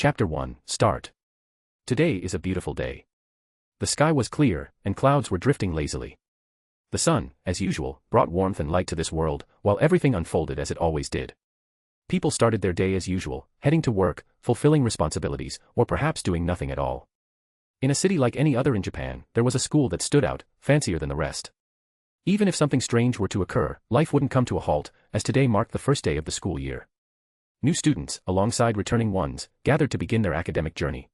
Chapter 1, Start. Today is a beautiful day. The sky was clear, and clouds were drifting lazily. The sun, as usual, brought warmth and light to this world, while everything unfolded as it always did. People started their day as usual, heading to work, fulfilling responsibilities, or perhaps doing nothing at all. In a city like any other in Japan, there was a school that stood out, fancier than the rest. Even if something strange were to occur, life wouldn't come to a halt, as today marked the first day of the school year. New students, alongside returning ones, gathered to begin their academic journey.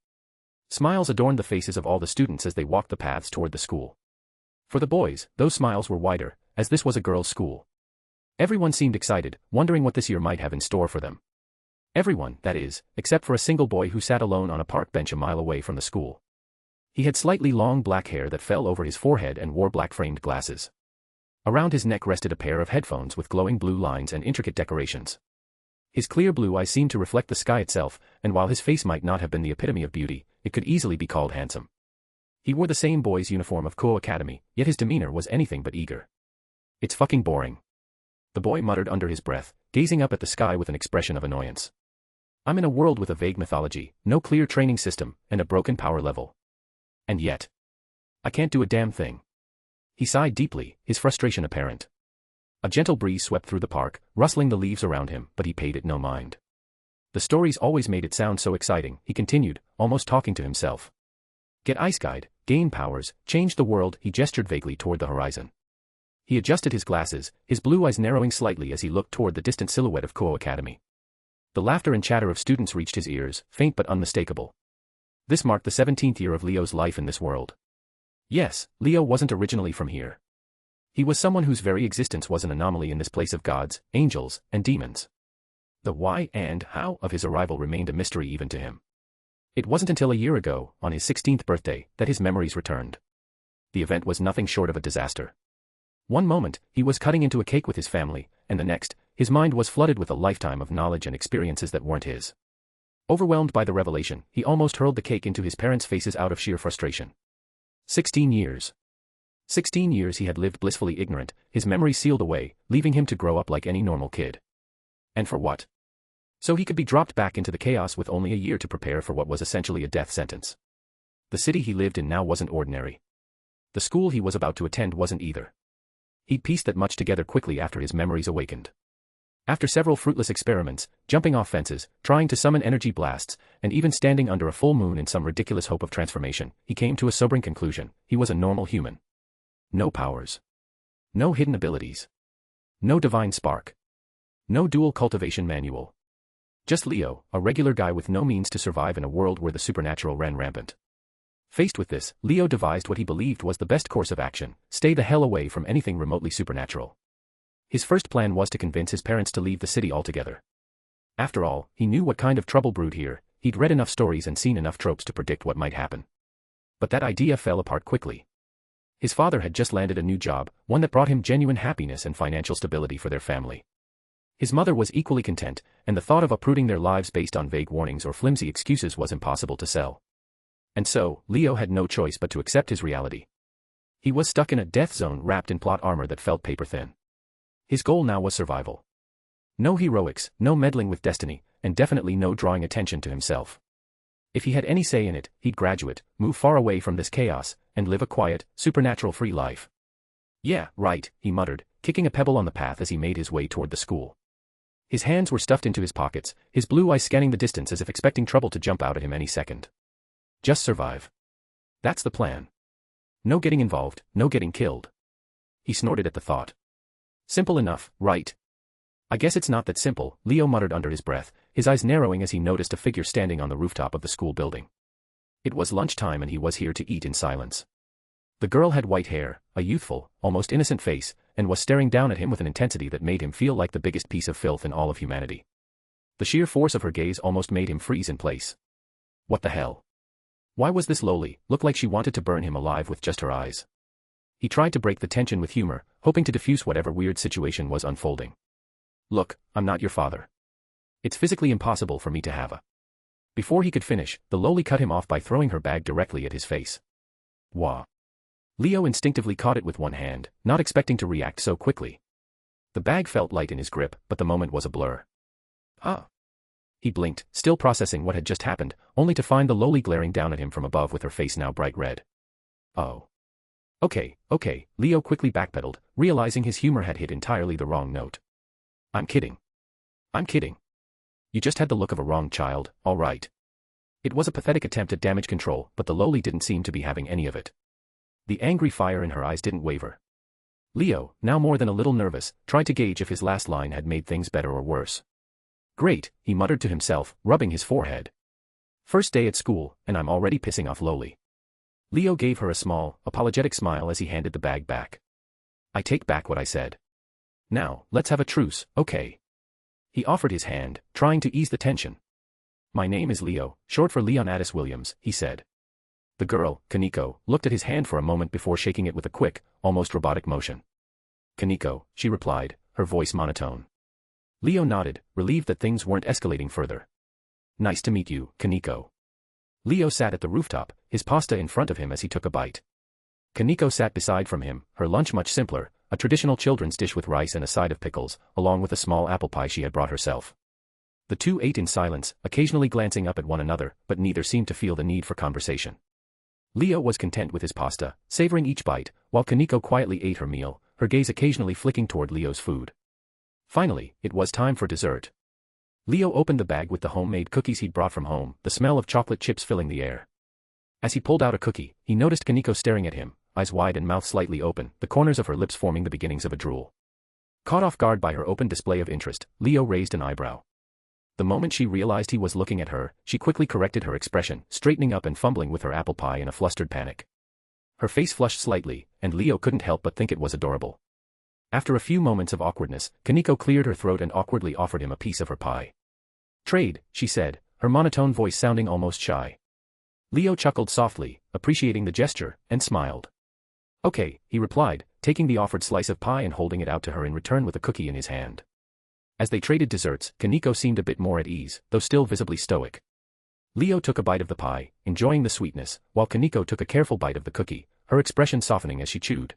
Smiles adorned the faces of all the students as they walked the paths toward the school. For the boys, those smiles were wider, as this was a girls' school. Everyone seemed excited, wondering what this year might have in store for them. Everyone, that is, except for a single boy who sat alone on a park bench a mile away from the school. He had slightly long black hair that fell over his forehead and wore black-framed glasses. Around his neck rested a pair of headphones with glowing blue lines and intricate decorations. His clear blue eyes seemed to reflect the sky itself, and while his face might not have been the epitome of beauty, it could easily be called handsome. He wore the same boy's uniform of Kuo Academy, yet his demeanor was anything but eager. "It's fucking boring," the boy muttered under his breath, gazing up at the sky with an expression of annoyance. "I'm in a world with a vague mythology, no clear training system, and a broken power level. And yet, I can't do a damn thing." He sighed deeply, his frustration apparent. A gentle breeze swept through the park, rustling the leaves around him, but he paid it no mind. The stories always made it sound so exciting, he continued, almost talking to himself. Get isekai, gain powers, change the world. He gestured vaguely toward the horizon. He adjusted his glasses, his blue eyes narrowing slightly as he looked toward the distant silhouette of Kuo Academy. The laughter and chatter of students reached his ears, faint but unmistakable. This marked the 17th year of Leo's life in this world. Yes, Leo wasn't originally from here. He was someone whose very existence was an anomaly in this place of gods, angels, and demons. The why and how of his arrival remained a mystery even to him. It wasn't until a year ago, on his 16th birthday, that his memories returned. The event was nothing short of a disaster. One moment, he was cutting into a cake with his family, and the next, his mind was flooded with a lifetime of knowledge and experiences that weren't his. Overwhelmed by the revelation, he almost hurled the cake into his parents' faces out of sheer frustration. 16 years. 16 years he had lived blissfully ignorant, his memories sealed away, leaving him to grow up like any normal kid. And for what? So he could be dropped back into the chaos with only a year to prepare for what was essentially a death sentence. The city he lived in now wasn't ordinary. The school he was about to attend wasn't either. He'd pieced that much together quickly after his memories awakened. After several fruitless experiments, jumping off fences, trying to summon energy blasts, and even standing under a full moon in some ridiculous hope of transformation, he came to a sobering conclusion: he was a normal human. No powers. No hidden abilities. No divine spark. No dual cultivation manual. Just Leo, a regular guy with no means to survive in a world where the supernatural ran rampant. Faced with this, Leo devised what he believed was the best course of action: stay the hell away from anything remotely supernatural. His first plan was to convince his parents to leave the city altogether. After all, he knew what kind of trouble brewed here, he'd read enough stories and seen enough tropes to predict what might happen. But that idea fell apart quickly. His father had just landed a new job, one that brought him genuine happiness and financial stability for their family. His mother was equally content, and the thought of uprooting their lives based on vague warnings or flimsy excuses was impossible to sell. And so, Leo had no choice but to accept his reality. He was stuck in a death zone wrapped in plot armor that felt paper-thin. His goal now was survival. No heroics, no meddling with destiny, and definitely no drawing attention to himself. If he had any say in it, he'd graduate, move far away from this chaos, and live a quiet, supernatural-free life. Yeah, right, he muttered, kicking a pebble on the path as he made his way toward the school. His hands were stuffed into his pockets, his blue eyes scanning the distance as if expecting trouble to jump out at him any second. Just survive. That's the plan. No getting involved, no getting killed. He snorted at the thought. Simple enough, right? I guess it's not that simple, Leo muttered under his breath, his eyes narrowing as he noticed a figure standing on the rooftop of the school building. It was lunchtime and he was here to eat in silence. The girl had white hair, a youthful, almost innocent face, and was staring down at him with an intensity that made him feel like the biggest piece of filth in all of humanity. The sheer force of her gaze almost made him freeze in place. What the hell? Why was this lowly, looked like she wanted to burn him alive with just her eyes? He tried to break the tension with humor, hoping to diffuse whatever weird situation was unfolding. Look, I'm not your father. It's physically impossible for me to have a... Before he could finish, the lowly cut him off by throwing her bag directly at his face. Wah. Leo instinctively caught it with one hand, not expecting to react so quickly. The bag felt light in his grip, but the moment was a blur. Ah. He blinked, still processing what had just happened, only to find the lowly glaring down at him from above with her face now bright red. Oh. Okay, Leo quickly backpedaled, realizing his humor had hit entirely the wrong note. I'm kidding. You just had the look of a wrong child, all right. It was a pathetic attempt at damage control, but the lowly didn't seem to be having any of it. The angry fire in her eyes didn't waver. Leo, now more than a little nervous, tried to gauge if his last line had made things better or worse. Great, he muttered to himself, rubbing his forehead. First day at school, and I'm already pissing off lowly. Leo gave her a small, apologetic smile as he handed the bag back. I take back what I said. Now, let's have a truce, okay? He offered his hand, trying to ease the tension. My name is Leo, short for Leon Addis Williams, he said. The girl, Kaneko, looked at his hand for a moment before shaking it with a quick, almost robotic motion. Kaneko, she replied, her voice monotone. Leo nodded, relieved that things weren't escalating further. Nice to meet you, Kaneko. Leo sat at the rooftop, his pasta in front of him as he took a bite. Kaneko sat beside from him, her lunch much simpler, a traditional children's dish with rice and a side of pickles, along with a small apple pie she had brought herself. The two ate in silence, occasionally glancing up at one another, but neither seemed to feel the need for conversation. Leo was content with his pasta, savoring each bite, while Kaneko quietly ate her meal, her gaze occasionally flicking toward Leo's food. Finally, it was time for dessert. Leo opened the bag with the homemade cookies he'd brought from home, the smell of chocolate chips filling the air. As he pulled out a cookie, he noticed Kaneko staring at him, eyes wide and mouth slightly open, the corners of her lips forming the beginnings of a drool. Caught off guard by her open display of interest, Leo raised an eyebrow. The moment she realized he was looking at her, she quickly corrected her expression, straightening up and fumbling with her apple pie in a flustered panic. Her face flushed slightly, and Leo couldn't help but think it was adorable. After a few moments of awkwardness, Kaneko cleared her throat and awkwardly offered him a piece of her pie. Trade, she said, her monotone voice sounding almost shy. Leo chuckled softly, appreciating the gesture, and smiled. Okay, he replied, taking the offered slice of pie and holding it out to her in return with a cookie in his hand. As they traded desserts, Kaneko seemed a bit more at ease, though still visibly stoic. Leo took a bite of the pie, enjoying the sweetness, while Kaneko took a careful bite of the cookie, her expression softening as she chewed.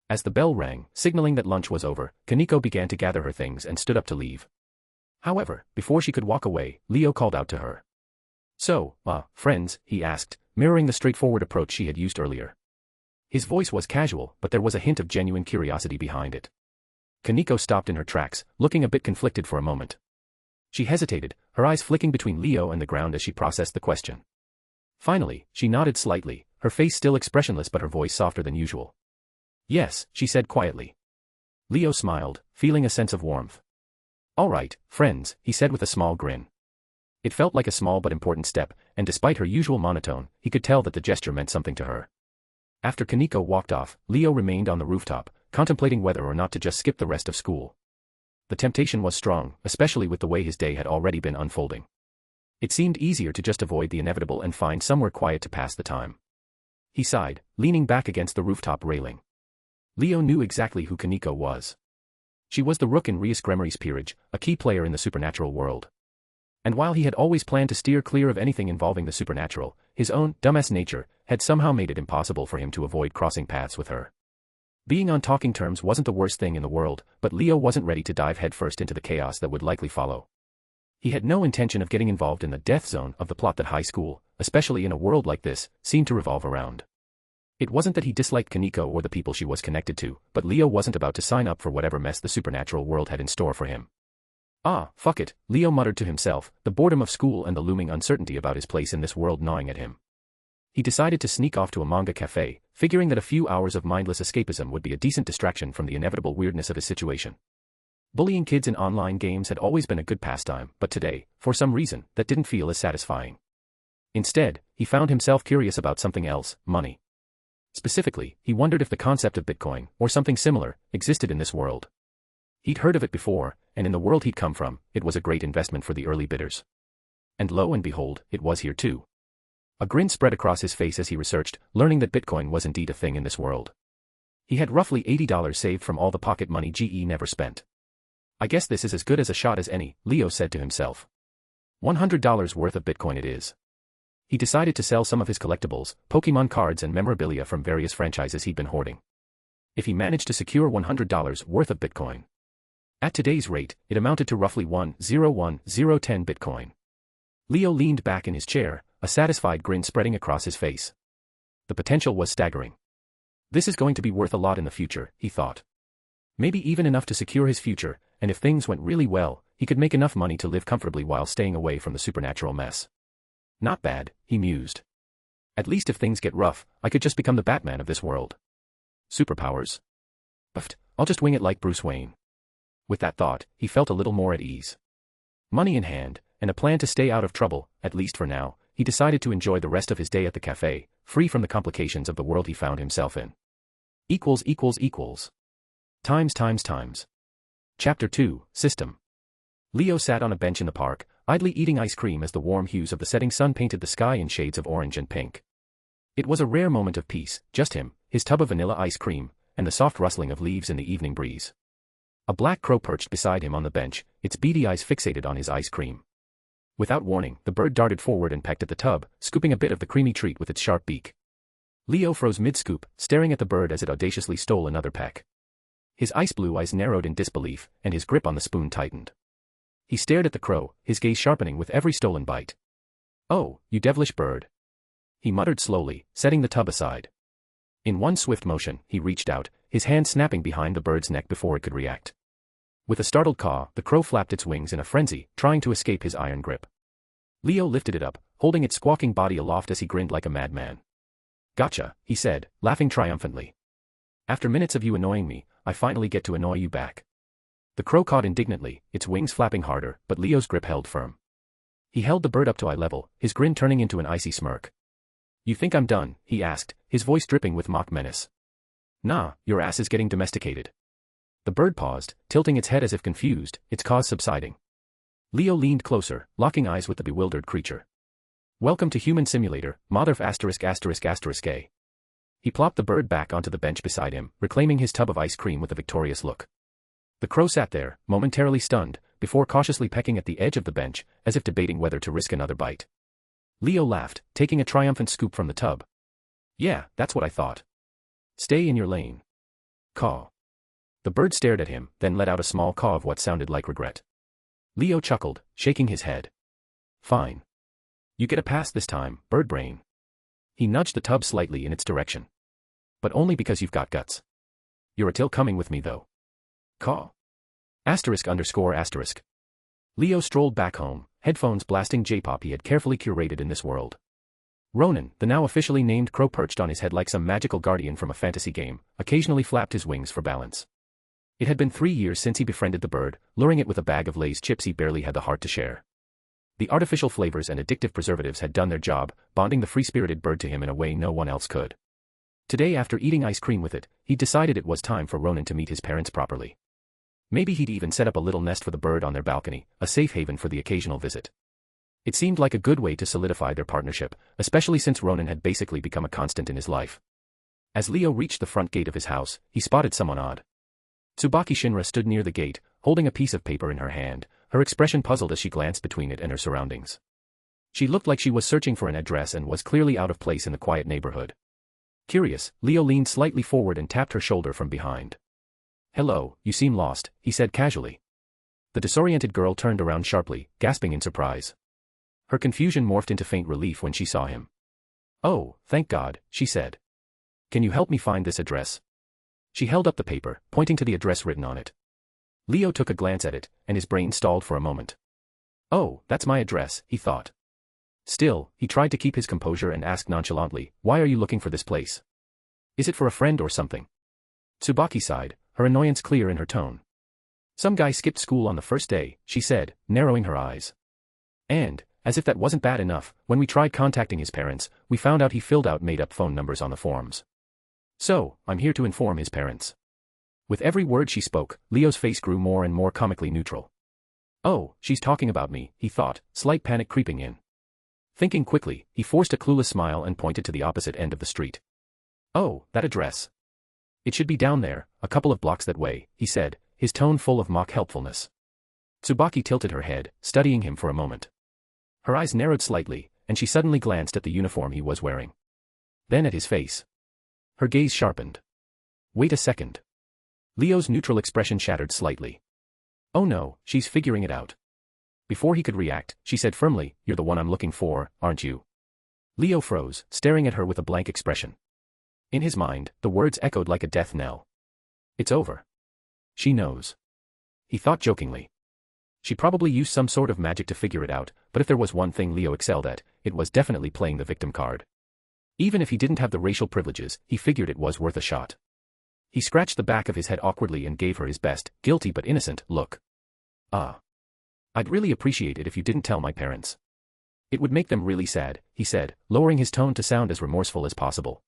As the bell rang, signaling that lunch was over, Kaneko began to gather her things and stood up to leave. However, before she could walk away, Leo called out to her. So, friends, he asked, mirroring the straightforward approach she had used earlier. His voice was casual, but there was a hint of genuine curiosity behind it. Kaneko stopped in her tracks, looking a bit conflicted for a moment. She hesitated, her eyes flicking between Leo and the ground as she processed the question. Finally, she nodded slightly, her face still expressionless but her voice softer than usual. Yes, she said quietly. Leo smiled, feeling a sense of warmth. All right, friends, he said with a small grin. It felt like a small but important step, and despite her usual monotone, he could tell that the gesture meant something to her. After Kaneko walked off, Leo remained on the rooftop, contemplating whether or not to just skip the rest of school. The temptation was strong, especially with the way his day had already been unfolding. It seemed easier to just avoid the inevitable and find somewhere quiet to pass the time. He sighed, leaning back against the rooftop railing. Leo knew exactly who Kaneko was. She was the rook in Rias Gremory's peerage, a key player in the supernatural world. And while he had always planned to steer clear of anything involving the supernatural, his own dumbass nature had somehow made it impossible for him to avoid crossing paths with her. Being on talking terms wasn't the worst thing in the world, but Leo wasn't ready to dive headfirst into the chaos that would likely follow. He had no intention of getting involved in the death zone of the plot that high school, especially in a world like this, seemed to revolve around. It wasn't that he disliked Kaneko or the people she was connected to, but Leo wasn't about to sign up for whatever mess the supernatural world had in store for him. Fuck it, Leo muttered to himself, the boredom of school and the looming uncertainty about his place in this world gnawing at him. He decided to sneak off to a manga cafe, figuring that a few hours of mindless escapism would be a decent distraction from the inevitable weirdness of his situation. Bullying kids in online games had always been a good pastime, but today, for some reason, that didn't feel as satisfying. Instead, he found himself curious about something else, money. Specifically, he wondered if the concept of Bitcoin, or something similar, existed in this world. He'd heard of it before, and in the world he'd come from, it was a great investment for the early bidders. And lo and behold, it was here too. A grin spread across his face as he researched, learning that Bitcoin was indeed a thing in this world. He had roughly $80 saved from all the pocket money GE never spent. I guess this is as good as a shot as any, Leo said to himself. $100 worth of Bitcoin it is. He decided to sell some of his collectibles, Pokemon cards and memorabilia from various franchises he'd been hoarding. If he managed to secure $100 worth of Bitcoin, At today's rate, it amounted to roughly 1,010 Bitcoin. Leo leaned back in his chair, a satisfied grin spreading across his face. The potential was staggering. This is going to be worth a lot in the future, he thought. Maybe even enough to secure his future, and if things went really well, he could make enough money to live comfortably while staying away from the supernatural mess. Not bad, he mused. At least if things get rough, I could just become the Batman of this world. Superpowers? But I'll just wing it like Bruce Wayne. With that thought, he felt a little more at ease. Money in hand, and a plan to stay out of trouble, at least for now, he decided to enjoy the rest of his day at the cafe, free from the complications of the world he found himself in. Times. Chapter 2, System. Leo sat on a bench in the park, idly eating ice cream as the warm hues of the setting sun painted the sky in shades of orange and pink. It was a rare moment of peace, just him, his tub of vanilla ice cream, and the soft rustling of leaves in the evening breeze. A black crow perched beside him on the bench, its beady eyes fixated on his ice cream. Without warning, the bird darted forward and pecked at the tub, scooping a bit of the creamy treat with its sharp beak. Leo froze mid-scoop, staring at the bird as it audaciously stole another peck. His ice-blue eyes narrowed in disbelief, and his grip on the spoon tightened. He stared at the crow, his gaze sharpening with every stolen bite. "Oh, you devilish bird," he muttered slowly, setting the tub aside. In one swift motion, he reached out, his hand snapping behind the bird's neck before it could react. With a startled caw, the crow flapped its wings in a frenzy, trying to escape his iron grip. Leo lifted it up, holding its squawking body aloft as he grinned like a madman. "Gotcha," he said, laughing triumphantly. "After minutes of you annoying me, I finally get to annoy you back." The crow cawed indignantly, its wings flapping harder, but Leo's grip held firm. He held the bird up to eye level, his grin turning into an icy smirk. "You think I'm done?" he asked, his voice dripping with mock menace. "Nah, your ass is getting domesticated." The bird paused, tilting its head as if confused, its caws subsiding. Leo leaned closer, locking eyes with the bewildered creature. "Welcome to Human Simulator, Motherf *****A. He plopped the bird back onto the bench beside him, reclaiming his tub of ice cream with a victorious look. The crow sat there, momentarily stunned, before cautiously pecking at the edge of the bench, as if debating whether to risk another bite. Leo laughed, taking a triumphant scoop from the tub. "Yeah, that's what I thought. Stay in your lane." Caw. The bird stared at him, then let out a small caw of what sounded like regret. Leo chuckled, shaking his head. "Fine. You get a pass this time, bird brain." He nudged the tub slightly in its direction. "But only because you've got guts. You're a till coming with me though." Caw. ****. Leo strolled back home, headphones blasting J-pop he had carefully curated in this world. Ronan, the now officially named crow perched on his head like some magical guardian from a fantasy game, occasionally flapped his wings for balance. It had been 3 years since he befriended the bird, luring it with a bag of Lay's chips he barely had the heart to share. The artificial flavors and addictive preservatives had done their job, bonding the free-spirited bird to him in a way no one else could. Today, after eating ice cream with it, he decided it was time for Ronan to meet his parents properly. Maybe he'd even set up a little nest for the bird on their balcony, a safe haven for the occasional visit. It seemed like a good way to solidify their partnership, especially since Ronan had basically become a constant in his life. As Leo reached the front gate of his house, he spotted someone odd. Tsubaki Shinra stood near the gate, holding a piece of paper in her hand, her expression puzzled as she glanced between it and her surroundings. She looked like she was searching for an address and was clearly out of place in the quiet neighborhood. Curious, Leo leaned slightly forward and tapped her shoulder from behind. "Hello, you seem lost," he said casually. The disoriented girl turned around sharply, gasping in surprise. Her confusion morphed into faint relief when she saw him. "Oh, thank God," she said. "Can you help me find this address?" She held up the paper, pointing to the address written on it. Leo took a glance at it, and his brain stalled for a moment. "Oh, that's my address," he thought. Still, he tried to keep his composure and asked nonchalantly, "Why are you looking for this place? Is it for a friend or something?" Tsubaki sighed, her annoyance clear in her tone. "Some guy skipped school on the first day," she said, narrowing her eyes. "And, as if that wasn't bad enough, when we tried contacting his parents, we found out he filled out made-up phone numbers on the forms. So, I'm here to inform his parents." With every word she spoke, Leo's face grew more and more comically neutral. "Oh, she's talking about me," he thought, slight panic creeping in. Thinking quickly, he forced a clueless smile and pointed to the opposite end of the street. "Oh, that address. It should be down there, a couple of blocks that way," he said, his tone full of mock helpfulness. Tsubaki tilted her head, studying him for a moment. Her eyes narrowed slightly, and she suddenly glanced at the uniform he was wearing. Then at his face. Her gaze sharpened. "Wait a second." Leo's neutral expression shattered slightly. Oh no, she's figuring it out. Before he could react, she said firmly, "You're the one I'm looking for, aren't you?" Leo froze, staring at her with a blank expression. In his mind, the words echoed like a death knell. It's over. She knows. He thought jokingly. She probably used some sort of magic to figure it out, but if there was one thing Leo excelled at, it was definitely playing the victim card. Even if he didn't have the racial privileges, he figured it was worth a shot. He scratched the back of his head awkwardly and gave her his best, guilty but innocent, look. I'd really appreciate it if you didn't tell my parents. It would make them really sad, he said, lowering his tone to sound as remorseful as possible.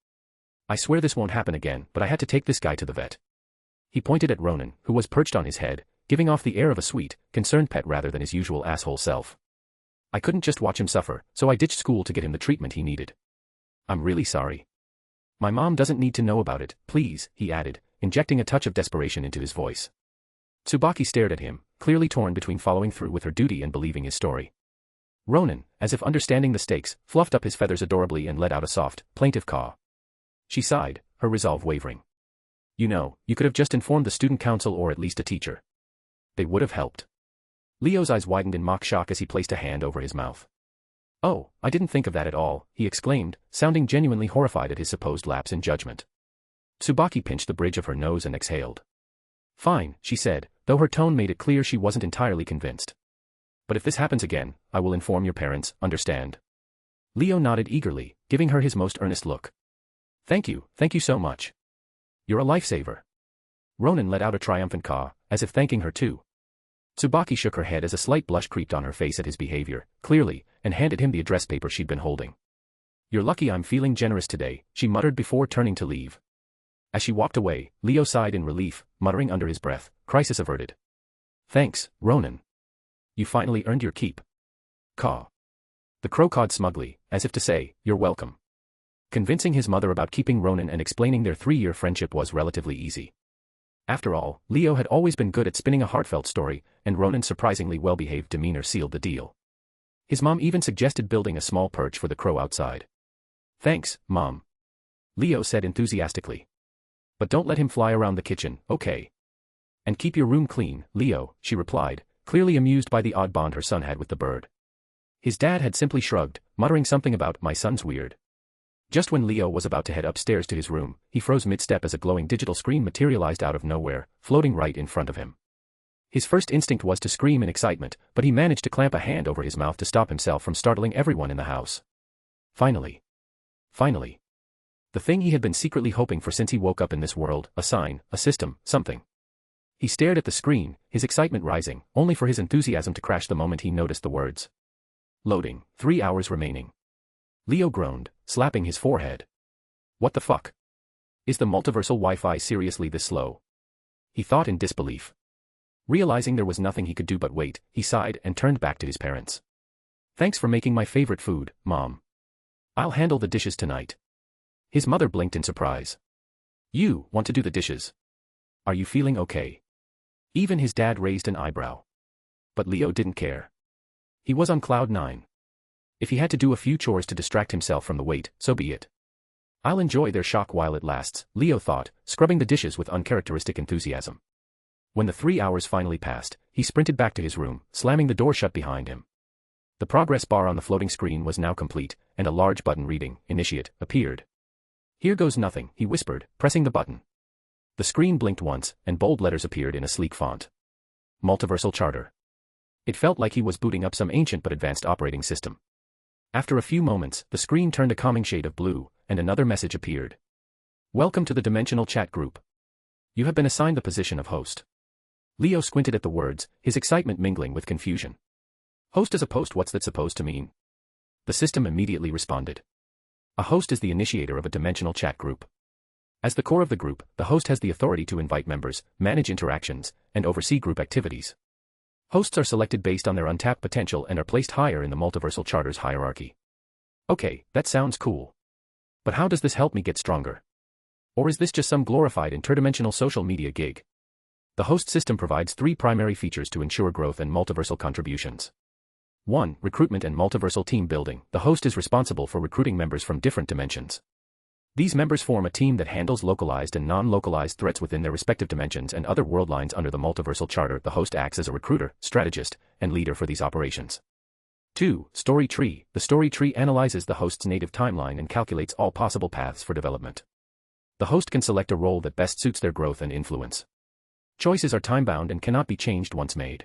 I swear this won't happen again, but I had to take this guy to the vet. He pointed at Ronan, who was perched on his head, giving off the air of a sweet, concerned pet rather than his usual asshole self. I couldn't just watch him suffer, so I ditched school to get him the treatment he needed. I'm really sorry. My mom doesn't need to know about it, please, he added, injecting a touch of desperation into his voice. Tsubaki stared at him, clearly torn between following through with her duty and believing his story. Ronan, as if understanding the stakes, fluffed up his feathers adorably and let out a soft, plaintive caw. She sighed, her resolve wavering. You know, you could have just informed the student council or at least a teacher. They would have helped. Leo's eyes widened in mock shock as he placed a hand over his mouth. Oh, I didn't think of that at all, he exclaimed, sounding genuinely horrified at his supposed lapse in judgment. Tsubaki pinched the bridge of her nose and exhaled. Fine, she said, though her tone made it clear she wasn't entirely convinced. But if this happens again, I will inform your parents, understand? Leo nodded eagerly, giving her his most earnest look. Thank you so much. You're a lifesaver. Ronan let out a triumphant caw, as if thanking her too. Tsubaki shook her head as a slight blush creeped on her face at his behavior, clearly, and handed him the address paper she'd been holding. You're lucky I'm feeling generous today, she muttered before turning to leave. As she walked away, Leo sighed in relief, muttering under his breath, crisis averted. Thanks, Ronan. You finally earned your keep. Caw. The crow cawed smugly, as if to say, you're welcome. Convincing his mother about keeping Ronan and explaining their 3-year friendship was relatively easy. After all, Leo had always been good at spinning a heartfelt story, and Ronan's surprisingly well-behaved demeanor sealed the deal. His mom even suggested building a small perch for the crow outside. Thanks, Mom. Leo said enthusiastically. But don't let him fly around the kitchen, okay? And keep your room clean, Leo, she replied, clearly amused by the odd bond her son had with the bird. His dad had simply shrugged, muttering something about, my son's weird. Just when Leo was about to head upstairs to his room, he froze mid-step as a glowing digital screen materialized out of nowhere, floating right in front of him. His first instinct was to scream in excitement, but he managed to clamp a hand over his mouth to stop himself from startling everyone in the house. Finally. The thing he had been secretly hoping for since he woke up in this world, a sign, a system, something. He stared at the screen, his excitement rising, only for his enthusiasm to crash the moment he noticed the words. Loading, 3 hours remaining. Leo groaned, slapping his forehead. What the fuck? Is the multiversal Wi-Fi seriously this slow? He thought in disbelief. Realizing there was nothing he could do but wait, he sighed and turned back to his parents. Thanks for making my favorite food, Mom. I'll handle the dishes tonight. His mother blinked in surprise. You want to do the dishes? Are you feeling okay? Even his dad raised an eyebrow. But Leo didn't care. He was on cloud 9. If he had to do a few chores to distract himself from the wait, so be it. I'll enjoy their shock while it lasts, Leo thought, scrubbing the dishes with uncharacteristic enthusiasm. When the 3 hours finally passed, he sprinted back to his room, slamming the door shut behind him. The progress bar on the floating screen was now complete, and a large button reading, Initiate, appeared. Here goes nothing, he whispered, pressing the button. The screen blinked once, and bold letters appeared in a sleek font. Multiversal Charter. It felt like he was booting up some ancient but advanced operating system. After a few moments, the screen turned a calming shade of blue, and another message appeared. Welcome to the Dimensional Chat Group. You have been assigned the position of host. Leo squinted at the words, his excitement mingling with confusion. Host as a post, what's that supposed to mean? The system immediately responded. A host is the initiator of a dimensional chat group. As the core of the group, the host has the authority to invite members, manage interactions, and oversee group activities. Hosts are selected based on their untapped potential and are placed higher in the multiversal charter's hierarchy. Okay, that sounds cool. But how does this help me get stronger? Or is this just some glorified interdimensional social media gig? The host system provides 3 primary features to ensure growth and multiversal contributions. 1. Recruitment and multiversal team building. The host is responsible for recruiting members from different dimensions. These members form a team that handles localized and non-localized threats within their respective dimensions and other world lines under the multiversal charter. The host acts as a recruiter, strategist, and leader for these operations. 2. Story tree. The story tree analyzes the host's native timeline and calculates all possible paths for development. The host can select a role that best suits their growth and influence. Choices are time-bound and cannot be changed once made.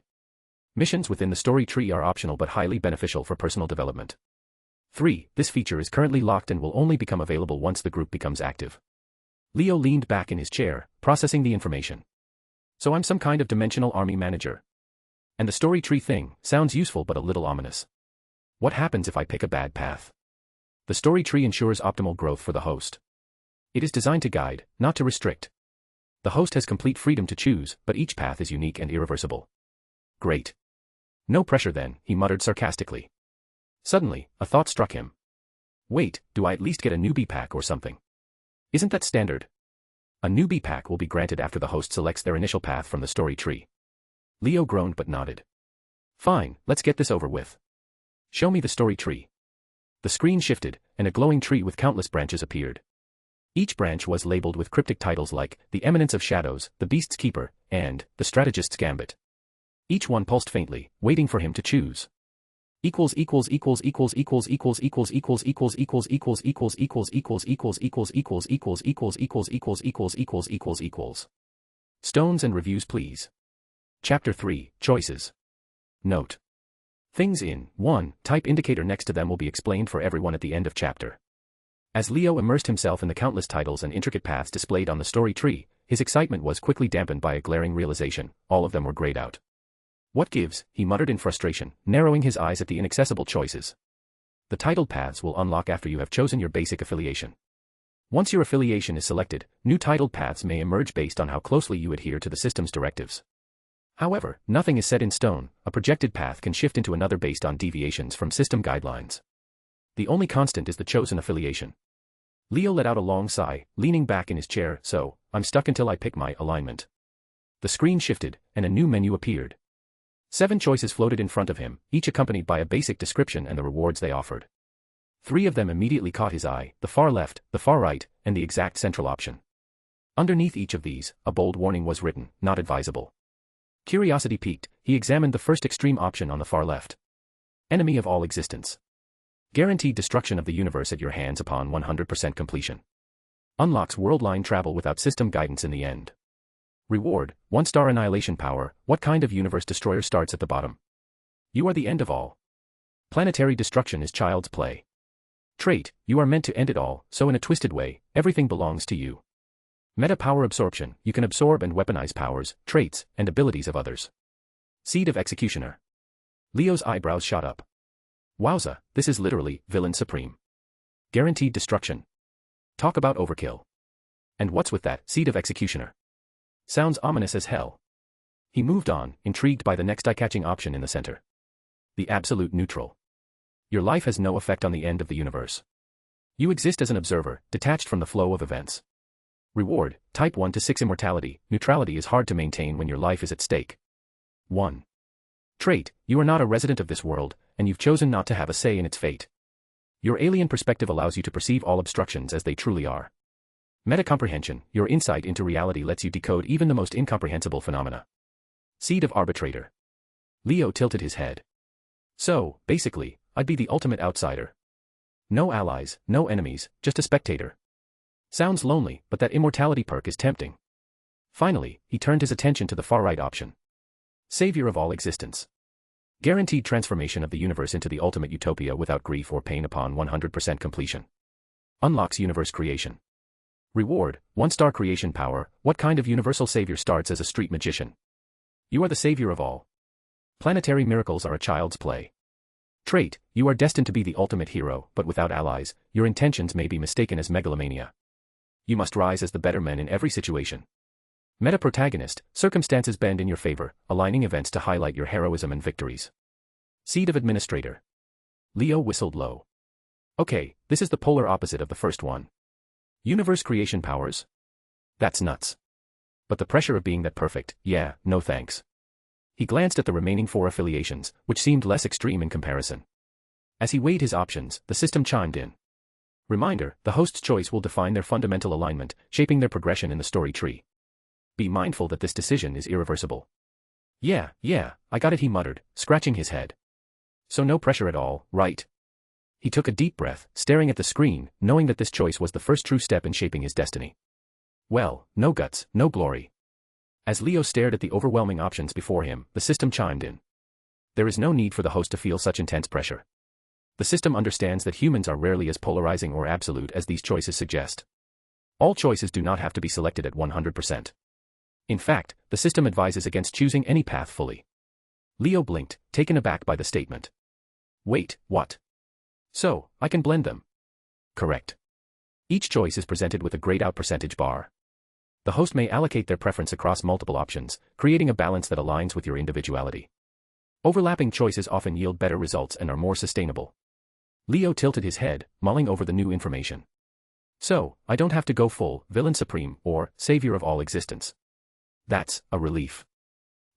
Missions within the story tree are optional but highly beneficial for personal development. 3. This feature is currently locked and will only become available once the group becomes active. Leo leaned back in his chair, processing the information. So I'm some kind of dimensional army manager. And the story tree thing sounds useful but a little ominous. What happens if I pick a bad path? The story tree ensures optimal growth for the host. It is designed to guide, not to restrict. The host has complete freedom to choose, but each path is unique and irreversible. Great. No pressure then, he muttered sarcastically. Suddenly, a thought struck him. Wait, do I at least get a newbie pack or something? Isn't that standard? A newbie pack will be granted after the host selects their initial path from the story tree. Leo groaned but nodded. Fine, let's get this over with. Show me the story tree. The screen shifted, and a glowing tree with countless branches appeared. Each branch was labeled with cryptic titles like The Eminence of Shadows, The Beast's Keeper, and The Strategist's Gambit. Each one pulsed faintly, waiting for him to choose. Stones and reviews please. Chapter 3, Choices. Note. Things in 1 type indicator next to them will be explained for everyone at the end of chapter. As Leo immersed himself in the countless titles and intricate paths displayed on the story tree, his excitement was quickly dampened by a glaring realization: all of them were grayed out. What gives, he muttered in frustration, narrowing his eyes at the inaccessible choices. The titled paths will unlock after you have chosen your basic affiliation. Once your affiliation is selected, new titled paths may emerge based on how closely you adhere to the system's directives. However, nothing is set in stone. A projected path can shift into another based on deviations from system guidelines. The only constant is the chosen affiliation. Leo let out a long sigh, leaning back in his chair. So, I'm stuck until I pick my alignment. The screen shifted, and a new menu appeared. 7 choices floated in front of him, each accompanied by a basic description and the rewards they offered. 3 of them immediately caught his eye: the far left, the far right, and the exact central option. Underneath each of these, a bold warning was written: not advisable. Curiosity piqued, he examined the first extreme option on the far left. Enemy of all existence. Guaranteed destruction of the universe at your hands upon 100% completion. Unlocks world-line travel without system guidance in the end. Reward, 1-star annihilation power. What kind of universe destroyer starts at the bottom? You are the end of all. Planetary destruction is child's play. Trait, you are meant to end it all, so in a twisted way, everything belongs to you. Meta power absorption, you can absorb and weaponize powers, traits, and abilities of others. Seed of Executioner. Leo's eyebrows shot up. Wowza, this is literally villain supreme. Guaranteed destruction. Talk about overkill. And what's with that, Seed of Executioner? Sounds ominous as hell. He moved on, intrigued by the next eye-catching option in the center. The absolute neutral. Your life has no effect on the end of the universe. You exist as an observer, detached from the flow of events. Reward, type 1 to 6 immortality. Neutrality is hard to maintain when your life is at stake. 1. Trait, you are not a resident of this world, and you've chosen not to have a say in its fate. Your alien perspective allows you to perceive all obstructions as they truly are. Metacomprehension, your insight into reality lets you decode even the most incomprehensible phenomena. Seed of Arbitrator. Leo tilted his head. So, basically, I'd be the ultimate outsider. No allies, no enemies, just a spectator. Sounds lonely, but that immortality perk is tempting. Finally, he turned his attention to the far-right option. Savior of all existence. Guaranteed transformation of the universe into the ultimate utopia without grief or pain upon 100% completion. Unlocks universe creation. Reward, 1-star creation power. What kind of universal savior starts as a street magician? You are the savior of all. Planetary miracles are a child's play. Trait, you are destined to be the ultimate hero, but without allies, your intentions may be mistaken as megalomania. You must rise as the better man in every situation. Meta-protagonist, circumstances bend in your favor, aligning events to highlight your heroism and victories. Seed of Administrator. Leo whistled low. Okay, this is the polar opposite of the first one. Universe creation powers? That's nuts. But the pressure of being that perfect, yeah, no thanks. He glanced at the remaining 4 affiliations, which seemed less extreme in comparison. As he weighed his options, the system chimed in. Reminder, the host's choice will define their fundamental alignment, shaping their progression in the story tree. Be mindful that this decision is irreversible. Yeah, I got it, he muttered, scratching his head. So no pressure at all, right? He took a deep breath, staring at the screen, knowing that this choice was the first true step in shaping his destiny. Well, no guts, no glory. As Leo stared at the overwhelming options before him, the system chimed in. There is no need for the host to feel such intense pressure. The system understands that humans are rarely as polarizing or absolute as these choices suggest. All choices do not have to be selected at 100%. In fact, the system advises against choosing any path fully. Leo blinked, taken aback by the statement. Wait, what? So, I can blend them? Correct. Each choice is presented with a grayed out percentage bar. The host may allocate their preference across multiple options, creating a balance that aligns with your individuality. Overlapping choices often yield better results and are more sustainable. Leo tilted his head, mulling over the new information. So, I don't have to go full villain supreme or savior of all existence. That's a relief.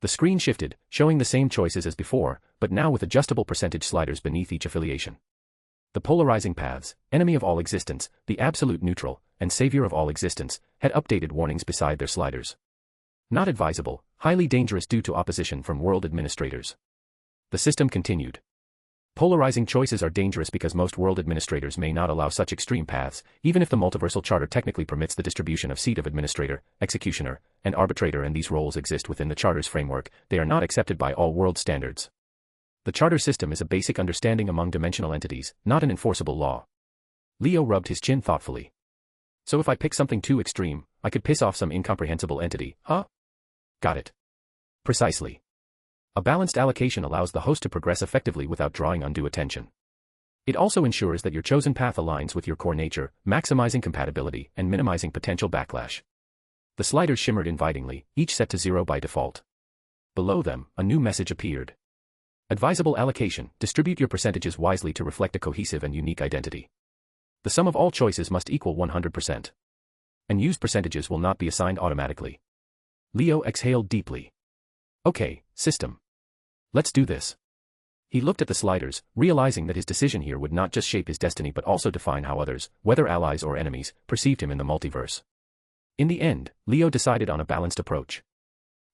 The screen shifted, showing the same choices as before, but now with adjustable percentage sliders beneath each affiliation. The polarizing paths, enemy of all existence, the absolute neutral, and savior of all existence, had updated warnings beside their sliders. Not advisable, highly dangerous due to opposition from world administrators. The system continued. Polarizing choices are dangerous because most world administrators may not allow such extreme paths, even if the multiversal charter technically permits the distribution of seat of administrator, executioner, and arbitrator, and these roles exist within the charter's framework. They are not accepted by all world standards. The charter system is a basic understanding among dimensional entities, not an enforceable law. Leo rubbed his chin thoughtfully. So if I pick something too extreme, I could piss off some incomprehensible entity, huh? Got it. Precisely. A balanced allocation allows the host to progress effectively without drawing undue attention. It also ensures that your chosen path aligns with your core nature, maximizing compatibility and minimizing potential backlash. The sliders shimmered invitingly, each set to 0 by default. Below them, a new message appeared. Advisable allocation: distribute your percentages wisely to reflect a cohesive and unique identity. The sum of all choices must equal 100%. Unused percentages will not be assigned automatically. Leo exhaled deeply. Okay, system. Let's do this. He looked at the sliders, realizing that his decision here would not just shape his destiny but also define how others, whether allies or enemies, perceived him in the multiverse. In the end, Leo decided on a balanced approach.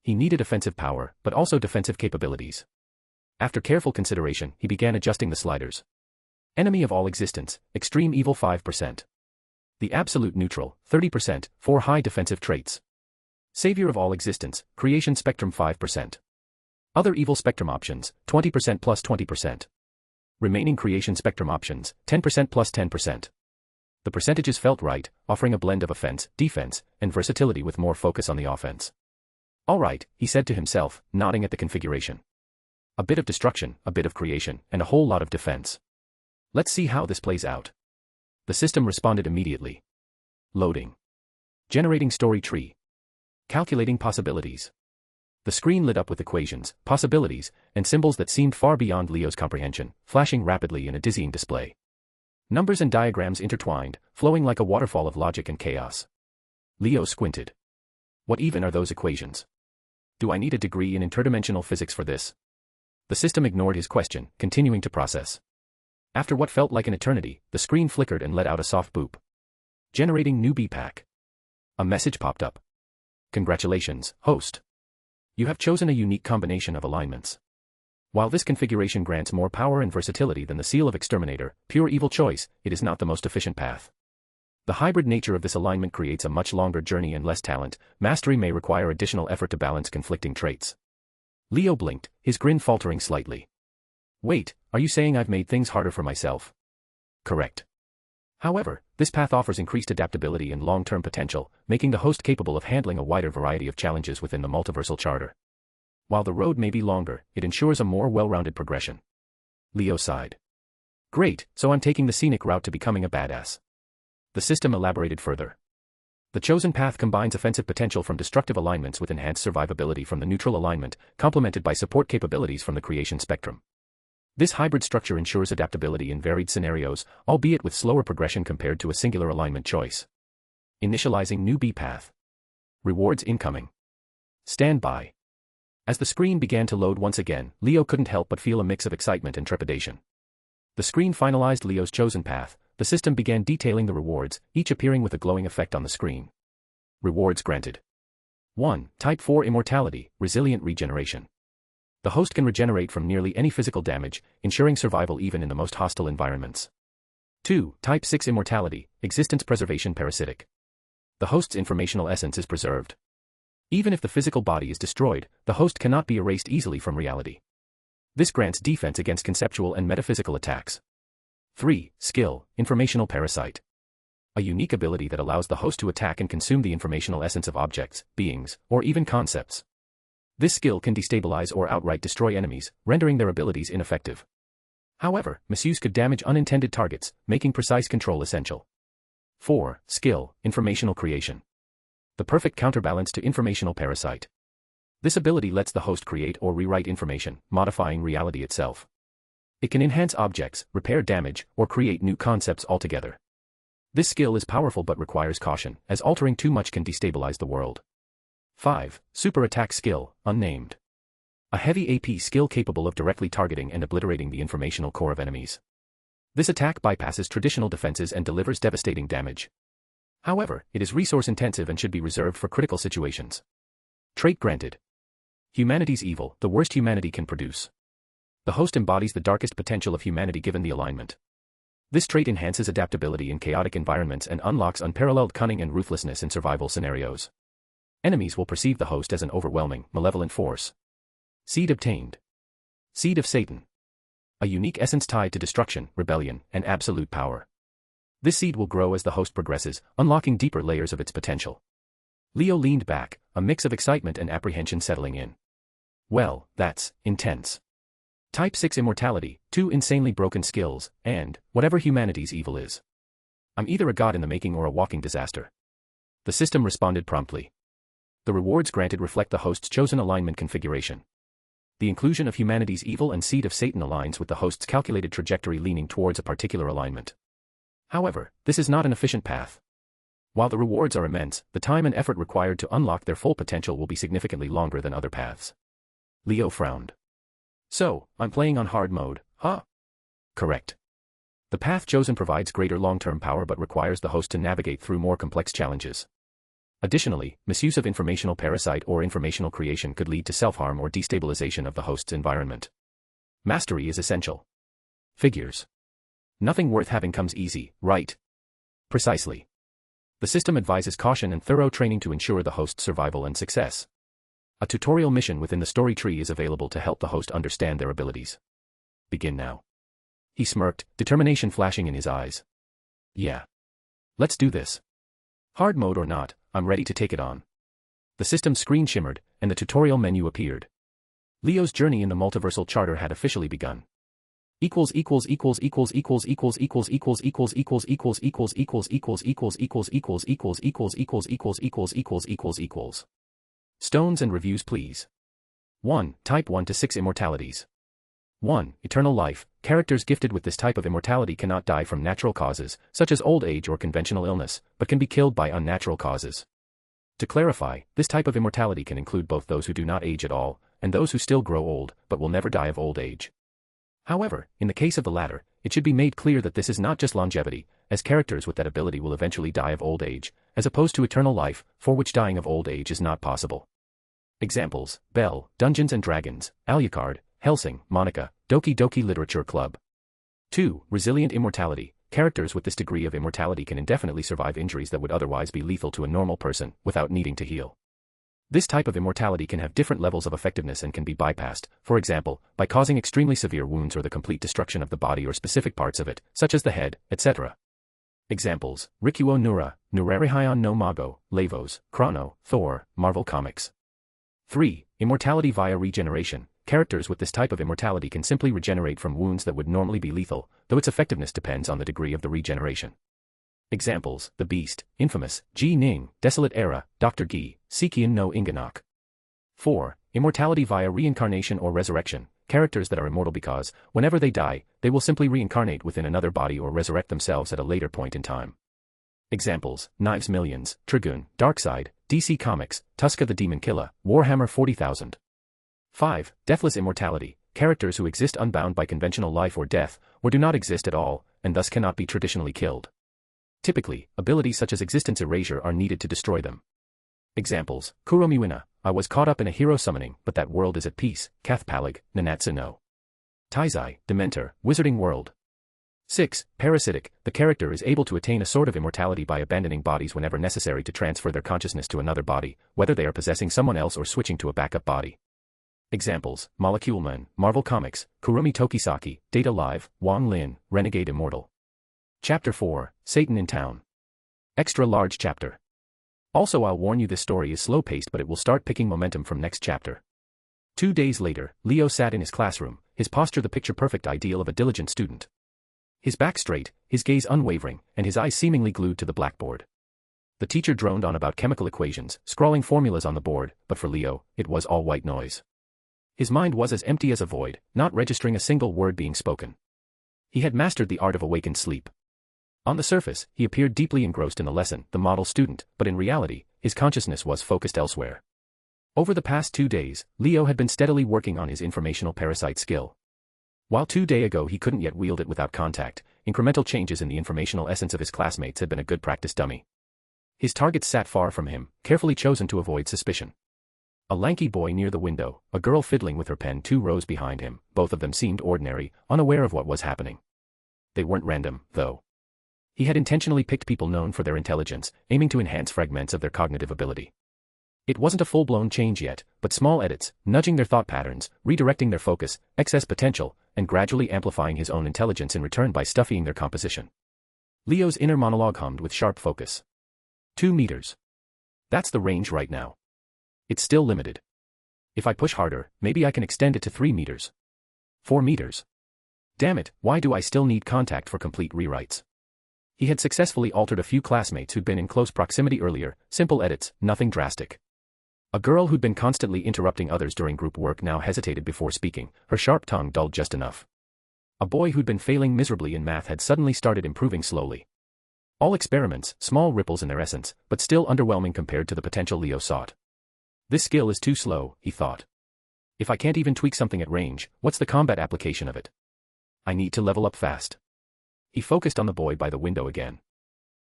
He needed offensive power, but also defensive capabilities. After careful consideration, he began adjusting the sliders. Enemy of all existence, extreme evil 5%. The absolute neutral, 30%, 4 high defensive traits. Savior of all existence, creation spectrum 5%. Other evil spectrum options, 20% plus 20%. Remaining creation spectrum options, 10% plus 10%. The percentages felt right, offering a blend of offense, defense, and versatility with more focus on the offense. All right, he said to himself, nodding at the configuration. A bit of destruction, a bit of creation, and a whole lot of defense. Let's see how this plays out. The system responded immediately. Loading. Generating story tree. Calculating possibilities. The screen lit up with equations, possibilities, and symbols that seemed far beyond Leo's comprehension, flashing rapidly in a dizzying display. Numbers and diagrams intertwined, flowing like a waterfall of logic and chaos. Leo squinted. What even are those equations? Do I need a degree in interdimensional physics for this? The system ignored his question, continuing to process. After what felt like an eternity, the screen flickered and let out a soft boop. Generating new B-pack. A message popped up. Congratulations, host. You have chosen a unique combination of alignments. While this configuration grants more power and versatility than the seal of exterminator, pure evil choice, it is not the most efficient path. The hybrid nature of this alignment creates a much longer journey and less talent. Mastery may require additional effort to balance conflicting traits. Leo blinked, his grin faltering slightly. Wait, are you saying I've made things harder for myself? Correct. However, this path offers increased adaptability and long-term potential, making the host capable of handling a wider variety of challenges within the multiversal charter. While the road may be longer, it ensures a more well-rounded progression. Leo sighed. Great, so I'm taking the scenic route to becoming a badass. The system elaborated further. The chosen path combines offensive potential from destructive alignments with enhanced survivability from the neutral alignment, complemented by support capabilities from the creation spectrum. This hybrid structure ensures adaptability in varied scenarios, albeit with slower progression compared to a singular alignment choice. Initializing new B path. Rewards incoming. Stand by. As the screen began to load once again, Leo couldn't help but feel a mix of excitement and trepidation. The screen finalized Leo's chosen path, the system began detailing the rewards, each appearing with a glowing effect on the screen. Rewards granted. 1. Type 4 Immortality, Resilient Regeneration. The host can regenerate from nearly any physical damage, ensuring survival even in the most hostile environments. 2. Type 6 Immortality, Existence Preservation Parasitic. The host's informational essence is preserved. Even if the physical body is destroyed, the host cannot be erased easily from reality. This grants defense against conceptual and metaphysical attacks. 3. Skill, Informational Parasite. A unique ability that allows the host to attack and consume the informational essence of objects, beings, or even concepts. This skill can destabilize or outright destroy enemies, rendering their abilities ineffective. However, misuse could damage unintended targets, making precise control essential. 4. Skill, Informational Creation. The perfect counterbalance to Informational Parasite. This ability lets the host create or rewrite information, modifying reality itself. It can enhance objects, repair damage, or create new concepts altogether. This skill is powerful but requires caution, as altering too much can destabilize the world. 5. Super Attack Skill, Unnamed. A heavy AP skill capable of directly targeting and obliterating the informational core of enemies. This attack bypasses traditional defenses and delivers devastating damage. However, it is resource-intensive and should be reserved for critical situations. Trait granted. Humanity's evil, the worst humanity can produce. The host embodies the darkest potential of humanity given the alignment. This trait enhances adaptability in chaotic environments and unlocks unparalleled cunning and ruthlessness in survival scenarios. Enemies will perceive the host as an overwhelming, malevolent force. Seed obtained. Seed of Satan. A unique essence tied to destruction, rebellion, and absolute power. This seed will grow as the host progresses, unlocking deeper layers of its potential. Leo leaned back, a mix of excitement and apprehension settling in. Well, that's intense. Type 6 Immortality, 2 insanely broken skills, and whatever humanity's evil is. I'm either a god in the making or a walking disaster. The system responded promptly. The rewards granted reflect the host's chosen alignment configuration. The inclusion of humanity's evil and seed of Satan aligns with the host's calculated trajectory leaning towards a particular alignment. However, this is not an efficient path. While the rewards are immense, the time and effort required to unlock their full potential will be significantly longer than other paths. Leo frowned. So, I'm playing on hard mode, huh? Correct. The path chosen provides greater long-term power but requires the host to navigate through more complex challenges. Additionally, misuse of informational parasite or informational creation could lead to self-harm or destabilization of the host's environment. Mastery is essential. Figures. Nothing worth having comes easy, right? Precisely. The system advises caution and thorough training to ensure the host's survival and success. A tutorial mission within the story tree is available to help the host understand their abilities. Begin now. He smirked, determination flashing in his eyes. Yeah. Let's do this. Hard mode or not, I'm ready to take it on. The system's screen shimmered, and the tutorial menu appeared. Leo's journey in the multiversal charter had officially begun. Stones and reviews please. 1. Type 1 to 6 Immortalities. 1. Eternal life. Characters gifted with this type of immortality cannot die from natural causes, such as old age or conventional illness, but can be killed by unnatural causes. To clarify, this type of immortality can include both those who do not age at all, and those who still grow old, but will never die of old age. However, in the case of the latter, it should be made clear that this is not just longevity, as characters with that ability will eventually die of old age, as opposed to eternal life, for which dying of old age is not possible. Examples: Bell, Dungeons & Dragons, Alucard, Hellsing, Monica, Doki Doki Literature Club. 2. Resilient immortality. Characters with this degree of immortality can indefinitely survive injuries that would otherwise be lethal to a normal person, without needing to heal. This type of immortality can have different levels of effectiveness and can be bypassed, for example, by causing extremely severe wounds or the complete destruction of the body or specific parts of it, such as the head, etc. Examples: Rikuo Nura, Nurarihion no Mago, Lavos, Chrono, Thor, Marvel Comics. 3. Immortality via regeneration. Characters with this type of immortality can simply regenerate from wounds that would normally be lethal, though its effectiveness depends on the degree of the regeneration. Examples: The Beast, Infamous, Ji Ning, Desolate Era, Dr. Gi, Sikian no Inganak. 4. Immortality via reincarnation or resurrection. Characters that are immortal because, whenever they die, they will simply reincarnate within another body or resurrect themselves at a later point in time. Examples: Knives Millions, Trigun, Darkseid, DC Comics, Tuska the Demon Killer, Warhammer 40,000. 5. Deathless immortality. Characters who exist unbound by conventional life or death, or do not exist at all, and thus cannot be traditionally killed. Typically, abilities such as existence erasure are needed to destroy them. Examples: Kuromiwina, I was caught up in a hero summoning, but that world is at peace. Kathpalig, Nanatsu no Taizai, Dementor, Wizarding World. 6. Parasitic, the character is able to attain a sort of immortality by abandoning bodies whenever necessary to transfer their consciousness to another body, whether they are possessing someone else or switching to a backup body. Examples: Molecule Man, Marvel Comics, Kurumi Tokisaki, Data Live, Wang Lin, Renegade Immortal. Chapter 4, Satan in Town. Extra large chapter. Also, I'll warn you, this story is slow-paced, but it will start picking momentum from next chapter. 2 days later, Leo sat in his classroom, his posture the picture-perfect ideal of a diligent student. His back straight, his gaze unwavering, and his eyes seemingly glued to the blackboard. The teacher droned on about chemical equations, scrawling formulas on the board, but for Leo, it was all white noise. His mind was as empty as a void, not registering a single word being spoken. He had mastered the art of awakened sleep. On the surface, he appeared deeply engrossed in the lesson, the model student, but in reality, his consciousness was focused elsewhere. Over the past 2 days, Leo had been steadily working on his informational parasite skill. While 2 days ago he couldn't yet wield it without contact, incremental changes in the informational essence of his classmates had been a good practice dummy. His targets sat far from him, carefully chosen to avoid suspicion. A lanky boy near the window, a girl fiddling with her pen 2 rows behind him, both of them seemed ordinary, unaware of what was happening. They weren't random, though. He had intentionally picked people known for their intelligence, aiming to enhance fragments of their cognitive ability. It wasn't a full-blown change yet, but small edits, nudging their thought patterns, redirecting their focus, excess potential, and gradually amplifying his own intelligence in return by stuffying their composition. Leo's inner monologue hummed with sharp focus. 2 meters. That's the range right now. It's still limited. If I push harder, maybe I can extend it to 3 meters. 4 meters. Damn it, why do I still need contact for complete rewrites? He had successfully altered a few classmates who'd been in close proximity earlier, simple edits, nothing drastic. A girl who'd been constantly interrupting others during group work now hesitated before speaking, her sharp tongue dulled just enough. A boy who'd been failing miserably in math had suddenly started improving slowly. All experiments, small ripples in their essence, but still underwhelming compared to the potential Leo sought. This skill is too slow, he thought. If I can't even tweak something at range, what's the combat application of it? I need to level up fast. He focused on the boy by the window again.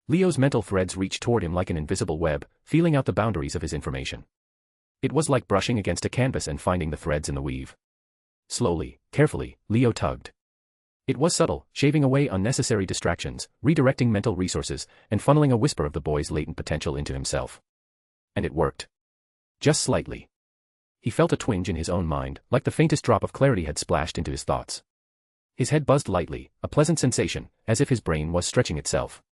Leo's mental threads reached toward him like an invisible web, feeling out the boundaries of his information. It was like brushing against a canvas and finding the threads in the weave. Slowly, carefully, Leo tugged. It was subtle, shaving away unnecessary distractions, redirecting mental resources, and funneling a whisper of the boy's latent potential into himself. And it worked. Just slightly. He felt a twinge in his own mind, like the faintest drop of clarity had splashed into his thoughts. His head buzzed lightly, a pleasant sensation, as if his brain was stretching itself.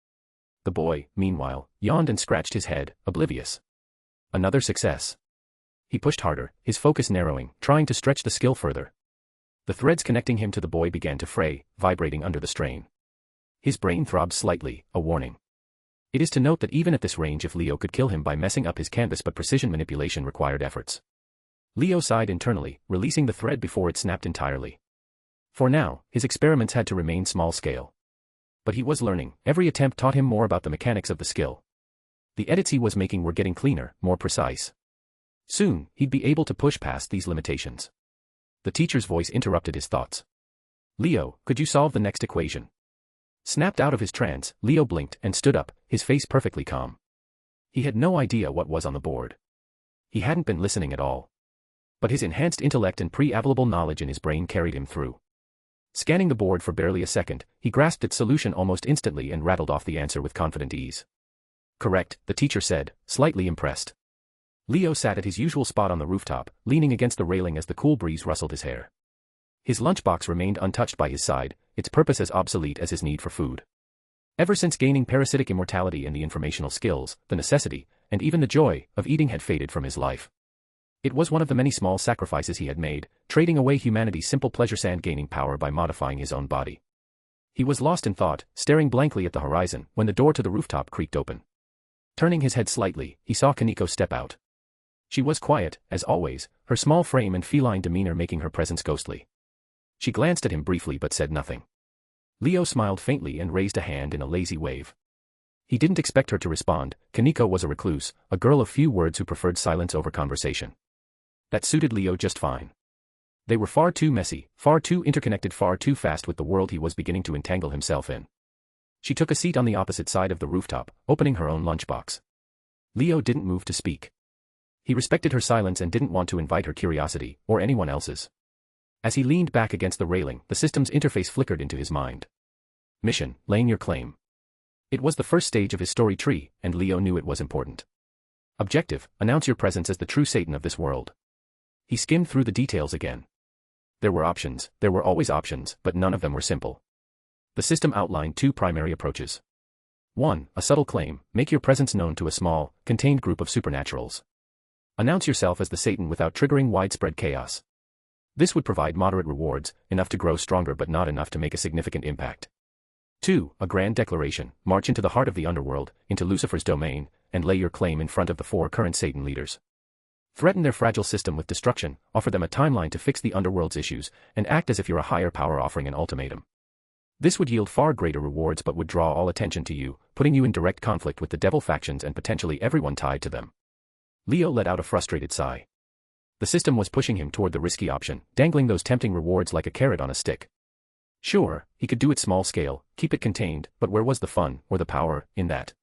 The boy, meanwhile, yawned and scratched his head, oblivious. Another success. He pushed harder, his focus narrowing, trying to stretch the skill further. The threads connecting him to the boy began to fray, vibrating under the strain. His brain throbbed slightly, a warning. It is to note that even at this range, if Leo could kill him by messing up his canvas, but precision manipulation required efforts. Leo sighed internally, releasing the thread before it snapped entirely. For now, his experiments had to remain small-scale. But he was learning, every attempt taught him more about the mechanics of the skill. The edits he was making were getting cleaner, more precise. Soon, he'd be able to push past these limitations. The teacher's voice interrupted his thoughts. Leo, could you solve the next equation? Snapped out of his trance, Leo blinked and stood up, his face perfectly calm. He had no idea what was on the board. He hadn't been listening at all. But his enhanced intellect and pre-available knowledge in his brain carried him through. Scanning the board for barely a second, he grasped its solution almost instantly and rattled off the answer with confident ease. Correct, the teacher said, slightly impressed. Leo sat at his usual spot on the rooftop, leaning against the railing as the cool breeze rustled his hair. His lunchbox remained untouched by his side, its purpose as obsolete as his need for food. Ever since gaining parasitic immortality and the informational skills, the necessity, and even the joy, of eating had faded from his life. It was one of the many small sacrifices he had made, trading away humanity's simple pleasure and gaining power by modifying his own body. He was lost in thought, staring blankly at the horizon, when the door to the rooftop creaked open. Turning his head slightly, he saw Kaneko step out. She was quiet, as always, her small frame and feline demeanor making her presence ghostly. She glanced at him briefly but said nothing. Leo smiled faintly and raised a hand in a lazy wave. He didn't expect her to respond. Kaneko was a recluse, a girl of few words who preferred silence over conversation. That suited Leo just fine. They were far too messy, far too interconnected, far too fast with the world he was beginning to entangle himself in. She took a seat on the opposite side of the rooftop, opening her own lunchbox. Leo didn't move to speak. He respected her silence and didn't want to invite her curiosity, or anyone else's. As he leaned back against the railing, the system's interface flickered into his mind. Mission, laying your claim. It was the first stage of his story tree, and Leo knew it was important. Objective, announce your presence as the true Satan of this world. He skimmed through the details again. There were options, there were always options, but none of them were simple. The system outlined two primary approaches. 1. A subtle claim, make your presence known to a small, contained group of supernaturals. Announce yourself as the Satan without triggering widespread chaos. This would provide moderate rewards, enough to grow stronger but not enough to make a significant impact. 2. A grand declaration, march into the heart of the underworld, into Lucifer's domain, and lay your claim in front of the 4 current Satan leaders. Threaten their fragile system with destruction, offer them a timeline to fix the underworld's issues, and act as if you're a higher power offering an ultimatum. This would yield far greater rewards but would draw all attention to you, putting you in direct conflict with the devil factions and potentially everyone tied to them. Leo let out a frustrated sigh. The system was pushing him toward the risky option, dangling those tempting rewards like a carrot on a stick. Sure, he could do it small scale, keep it contained, but where was the fun, or the power, in that?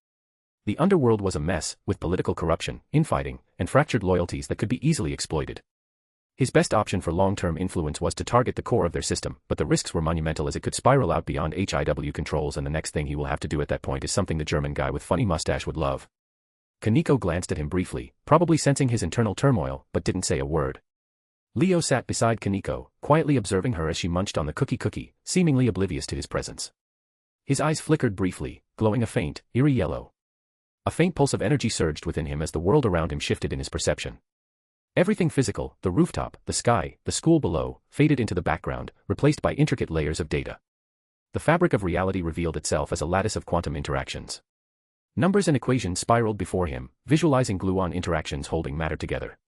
The underworld was a mess, with political corruption, infighting, and fractured loyalties that could be easily exploited. His best option for long-term influence was to target the core of their system, but the risks were monumental as it could spiral out beyond HIW controls, and the next thing he will have to do at that point is something the German guy with funny mustache would love. Kaneko glanced at him briefly, probably sensing his internal turmoil, but didn't say a word. Leo sat beside Kaneko, quietly observing her as she munched on the cookie, seemingly oblivious to his presence. His eyes flickered briefly, glowing a faint, eerie yellow. A faint pulse of energy surged within him as the world around him shifted in his perception. Everything physical, the rooftop, the sky, the school below, faded into the background, replaced by intricate layers of data. The fabric of reality revealed itself as a lattice of quantum interactions. Numbers and equations spiraled before him, visualizing gluon interactions holding matter together.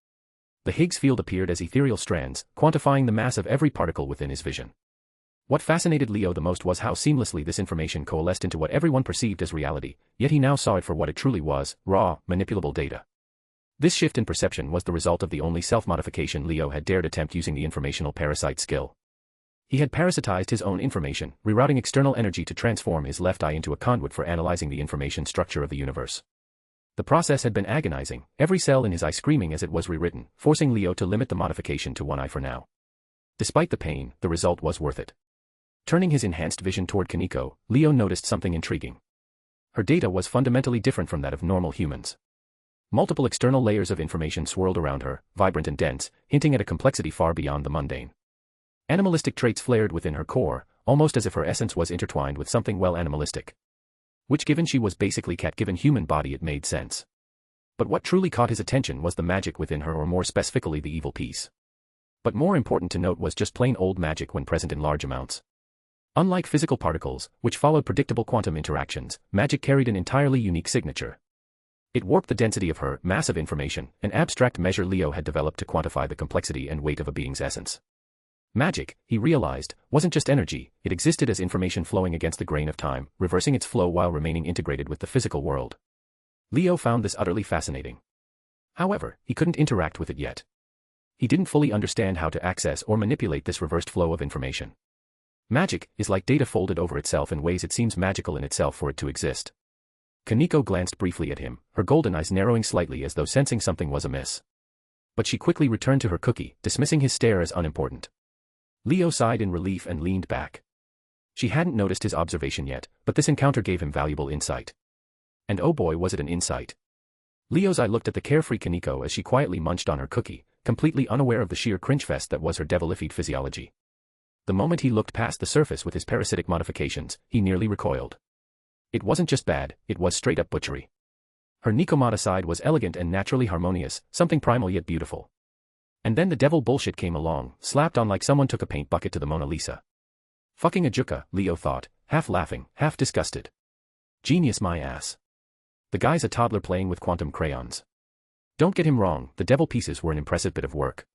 The Higgs field appeared as ethereal strands, quantifying the mass of every particle within his vision. What fascinated Leo the most was how seamlessly this information coalesced into what everyone perceived as reality, yet he now saw it for what it truly was, raw, manipulable data. This shift in perception was the result of the only self-modification Leo had dared attempt using the informational parasite skill. He had parasitized his own information, rerouting external energy to transform his left eye into a conduit for analyzing the information structure of the universe. The process had been agonizing, every cell in his eye screaming as it was rewritten, forcing Leo to limit the modification to one eye for now. Despite the pain, the result was worth it. Turning his enhanced vision toward Kaneko, Leo noticed something intriguing. Her data was fundamentally different from that of normal humans. Multiple external layers of information swirled around her, vibrant and dense, hinting at a complexity far beyond the mundane. Animalistic traits flared within her core, almost as if her essence was intertwined with something well animalistic. Which, given she was basically cat-given human body, it made sense. But what truly caught his attention was the magic within her, or more specifically the evil piece. But more important to note was just plain old magic when present in large amounts. Unlike physical particles, which followed predictable quantum interactions, magic carried an entirely unique signature. It warped the density of her massive information, an abstract measure Leo had developed to quantify the complexity and weight of a being's essence. Magic, he realized, wasn't just energy, it existed as information flowing against the grain of time, reversing its flow while remaining integrated with the physical world. Leo found this utterly fascinating. However, he couldn't interact with it yet. He didn't fully understand how to access or manipulate this reversed flow of information. Magic is like data folded over itself in ways it seems magical in itself for it to exist. Kaneko glanced briefly at him, her golden eyes narrowing slightly as though sensing something was amiss. But she quickly returned to her cookie, dismissing his stare as unimportant. Leo sighed in relief and leaned back. She hadn't noticed his observation yet, but this encounter gave him valuable insight. And oh boy, was it an insight. Leo's eye looked at the carefree Kaneko as she quietly munched on her cookie, completely unaware of the sheer cringe-fest that was her devilified physiology. The moment he looked past the surface with his parasitic modifications, he nearly recoiled. It wasn't just bad, it was straight-up butchery. Her Nikomata side was elegant and naturally harmonious, something primal yet beautiful. And then the devil bullshit came along, slapped on like someone took a paint bucket to the Mona Lisa. Fucking a juka, Leo thought, half laughing, half disgusted. Genius my ass. The guy's a toddler playing with quantum crayons. Don't get him wrong, the devil pieces were an impressive bit of work.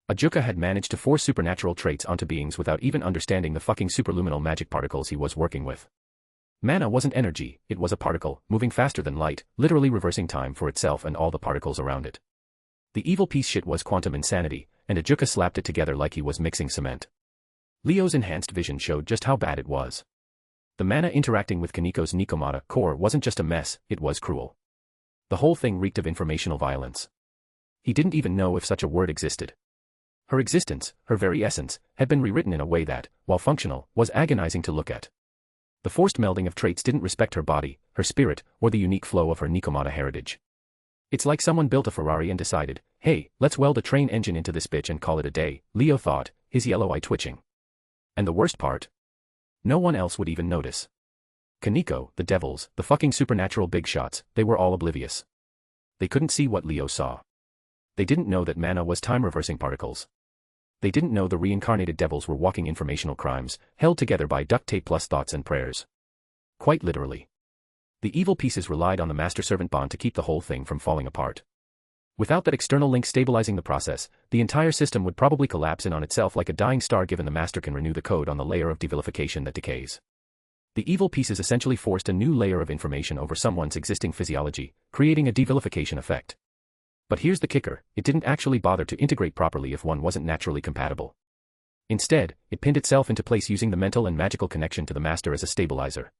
A juka had managed to force supernatural traits onto beings without even understanding the fucking superluminal magic particles he was working with. Mana wasn't energy, it was a particle, moving faster than light, literally reversing time for itself and all the particles around it. The evil piece shit was quantum insanity, and Ajuka slapped it together like he was mixing cement. Leo's enhanced vision showed just how bad it was. The mana interacting with Kaniko's Nikomata core wasn't just a mess, it was cruel. The whole thing reeked of informational violence. He didn't even know if such a word existed. Her existence, her very essence, had been rewritten in a way that, while functional, was agonizing to look at. The forced melding of traits didn't respect her body, her spirit, or the unique flow of her Nikomata heritage. It's like someone built a Ferrari and decided, hey, let's weld a train engine into this bitch and call it a day, Leo thought, his yellow eye twitching. And the worst part? No one else would even notice. Kaniko, the devils, the fucking supernatural big shots, they were all oblivious. They couldn't see what Leo saw. They didn't know that mana was time-reversing particles. They didn't know the reincarnated devils were walking informational crimes, held together by duct tape plus thoughts and prayers. Quite literally. The evil pieces relied on the master-servant bond to keep the whole thing from falling apart. Without that external link stabilizing the process, the entire system would probably collapse in on itself like a dying star given the master can renew the code on the layer of devilification that decays. The evil pieces essentially forced a new layer of information over someone's existing physiology, creating a devilification effect. But here's the kicker, it didn't actually bother to integrate properly if one wasn't naturally compatible. Instead, it pinned itself into place using the mental and magical connection to the master as a stabilizer.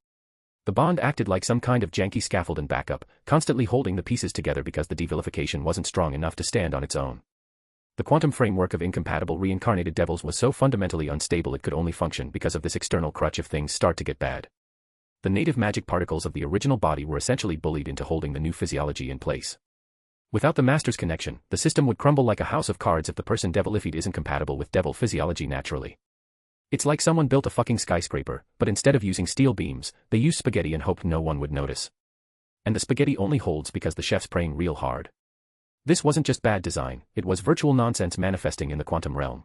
The bond acted like some kind of janky scaffold and backup, constantly holding the pieces together because the devilification wasn't strong enough to stand on its own. The quantum framework of incompatible reincarnated devils was so fundamentally unstable it could only function because of this external crutch if things start to get bad. The native magic particles of the original body were essentially bullied into holding the new physiology in place. Without the master's connection, the system would crumble like a house of cards if the person devilified isn't compatible with devil physiology naturally. It's like someone built a fucking skyscraper, but instead of using steel beams, they used spaghetti and hoped no one would notice. And the spaghetti only holds because the chef's praying real hard. This wasn't just bad design, it was virtual nonsense manifesting in the quantum realm.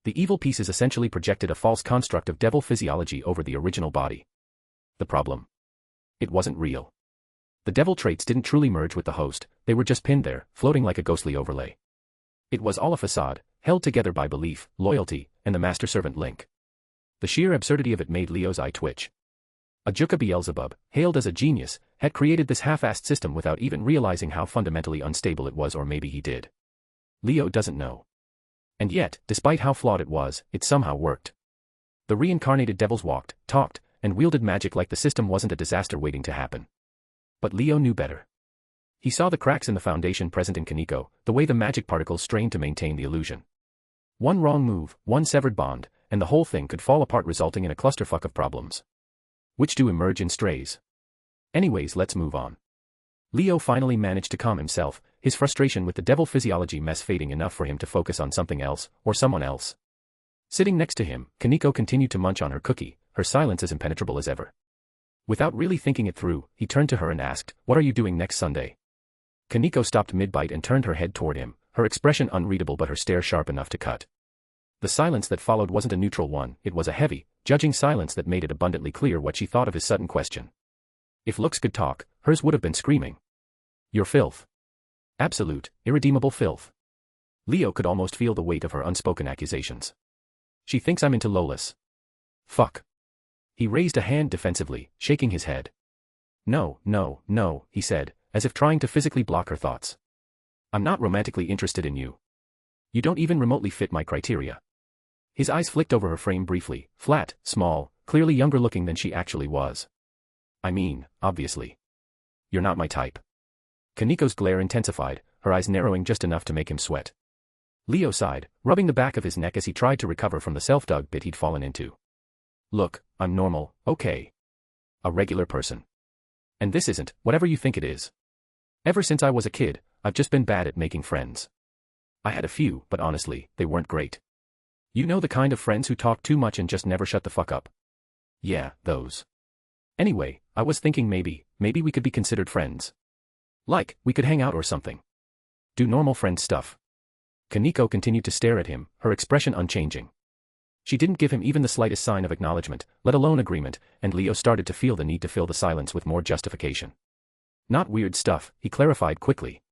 The evil pieces essentially projected a false construct of devil physiology over the original body. The problem? It wasn't real. The devil traits didn't truly merge with the host, they were just pinned there, floating like a ghostly overlay. It was all a facade, held together by belief, loyalty, and the master-servant link. The sheer absurdity of it made Leo's eye twitch. Ajuka Beelzebub, hailed as a genius, had created this half-assed system without even realizing how fundamentally unstable it was, or maybe he did. Leo doesn't know. And yet, despite how flawed it was, it somehow worked. The reincarnated devils walked, talked, and wielded magic like the system wasn't a disaster waiting to happen. But Leo knew better. He saw the cracks in the foundation present in Kaniko, the way the magic particles strained to maintain the illusion. One wrong move, one severed bond, and the whole thing could fall apart, resulting in a clusterfuck of problems. Which do emerge in strays. Anyways, let's move on. Leo finally managed to calm himself, his frustration with the devil physiology mess fading enough for him to focus on something else, or someone else. Sitting next to him, Kaniko continued to munch on her cookie, her silence as impenetrable as ever. Without really thinking it through, he turned to her and asked, "What are you doing next Sunday?" Kaniko stopped mid-bite and turned her head toward him, her expression unreadable but her stare sharp enough to cut. The silence that followed wasn't a neutral one, it was a heavy, judging silence that made it abundantly clear what she thought of his sudden question. If looks could talk, hers would have been screaming. "You're filth. Absolute, irredeemable filth." Leo could almost feel the weight of her unspoken accusations. "She thinks I'm into Lolis." "Fuck." He raised a hand defensively, shaking his head. "No, no, no," he said, as if trying to physically block her thoughts. "I'm not romantically interested in you. You don't even remotely fit my criteria." His eyes flicked over her frame briefly, flat, small, clearly younger looking than she actually was. "I mean, obviously. You're not my type." Kaniko's glare intensified, her eyes narrowing just enough to make him sweat. Leo sighed, rubbing the back of his neck as he tried to recover from the self-dug pit he'd fallen into. "Look, I'm normal, okay? A regular person. And this isn't, whatever you think it is. Ever since I was a kid, I've just been bad at making friends. I had a few, but honestly, they weren't great. You know the kind of friends who talk too much and just never shut the fuck up? Yeah, those. Anyway, I was thinking maybe we could be considered friends. Like, we could hang out or something. Do normal friend stuff." Kaniko continued to stare at him, her expression unchanging. She didn't give him even the slightest sign of acknowledgement, let alone agreement, and Leo started to feel the need to fill the silence with more justification. "Not weird stuff," he clarified quickly.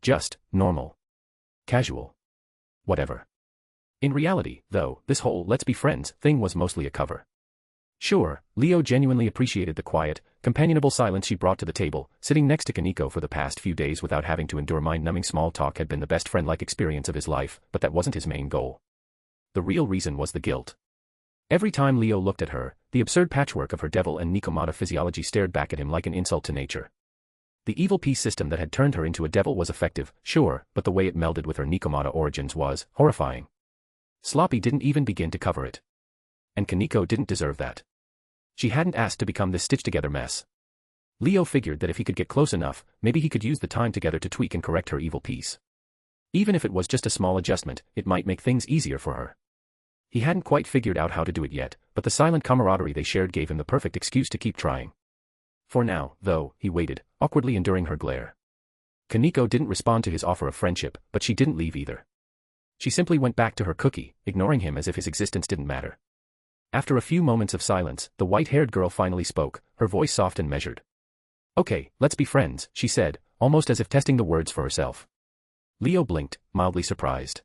"Just, normal. Casual. Whatever." In reality, though, this whole "let's be friends" thing was mostly a cover. Sure, Leo genuinely appreciated the quiet, companionable silence she brought to the table. Sitting next to Kaneko for the past few days without having to endure mind-numbing small talk had been the best friend-like experience of his life, but that wasn't his main goal. The real reason was the guilt. Every time Leo looked at her, the absurd patchwork of her devil and Nikomata physiology stared back at him like an insult to nature. The evil peace system that had turned her into a devil was effective, sure, but the way it melded with her Nikomata origins was horrifying. Sloppy didn't even begin to cover it. And Kaneko didn't deserve that. She hadn't asked to become this stitched-together mess. Leo figured that if he could get close enough, maybe he could use the time together to tweak and correct her evil piece. Even if it was just a small adjustment, it might make things easier for her. He hadn't quite figured out how to do it yet, but the silent camaraderie they shared gave him the perfect excuse to keep trying. For now, though, he waited, awkwardly enduring her glare. Kaneko didn't respond to his offer of friendship, but she didn't leave either. She simply went back to her cookie, ignoring him as if his existence didn't matter. After a few moments of silence, the white-haired girl finally spoke, her voice soft and measured. Okay, let's be friends, she said, almost as if testing the words for herself. Leo blinked, mildly surprised.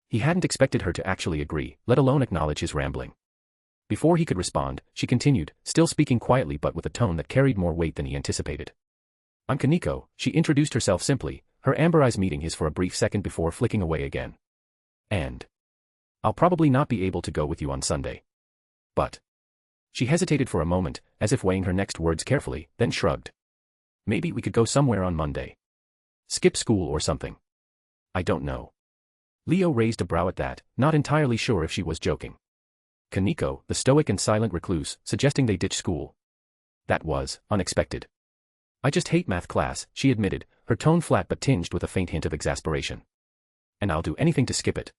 He hadn't expected her to actually agree, let alone acknowledge his rambling. Before he could respond, she continued, still speaking quietly but with a tone that carried more weight than he anticipated. I'm Kaneko, she introduced herself simply, her amber eyes meeting his for a brief second before flicking away again. And I'll probably not be able to go with you on Sunday. But she hesitated for a moment, as if weighing her next words carefully, then shrugged. Maybe we could go somewhere on Monday. Skip school or something. I don't know. Leo raised a brow at that, not entirely sure if she was joking. Kaneko, the stoic and silent recluse, suggesting they ditch school. That was unexpected. I just hate math class, she admitted, her tone flat but tinged with a faint hint of exasperation. And I'll do anything to skip it.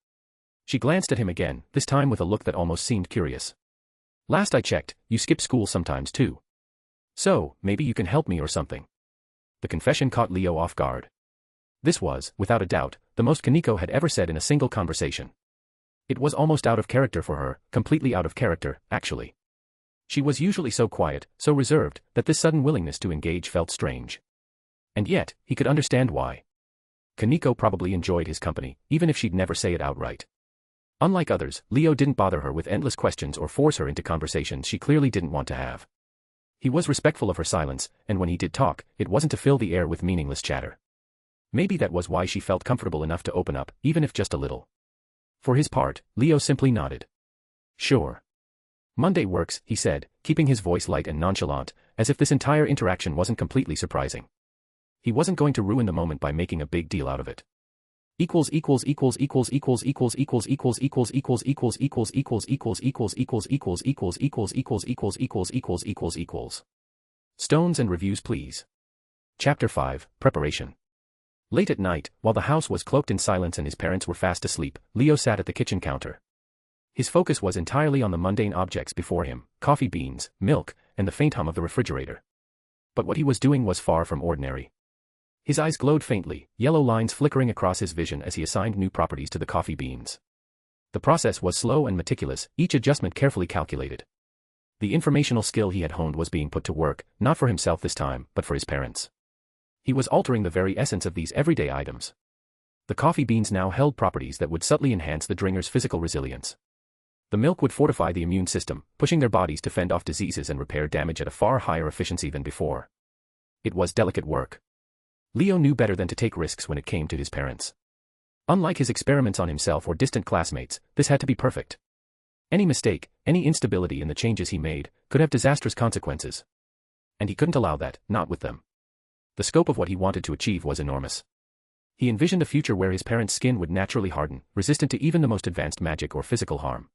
She glanced at him again, this time with a look that almost seemed curious. Last I checked, you skip school sometimes too. So, maybe you can help me or something. The confession caught Leo off guard. This was, without a doubt, the most Kaneko had ever said in a single conversation. It was almost out of character for her, completely out of character, actually. She was usually so quiet, so reserved, that this sudden willingness to engage felt strange. And yet, he could understand why. Kaneko probably enjoyed his company, even if she'd never say it outright. Unlike others, Leo didn't bother her with endless questions or force her into conversations she clearly didn't want to have. He was respectful of her silence, and when he did talk, it wasn't to fill the air with meaningless chatter. Maybe that was why she felt comfortable enough to open up, even if just a little. For his part, Leo simply nodded. Sure. Monday works, he said, keeping his voice light and nonchalant, as if this entire interaction wasn't completely surprising. He wasn't going to ruin the moment by making a big deal out of it. Stones and reviews please. Chapter 5, Preparation. Late at night, while the house was cloaked in silence and his parents were fast asleep, Leo sat at the kitchen counter. His focus was entirely on the mundane objects before him, coffee beans, milk, and the faint hum of the refrigerator. But what he was doing was far from ordinary. His eyes glowed faintly, yellow lines flickering across his vision as he assigned new properties to the coffee beans. The process was slow and meticulous, each adjustment carefully calculated. The informational skill he had honed was being put to work, not for himself this time, but for his parents. He was altering the very essence of these everyday items. The coffee beans now held properties that would subtly enhance the dringer's physical resilience. The milk would fortify the immune system, pushing their bodies to fend off diseases and repair damage at a far higher efficiency than before. It was delicate work. Leo knew better than to take risks when it came to his parents. Unlike his experiments on himself or distant classmates, this had to be perfect. Any mistake, any instability in the changes he made, could have disastrous consequences. And he couldn't allow that, not with them. The scope of what he wanted to achieve was enormous. He envisioned a future where his parents' skin would naturally harden, resistant to even the most advanced magic or physical harm.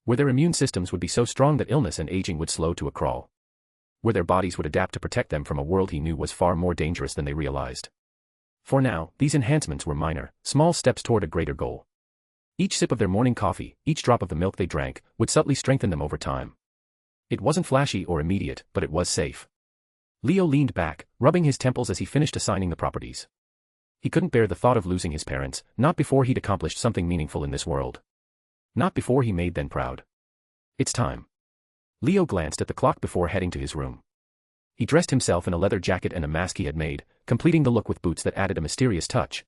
Where their immune systems would be so strong that illness and aging would slow to a crawl. Where their bodies would adapt to protect them from a world he knew was far more dangerous than they realized. For now, these enhancements were minor, small steps toward a greater goal. Each sip of their morning coffee, each drop of the milk they drank, would subtly strengthen them over time. It wasn't flashy or immediate, but it was safe. Leo leaned back, rubbing his temples as he finished assigning the properties. He couldn't bear the thought of losing his parents, not before he'd accomplished something meaningful in this world. Not before he made them proud. It's time. Leo glanced at the clock before heading to his room. He dressed himself in a leather jacket and a mask he had made, completing the look with boots that added a mysterious touch.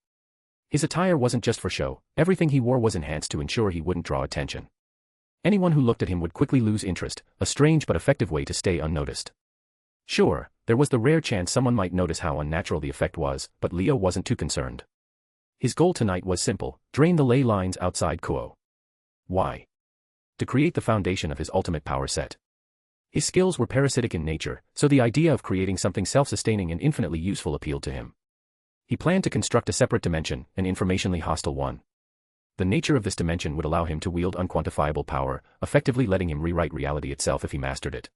His attire wasn't just for show, everything he wore was enhanced to ensure he wouldn't draw attention. Anyone who looked at him would quickly lose interest, a strange but effective way to stay unnoticed. Sure, there was the rare chance someone might notice how unnatural the effect was, but Leo wasn't too concerned. His goal tonight was simple: drain the ley lines outside Kuo. Why? To create the foundation of his ultimate power set. His skills were parasitic in nature, so the idea of creating something self-sustaining and infinitely useful appealed to him. He planned to construct a separate dimension, an informationally hostile one. The nature of this dimension would allow him to wield unquantifiable power, effectively letting him rewrite reality itself if he mastered it.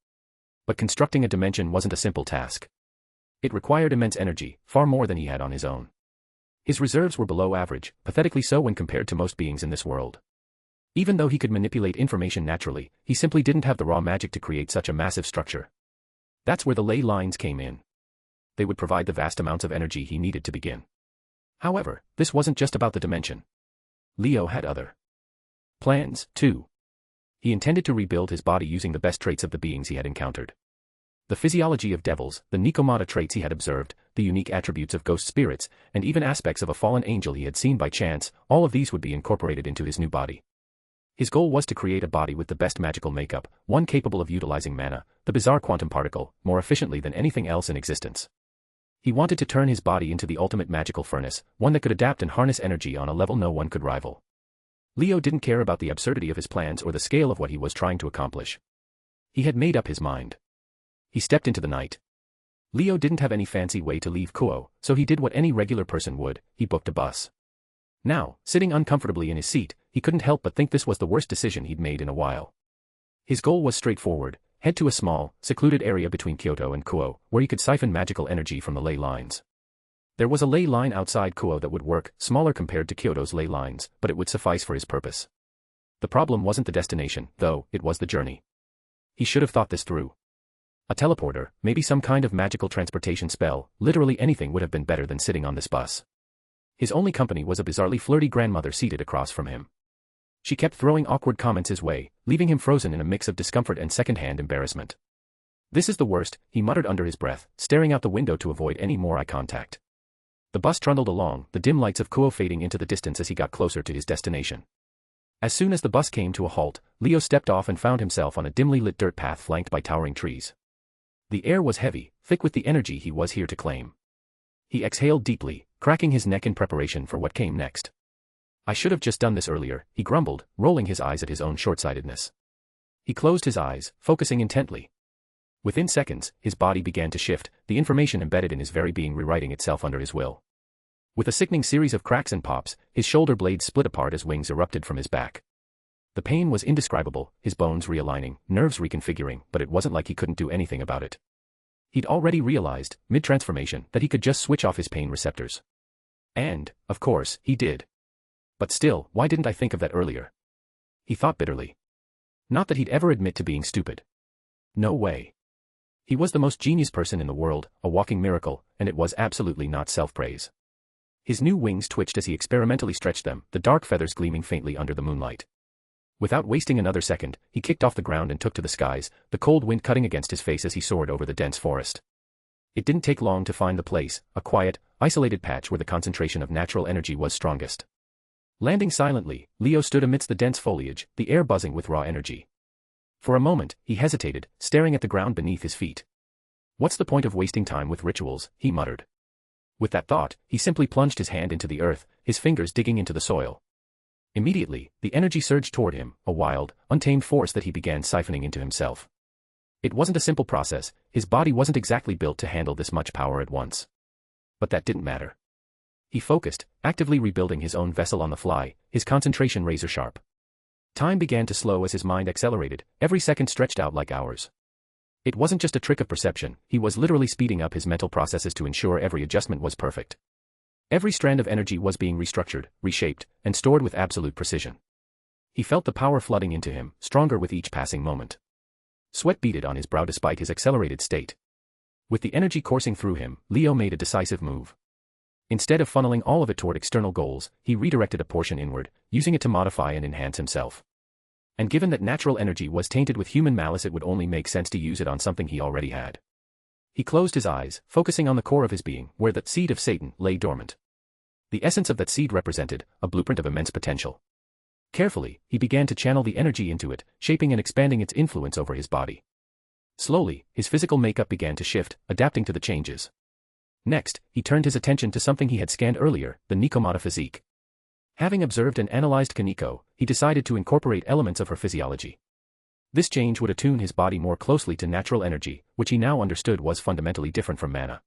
But constructing a dimension wasn't a simple task. It required immense energy, far more than he had on his own. His reserves were below average, pathetically so when compared to most beings in this world. Even though he could manipulate information naturally, he simply didn't have the raw magic to create such a massive structure. That's where the ley lines came in. They would provide the vast amounts of energy he needed to begin. However, this wasn't just about the dimension. Leo had other plans, too. He intended to rebuild his body using the best traits of the beings he had encountered. The physiology of devils, the Nikomata traits he had observed, the unique attributes of ghost spirits, and even aspects of a fallen angel he had seen by chance, all of these would be incorporated into his new body. His goal was to create a body with the best magical makeup, one capable of utilizing mana, the bizarre quantum particle, more efficiently than anything else in existence. He wanted to turn his body into the ultimate magical furnace, one that could adapt and harness energy on a level no one could rival. Leo didn't care about the absurdity of his plans or the scale of what he was trying to accomplish. He had made up his mind. He stepped into the night. Leo didn't have any fancy way to leave Kuo, so he did what any regular person would: he booked a bus. Now, sitting uncomfortably in his seat, he couldn't help but think this was the worst decision he'd made in a while. His goal was straightforward: head to a small, secluded area between Kyoto and Kuo, where he could siphon magical energy from the ley lines. There was a ley line outside Kuo that would work, smaller compared to Kyoto's ley lines, but it would suffice for his purpose. The problem wasn't the destination, though, it was the journey. He should have thought this through. A teleporter, maybe some kind of magical transportation spell, literally anything would have been better than sitting on this bus. His only company was a bizarrely flirty grandmother seated across from him. She kept throwing awkward comments his way, leaving him frozen in a mix of discomfort and second-hand embarrassment. "This is the worst," he muttered under his breath, staring out the window to avoid any more eye contact. The bus trundled along, the dim lights of Kuo fading into the distance as he got closer to his destination. As soon as the bus came to a halt, Leo stepped off and found himself on a dimly lit dirt path flanked by towering trees. The air was heavy, thick with the energy he was here to claim. He exhaled deeply, cracking his neck in preparation for what came next. "I should have just done this earlier," he grumbled, rolling his eyes at his own short-sightedness. He closed his eyes, focusing intently. Within seconds, his body began to shift, the information embedded in his very being rewriting itself under his will. With a sickening series of cracks and pops, his shoulder blades split apart as wings erupted from his back. The pain was indescribable, his bones realigning, nerves reconfiguring, but it wasn't like he couldn't do anything about it. He'd already realized, mid-transformation, that he could just switch off his pain receptors. And, of course, he did. But still, why didn't I think of that earlier? He thought bitterly. Not that he'd ever admit to being stupid. No way. He was the most genius person in the world, a walking miracle, and it was absolutely not self-praise. His new wings twitched as he experimentally stretched them, the dark feathers gleaming faintly under the moonlight. Without wasting another second, he kicked off the ground and took to the skies, the cold wind cutting against his face as he soared over the dense forest. It didn't take long to find the place, a quiet, isolated patch where the concentration of natural energy was strongest. Landing silently, Leo stood amidst the dense foliage, the air buzzing with raw energy. For a moment, he hesitated, staring at the ground beneath his feet. "What's the point of wasting time with rituals?" he muttered. With that thought, he simply plunged his hand into the earth, his fingers digging into the soil. Immediately, the energy surged toward him, a wild, untamed force that he began siphoning into himself. It wasn't a simple process, his body wasn't exactly built to handle this much power at once. But that didn't matter. He focused, actively rebuilding his own vessel on the fly, his concentration razor-sharp. Time began to slow as his mind accelerated, every second stretched out like hours. It wasn't just a trick of perception, he was literally speeding up his mental processes to ensure every adjustment was perfect. Every strand of energy was being restructured, reshaped, and stored with absolute precision. He felt the power flooding into him, stronger with each passing moment. Sweat beaded on his brow despite his accelerated state. With the energy coursing through him, Leo made a decisive move. Instead of funneling all of it toward external goals, he redirected a portion inward, using it to modify and enhance himself. And given that natural energy was tainted with human malice, it would only make sense to use it on something he already had. He closed his eyes, focusing on the core of his being, where that seed of Satan lay dormant. The essence of that seed represented a blueprint of immense potential. Carefully, he began to channel the energy into it, shaping and expanding its influence over his body. Slowly, his physical makeup began to shift, adapting to the changes. Next, he turned his attention to something he had scanned earlier, the Nikomata physique. Having observed and analyzed Kaneko, he decided to incorporate elements of her physiology. This change would attune his body more closely to natural energy, which he now understood was fundamentally different from mana.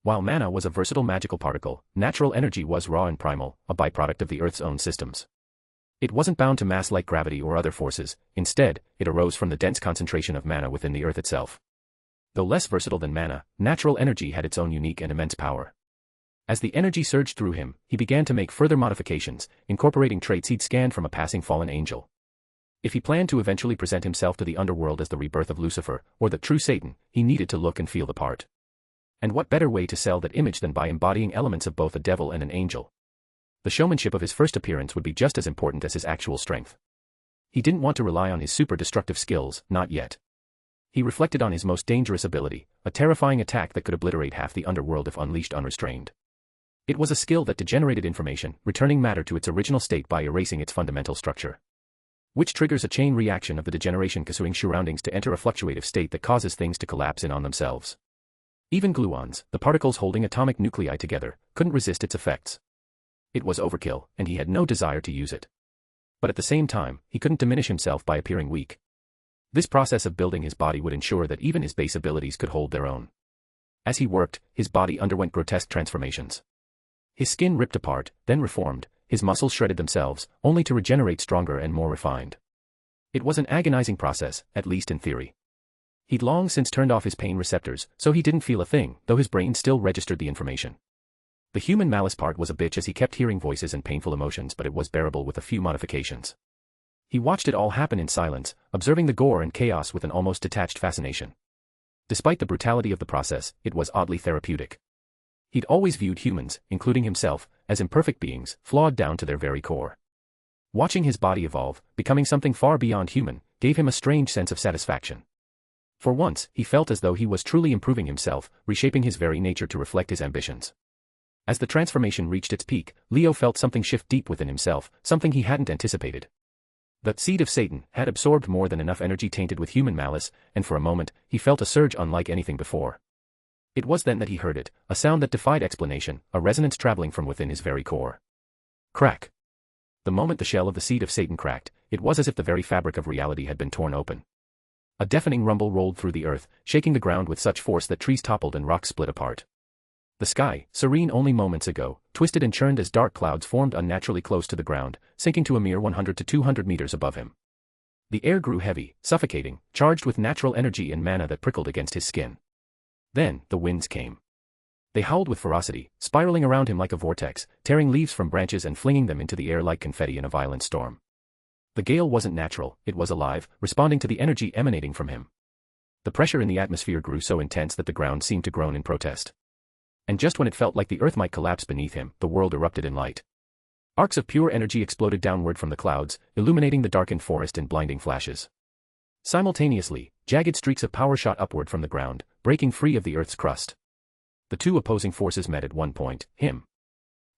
While mana was a versatile magical particle, natural energy was raw and primal, a byproduct of the Earth's own systems. It wasn't bound to mass like gravity or other forces, instead, it arose from the dense concentration of mana within the Earth itself. Though less versatile than mana, natural energy had its own unique and immense power. As the energy surged through him, he began to make further modifications, incorporating traits he'd scanned from a passing fallen angel. If he planned to eventually present himself to the underworld as the rebirth of Lucifer, or the true Satan, he needed to look and feel the part. And what better way to sell that image than by embodying elements of both a devil and an angel? The showmanship of his first appearance would be just as important as his actual strength. He didn't want to rely on his super destructive skills, not yet. He reflected on his most dangerous ability, a terrifying attack that could obliterate half the underworld if unleashed unrestrained. It was a skill that degenerated information, returning matter to its original state by erasing its fundamental structure. Which triggers a chain reaction of the degeneration causing surroundings to enter a fluctuative state that causes things to collapse in on themselves. Even gluons, the particles holding atomic nuclei together, couldn't resist its effects. It was overkill, and he had no desire to use it. But at the same time, he couldn't diminish himself by appearing weak. This process of building his body would ensure that even his base abilities could hold their own. As he worked, his body underwent grotesque transformations. His skin ripped apart, then reformed, his muscles shredded themselves, only to regenerate stronger and more refined. It was an agonizing process, at least in theory. He'd long since turned off his pain receptors, so he didn't feel a thing, though his brain still registered the information. The human malice part was a bitch as he kept hearing voices and painful emotions, but it was bearable with a few modifications. He watched it all happen in silence, observing the gore and chaos with an almost detached fascination. Despite the brutality of the process, it was oddly therapeutic. He'd always viewed humans, including himself, as imperfect beings, flawed down to their very core. Watching his body evolve, becoming something far beyond human, gave him a strange sense of satisfaction. For once, he felt as though he was truly improving himself, reshaping his very nature to reflect his ambitions. As the transformation reached its peak, Leo felt something shift deep within himself, something he hadn't anticipated. The seed of Satan had absorbed more than enough energy tainted with human malice, and for a moment, he felt a surge unlike anything before. It was then that he heard it, a sound that defied explanation, a resonance traveling from within his very core. Crack. The moment the shell of the seed of Satan cracked, it was as if the very fabric of reality had been torn open. A deafening rumble rolled through the earth, shaking the ground with such force that trees toppled and rocks split apart. The sky, serene only moments ago, twisted and churned as dark clouds formed unnaturally close to the ground, sinking to a mere 100 to 200 meters above him. The air grew heavy, suffocating, charged with natural energy and mana that prickled against his skin. Then, the winds came. They howled with ferocity, spiraling around him like a vortex, tearing leaves from branches and flinging them into the air like confetti in a violent storm. The gale wasn't natural, it was alive, responding to the energy emanating from him. The pressure in the atmosphere grew so intense that the ground seemed to groan in protest. And just when it felt like the earth might collapse beneath him, the world erupted in light. Arcs of pure energy exploded downward from the clouds, illuminating the darkened forest in blinding flashes. Simultaneously, jagged streaks of power shot upward from the ground, breaking free of the earth's crust. The two opposing forces met at one point, him.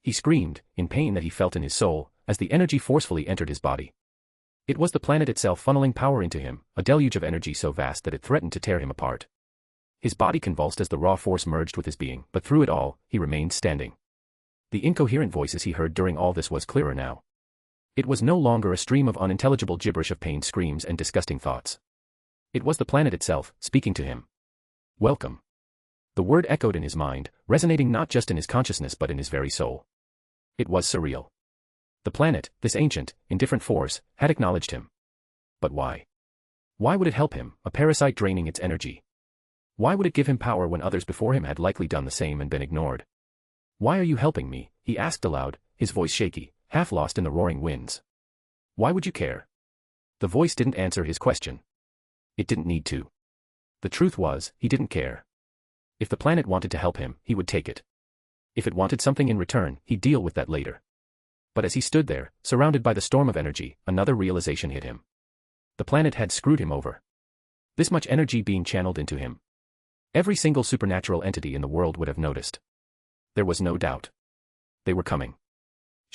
He screamed, in pain that he felt in his soul, as the energy forcefully entered his body. It was the planet itself funneling power into him, a deluge of energy so vast that it threatened to tear him apart. His body convulsed as the raw force merged with his being, but through it all, he remained standing. The incoherent voices he heard during all this was clearer now. It was no longer a stream of unintelligible gibberish of pained screams and disgusting thoughts. It was the planet itself, speaking to him. Welcome. The word echoed in his mind, resonating not just in his consciousness but in his very soul. It was surreal. The planet, this ancient, indifferent force, had acknowledged him. But why? Why would it help him, a parasite draining its energy? Why would it give him power when others before him had likely done the same and been ignored? Why are you helping me? He asked aloud, his voice shaky, half lost in the roaring winds. Why would you care? The voice didn't answer his question. It didn't need to. The truth was, he didn't care. If the planet wanted to help him, he would take it. If it wanted something in return, he'd deal with that later. But as he stood there, surrounded by the storm of energy, another realization hit him. The planet had screwed him over. This much energy being channeled into him. Every single supernatural entity in the world would have noticed. There was no doubt. They were coming.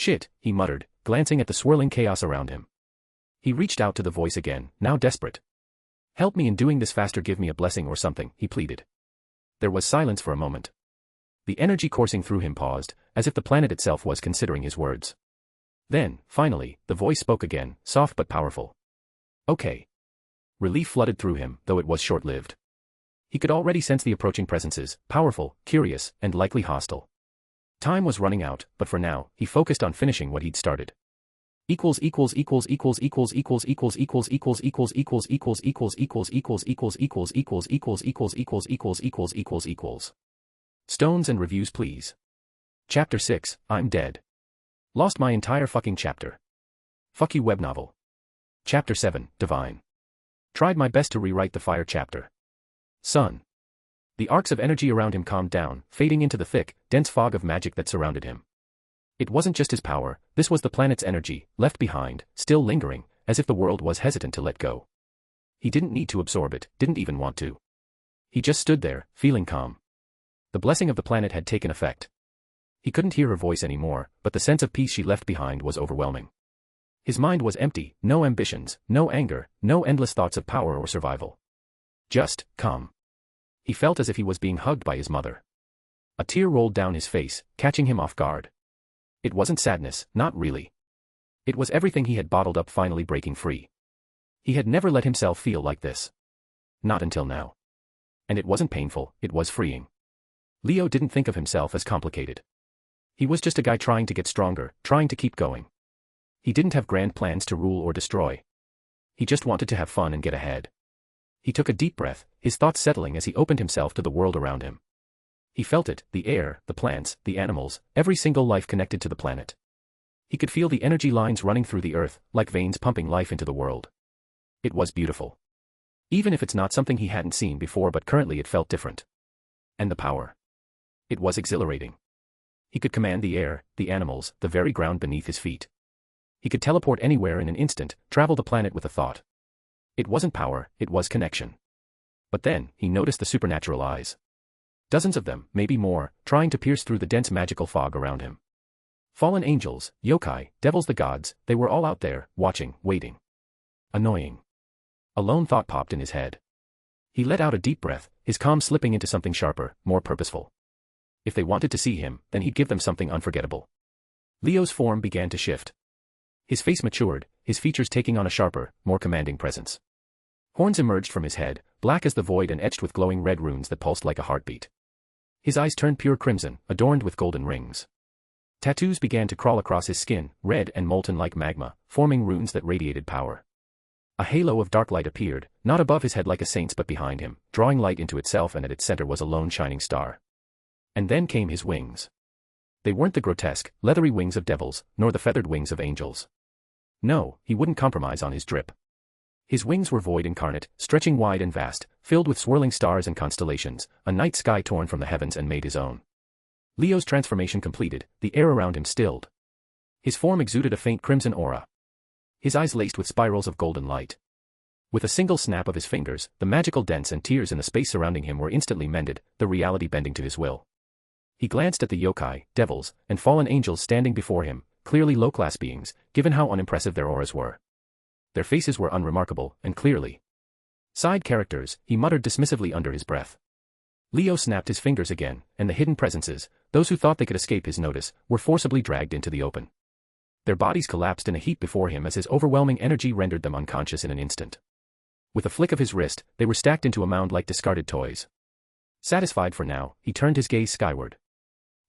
Shit, he muttered, glancing at the swirling chaos around him. He reached out to the voice again, now desperate. Help me in doing this faster, give me a blessing or something, he pleaded. There was silence for a moment. The energy coursing through him paused, as if the planet itself was considering his words. Then, finally, the voice spoke again, soft but powerful. Okay. Relief flooded through him, though it was short-lived. He could already sense the approaching presences, powerful, curious, and likely hostile. Time was running out, but for now, he focused on finishing what he'd started. Stones and reviews please. Chapter 6, I'm dead. Lost my entire fucking chapter. Fuck you web novel. Chapter 7, Divine. Tried my best to rewrite the fire chapter. Sun. The arcs of energy around him calmed down, fading into the thick, dense fog of magic that surrounded him. It wasn't just his power, this was the planet's energy, left behind, still lingering, as if the world was hesitant to let go. He didn't need to absorb it, didn't even want to. He just stood there, feeling calm. The blessing of the planet had taken effect. He couldn't hear her voice anymore, but the sense of peace she left behind was overwhelming. His mind was empty, no ambitions, no anger, no endless thoughts of power or survival. Just calm. He felt as if he was being hugged by his mother. A tear rolled down his face, catching him off guard. It wasn't sadness, not really. It was everything he had bottled up finally breaking free. He had never let himself feel like this. Not until now. And it wasn't painful, it was freeing. Leo didn't think of himself as complicated. He was just a guy trying to get stronger, trying to keep going. He didn't have grand plans to rule or destroy. He just wanted to have fun and get ahead. He took a deep breath, his thoughts settling as he opened himself to the world around him. He felt it, the air, the plants, the animals, every single life connected to the planet. He could feel the energy lines running through the earth, like veins pumping life into the world. It was beautiful. Even if it's not something he hadn't seen before, but currently it felt different. And the power. It was exhilarating. He could command the air, the animals, the very ground beneath his feet. He could teleport anywhere in an instant, travel the planet with a thought. It wasn't power, it was connection. But then, he noticed the supernatural eyes. Dozens of them, maybe more, trying to pierce through the dense magical fog around him. Fallen angels, yokai, devils, the gods, they were all out there, watching, waiting. Annoying. A lone thought popped in his head. He let out a deep breath, his calm slipping into something sharper, more purposeful. If they wanted to see him, then he'd give them something unforgettable. Leo's form began to shift. His face matured, his features taking on a sharper, more commanding presence. Horns emerged from his head, black as the void and etched with glowing red runes that pulsed like a heartbeat. His eyes turned pure crimson, adorned with golden rings. Tattoos began to crawl across his skin, red and molten like magma, forming runes that radiated power. A halo of dark light appeared, not above his head like a saint's but behind him, drawing light into itself, and at its center was a lone shining star. And then came his wings. They weren't the grotesque, leathery wings of devils, nor the feathered wings of angels. No, he wouldn't compromise on his drip. His wings were void incarnate, stretching wide and vast, filled with swirling stars and constellations, a night sky torn from the heavens and made his own. Leo's transformation completed, the air around him stilled. His form exuded a faint crimson aura. His eyes laced with spirals of golden light. With a single snap of his fingers, the magical dents and tears in the space surrounding him were instantly mended, the reality bending to his will. He glanced at the yokai, devils, and fallen angels standing before him, clearly low-class beings, given how unimpressive their auras were. Their faces were unremarkable, and clearly side characters, he muttered dismissively under his breath. Leo snapped his fingers again, and the hidden presences, those who thought they could escape his notice, were forcibly dragged into the open. Their bodies collapsed in a heap before him as his overwhelming energy rendered them unconscious in an instant. With a flick of his wrist, they were stacked into a mound like discarded toys. Satisfied for now, he turned his gaze skyward.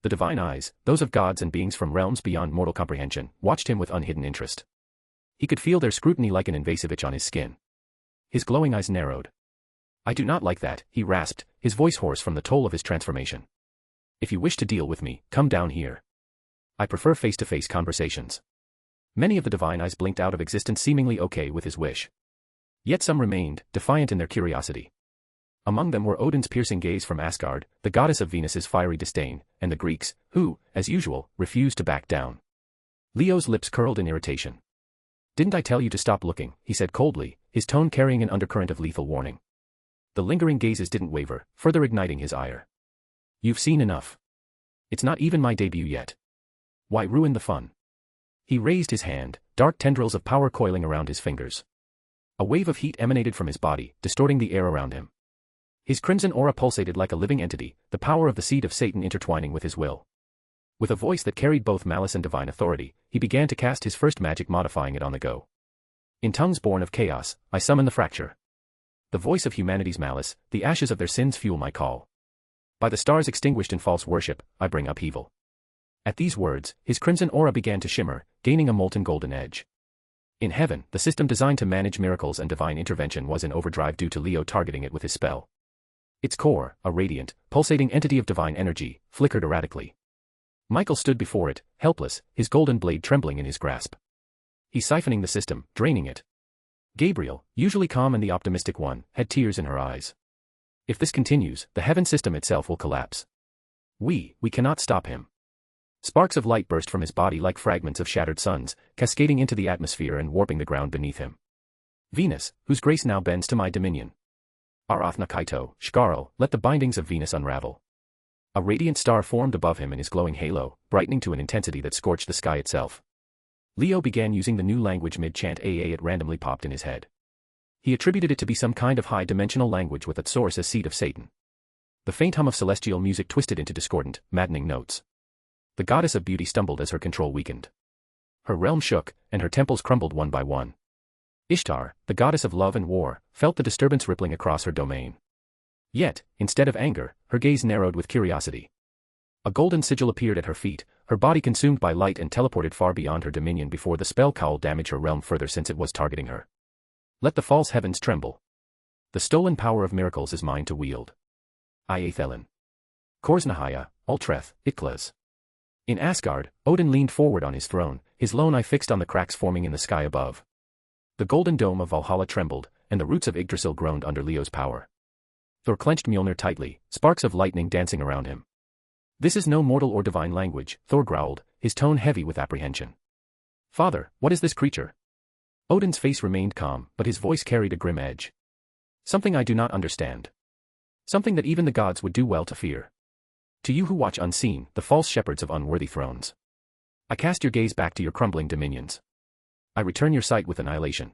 The divine eyes, those of gods and beings from realms beyond mortal comprehension, watched him with unhidden interest. He could feel their scrutiny like an invasive itch on his skin. His glowing eyes narrowed. I do not like that, he rasped, his voice hoarse from the toll of his transformation. If you wish to deal with me, come down here. I prefer face-to-face conversations. Many of the divine eyes blinked out of existence, seemingly okay with his wish. Yet some remained, defiant in their curiosity. Among them were Odin's piercing gaze from Asgard, the goddess of Venus's fiery disdain, and the Greeks, who, as usual, refused to back down. Leo's lips curled in irritation. Didn't I tell you to stop looking, he said coldly, his tone carrying an undercurrent of lethal warning. The lingering gazes didn't waver, further igniting his ire. You've seen enough. It's not even my debut yet. Why ruin the fun? He raised his hand, dark tendrils of power coiling around his fingers. A wave of heat emanated from his body, distorting the air around him. His crimson aura pulsated like a living entity, the power of the seed of Satan intertwining with his will. With a voice that carried both malice and divine authority, he began to cast his first magic, modifying it on the go. In tongues born of chaos, I summon the fracture. The voice of humanity's malice, the ashes of their sins fuel my call. By the stars extinguished in false worship, I bring upheaval. At these words, his crimson aura began to shimmer, gaining a molten golden edge. In heaven, the system designed to manage miracles and divine intervention was in overdrive due to Leo targeting it with his spell. Its core, a radiant, pulsating entity of divine energy, flickered erratically. Michael stood before it, helpless, his golden blade trembling in his grasp. He's siphoning the system, draining it. Gabriel, usually calm and the optimistic one, had tears in her eyes. If this continues, the heaven system itself will collapse. We cannot stop him. Sparks of light burst from his body like fragments of shattered suns, cascading into the atmosphere and warping the ground beneath him. Venus, whose grace now bends to my dominion. Arathna Kaito, Shkarl, let the bindings of Venus unravel. A radiant star formed above him in his glowing halo, brightening to an intensity that scorched the sky itself. Leo began using the new language mid-chant. It randomly popped in his head. He attributed it to be some kind of high-dimensional language with its source as seed of Satan. The faint hum of celestial music twisted into discordant, maddening notes. The goddess of beauty stumbled as her control weakened. Her realm shook, and her temples crumbled one by one. Ishtar, the goddess of love and war, felt the disturbance rippling across her domain. Yet, instead of anger, her gaze narrowed with curiosity. A golden sigil appeared at her feet, her body consumed by light and teleported far beyond her dominion before the spell cowl damaged her realm further since it was targeting her. Let the false heavens tremble. The stolen power of miracles is mine to wield. Iathelin. Korsnahaya, Ultreth, Iklas. In Asgard, Odin leaned forward on his throne, his lone eye fixed on the cracks forming in the sky above. The golden dome of Valhalla trembled, and the roots of Yggdrasil groaned under Leo's power. Thor clenched Mjolnir tightly, sparks of lightning dancing around him. This is no mortal or divine language, Thor growled, his tone heavy with apprehension. Father, what is this creature? Odin's face remained calm, but his voice carried a grim edge. Something I do not understand. Something that even the gods would do well to fear. To you who watch unseen, the false shepherds of unworthy thrones. I cast your gaze back to your crumbling dominions. I return your sight with annihilation.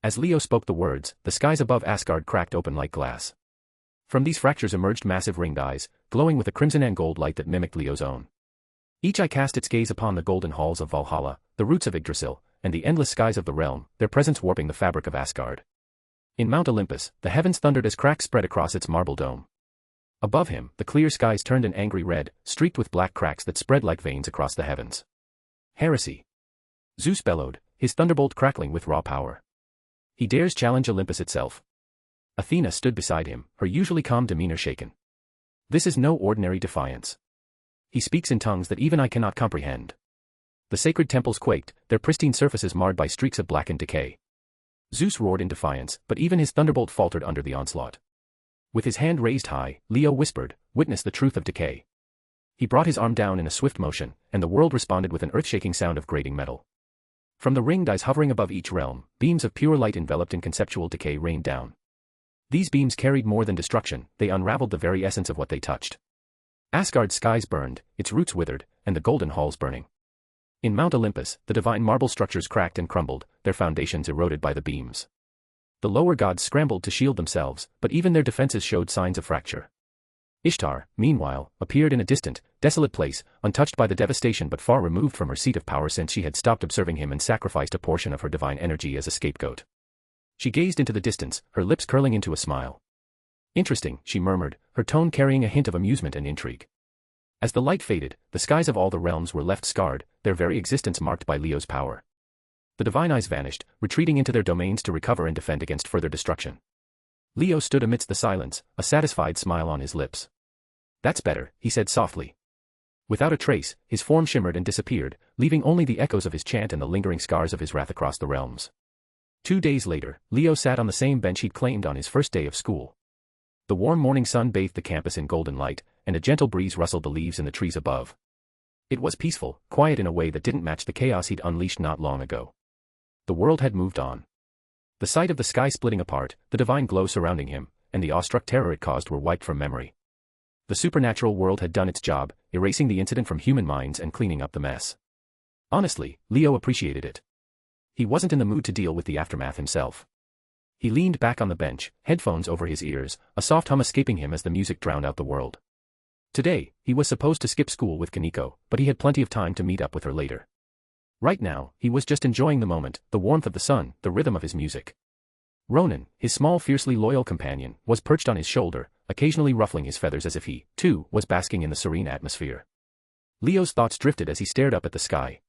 As Leo spoke the words, the skies above Asgard cracked open like glass. From these fractures emerged massive ringed eyes, glowing with a crimson and gold light that mimicked Leo's own. Each eye cast its gaze upon the golden halls of Valhalla, the roots of Yggdrasil, and the endless skies of the realm, their presence warping the fabric of Asgard. In Mount Olympus, the heavens thundered as cracks spread across its marble dome. Above him, the clear skies turned an angry red, streaked with black cracks that spread like veins across the heavens. Heresy! Zeus bellowed, his thunderbolt crackling with raw power. He dares challenge Olympus itself. Athena stood beside him, her usually calm demeanor shaken. This is no ordinary defiance. He speaks in tongues that even I cannot comprehend. The sacred temples quaked, their pristine surfaces marred by streaks of blackened decay. Zeus roared in defiance, but even his thunderbolt faltered under the onslaught. With his hand raised high, Leo whispered, "Witness the truth of decay." He brought his arm down in a swift motion, and the world responded with an earth-shaking sound of grating metal. From the ringed eyes hovering above each realm, beams of pure light enveloped in conceptual decay rained down. These beams carried more than destruction, they unraveled the very essence of what they touched. Asgard's skies burned, its roots withered, and the golden halls burning. In Mount Olympus, the divine marble structures cracked and crumbled, their foundations eroded by the beams. The lower gods scrambled to shield themselves, but even their defenses showed signs of fracture. Ishtar, meanwhile, appeared in a distant, desolate place, untouched by the devastation but far removed from her seat of power since she had stopped observing him and sacrificed a portion of her divine energy as a scapegoat. She gazed into the distance, her lips curling into a smile. Interesting, she murmured, her tone carrying a hint of amusement and intrigue. As the light faded, the skies of all the realms were left scarred, their very existence marked by Leo's power. The divine eyes vanished, retreating into their domains to recover and defend against further destruction. Leo stood amidst the silence, a satisfied smile on his lips. "That's better," he said softly. Without a trace, his form shimmered and disappeared, leaving only the echoes of his chant and the lingering scars of his wrath across the realms. 2 days later, Leo sat on the same bench he'd claimed on his first day of school. The warm morning sun bathed the campus in golden light, and a gentle breeze rustled the leaves in the trees above. It was peaceful, quiet in a way that didn't match the chaos he'd unleashed not long ago. The world had moved on. The sight of the sky splitting apart, the divine glow surrounding him, and the awestruck terror it caused were wiped from memory. The supernatural world had done its job, erasing the incident from human minds and cleaning up the mess. Honestly, Leo appreciated it. He wasn't in the mood to deal with the aftermath himself. He leaned back on the bench, headphones over his ears, a soft hum escaping him as the music drowned out the world. Today, he was supposed to skip school with Kaneko, but he had plenty of time to meet up with her later. Right now, he was just enjoying the moment, the warmth of the sun, the rhythm of his music. Ronan, his small fiercely loyal companion, was perched on his shoulder, occasionally ruffling his feathers as if he, too, was basking in the serene atmosphere. Leo's thoughts drifted as he stared up at the sky.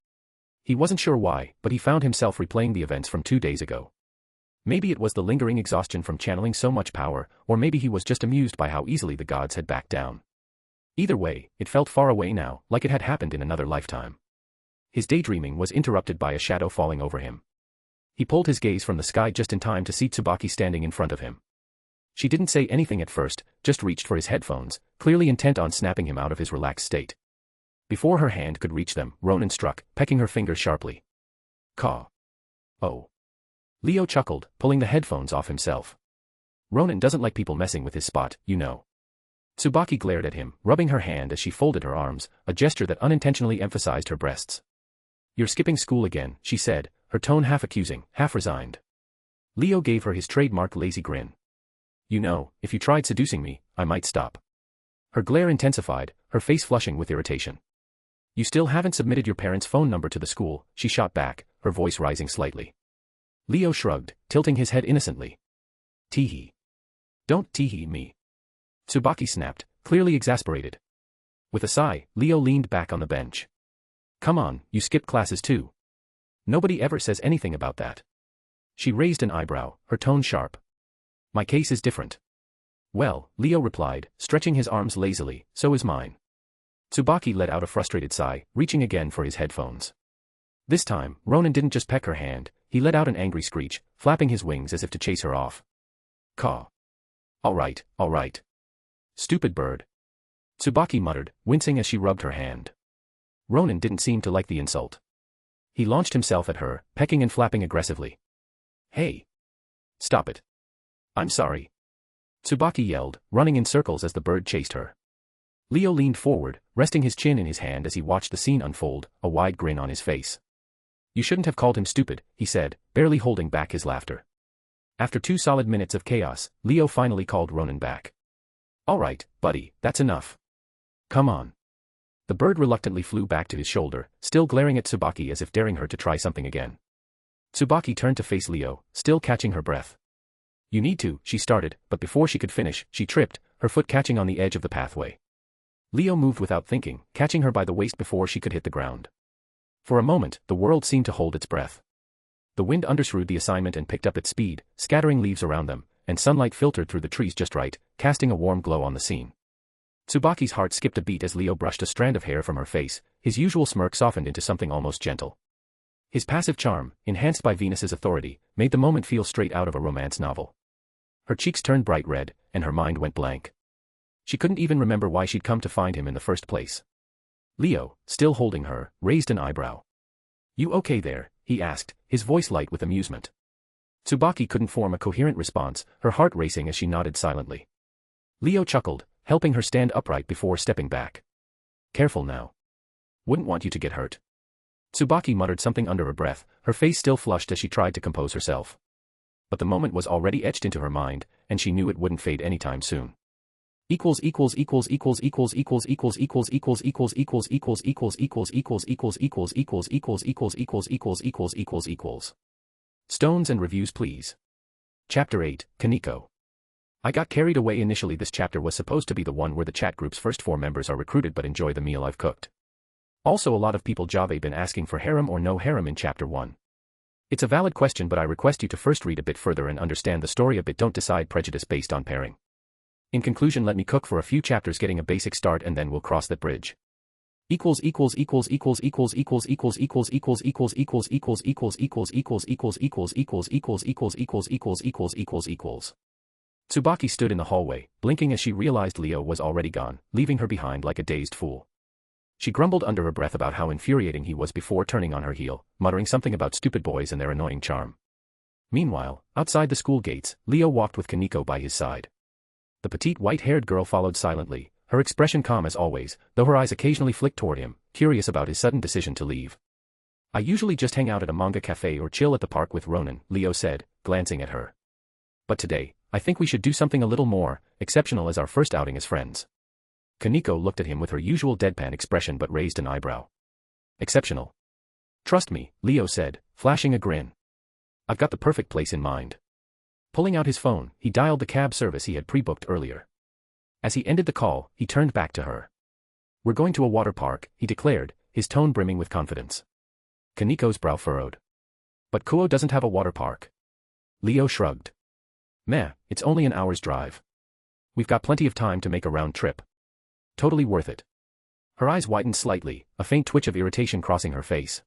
He wasn't sure why, but he found himself replaying the events from 2 days ago. Maybe it was the lingering exhaustion from channeling so much power, or maybe he was just amused by how easily the gods had backed down. Either way, it felt far away now, like it had happened in another lifetime. His daydreaming was interrupted by a shadow falling over him. He pulled his gaze from the sky just in time to see Tsubaki standing in front of him. She didn't say anything at first, just reached for his headphones, clearly intent on snapping him out of his relaxed state. Before her hand could reach them, Ronan struck, pecking her fingers sharply. Caw. Oh. Leo chuckled, pulling the headphones off himself. Ronan doesn't like people messing with his spot, you know. Tsubaki glared at him, rubbing her hand as she folded her arms, a gesture that unintentionally emphasized her breasts. You're skipping school again, she said, her tone half accusing, half resigned. Leo gave her his trademark lazy grin. You know, if you tried seducing me, I might stop. Her glare intensified, her face flushing with irritation. You still haven't submitted your parents' phone number to the school, she shot back, her voice rising slightly. Leo shrugged, tilting his head innocently. Teehee. Don't teehee me. Tsubaki snapped, clearly exasperated. With a sigh, Leo leaned back on the bench. Come on, you skipped classes too. Nobody ever says anything about that. She raised an eyebrow, her tone sharp. My case is different. Well, Leo replied, stretching his arms lazily, so is mine. Tsubaki let out a frustrated sigh, reaching again for his headphones. This time, Ronan didn't just peck her hand, he let out an angry screech, flapping his wings as if to chase her off. Caw. All right. Stupid bird. Tsubaki muttered, wincing as she rubbed her hand. Ronan didn't seem to like the insult. He launched himself at her, pecking and flapping aggressively. Hey. Stop it. I'm sorry. Tsubaki yelled, running in circles as the bird chased her. Leo leaned forward, resting his chin in his hand as he watched the scene unfold, a wide grin on his face. You shouldn't have called him stupid, he said, barely holding back his laughter. After 2 solid minutes of chaos, Leo finally called Ronan back. All right, buddy, that's enough. Come on. The bird reluctantly flew back to his shoulder, still glaring at Tsubaki as if daring her to try something again. Tsubaki turned to face Leo, still catching her breath. You need to, she started, but before she could finish, she tripped, her foot catching on the edge of the pathway. Leo moved without thinking, catching her by the waist before she could hit the ground. For a moment, the world seemed to hold its breath. The wind undersrewed the assignment and picked up its speed, scattering leaves around them, and sunlight filtered through the trees just right, casting a warm glow on the scene. Tsubaki's heart skipped a beat as Leo brushed a strand of hair from her face, his usual smirk softened into something almost gentle. His passive charm, enhanced by Venus's authority, made the moment feel straight out of a romance novel. Her cheeks turned bright red, and her mind went blank. She couldn't even remember why she'd come to find him in the first place. Leo, still holding her, raised an eyebrow. You okay there? He asked, his voice light with amusement. Tsubaki couldn't form a coherent response, her heart racing as she nodded silently. Leo chuckled, helping her stand upright before stepping back. Careful now. Wouldn't want you to get hurt. Tsubaki muttered something under her breath, her face still flushed as she tried to compose herself. But the moment was already etched into her mind, and she knew it wouldn't fade anytime soon. Stones and reviews please. Chapter 8, Kaneko. I got carried away initially. This chapter was supposed to be the one where the chat group's first 4 members are recruited but enjoy the meal I've cooked. Also a lot of people Jave been asking for harem or no harem in chapter 1. It's a valid question but I request you to first read a bit further and understand the story a bit, don't decide prejudice based on pairing. In conclusion, let me cook for a few chapters getting a basic start and then we'll cross that bridge. Tsubaki stood in the hallway, blinking as she realized Leo was already gone, leaving her behind like a dazed fool. She grumbled under her breath about how infuriating he was before turning on her heel, muttering something about stupid boys and their annoying charm. Meanwhile, outside the school gates, Leo walked with Kaneko by his side. The petite white-haired girl followed silently, her expression calm as always, though her eyes occasionally flicked toward him, curious about his sudden decision to leave. I usually just hang out at a manga cafe or chill at the park with Ronan, Leo said, glancing at her. But today, I think we should do something a little more exceptional as our first outing as friends. Kaneko looked at him with her usual deadpan expression but raised an eyebrow. Exceptional. Trust me, Leo said, flashing a grin. I've got the perfect place in mind. Pulling out his phone, he dialed the cab service he had pre-booked earlier. As he ended the call, he turned back to her. We're going to a water park, he declared, his tone brimming with confidence. Kaneko's brow furrowed. But Kuo doesn't have a water park. Leo shrugged. Meh, it's only an hour's drive. We've got plenty of time to make a round trip. Totally worth it. Her eyes widened slightly, a faint twitch of irritation crossing her face.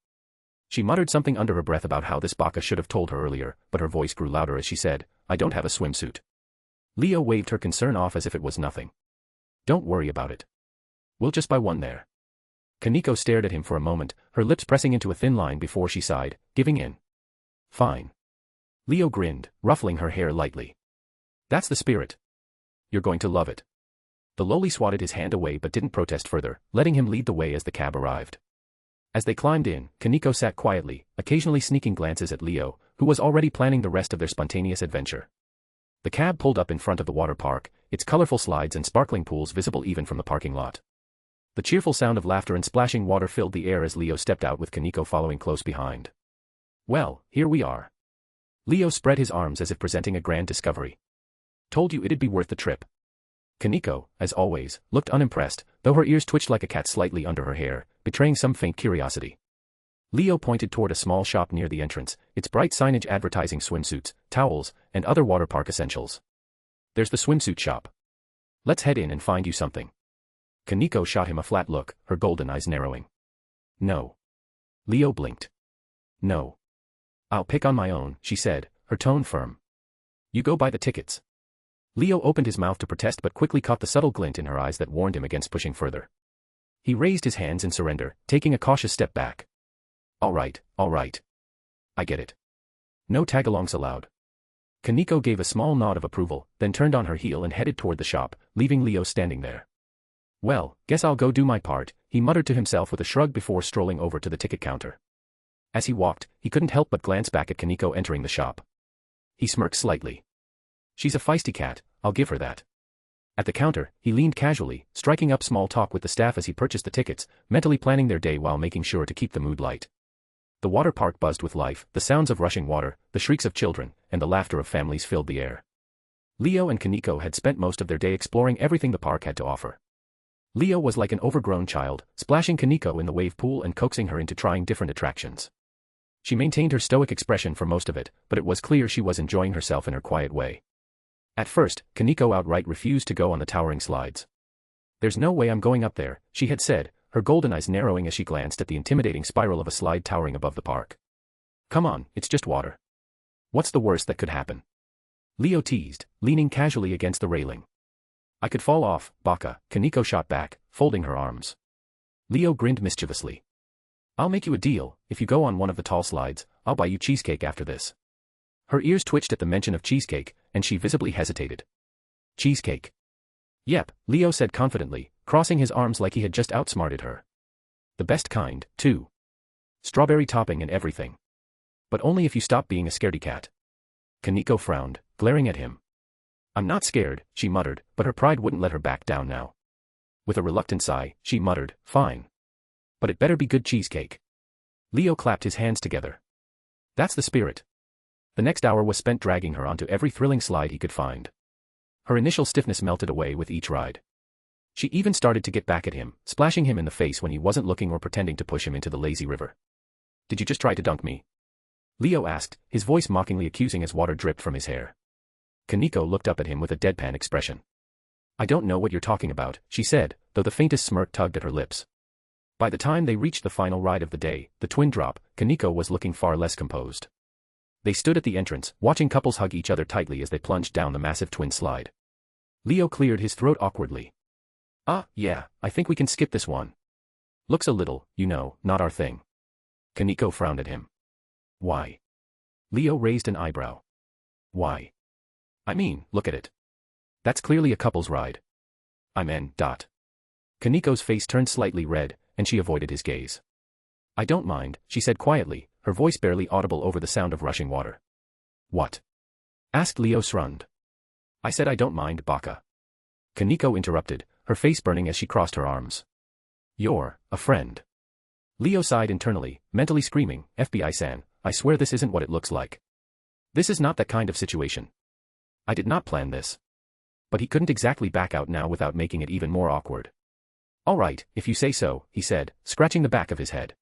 She muttered something under her breath about how this baka should have told her earlier, but her voice grew louder as she said, I don't have a swimsuit. Leo waved her concern off as if it was nothing. Don't worry about it. We'll just buy one there. Kaneko stared at him for a moment, her lips pressing into a thin line before she sighed, giving in. Fine. Leo grinned, ruffling her hair lightly. That's the spirit. You're going to love it. The loli swatted his hand away but didn't protest further, letting him lead the way as the cab arrived. As they climbed in, Kaneko sat quietly, occasionally sneaking glances at Leo, who was already planning the rest of their spontaneous adventure. The cab pulled up in front of the water park, its colorful slides and sparkling pools visible even from the parking lot. The cheerful sound of laughter and splashing water filled the air as Leo stepped out with Kaneko following close behind. Well, here we are. Leo spread his arms as if presenting a grand discovery. Told you it'd be worth the trip. Kaneko, as always, looked unimpressed, though her ears twitched like a cat slightly under her hair, betraying some faint curiosity. Leo pointed toward a small shop near the entrance, its bright signage advertising swimsuits, towels, and other water park essentials. There's the swimsuit shop. Let's head in and find you something. Kaneko shot him a flat look, her golden eyes narrowing. No. Leo blinked. No. I'll pick on my own, she said, her tone firm. You go buy the tickets. Leo opened his mouth to protest but quickly caught the subtle glint in her eyes that warned him against pushing further. He raised his hands in surrender, taking a cautious step back. All right. I get it. No tag-alongs allowed. Kaneko gave a small nod of approval, then turned on her heel and headed toward the shop, leaving Leo standing there. Well, guess I'll go do my part, he muttered to himself with a shrug before strolling over to the ticket counter. As he walked, he couldn't help but glance back at Kaneko entering the shop. He smirked slightly. She's a feisty cat, I'll give her that. At the counter, he leaned casually, striking up small talk with the staff as he purchased the tickets, mentally planning their day while making sure to keep the mood light. The water park buzzed with life, the sounds of rushing water, the shrieks of children, and the laughter of families filled the air. Leo and Kaneko had spent most of their day exploring everything the park had to offer. Leo was like an overgrown child, splashing Kaneko in the wave pool and coaxing her into trying different attractions. She maintained her stoic expression for most of it, but it was clear she was enjoying herself in her quiet way. At first, Kaneko outright refused to go on the towering slides. There's no way I'm going up there, she had said, her golden eyes narrowing as she glanced at the intimidating spiral of a slide towering above the park. Come on, it's just water. What's the worst that could happen? Leo teased, leaning casually against the railing. I could fall off, baka, Kaneko shot back, folding her arms. Leo grinned mischievously. I'll make you a deal, if you go on one of the tall slides, I'll buy you cheesecake after this. Her ears twitched at the mention of cheesecake, and she visibly hesitated. Cheesecake. Yep, Leo said confidently, crossing his arms like he had just outsmarted her. The best kind, too. Strawberry topping and everything. But only if you stop being a scaredy cat. Kaneko frowned, glaring at him. I'm not scared, she muttered, but her pride wouldn't let her back down now. With a reluctant sigh, she muttered, fine. But it better be good cheesecake. Leo clapped his hands together. That's the spirit. The next hour was spent dragging her onto every thrilling slide he could find. Her initial stiffness melted away with each ride. She even started to get back at him, splashing him in the face when he wasn't looking or pretending to push him into the lazy river. Did you just try to dunk me? Leo asked, his voice mockingly accusing as water dripped from his hair. Kaneko looked up at him with a deadpan expression. I don't know what you're talking about, she said, though the faintest smirk tugged at her lips. By the time they reached the final ride of the day, the twin drop, Kaneko was looking far less composed. They stood at the entrance, watching couples hug each other tightly as they plunged down the massive twin slide. Leo cleared his throat awkwardly. Yeah, I think we can skip this one. Looks a little, not our thing. Kaneko frowned at him. Why? Leo raised an eyebrow. Why? I mean, look at it. That's clearly a couple's ride. Kaneko's face turned slightly red, and she avoided his gaze. I don't mind, she said quietly, her voice barely audible over the sound of rushing water. What? Asked Leo shruned. I said I don't mind, Baka. Kaneko interrupted, her face burning as she crossed her arms. You're a friend. Leo sighed internally, mentally screaming, FBI-san, I swear this isn't what it looks like. This is not that kind of situation. I did not plan this. But he couldn't exactly back out now without making it even more awkward. All right, if you say so, he said, scratching the back of his head.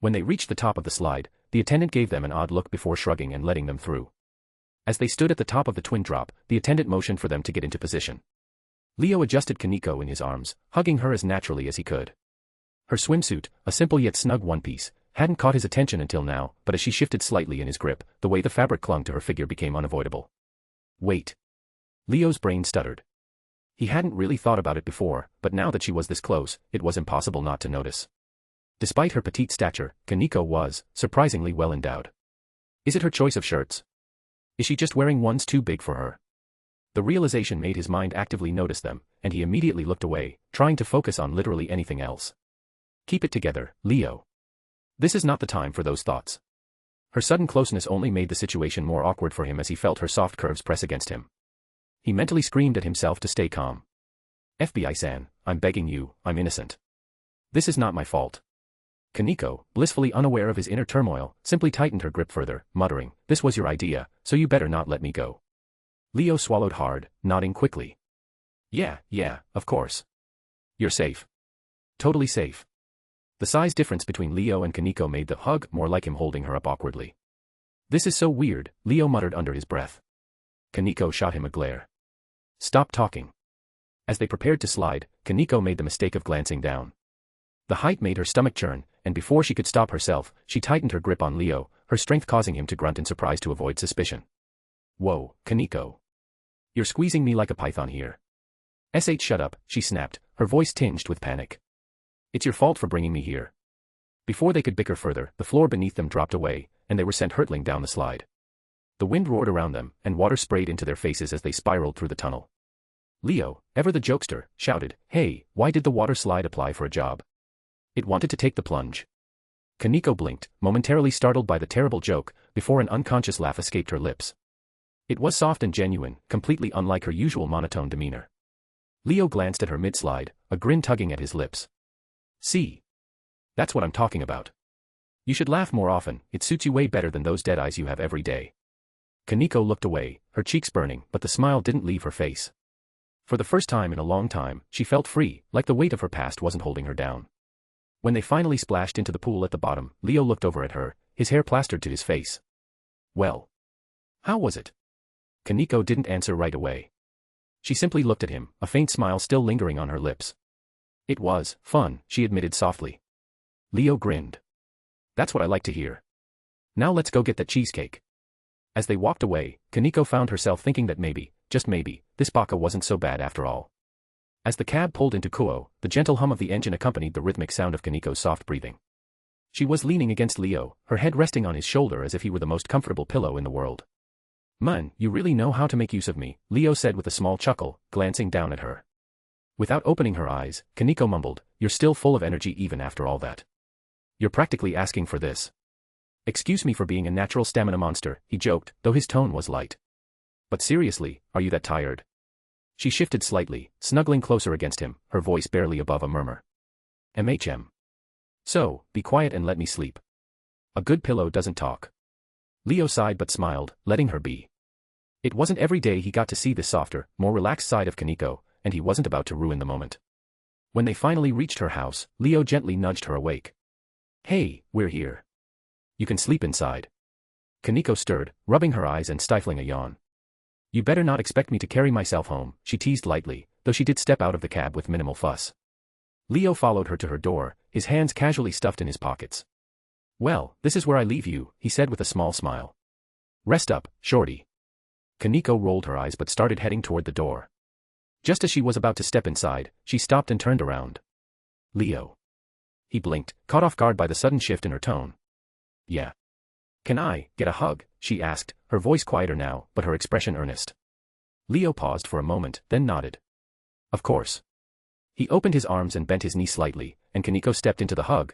When they reached the top of the slide, the attendant gave them an odd look before shrugging and letting them through. As they stood at the top of the twin drop, the attendant motioned for them to get into position. Leo adjusted Kaneko in his arms, hugging her as naturally as he could. Her swimsuit, a simple yet snug one-piece, hadn't caught his attention until now, but as she shifted slightly in his grip, the way the fabric clung to her figure became unavoidable. Wait. Leo's brain stuttered. He hadn't really thought about it before, but now that she was this close, it was impossible not to notice. Despite her petite stature, Kaneko was, surprisingly well endowed. Is it her choice of shirts? Is she just wearing ones too big for her? The realization made his mind actively notice them, and he immediately looked away, trying to focus on literally anything else. Keep it together, Leo. This is not the time for those thoughts. Her sudden closeness only made the situation more awkward for him as he felt her soft curves press against him. He mentally screamed at himself to stay calm. FBI-san, I'm begging you, I'm innocent. This is not my fault. Kaneko, blissfully unaware of his inner turmoil, simply tightened her grip further, muttering, this was your idea, so you better not let me go. Leo swallowed hard, nodding quickly. Yeah, of course. You're safe. Totally safe. The size difference between Leo and Kaneko made the hug more like him holding her up awkwardly. This is so weird, Leo muttered under his breath. Kaneko shot him a glare. Stop talking. As they prepared to slide, Kaneko made the mistake of glancing down. The height made her stomach churn, and before she could stop herself, she tightened her grip on Leo, her strength causing him to grunt in surprise to avoid suspicion. Whoa, Kaneko. You're squeezing me like a python here. Shut up, she snapped, her voice tinged with panic. It's your fault for bringing me here. Before they could bicker further, the floor beneath them dropped away, and they were sent hurtling down the slide. The wind roared around them, and water sprayed into their faces as they spiraled through the tunnel. Leo, ever the jokester, shouted, hey, why did the water slide apply for a job? It wanted to take the plunge. Kaneko blinked, momentarily startled by the terrible joke, before an unconscious laugh escaped her lips. It was soft and genuine, completely unlike her usual monotone demeanor. Leo glanced at her mid-slide, a grin tugging at his lips. See? That's what I'm talking about. You should laugh more often, it suits you way better than those dead eyes you have every day. Kaneko looked away, her cheeks burning, but the smile didn't leave her face. For the first time in a long time, she felt free, like the weight of her past wasn't holding her down. When they finally splashed into the pool at the bottom, Leo looked over at her, his hair plastered to his face. Well. How was it? Kaneko didn't answer right away. She simply looked at him, a faint smile still lingering on her lips. It was fun, she admitted softly. Leo grinned. That's what I like to hear. Now let's go get that cheesecake. As they walked away, Kaneko found herself thinking that maybe, just maybe, this Baka wasn't so bad after all. As the cab pulled into Kuo, the gentle hum of the engine accompanied the rhythmic sound of Kaneko's soft breathing. She was leaning against Leo, her head resting on his shoulder as if he were the most comfortable pillow in the world. Man, you really know how to make use of me, Leo said with a small chuckle, glancing down at her. Without opening her eyes, Kaneko mumbled, you're still full of energy even after all that. You're practically asking for this. Excuse me for being a natural stamina monster, he joked, though his tone was light. But seriously, are you that tired? She shifted slightly, snuggling closer against him, her voice barely above a murmur. So, be quiet and let me sleep. A good pillow doesn't talk. Leo sighed but smiled, letting her be. It wasn't every day he got to see this softer, more relaxed side of Kaneko, and he wasn't about to ruin the moment. When they finally reached her house, Leo gently nudged her awake. Hey, we're here. You can sleep inside. Kaneko stirred, rubbing her eyes and stifling a yawn. You better not expect me to carry myself home, she teased lightly, though she did step out of the cab with minimal fuss. Leo followed her to her door, his hands casually stuffed in his pockets. Well, this is where I leave you, he said with a small smile. Rest up, shorty. Kaneko rolled her eyes but started heading toward the door. Just as she was about to step inside, she stopped and turned around. Leo. He blinked, caught off guard by the sudden shift in her tone. Yeah. Can I get a hug? She asked, her voice quieter now, but her expression earnest. Leo paused for a moment, then nodded. Of course. He opened his arms and bent his knee slightly, and Kaneko stepped into the hug,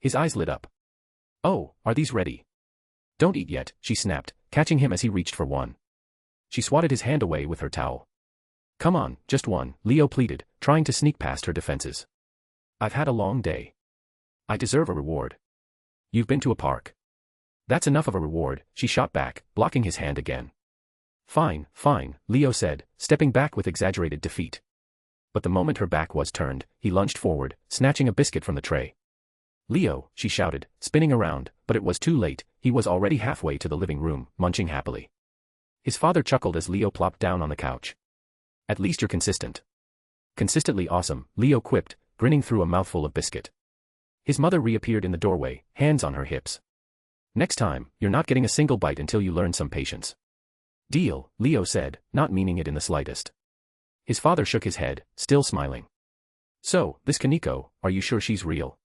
His eyes lit up. Oh, are these ready? Don't eat yet, she snapped, catching him as he reached for one. She swatted his hand away with her towel. Come on, just one, Leo pleaded, trying to sneak past her defenses. I've had a long day. I deserve a reward. You've been to a park. That's enough of a reward, she shot back, blocking his hand again. Fine, fine, Leo said, stepping back with exaggerated defeat. But the moment her back was turned, he lunged forward, snatching a biscuit from the tray. Leo, she shouted, spinning around, but it was too late, he was already halfway to the living room, munching happily. His father chuckled as Leo plopped down on the couch. At least you're consistent. Consistently awesome, Leo quipped, grinning through a mouthful of biscuit. His mother reappeared in the doorway, hands on her hips. Next time, you're not getting a single bite until you learn some patience. Deal, Leo said, not meaning it in the slightest. His father shook his head, still smiling. So, this Kaneko, are you sure she's real?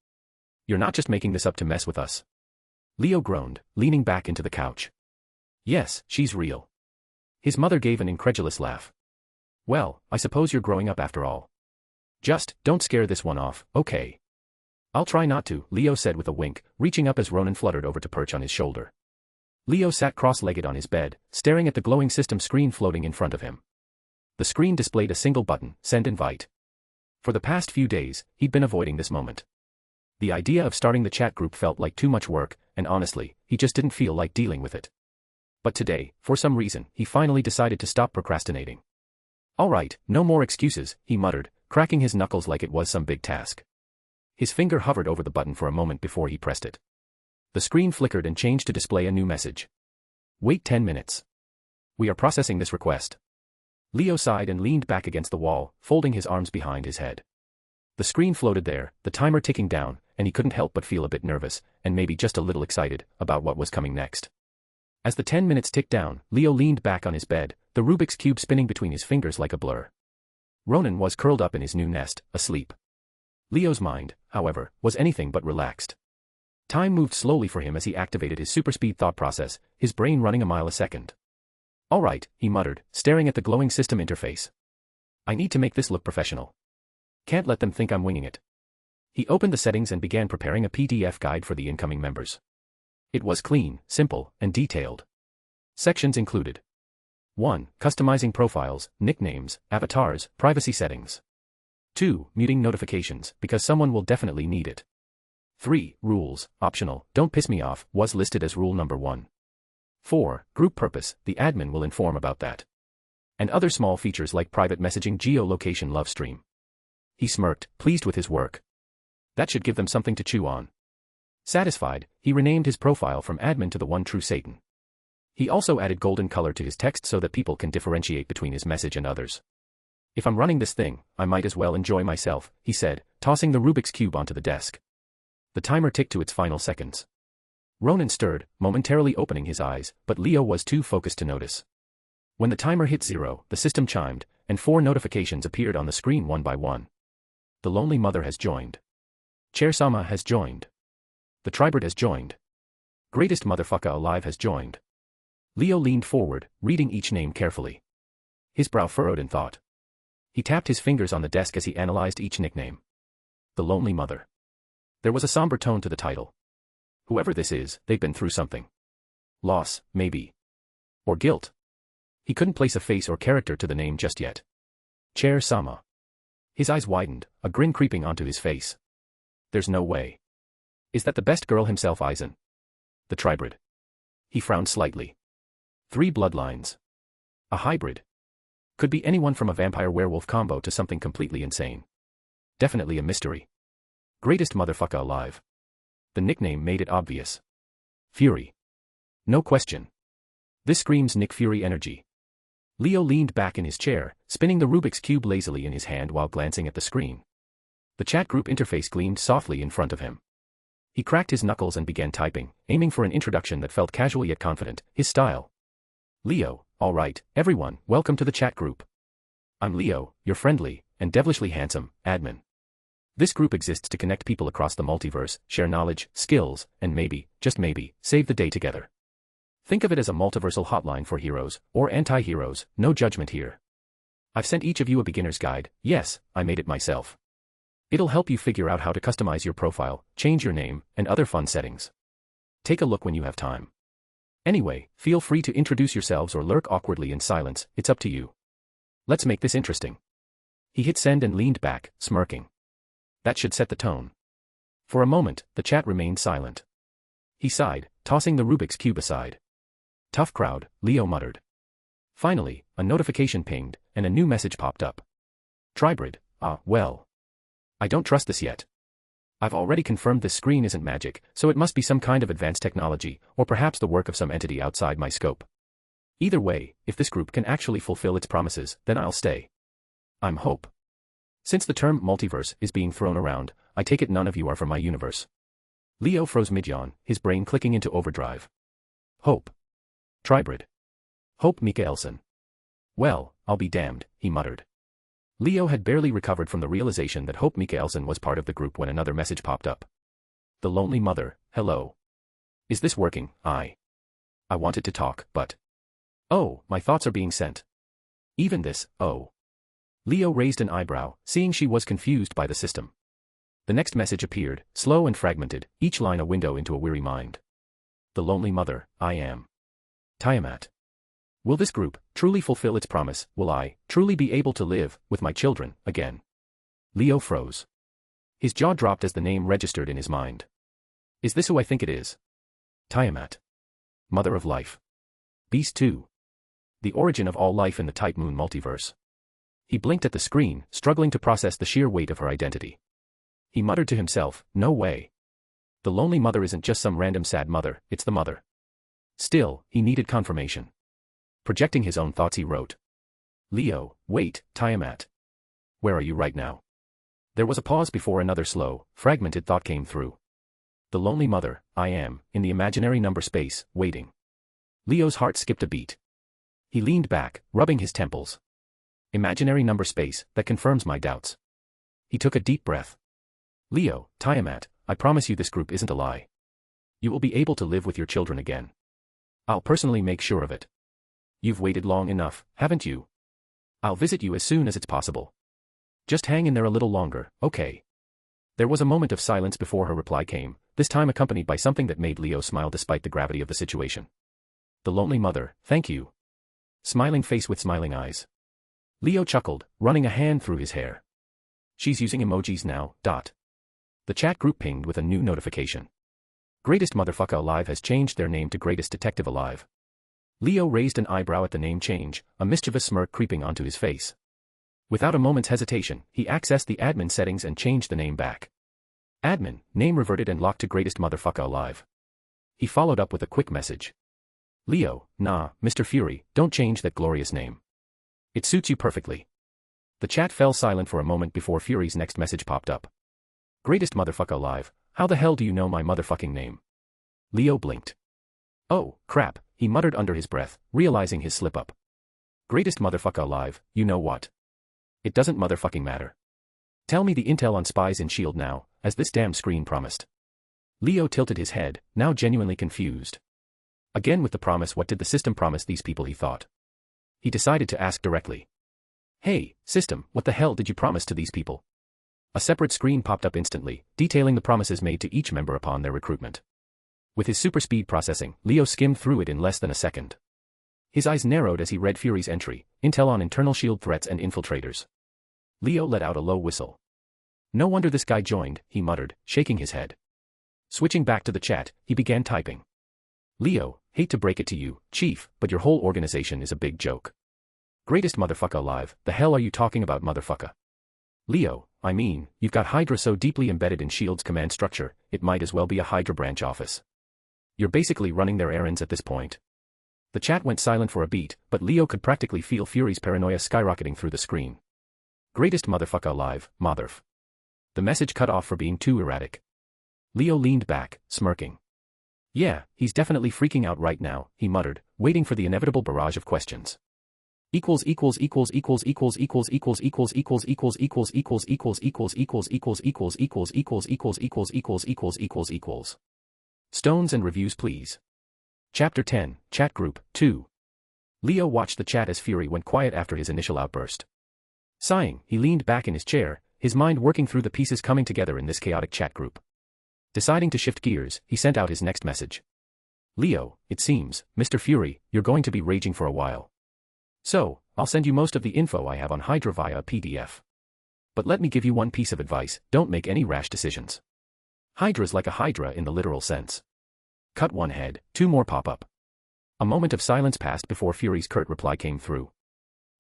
You're not just making this up to mess with us. Leo groaned, leaning back into the couch. Yes, she's real. His mother gave an incredulous laugh. Well, I suppose you're growing up after all. Just, don't scare this one off, okay? I'll try not to, Leo said with a wink, reaching up as Ronan fluttered over to perch on his shoulder. Leo sat cross-legged on his bed, staring at the glowing system screen floating in front of him. The screen displayed a single button, Send Invite. For the past few days, he'd been avoiding this moment. The idea of starting the chat group felt like too much work, and honestly, he just didn't feel like dealing with it. But today, for some reason, he finally decided to stop procrastinating. All right, no more excuses, he muttered, cracking his knuckles like it was some big task. His finger hovered over the button for a moment before he pressed it. The screen flickered and changed to display a new message. Wait 10 minutes. We are processing this request. Leo sighed and leaned back against the wall, folding his arms behind his head. The screen floated there, the timer ticking down, and he couldn't help but feel a bit nervous, and maybe just a little excited, about what was coming next. As the 10 minutes ticked down, Leo leaned back on his bed, the Rubik's Cube spinning between his fingers like a blur. Ronan was curled up in his new nest, asleep. Leo's mind, however, was anything but relaxed. Time moved slowly for him as he activated his superspeed thought process, his brain running a mile a second. All right, he muttered, staring at the glowing system interface. I need to make this look professional. Can't let them think I'm winging it. He opened the settings and began preparing a PDF guide for the incoming members. It was clean, simple, and detailed. Sections included 1. Customizing profiles, nicknames, avatars, privacy settings. 2. Muting notifications, because someone will definitely need it. 3. Rules, optional, don't piss me off, was listed as rule number 1. 4. Group purpose, the admin will inform about that. And other small features like private messaging, geolocation, love stream. He smirked, pleased with his work. That should give them something to chew on. Satisfied, he renamed his profile from admin to the one true Satan. He also added golden color to his text so that people can differentiate between his message and others. If I'm running this thing, I might as well enjoy myself, he said, tossing the Rubik's Cube onto the desk. The timer ticked to its final seconds. Ronan stirred, momentarily opening his eyes, but Leo was too focused to notice. When the timer hit 0, the system chimed, and 4 notifications appeared on the screen one by one. The lonely mother has joined. Chair-sama has joined. The tribird has joined. Greatest motherfucker alive has joined. Leo leaned forward, reading each name carefully. His brow furrowed in thought. He tapped his fingers on the desk as he analyzed each nickname. The lonely mother. There was a somber tone to the title. Whoever this is, they've been through something. Loss, maybe. Or guilt. He couldn't place a face or character to the name just yet. Chair-sama. His eyes widened, a grin creeping onto his face. There's no way. Is that the best girl himself, Aizen? The tribrid. He frowned slightly. 3 bloodlines. A hybrid. Could be anyone from a vampire-werewolf combo to something completely insane. Definitely a mystery. Greatest motherfucker alive. The nickname made it obvious. Fury. No question. This screams Nick Fury energy. Leo leaned back in his chair, spinning the Rubik's Cube lazily in his hand while glancing at the screen. The chat group interface gleamed softly in front of him. He cracked his knuckles and began typing, aiming for an introduction that felt casual yet confident, his style. Leo, all right, everyone, welcome to the chat group. I'm Leo, your friendly, and devilishly handsome, admin. This group exists to connect people across the multiverse, share knowledge, skills, and maybe, just maybe, save the day together. Think of it as a multiversal hotline for heroes, or anti-heroes, no judgment here. I've sent each of you a beginner's guide, yes, I made it myself. It'll help you figure out how to customize your profile, change your name, and other fun settings. Take a look when you have time. Anyway, feel free to introduce yourselves or lurk awkwardly in silence, it's up to you. Let's make this interesting. He hit send and leaned back, smirking. That should set the tone. For a moment, the chat remained silent. He sighed, tossing the Rubik's Cube aside. Tough crowd, Leo muttered. Finally, a notification pinged, and a new message popped up. Tribrid, well. I don't trust this yet. I've already confirmed this screen isn't magic, so it must be some kind of advanced technology, or perhaps the work of some entity outside my scope. Either way, if this group can actually fulfill its promises, then I'll stay. I'm Hope. Since the term multiverse is being thrown around, I take it none of you are from my universe. Leo froze mid-yawn, his brain clicking into overdrive. Hope. Tribrid. Hope Mikaelson. Well, I'll be damned, he muttered. Leo had barely recovered from the realization that Hope Mikaelson was part of the group when another message popped up. The Lonely Mother, hello. Is this working? I wanted to talk, but... Oh, my thoughts are being sent. Even this, oh. Leo raised an eyebrow, seeing she was confused by the system. The next message appeared, slow and fragmented, each line a window into a weary mind. The Lonely Mother, I am. Tiamat. Will this group truly fulfill its promise? Will I truly be able to live with my children again? Leo froze. His jaw dropped as the name registered in his mind. Is this who I think it is? Tiamat. Mother of Life. Beast 2. The origin of all life in the Type Moon multiverse. He blinked at the screen, struggling to process the sheer weight of her identity. He muttered to himself, no way. The Lonely Mother isn't just some random sad mother, it's the mother. Still, he needed confirmation. Projecting his own thoughts he wrote. Leo, wait, Tiamat. Where are you right now? There was a pause before another slow, fragmented thought came through. The Lonely Mother, I am, in the imaginary number space, waiting. Leo's heart skipped a beat. He leaned back, rubbing his temples. Imaginary number space, that confirms my doubts. He took a deep breath. Leo, Tiamat, I promise you this group isn't a lie. You will be able to live with your children again. I'll personally make sure of it. You've waited long enough, haven't you? I'll visit you as soon as it's possible. Just hang in there a little longer, okay? There was a moment of silence before her reply came, this time accompanied by something that made Leo smile despite the gravity of the situation. The Lonely Mother, thank you. Smiling face with smiling eyes. Leo chuckled, running a hand through his hair. She's using emojis now, dot. The chat group pinged with a new notification. Greatest Motherfucker Alive has changed their name to Greatest Detective Alive. Leo raised an eyebrow at the name change, a mischievous smirk creeping onto his face. Without a moment's hesitation, he accessed the admin settings and changed the name back. Admin, name reverted and locked to Greatest Motherfucker Alive. He followed up with a quick message. Leo, nah, Mr. Fury, don't change that glorious name. It suits you perfectly. The chat fell silent for a moment before Fury's next message popped up. Greatest Motherfucker Alive, how the hell do you know my motherfucking name? Leo blinked. Oh, crap, he muttered under his breath, realizing his slip-up. Greatest Motherfucker Alive, you know what? It doesn't motherfucking matter. Tell me the intel on spies in S.H.I.E.L.D. now, as this damn screen promised. Leo tilted his head, now genuinely confused. Again with the promise, what did the system promise these people, he thought. He decided to ask directly. Hey, system, what the hell did you promise to these people? A separate screen popped up instantly, detailing the promises made to each member upon their recruitment. With his super speed processing, Leo skimmed through it in less than a second. His eyes narrowed as he read Fury's entry, intel on internal S.H.I.E.L.D. threats and infiltrators. Leo let out a low whistle. No wonder this guy joined, he muttered, shaking his head. Switching back to the chat, he began typing. Leo, hate to break it to you, Chief, but your whole organization is a big joke. Greatest Motherfucker Alive, the hell are you talking about, motherfucker? Leo, I mean, you've got Hydra so deeply embedded in S.H.I.E.L.D.'s command structure, it might as well be a Hydra branch office. You're basically running their errands at this point. The chat went silent for a beat, but Leo could practically feel Fury's paranoia skyrocketing through the screen. Greatest Motherfucker Alive, motherf. The message cut off for being too erratic. Leo leaned back, smirking. Yeah, he's definitely freaking out right now, he muttered, waiting for the inevitable barrage of questions. Stones and reviews please. Chapter 10, Chat Group, 2. Leo watched the chat as Fury went quiet after his initial outburst. Sighing, he leaned back in his chair, his mind working through the pieces coming together in this chaotic chat group. Deciding to shift gears, he sent out his next message. Leo, it seems, Mr. Fury, you're going to be raging for a while. So, I'll send you most of the info I have on Hydra via a PDF. But let me give you one piece of advice, don't make any rash decisions. Hydra's like a hydra in the literal sense. Cut one head, two more pop up. A moment of silence passed before Fury's curt reply came through.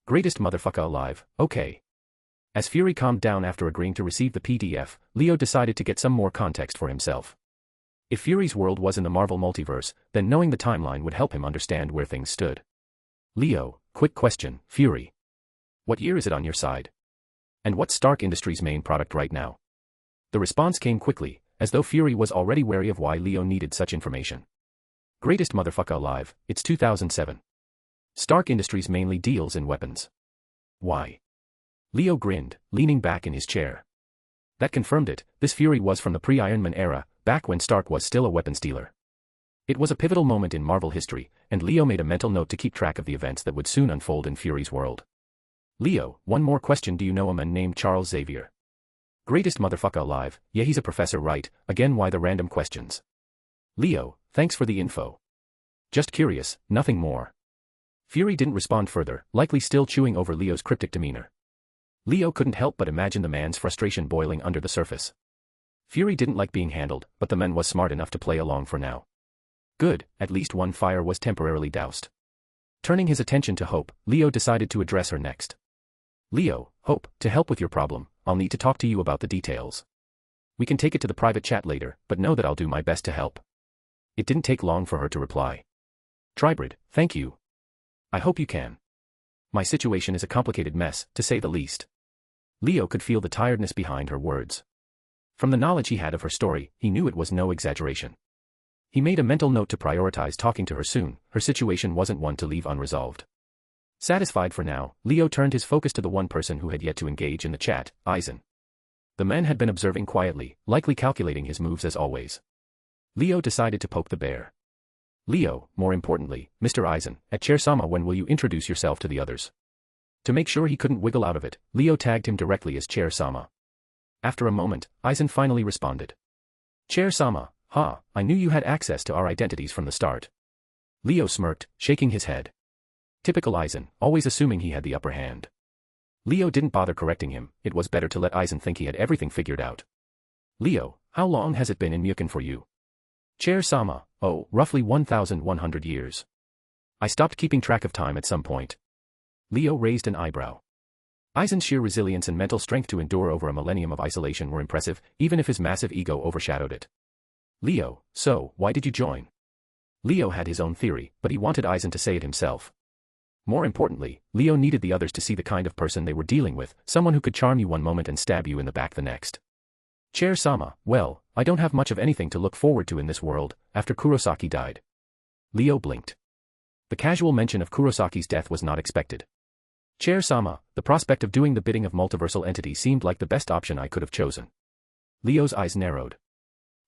Greatest motherfucker alive, okay. As Fury calmed down after agreeing to receive the PDF, Leo decided to get some more context for himself. If Fury's world was in the Marvel multiverse, then knowing the timeline would help him understand where things stood. Leo, quick question, Fury. What year is it on your side? And what's Stark Industries' main product right now? The response came quickly, as though Fury was already wary of why Leo needed such information. Greatest motherfucker alive, it's 2007. Stark Industries mainly deals in weapons. Why? Leo grinned, leaning back in his chair. That confirmed it, this Fury was from the pre-Iron Man era, back when Stark was still a weapons dealer. It was a pivotal moment in Marvel history, and Leo made a mental note to keep track of the events that would soon unfold in Fury's world. Leo, one more question, do you know a man named Charles Xavier? Greatest motherfucker alive, yeah he's a professor right, again why the random questions? Leo, thanks for the info. Just curious, nothing more. Fury didn't respond further, likely still chewing over Leo's cryptic demeanor. Leo couldn't help but imagine the man's frustration boiling under the surface. Fury didn't like being handled, but the man was smart enough to play along for now. Good, at least one fire was temporarily doused. Turning his attention to Hope, Leo decided to address her next. Leo, Hope, to help with your problem, I'll need to talk to you about the details. We can take it to the private chat later, but know that I'll do my best to help. It didn't take long for her to reply. Tribrid, thank you. I hope you can. My situation is a complicated mess, to say the least. Leo could feel the tiredness behind her words. From the knowledge he had of her story, he knew it was no exaggeration. He made a mental note to prioritize talking to her soon, her situation wasn't one to leave unresolved. Satisfied for now, Leo turned his focus to the one person who had yet to engage in the chat, Eisen. The man had been observing quietly, likely calculating his moves as always. Leo decided to poke the bear. Leo, more importantly, Mr. Eisen, at Chair-sama, when will you introduce yourself to the others? To make sure he couldn't wiggle out of it, Leo tagged him directly as Chair-sama. After a moment, Eisen finally responded. Chair-sama, I knew you had access to our identities from the start. Leo smirked, shaking his head. Typical Eisen, always assuming he had the upper hand. Leo didn't bother correcting him, it was better to let Eisen think he had everything figured out. Leo, how long has it been in Mukon for you? Chair-sama, roughly 1,100 years. I stopped keeping track of time at some point. Leo raised an eyebrow. Eisen's sheer resilience and mental strength to endure over a millennium of isolation were impressive, even if his massive ego overshadowed it. Leo, so, why did you join? Leo had his own theory, but he wanted Eisen to say it himself. More importantly, Leo needed the others to see the kind of person they were dealing with, someone who could charm you one moment and stab you in the back the next. Chair-sama, well, I don't have much of anything to look forward to in this world, after Kurosaki died. Leo blinked. The casual mention of Kurosaki's death was not expected. Chair-sama, the prospect of doing the bidding of multiversal entities seemed like the best option I could have chosen. Leo's eyes narrowed.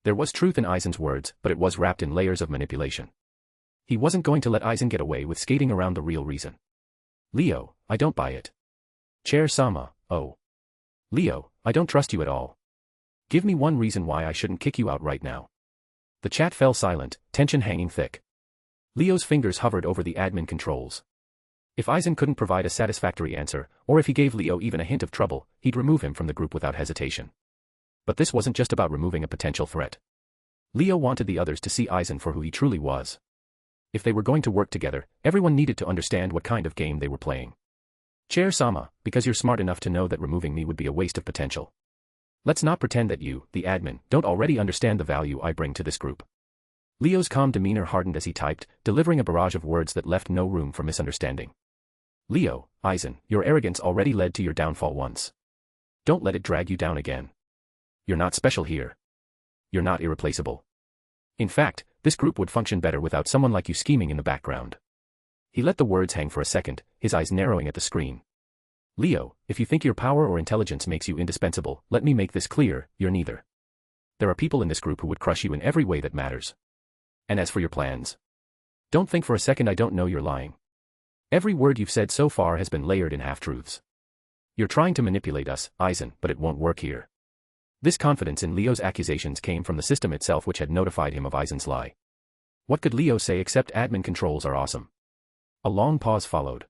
There was truth in Eisen's words, but it was wrapped in layers of manipulation. He wasn't going to let Eisen get away with skating around the real reason. Leo, I don't buy it. Chair-sama, Leo, I don't trust you at all. Give me one reason why I shouldn't kick you out right now. The chat fell silent, tension hanging thick. Leo's fingers hovered over the admin controls. If Eisen couldn't provide a satisfactory answer, or if he gave Leo even a hint of trouble, he'd remove him from the group without hesitation. But this wasn't just about removing a potential threat. Leo wanted the others to see Eisen for who he truly was. If they were going to work together, everyone needed to understand what kind of game they were playing. Chair-sama, because you're smart enough to know that removing me would be a waste of potential. Let's not pretend that you, the admin, don't already understand the value I bring to this group. Leo's calm demeanor hardened as he typed, delivering a barrage of words that left no room for misunderstanding. Leo, Eisen, your arrogance already led to your downfall once. Don't let it drag you down again. You're not special here. You're not irreplaceable. In fact, this group would function better without someone like you scheming in the background. He let the words hang for a second, his eyes narrowing at the screen. Leo, if you think your power or intelligence makes you indispensable, let me make this clear, you're neither. There are people in this group who would crush you in every way that matters. And as for your plans, don't think for a second I don't know you're lying. Every word you've said so far has been layered in half-truths. You're trying to manipulate us, Eisen, but it won't work here. This confidence in Leo's accusations came from the system itself, which had notified him of Eisen's lie. What could Leo say except admin controls are awesome? A long pause followed.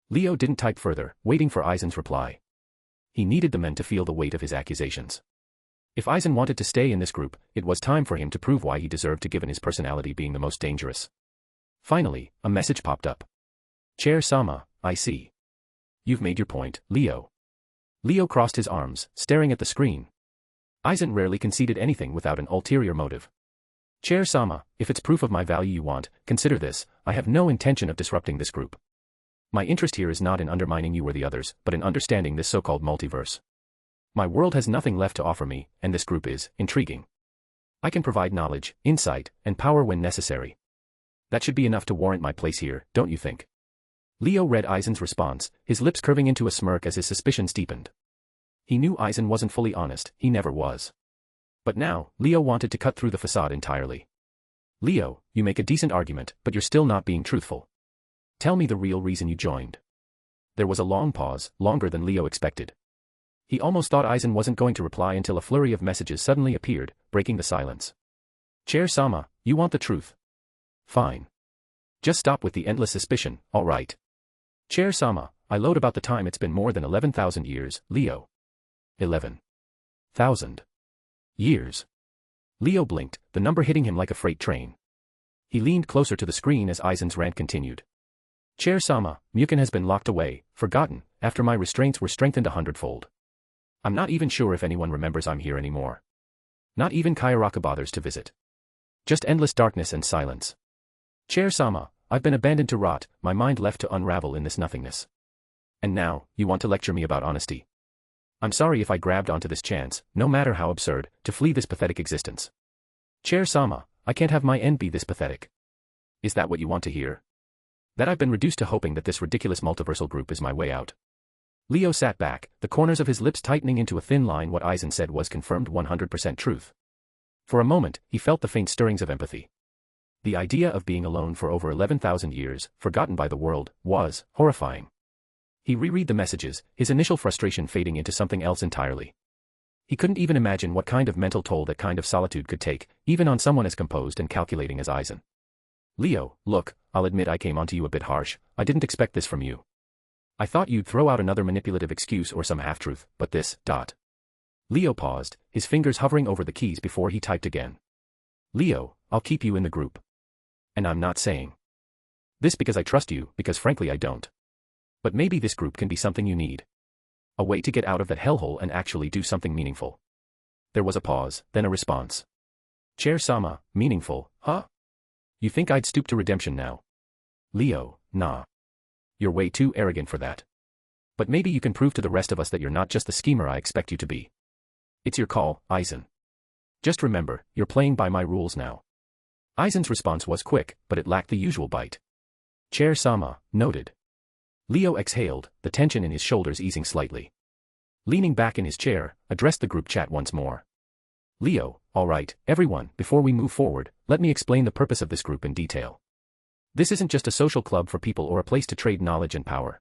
Leo didn't type further, waiting for Eisen's reply. He needed the men to feel the weight of his accusations. If Eisen wanted to stay in this group, it was time for him to prove why he deserved to, given his personality being the most dangerous. Finally, a message popped up. Chair-sama, I see. You've made your point, Leo. Leo crossed his arms, staring at the screen. Eisen rarely conceded anything without an ulterior motive. Chair-sama, if it's proof of my value you want, consider this. I have no intention of disrupting this group. My interest here is not in undermining you or the others, but in understanding this so-called multiverse. My world has nothing left to offer me, and this group is intriguing. I can provide knowledge, insight, and power when necessary. That should be enough to warrant my place here, don't you think? Leo read Eisen's response, his lips curving into a smirk as his suspicions deepened. He knew Eisen wasn't fully honest, he never was. But now, Leo wanted to cut through the facade entirely. Leo, you make a decent argument, but you're still not being truthful. Tell me the real reason you joined. There was a long pause, longer than Leo expected. He almost thought Eisen wasn't going to reply until a flurry of messages suddenly appeared, breaking the silence. Chair-sama, you want the truth? Fine. Just stop with the endless suspicion, all right. Chair-sama, I load about the time it's been more than 11,000 years, Leo. 11,000 years. Leo blinked, the number hitting him like a freight train. He leaned closer to the screen as Eisen's rant continued. Chair-sama, Mukin has been locked away, forgotten, after my restraints were strengthened 100-fold. I'm not even sure if anyone remembers I'm here anymore. Not even Kayaraka bothers to visit. Just endless darkness and silence. Chair-sama, I've been abandoned to rot, my mind left to unravel in this nothingness. And now, you want to lecture me about honesty? I'm sorry if I grabbed onto this chance, no matter how absurd, to flee this pathetic existence. Chair-sama, I can't have my end be this pathetic. Is that what you want to hear? That I've been reduced to hoping that this ridiculous multiversal group is my way out? Leo sat back, the corners of his lips tightening into a thin line. What Eisen said was confirmed 100% truth. For a moment, he felt the faint stirrings of empathy. The idea of being alone for over 11,000 years, forgotten by the world, was horrifying. He reread the messages, his initial frustration fading into something else entirely. He couldn't even imagine what kind of mental toll that kind of solitude could take, even on someone as composed and calculating as Eisen. Leo, look, I'll admit I came onto you a bit harsh. I didn't expect this from you. I thought you'd throw out another manipulative excuse or some half-truth, but this. Leo paused, his fingers hovering over the keys before he typed again. Leo, I'll keep you in the group. And I'm not saying this because I trust you, because frankly I don't. But maybe this group can be something you need. A way to get out of that hellhole and actually do something meaningful. There was a pause, then a response. Chair-sama, meaningful, huh? You think I'd stoop to redemption now? Leo, nah. You're way too arrogant for that. But maybe you can prove to the rest of us that you're not just the schemer I expect you to be. It's your call, Eisen. Just remember, you're playing by my rules now. Eisen's response was quick, but it lacked the usual bite. Chair-sama, noted. Leo exhaled, the tension in his shoulders easing slightly. Leaning back in his chair, addressed the group chat once more. Leo, all right, everyone, before we move forward, let me explain the purpose of this group in detail. This isn't just a social club for people or a place to trade knowledge and power.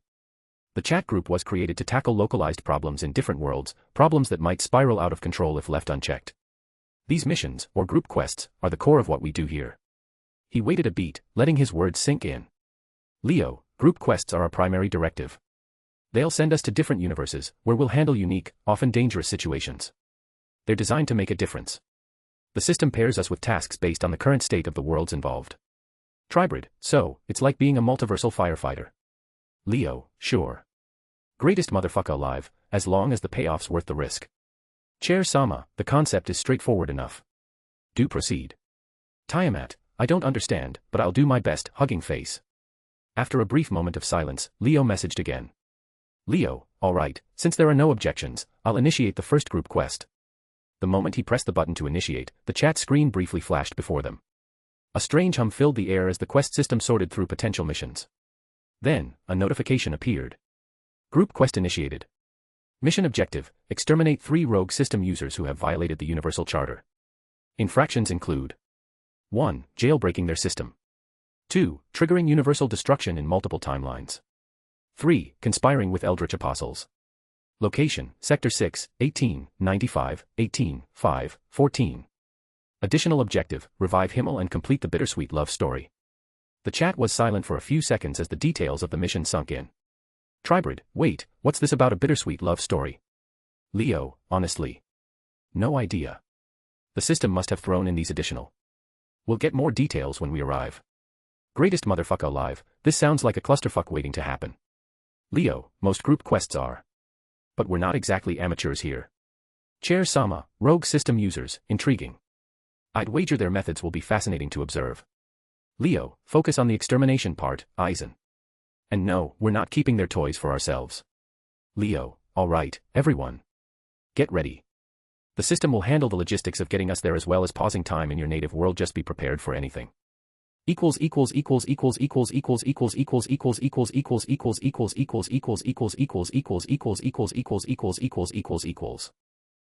The chat group was created to tackle localized problems in different worlds, problems that might spiral out of control if left unchecked. These missions, or group quests, are the core of what we do here. He waited a beat, letting his words sink in. Leo, group quests are our primary directive. They'll send us to different universes, where we'll handle unique, often dangerous situations. They're designed to make a difference. The system pairs us with tasks based on the current state of the worlds involved. Tribrid, so, it's like being a multiversal firefighter. Leo, sure. Greatest motherfucker alive, as long as the payoff's worth the risk. Chair-sama, the concept is straightforward enough. Do proceed. Tiamat, I don't understand, but I'll do my best, hugging face. After a brief moment of silence, Leo messaged again. Leo, alright, since there are no objections, I'll initiate the first group quest. The moment he pressed the button to initiate, the chat screen briefly flashed before them. A strange hum filled the air as the quest system sorted through potential missions. Then, a notification appeared. Group quest initiated. Mission objective, exterminate 3 rogue system users who have violated the Universal Charter. Infractions include 1. Jailbreaking their system. 2. Triggering universal destruction in multiple timelines. 3. Conspiring with Eldritch Apostles. Location, Sector 6, 18, 95, 18, 5, 14. Additional objective, revive Himmel and complete the bittersweet love story. The chat was silent for a few seconds as the details of the mission sunk in. Tribrid, wait, what's this about a bittersweet love story? Leo, honestly. No idea. The system must have thrown in these additional. We'll get more details when we arrive. Greatest motherfucker alive, this sounds like a clusterfuck waiting to happen. Leo, most group quests are. But we're not exactly amateurs here. Chair Sama, rogue system users, intriguing. I'd wager their methods will be fascinating to observe. Leo, focus on the extermination part, Eisen. And no, we're not keeping their toys for ourselves. Leo, alright, everyone. Get ready. The system will handle the logistics of getting us there as well as pausing time in your native world. Just be prepared for anything. Equals.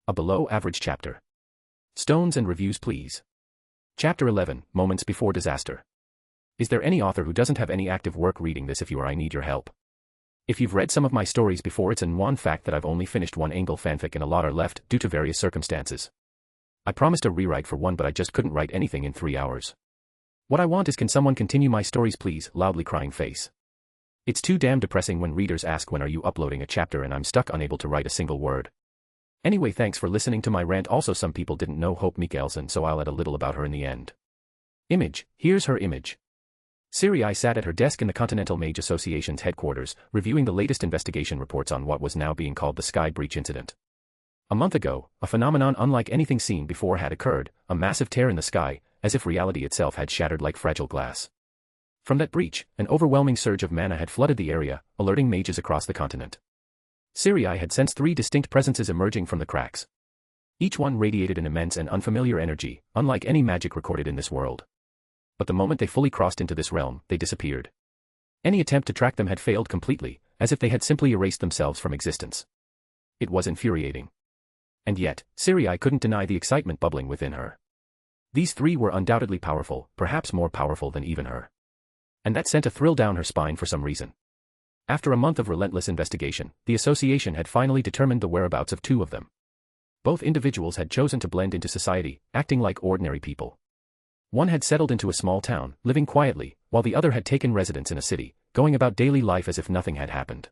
A below average chapter. Stones and reviews please. Chapter 11, Moments Before Disaster. Is there any author who doesn't have any active work reading this? If you are, I need your help. If you've read some of my stories before, it's a known fact that I've only finished one angle fanfic and a lot are left due to various circumstances. I promised a rewrite for one, but I just couldn't write anything in 3 hours. What I want is, can someone continue my stories please? Loudly crying face. It's too damn depressing when readers ask when are you uploading a chapter and I'm stuck unable to write a single word. Anyway, thanks for listening to my rant. Also, some people didn't know Hope Mikkelsen, so I'll add a little about her in the end. Image, here's her image. Siri sat at her desk in the Continental Mage Association's headquarters, reviewing the latest investigation reports on what was now being called the Sky Breach incident. A month ago, a phenomenon unlike anything seen before had occurred, a massive tear in the sky, as if reality itself had shattered like fragile glass. From that breach, an overwhelming surge of mana had flooded the area, alerting mages across the continent. Siri had sensed 3 distinct presences emerging from the cracks. Each one radiated an immense and unfamiliar energy, unlike any magic recorded in this world. But the moment they fully crossed into this realm, they disappeared. Any attempt to track them had failed completely, as if they had simply erased themselves from existence. It was infuriating. And yet, Siri couldn't deny the excitement bubbling within her. These 3 were undoubtedly powerful, perhaps more powerful than even her. And that sent a thrill down her spine for some reason. After a month of relentless investigation, the association had finally determined the whereabouts of 2 of them. Both individuals had chosen to blend into society, acting like ordinary people. One had settled into a small town, living quietly, while the other had taken residence in a city, going about daily life as if nothing had happened.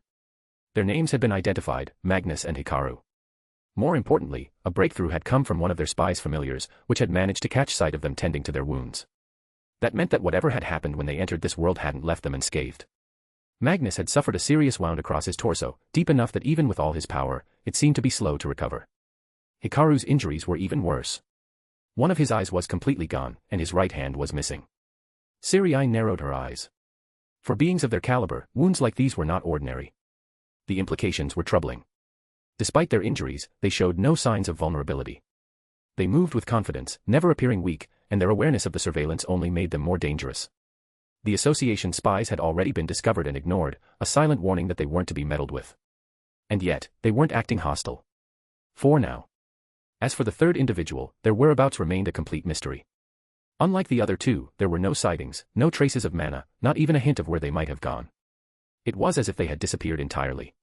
Their names had been identified, Magnus and Hikaru. More importantly, a breakthrough had come from one of their spies' familiars, which had managed to catch sight of them tending to their wounds. That meant that whatever had happened when they entered this world hadn't left them unscathed. Magnus had suffered a serious wound across his torso, deep enough that even with all his power, it seemed to be slow to recover. Hikaru's injuries were even worse. One of his eyes was completely gone, and his right hand was missing. Siri narrowed her eyes. For beings of their caliber, wounds like these were not ordinary. The implications were troubling. Despite their injuries, they showed no signs of vulnerability. They moved with confidence, never appearing weak, and their awareness of the surveillance only made them more dangerous. The association spies had already been discovered and ignored, a silent warning that they weren't to be meddled with. And yet, they weren't acting hostile. For now. As for the 3rd individual, their whereabouts remained a complete mystery. Unlike the other 2, there were no sightings, no traces of mana, not even a hint of where they might have gone. It was as if they had disappeared entirely.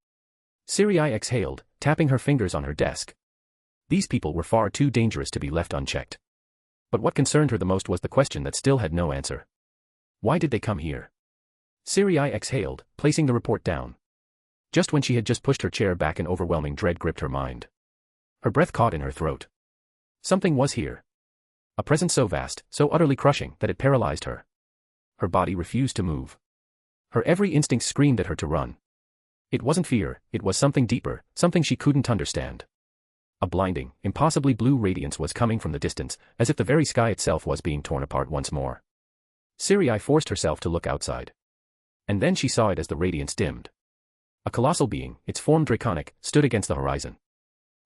Siri exhaled, tapping her fingers on her desk. These people were far too dangerous to be left unchecked. But what concerned her the most was the question that still had no answer. Why did they come here? Siri exhaled, placing the report down. Just when she had just pushed her chair back, an overwhelming dread gripped her mind. Her breath caught in her throat. Something was here. A presence so vast, so utterly crushing, that it paralyzed her. Her body refused to move. Her every instinct screamed at her to run. It wasn't fear, it was something deeper, something she couldn't understand. A blinding, impossibly blue radiance was coming from the distance, as if the very sky itself was being torn apart once more. Siri forced herself to look outside. And then she saw it as the radiance dimmed. A colossal being, its form draconic, stood against the horizon.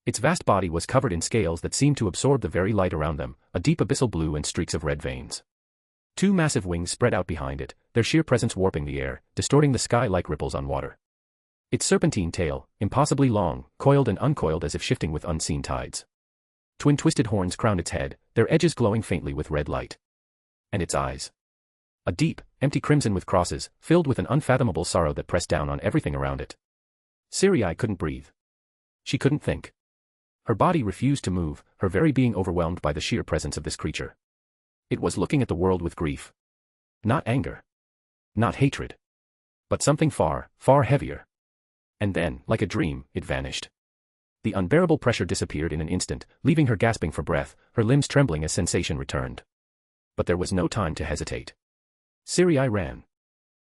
Its vast body was covered in scales that seemed to absorb the very light around them, a deep abyssal blue and streaks of red veins. 2 massive wings spread out behind it, their sheer presence warping the air, distorting the sky like ripples on water. Its serpentine tail, impossibly long, coiled and uncoiled as if shifting with unseen tides. Twin twisted horns crowned its head, their edges glowing faintly with red light. And its eyes. A deep, empty crimson with crosses, filled with an unfathomable sorrow that pressed down on everything around it. Siri couldn't breathe. She couldn't think. Her body refused to move, her very being overwhelmed by the sheer presence of this creature. It was looking at the world with grief. Not anger. Not hatred. But something far, far heavier. And then, like a dream, it vanished. The unbearable pressure disappeared in an instant, leaving her gasping for breath, her limbs trembling as sensation returned. But there was no time to hesitate. Siri ran.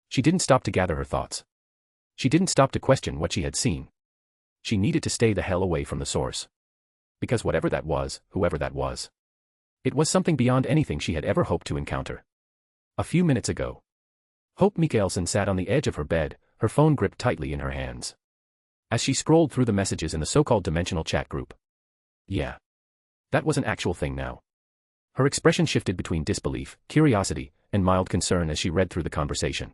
She didn't stop to gather her thoughts. She didn't stop to question what she had seen. She needed to stay the hell away from the source. Because whatever that was, whoever that was, it was something beyond anything she had ever hoped to encounter. A few minutes ago, Hope Mikaelson sat on the edge of her bed, her phone gripped tightly in her hands. As she scrolled through the messages in the so-called dimensional chat group. Yeah. That was an actual thing now. Her expression shifted between disbelief, curiosity, and mild concern as she read through the conversation.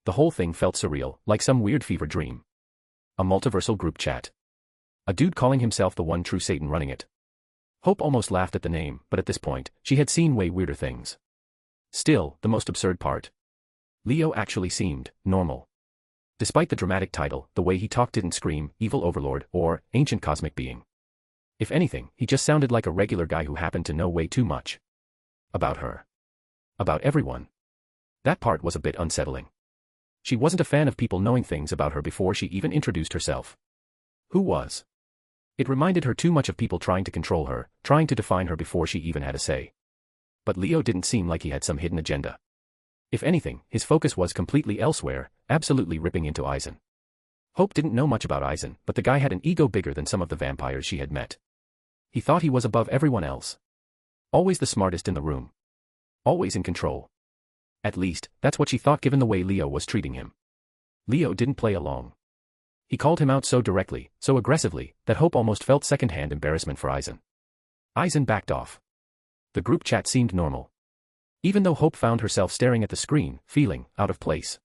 The whole thing felt surreal, like some weird fever dream. A multiversal group chat. A dude calling himself the one true Satan running it. Hope almost laughed at the name, but at this point, she had seen way weirder things. Still, the most absurd part. Leo actually seemed normal. Despite the dramatic title, the way he talked didn't scream, evil overlord, or ancient cosmic being. If anything, he just sounded like a regular guy who happened to know way too much. About her. About everyone. That part was a bit unsettling. She wasn't a fan of people knowing things about her before she even introduced herself. Who was? It reminded her too much of people trying to control her, trying to define her before she even had a say. But Leo didn't seem like he had some hidden agenda. If anything, his focus was completely elsewhere, absolutely ripping into Eisen. Hope didn't know much about Eisen, but the guy had an ego bigger than some of the vampires she had met. He thought he was above everyone else. Always the smartest in the room. Always in control. At least, that's what she thought given the way Leo was treating him. Leo didn't play along. He called him out so directly, so aggressively, that Hope almost felt second-hand embarrassment for Eisen. Eisen backed off. The group chat seemed normal. Even though Hope found herself staring at the screen, feeling out of place.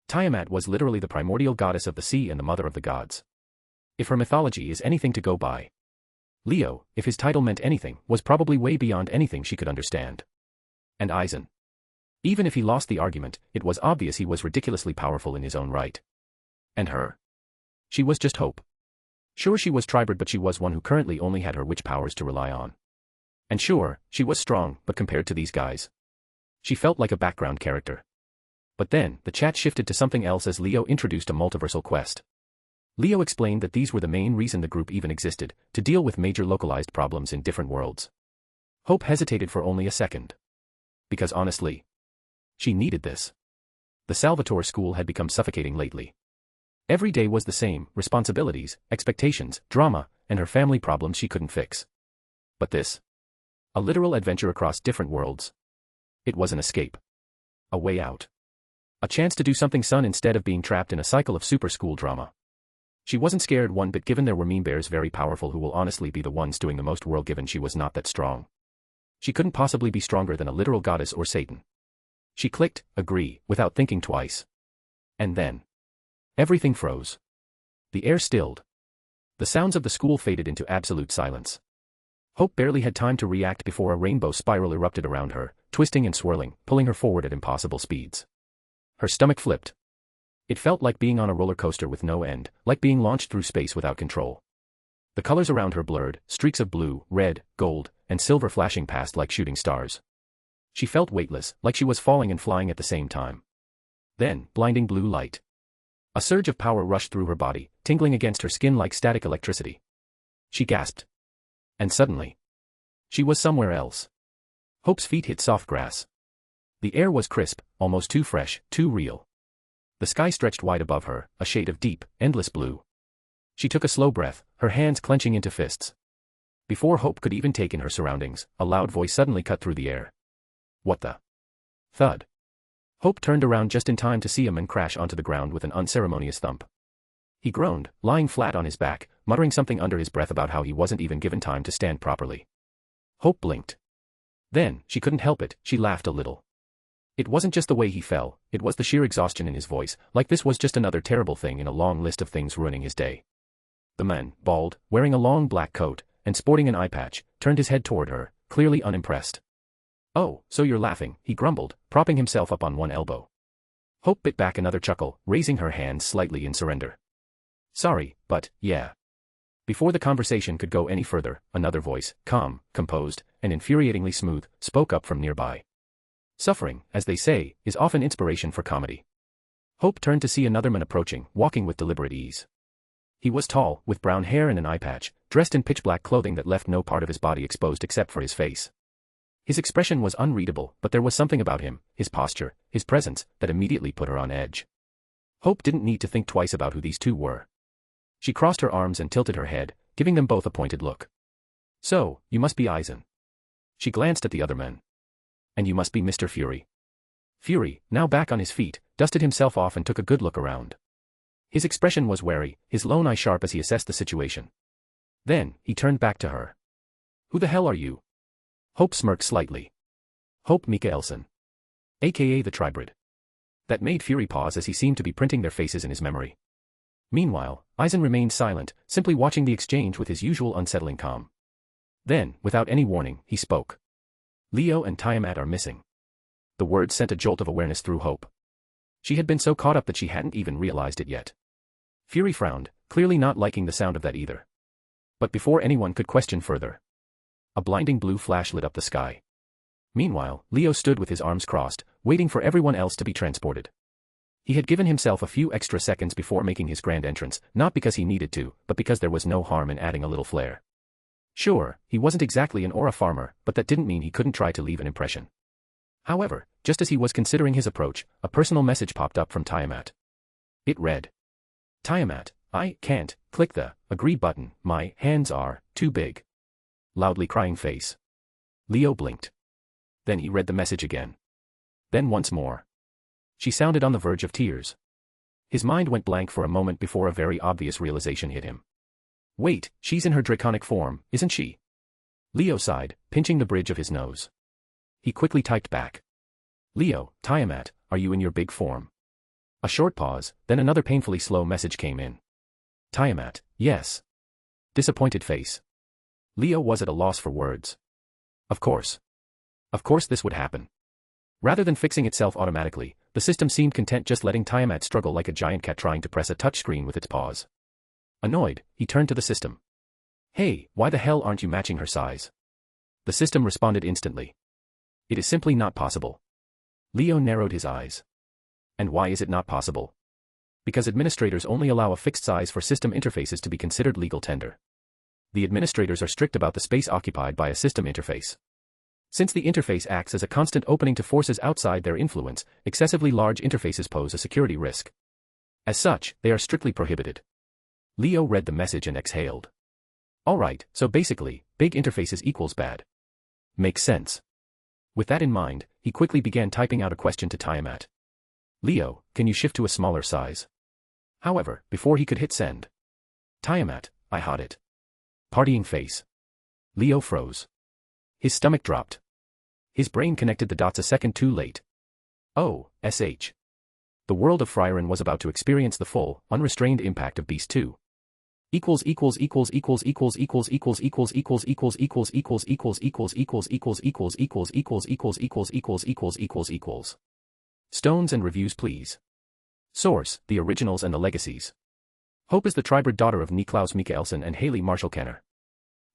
Tiamat was literally the primordial goddess of the sea and the mother of the gods. If her mythology is anything to go by, Leo, if his title meant anything, was probably way beyond anything she could understand. And Eisen. Even if he lost the argument, it was obvious he was ridiculously powerful in his own right. And her? She was just Hope. Sure, she was tribrid, but she was one who currently only had her witch powers to rely on. And sure, she was strong, but compared to these guys, she felt like a background character. But then, the chat shifted to something else as Leo introduced a multiversal quest. Leo explained that these were the main reason the group even existed, to deal with major localized problems in different worlds. Hope hesitated for only a second. Because honestly, she needed this. The Salvatore school had become suffocating lately. Every day was the same, responsibilities, expectations, drama, and her family problems she couldn't fix. But this? A literal adventure across different worlds. It was an escape. A way out. A chance to do something fun instead of being trapped in a cycle of super school drama. She wasn't scared one bit given there were meme bears very powerful who will honestly be the ones doing the most world given she was not that strong. She couldn't possibly be stronger than a literal goddess or Satan. She clicked, agree, without thinking twice. And then. Everything froze. The air stilled. The sounds of the school faded into absolute silence. Hope barely had time to react before a rainbow spiral erupted around her, twisting and swirling, pulling her forward at impossible speeds. Her stomach flipped. It felt like being on a roller coaster with no end, like being launched through space without control. The colors around her blurred, streaks of blue, red, gold, and silver flashing past like shooting stars. She felt weightless, like she was falling and flying at the same time. Then, blinding blue light. A surge of power rushed through her body, tingling against her skin like static electricity. She gasped. And suddenly, she was somewhere else. Hope's feet hit soft grass. The air was crisp, almost too fresh, too real. The sky stretched wide above her, a shade of deep, endless blue. She took a slow breath, her hands clenching into fists. Before Hope could even take in her surroundings, a loud voice suddenly cut through the air. What the? Thud. Hope turned around just in time to see a man crash onto the ground with an unceremonious thump. He groaned, lying flat on his back, muttering something under his breath about how he wasn't even given time to stand properly. Hope blinked. Then, she couldn't help it, she laughed a little. It wasn't just the way he fell, it was the sheer exhaustion in his voice, like this was just another terrible thing in a long list of things ruining his day. The man, bald, wearing a long black coat, and sporting an eye patch, turned his head toward her, clearly unimpressed. Oh, so you're laughing, he grumbled, propping himself up on one elbow. Hope bit back another chuckle, raising her hands slightly in surrender. Sorry, but, yeah. Before the conversation could go any further, another voice, calm, composed, and infuriatingly smooth, spoke up from nearby. Suffering, as they say, is often inspiration for comedy. Hope turned to see another man approaching, walking with deliberate ease. He was tall, with brown hair and an eye patch, dressed in pitch-black clothing that left no part of his body exposed except for his face. His expression was unreadable, but there was something about him, his posture, his presence, that immediately put her on edge. Hope didn't need to think twice about who these two were. She crossed her arms and tilted her head, giving them both a pointed look. So, you must be Eisen. She glanced at the other men. And you must be Mr. Fury. Fury, now back on his feet, dusted himself off and took a good look around. His expression was wary, his lone eye sharp as he assessed the situation. Then, he turned back to her. Who the hell are you? Hope smirked slightly. Hope Mikaelson. AKA the Tribrid. That made Fury pause as he seemed to be printing their faces in his memory. Meanwhile, Eisen remained silent, simply watching the exchange with his usual unsettling calm. Then, without any warning, he spoke. Leo and Tiamat are missing. The words sent a jolt of awareness through Hope. She had been so caught up that she hadn't even realized it yet. Fury frowned, clearly not liking the sound of that either. But before anyone could question further, a blinding blue flash lit up the sky. Meanwhile, Leo stood with his arms crossed, waiting for everyone else to be transported. He had given himself a few extra seconds before making his grand entrance, not because he needed to, but because there was no harm in adding a little flair. Sure, he wasn't exactly an aura farmer, but that didn't mean he couldn't try to leave an impression. However, just as he was considering his approach, a personal message popped up from Tiamat. It read, Tiamat, I can't click the agree button, my hands are too big. Loudly crying face. Leo blinked. Then he read the message again. Then once more. She sounded on the verge of tears. His mind went blank for a moment before a very obvious realization hit him. Wait, she's in her draconic form, isn't she? Leo sighed, pinching the bridge of his nose. He quickly typed back. Leo, Tiamat, are you in your big form? A short pause, then another painfully slow message came in. Tiamat, yes. Disappointed face. Leo was at a loss for words. Of course. Of course this would happen. Rather than fixing itself automatically, the system seemed content just letting Tiamat struggle like a giant cat trying to press a touchscreen with its paws. Annoyed, he turned to the system. Hey, why the hell aren't you matching her size? The system responded instantly. It is simply not possible. Leo narrowed his eyes. And why is it not possible? Because administrators only allow a fixed size for system interfaces to be considered legal tender. The administrators are strict about the space occupied by a system interface. Since the interface acts as a constant opening to forces outside their influence, excessively large interfaces pose a security risk. As such, they are strictly prohibited. Leo read the message and exhaled. Alright, so basically, big interfaces equals bad. Makes sense. With that in mind, he quickly began typing out a question to Tiamat. Leo, can you shift to a smaller size? However, before he could hit send. Tiamat, I had it. Partying face. Leo froze. His stomach dropped. His brain connected the dots a second too late. Oh, sh. The world of Frieren was about to experience the full, unrestrained impact of Beast 2. Equals Stones and reviews please. Source, the originals and the legacies. Hope is the Tribrid daughter of Niklaus Mikaelson and Haley Marshall Kenner.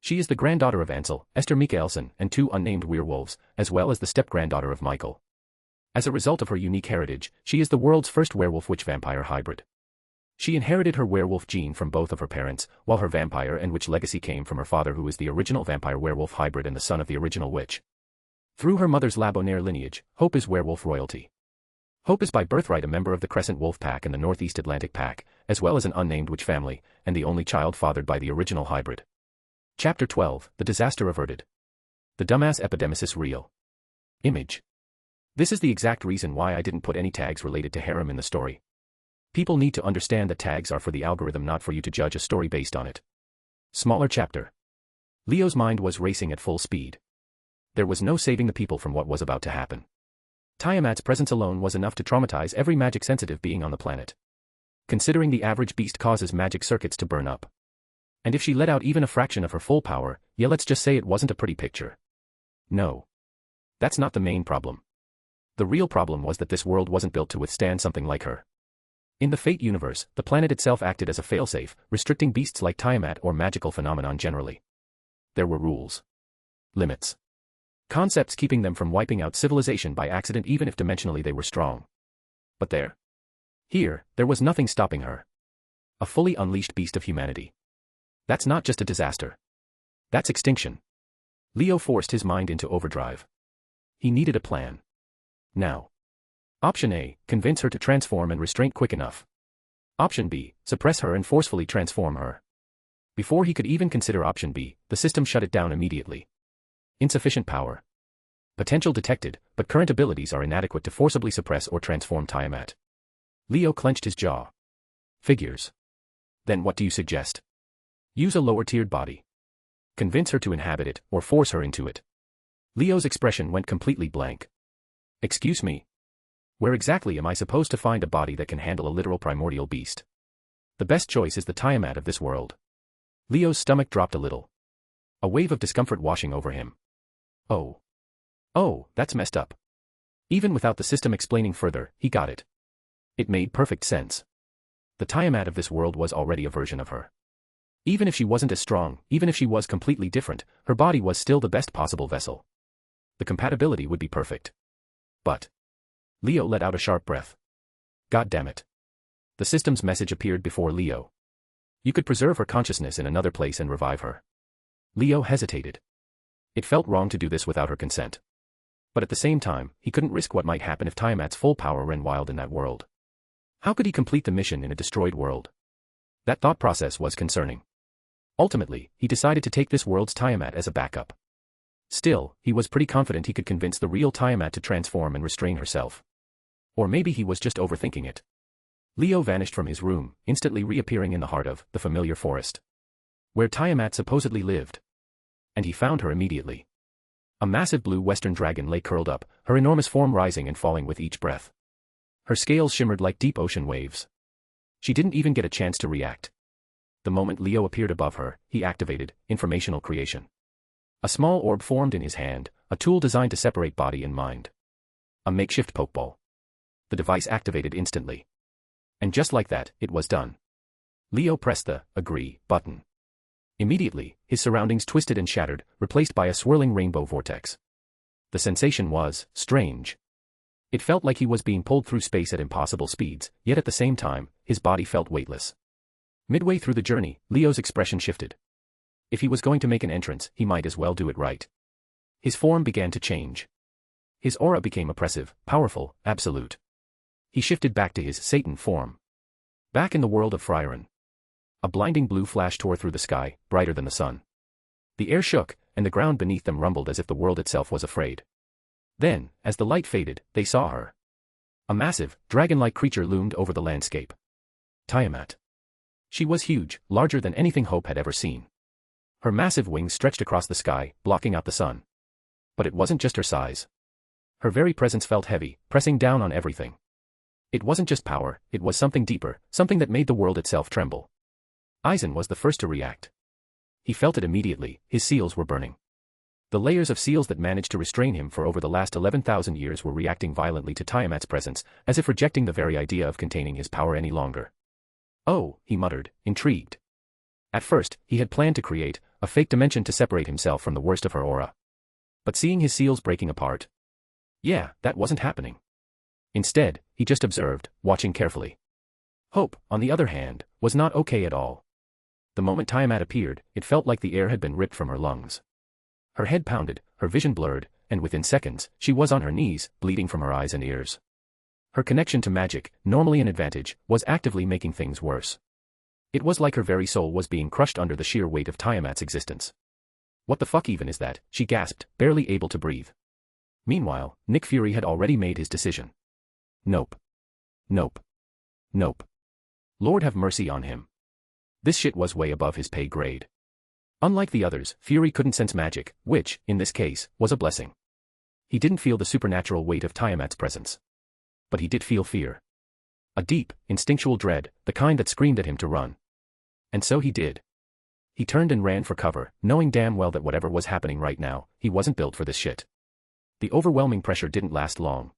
She is the granddaughter of Ansel, Esther Mikaelson, and 2 unnamed werewolves, as well as the step-granddaughter of Michael. As a result of her unique heritage, she is the world's first werewolf-witch-vampire hybrid. She inherited her werewolf gene from both of her parents, while her vampire and witch legacy came from her father who is the original vampire-werewolf hybrid and the son of the original witch. Through her mother's Labonaire lineage, Hope is werewolf royalty. Hope is by birthright a member of the Crescent Wolf Pack and the Northeast Atlantic Pack, as well as an unnamed witch family, and the only child fathered by the original hybrid. Chapter 12, The Disaster Averted. The Dumbass Epidemesis Real. Image. This is the exact reason why I didn't put any tags related to harem in the story. People need to understand that tags are for the algorithm, not for you to judge a story based on it. Smaller chapter. Leo's mind was racing at full speed. There was no saving the people from what was about to happen. Tiamat's presence alone was enough to traumatize every magic-sensitive being on the planet. Considering the average beast causes magic circuits to burn up. And if she let out even a fraction of her full power, yeah, let's just say it wasn't a pretty picture. No. That's not the main problem. The real problem was that this world wasn't built to withstand something like her. In the Fate universe, the planet itself acted as a failsafe, restricting beasts like Tiamat or magical phenomenon generally. There were rules. Limits. Concepts keeping them from wiping out civilization by accident even if dimensionally they were strong. But there was nothing stopping her. A fully unleashed beast of humanity. That's not just a disaster. That's extinction. Leo forced his mind into overdrive. He needed a plan. Now. Option A, convince her to transform and restrain quick enough. Option B, suppress her and forcefully transform her. Before he could even consider option B, the system shut it down immediately. Insufficient power. Potential detected, but current abilities are inadequate to forcibly suppress or transform Tiamat. Leo clenched his jaw. Figures. Then what do you suggest? Use a lower-tiered body. Convince her to inhabit it, or force her into it. Leo's expression went completely blank. Excuse me? Where exactly am I supposed to find a body that can handle a literal primordial beast? The best choice is the Tiamat of this world. Leo's stomach dropped a little. A wave of discomfort washing over him. Oh, that's messed up. Even without the system explaining further, he got it. It made perfect sense. The Tiamat of this world was already a version of her. Even if she wasn't as strong, even if she was completely different, her body was still the best possible vessel. The compatibility would be perfect. But Leo let out a sharp breath. God damn it. The system's message appeared before Leo. You could preserve her consciousness in another place and revive her. Leo hesitated. It felt wrong to do this without her consent. But at the same time, he couldn't risk what might happen if Tiamat's full power ran wild in that world. How could he complete the mission in a destroyed world? That thought process was concerning. Ultimately, he decided to take this world's Tiamat as a backup. Still, he was pretty confident he could convince the real Tiamat to transform and restrain herself. Or maybe he was just overthinking it. Leo vanished from his room, instantly reappearing in the heart of the familiar forest, where Tiamat supposedly lived. And he found her immediately. A massive blue western dragon lay curled up, her enormous form rising and falling with each breath. Her scales shimmered like deep ocean waves. She didn't even get a chance to react. The moment Leo appeared above her, he activated informational creation. A small orb formed in his hand, a tool designed to separate body and mind. A makeshift pokeball. The device activated instantly. And just like that, it was done. Leo pressed the agree button. Immediately, his surroundings twisted and shattered, replaced by a swirling rainbow vortex. The sensation was strange. It felt like he was being pulled through space at impossible speeds, yet at the same time, his body felt weightless. Midway through the journey, Leo's expression shifted. If he was going to make an entrance, he might as well do it right. His form began to change. His aura became oppressive, powerful, absolute. He shifted back to his Satan form. Back in the world of Frieren. A blinding blue flash tore through the sky, brighter than the sun. The air shook, and the ground beneath them rumbled as if the world itself was afraid. Then, as the light faded, they saw her. A massive, dragon-like creature loomed over the landscape. Tiamat. She was huge, larger than anything Hope had ever seen. Her massive wings stretched across the sky, blocking out the sun. But it wasn't just her size. Her very presence felt heavy, pressing down on everything. It wasn't just power, it was something deeper, something that made the world itself tremble. Eisen was the first to react. He felt it immediately, his seals were burning. The layers of seals that managed to restrain him for over the last 11,000 years were reacting violently to Tiamat's presence, as if rejecting the very idea of containing his power any longer. Oh, he muttered, intrigued. At first, he had planned to create a fake dimension to separate himself from the worst of her aura. But seeing his seals breaking apart, that wasn't happening. Instead, he just observed, watching carefully. Hope, on the other hand, was not okay at all. The moment Tiamat appeared, it felt like the air had been ripped from her lungs. Her head pounded, her vision blurred, and within seconds, she was on her knees, bleeding from her eyes and ears. Her connection to magic, normally an advantage, was actively making things worse. It was like her very soul was being crushed under the sheer weight of Tiamat's existence. What the fuck even is that, she gasped, barely able to breathe. Meanwhile, Nick Fury had already made his decision. Nope. Nope. Nope. Lord have mercy on him. This shit was way above his pay grade. Unlike the others, Fury couldn't sense magic, which, in this case, was a blessing. He didn't feel the supernatural weight of Tiamat's presence. But he did feel fear. A deep, instinctual dread, the kind that screamed at him to run. And so he did. He turned and ran for cover, knowing damn well that whatever was happening right now, he wasn't built for this shit. The overwhelming pressure didn't last long.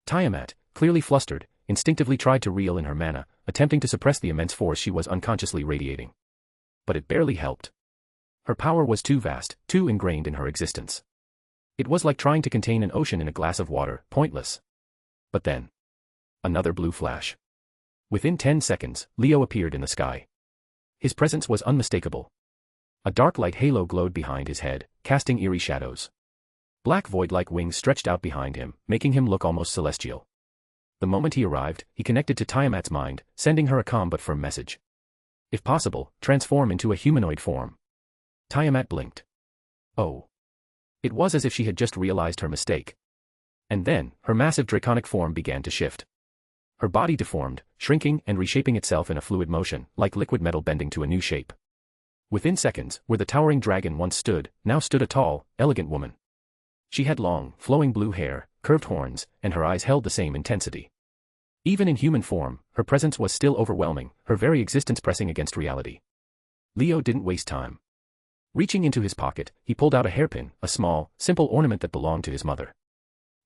Tiamat, clearly flustered, instinctively tried to reel in her mana, attempting to suppress the immense force she was unconsciously radiating. But it barely helped. Her power was too vast, too ingrained in her existence. It was like trying to contain an ocean in a glass of water, pointless. But then. Another blue flash. Within 10 seconds, Leo appeared in the sky. His presence was unmistakable. A dark light halo glowed behind his head, casting eerie shadows. Black void-like wings stretched out behind him, making him look almost celestial. The moment he arrived, he connected to Tiamat's mind, sending her a calm but firm message. If possible, transform into a humanoid form. Tiamat blinked. Oh. It was as if she had just realized her mistake. And then, her massive draconic form began to shift. Her body deformed, shrinking and reshaping itself in a fluid motion, like liquid metal bending to a new shape. Within seconds, where the towering dragon once stood, now stood a tall, elegant woman. She had long, flowing blue hair, curved horns, and her eyes held the same intensity. Even in human form, her presence was still overwhelming, her very existence pressing against reality. Leo didn't waste time. Reaching into his pocket, he pulled out a hairpin, a small, simple ornament that belonged to his mother.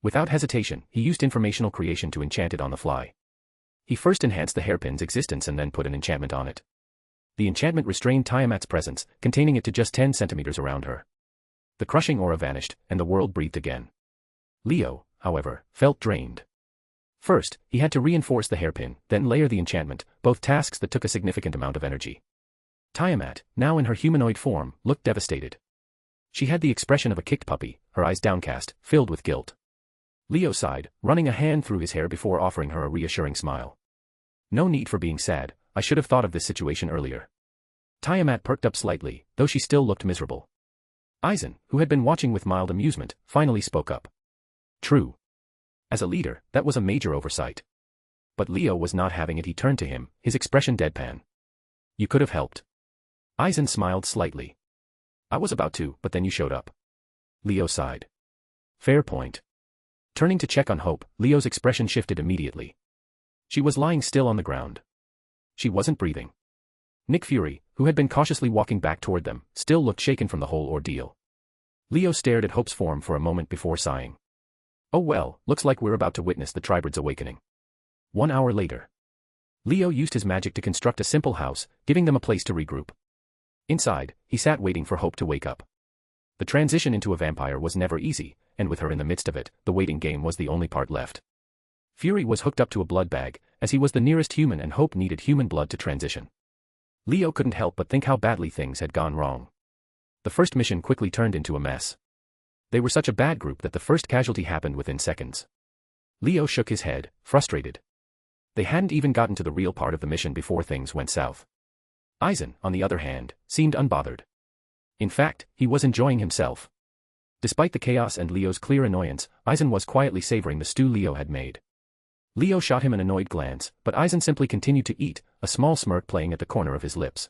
Without hesitation, he used informational creation to enchant it on the fly. He first enhanced the hairpin's existence and then put an enchantment on it. The enchantment restrained Tiamat's presence, containing it to just 10 centimeters around her. The crushing aura vanished, and the world breathed again. Leo, however, felt drained. First, he had to reinforce the hairpin, then layer the enchantment, both tasks that took a significant amount of energy. Tiamat, now in her humanoid form, looked devastated. She had the expression of a kicked puppy, her eyes downcast, filled with guilt. Leo sighed, running a hand through his hair before offering her a reassuring smile. No need for being sad, I should have thought of this situation earlier. Tiamat perked up slightly, though she still looked miserable. Eisen, who had been watching with mild amusement, finally spoke up. True. As a leader, that was a major oversight. But Leo was not having it. He turned to him, his expression deadpan. You could have helped. Eisen smiled slightly. I was about to, but then you showed up. Leo sighed. Fair point. Turning to check on Hope, Leo's expression shifted immediately. She was lying still on the ground. She wasn't breathing. Nick Fury, who had been cautiously walking back toward them, still looked shaken from the whole ordeal. Leo stared at Hope's form for a moment before sighing. Oh well, looks like we're about to witness the Tribird's awakening. 1 hour later. Leo used his magic to construct a simple house, giving them a place to regroup. Inside, he sat waiting for Hope to wake up. The transition into a vampire was never easy, and with her in the midst of it, the waiting game was the only part left. Fury was hooked up to a blood bag, as he was the nearest human and Hope needed human blood to transition. Leo couldn't help but think how badly things had gone wrong. The first mission quickly turned into a mess. They were such a bad group that the first casualty happened within seconds. Leo shook his head, frustrated. They hadn't even gotten to the real part of the mission before things went south. Eisen, on the other hand, seemed unbothered. In fact, he was enjoying himself. Despite the chaos and Leo's clear annoyance, Eisen was quietly savoring the stew Leo had made. Leo shot him an annoyed glance, but Eisen simply continued to eat, a small smirk playing at the corner of his lips.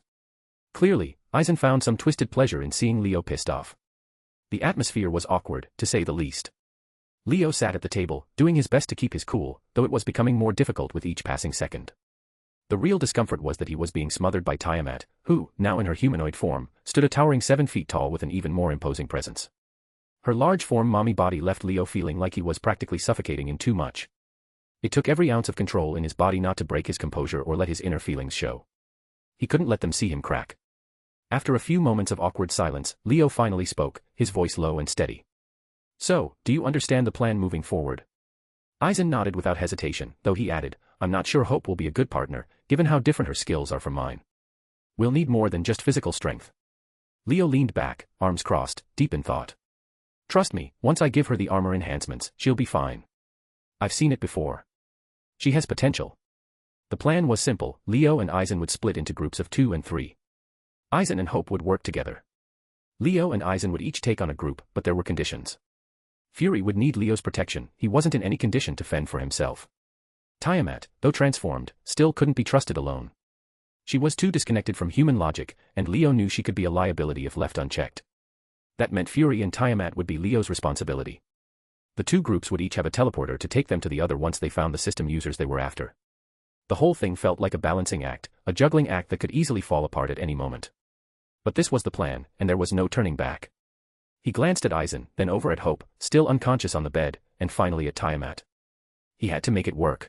Clearly, Eisen found some twisted pleasure in seeing Leo pissed off. The atmosphere was awkward, to say the least. Leo sat at the table, doing his best to keep his cool, though it was becoming more difficult with each passing second. The real discomfort was that he was being smothered by Tiamat, who, now in her humanoid form, stood a towering 7 feet tall with an even more imposing presence. Her large form mommy body left Leo feeling like he was practically suffocating in too much. It took every ounce of control in his body not to break his composure or let his inner feelings show. He couldn't let them see him crack. After a few moments of awkward silence, Leo finally spoke, his voice low and steady. So, do you understand the plan moving forward? Eisen nodded without hesitation, though he added, I'm not sure Hope will be a good partner, given how different her skills are from mine. We'll need more than just physical strength. Leo leaned back, arms crossed, deep in thought. Trust me, once I give her the armor enhancements, she'll be fine. I've seen it before. She has potential. The plan was simple, Leo and Eisen would split into groups of 2 and 3. Eisen and Hope would work together. Leo and Eisen would each take on a group, but there were conditions. Fury would need Leo's protection, he wasn't in any condition to fend for himself. Tiamat, though transformed, still couldn't be trusted alone. She was too disconnected from human logic, and Leo knew she could be a liability if left unchecked. That meant Fury and Tiamat would be Leo's responsibility. The 2 groups would each have a teleporter to take them to the other once they found the system users they were after. The whole thing felt like a balancing act, a juggling act that could easily fall apart at any moment. But this was the plan, and there was no turning back. He glanced at Eisen, then over at Hope, still unconscious on the bed, and finally at Tiamat. He had to make it work.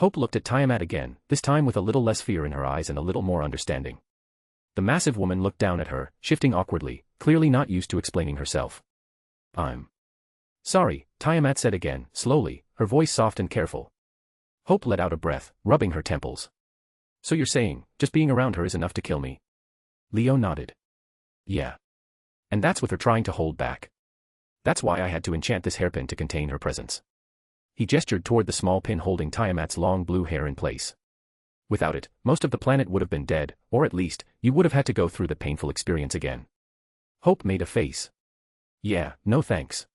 Hope looked at Tiamat again, this time with a little less fear in her eyes and a little more understanding. The massive woman looked down at her, shifting awkwardly, clearly not used to explaining herself. I'm sorry, Tiamat said again, slowly, her voice soft and careful. Hope let out a breath, rubbing her temples. So you're saying, just being around her is enough to kill me? Leo nodded. Yeah. And that's with her trying to hold back. That's why I had to enchant this hairpin to contain her presence. He gestured toward the small pin holding Tiamat's long blue hair in place. Without it, most of the planet would have been dead, or at least, you would have had to go through the painful experience again. Hope made a face. Yeah, no thanks.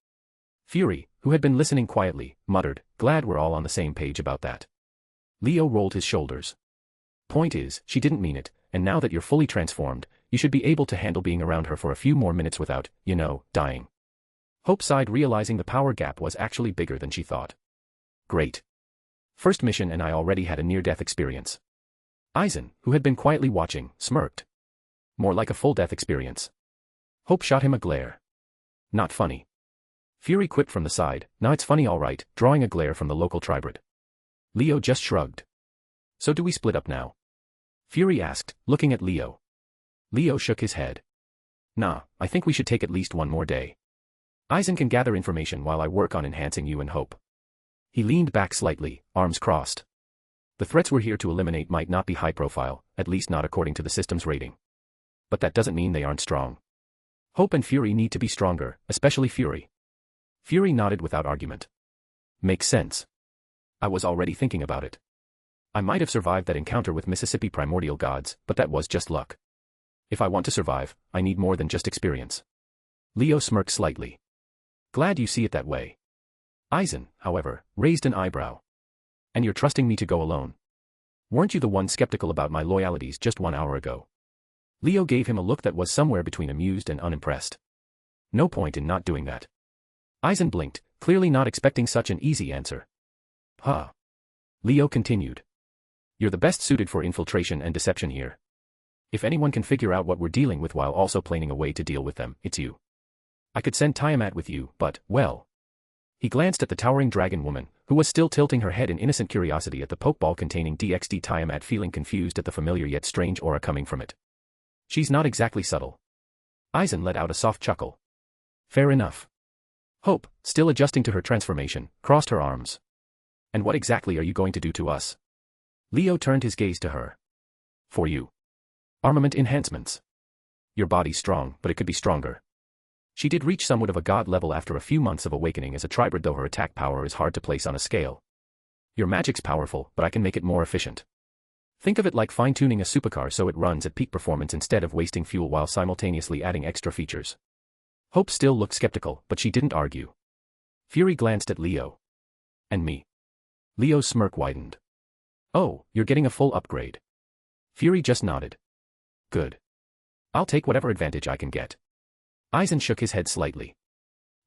Fury, who had been listening quietly, muttered, glad we're all on the same page about that. Leo rolled his shoulders. Point is, she didn't mean it, and now that you're fully transformed, you should be able to handle being around her for a few more minutes without, dying. Hope sighed, realizing the power gap was actually bigger than she thought. Great. First mission and I already had a near-death experience. Eisen, who had been quietly watching, smirked. More like a full-death experience. Hope shot him a glare. Not funny. Fury quipped from the side, nah, it's funny all right, drawing a glare from the local tribrid. Leo just shrugged. So do we split up now? Fury asked, looking at Leo. Leo shook his head. Nah, I think we should take at least one more day. Eisen can gather information while I work on enhancing you and Hope. He leaned back slightly, arms crossed. The threats we're here to eliminate might not be high profile, at least not according to the system's rating. But that doesn't mean they aren't strong. Hope and Fury need to be stronger, especially Fury. Fury nodded without argument. Makes sense. I was already thinking about it. I might have survived that encounter with Mississippi primordial gods, but that was just luck. If I want to survive, I need more than just experience. Leo smirked slightly. Glad you see it that way. Eisen, however, raised an eyebrow. And you're trusting me to go alone? Weren't you the one skeptical about my loyalties just 1 hour ago? Leo gave him a look that was somewhere between amused and unimpressed. No point in not doing that. Eisen blinked, clearly not expecting such an easy answer. Huh. Leo continued. You're the best suited for infiltration and deception here. If anyone can figure out what we're dealing with while also planning a way to deal with them, it's you. I could send Tiamat with you, but, well. He glanced at the towering dragon woman, who was still tilting her head in innocent curiosity at the pokeball containing DxD, Tiamat feeling confused at the familiar yet strange aura coming from it. She's not exactly subtle. Eisen let out a soft chuckle. Fair enough. Hope, still adjusting to her transformation, crossed her arms. And what exactly are you going to do to us? Leo turned his gaze to her. For you. Armament enhancements. Your body's strong, but it could be stronger. She did reach somewhat of a god level after a few months of awakening as a tribrid, though her attack power is hard to place on a scale. Your magic's powerful, but I can make it more efficient. Think of it like fine-tuning a supercar so it runs at peak performance instead of wasting fuel while simultaneously adding extra features. Hope still looked skeptical, but she didn't argue. Fury glanced at Leo. And me. Leo's smirk widened. Oh, you're getting a full upgrade. Fury just nodded. Good. I'll take whatever advantage I can get. Eisen shook his head slightly.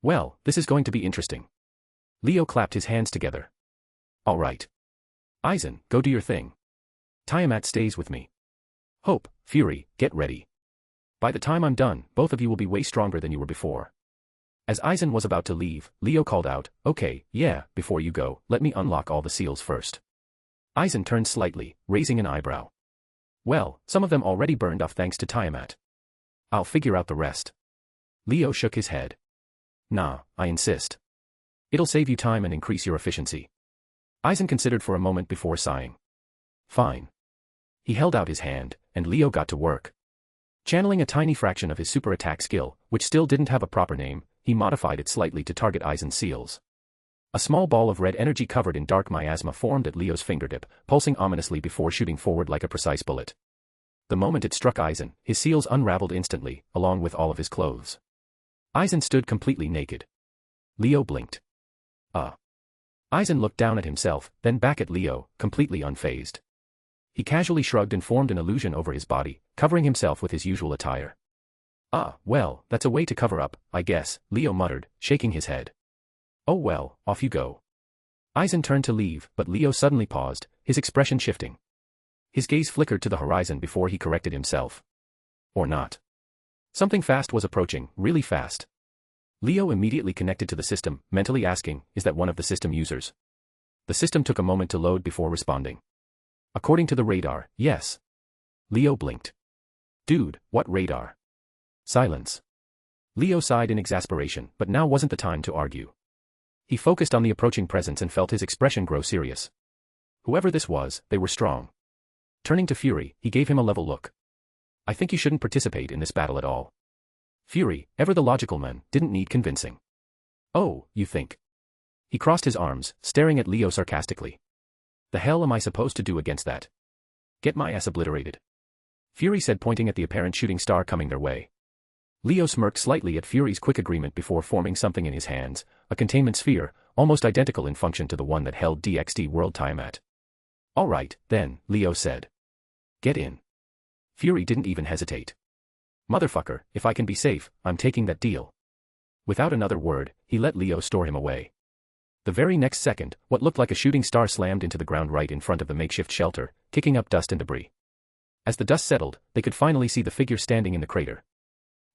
Well, this is going to be interesting. Leo clapped his hands together. All right. Eisen, go do your thing. Tiamat stays with me. Hope, Fury, get ready. By the time I'm done, both of you will be way stronger than you were before. As Eisen was about to leave, Leo called out, okay, yeah, before you go, let me unlock all the seals first. Eisen turned slightly, raising an eyebrow. Well, some of them already burned off thanks to Tiamat. I'll figure out the rest. Leo shook his head. Nah, I insist. It'll save you time and increase your efficiency. Eisen considered for a moment before sighing. Fine. He held out his hand, and Leo got to work. Channeling a tiny fraction of his super attack skill, which still didn't have a proper name, he modified it slightly to target Eisen's seals. A small ball of red energy covered in dark miasma formed at Leo's fingertip, pulsing ominously before shooting forward like a precise bullet. The moment it struck Eisen, his seals unraveled instantly, along with all of his clothes. Eisen stood completely naked. Leo blinked. Eisen looked down at himself, then back at Leo, completely unfazed. He casually shrugged and formed an illusion over his body, covering himself with his usual attire. Well, that's a way to cover up, I guess, Leo muttered, shaking his head. Oh well, off you go. Eisen turned to leave, but Leo suddenly paused, his expression shifting. His gaze flickered to the horizon before he corrected himself. Or not. Something fast was approaching, really fast. Leo immediately connected to the system, mentally asking, is that one of the system users? The system took a moment to load before responding. According to the radar, yes. Leo blinked. Dude, what radar? Silence. Leo sighed in exasperation, but now wasn't the time to argue. He focused on the approaching presence and felt his expression grow serious. Whoever this was, they were strong. Turning to Fury, he gave him a level look. I think you shouldn't participate in this battle at all. Fury, ever the logical man, didn't need convincing. Oh, you think? He crossed his arms, staring at Leo sarcastically. The hell am I supposed to do against that? Get my ass obliterated. Fury said, pointing at the apparent shooting star coming their way. Leo smirked slightly at Fury's quick agreement before forming something in his hands, a containment sphere, almost identical in function to the one that held DxD World Tiamat. All right, then, Leo said. Get in. Fury didn't even hesitate. Motherfucker, if I can be safe, I'm taking that deal. Without another word, he let Leo store him away. The very next second, what looked like a shooting star slammed into the ground right in front of the makeshift shelter, kicking up dust and debris. As the dust settled, they could finally see the figure standing in the crater.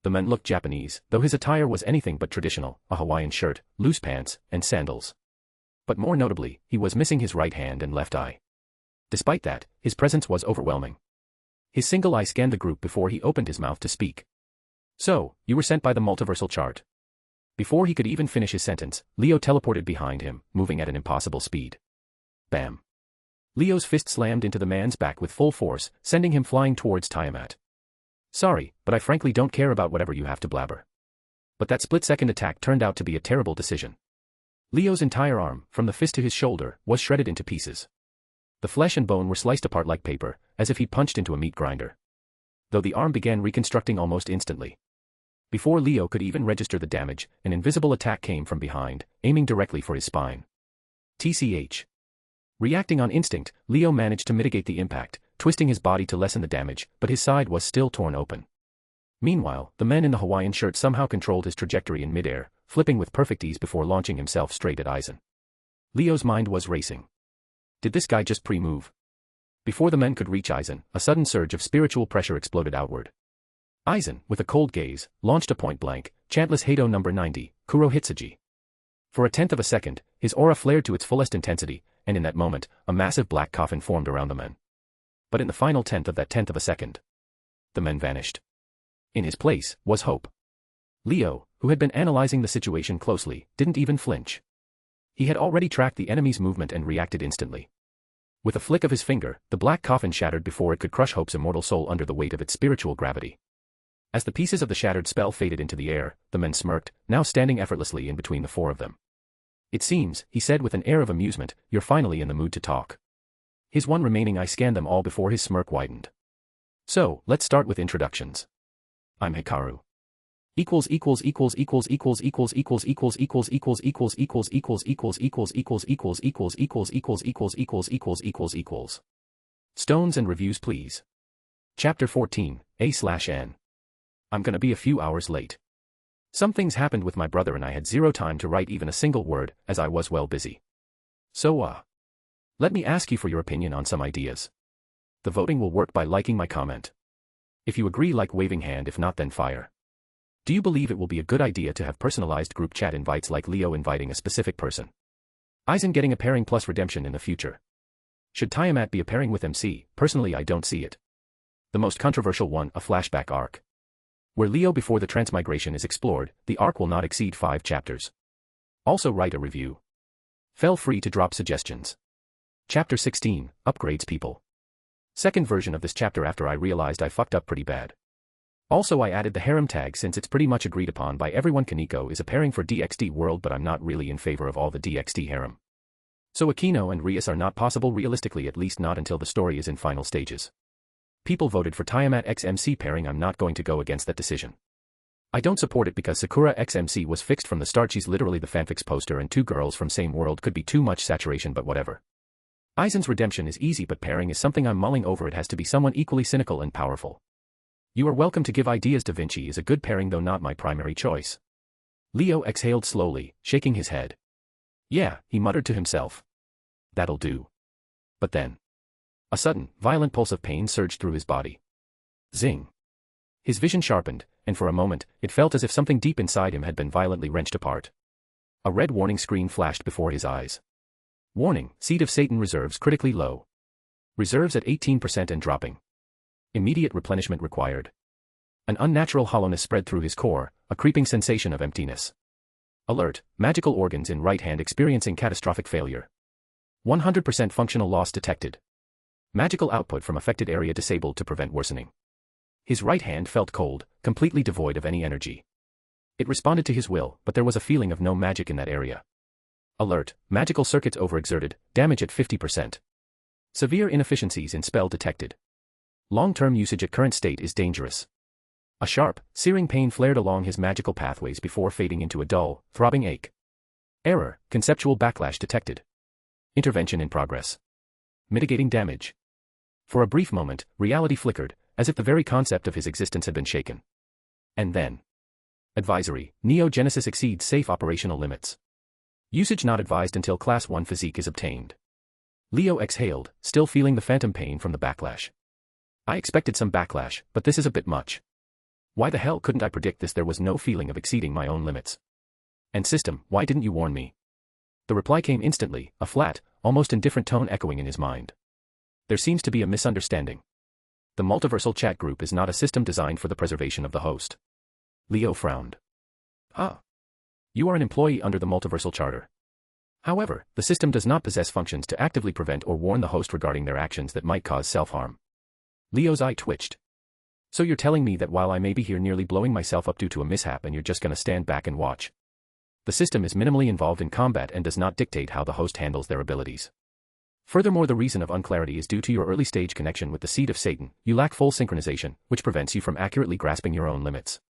The man looked Japanese, though his attire was anything but traditional, a Hawaiian shirt, loose pants, and sandals. But more notably, he was missing his right hand and left eye. Despite that, his presence was overwhelming. His single eye scanned the group before he opened his mouth to speak. So, you were sent by the multiversal chart. Before he could even finish his sentence, Leo teleported behind him, moving at an impossible speed. Bam. Leo's fist slammed into the man's back with full force, sending him flying towards Tiamat. Sorry, but I frankly don't care about whatever you have to blabber. But that split-second attack turned out to be a terrible decision. Leo's entire arm, from the fist to his shoulder, was shredded into pieces. The flesh and bone were sliced apart like paper, as if he'd punched into a meat grinder. Though the arm began reconstructing almost instantly. Before Leo could even register the damage, an invisible attack came from behind, aiming directly for his spine. TCH. Reacting on instinct, Leo managed to mitigate the impact, twisting his body to lessen the damage, but his side was still torn open. Meanwhile, the man in the Hawaiian shirt somehow controlled his trajectory in midair, flipping with perfect ease before launching himself straight at Aizen. Leo's mind was racing. Did this guy just pre-move? Before the men could reach Aizen, a sudden surge of spiritual pressure exploded outward. Aizen, with a cold gaze, launched a point-blank, chantless Hado number 90, Kuro Hitsuji. For a tenth of a second, his aura flared to its fullest intensity, and in that moment, a massive black coffin formed around the men. But in the final tenth of a second, the men vanished. In his place was Hope. Leo, who had been analyzing the situation closely, didn't even flinch. He had already tracked the enemy's movement and reacted instantly. With a flick of his finger, the black coffin shattered before it could crush Hope's immortal soul under the weight of its spiritual gravity. As the pieces of the shattered spell faded into the air, the men smirked, now standing effortlessly in between the four of them. It seems, he said with an air of amusement, you're finally in the mood to talk. His one remaining eye scanned them all before his smirk widened. So, let's start with introductions. I'm Hikaru. Stones and reviews please. Chapter 14, A/N. I'm gonna be a few hours late. Some things happened with my brother and I had zero time to write even a single word, as I was well busy. So let me ask you for your opinion on some ideas. The voting will work by liking my comment. If you agree, like waving hand, if not then fire. Do you believe it will be a good idea to have personalized group chat invites like Leo inviting a specific person? Aizen getting a pairing plus redemption in the future. Should Tiamat be a pairing with MC? Personally I don't see it. The most controversial one, a flashback arc. Where Leo before the transmigration is explored, the arc will not exceed 5 chapters. Also write a review. Feel free to drop suggestions. Chapter 16, Upgrades people. Second version of this chapter after I realized I fucked up pretty bad. Also I added the harem tag since it's pretty much agreed upon by everyone Kaneko is a pairing for DxD World, but I'm not really in favor of all the DxD harem. So Akino and Rias are not possible realistically, at least not until the story is in final stages. People voted for Tiamat x MC pairing. I'm not going to go against that decision. I don't support it because Sakura x MC was fixed from the start. She's literally the fanfics poster, and 2 girls from same world could be too much saturation, but whatever. Aizen's redemption is easy, but pairing is something I'm mulling over. It has to be someone equally cynical and powerful. You are welcome to give ideas. Da Vinci is a good pairing, though not my primary choice. Leo exhaled slowly, shaking his head. Yeah, he muttered to himself. That'll do. But then, a sudden, violent pulse of pain surged through his body. Zing. His vision sharpened, and for a moment, it felt as if something deep inside him had been violently wrenched apart. A red warning screen flashed before his eyes. Warning, Seed of Satan reserves critically low. Reserves at 18% and dropping. Immediate replenishment required. An unnatural hollowness spread through his core, a creeping sensation of emptiness. Alert, magical organs in right hand experiencing catastrophic failure. 100% functional loss detected. Magical output from affected area disabled to prevent worsening. His right hand felt cold, completely devoid of any energy. It responded to his will, but there was a feeling of no magic in that area. Alert, magical circuits overexerted, damage at 50%. Severe inefficiencies in spell detected. Long-term usage at current state is dangerous. A sharp, searing pain flared along his magical pathways before fading into a dull, throbbing ache. Error, conceptual backlash detected. Intervention in progress. Mitigating damage. For a brief moment, reality flickered, as if the very concept of his existence had been shaken. And then. Advisory, Neo Genesis exceeds safe operational limits. Usage not advised until Class 1 physique is obtained. Leo exhaled, still feeling the phantom pain from the backlash. I expected some backlash, but this is a bit much. Why the hell couldn't I predict this? There was no feeling of exceeding my own limits. And system, why didn't you warn me? The reply came instantly, a flat, almost indifferent tone echoing in his mind. There seems to be a misunderstanding. The multiversal chat group is not a system designed for the preservation of the host. Leo frowned. Ah. You are an employee under the multiversal charter. However, the system does not possess functions to actively prevent or warn the host regarding their actions that might cause self-harm. Leo's eye twitched. So you're telling me that while I may be here nearly blowing myself up due to a mishap and you're just gonna stand back and watch? The system is minimally involved in combat and does not dictate how the host handles their abilities. Furthermore, the reason of unclarity is due to your early stage connection with the seed of Satan. You lack full synchronization, which prevents you from accurately grasping your own limits.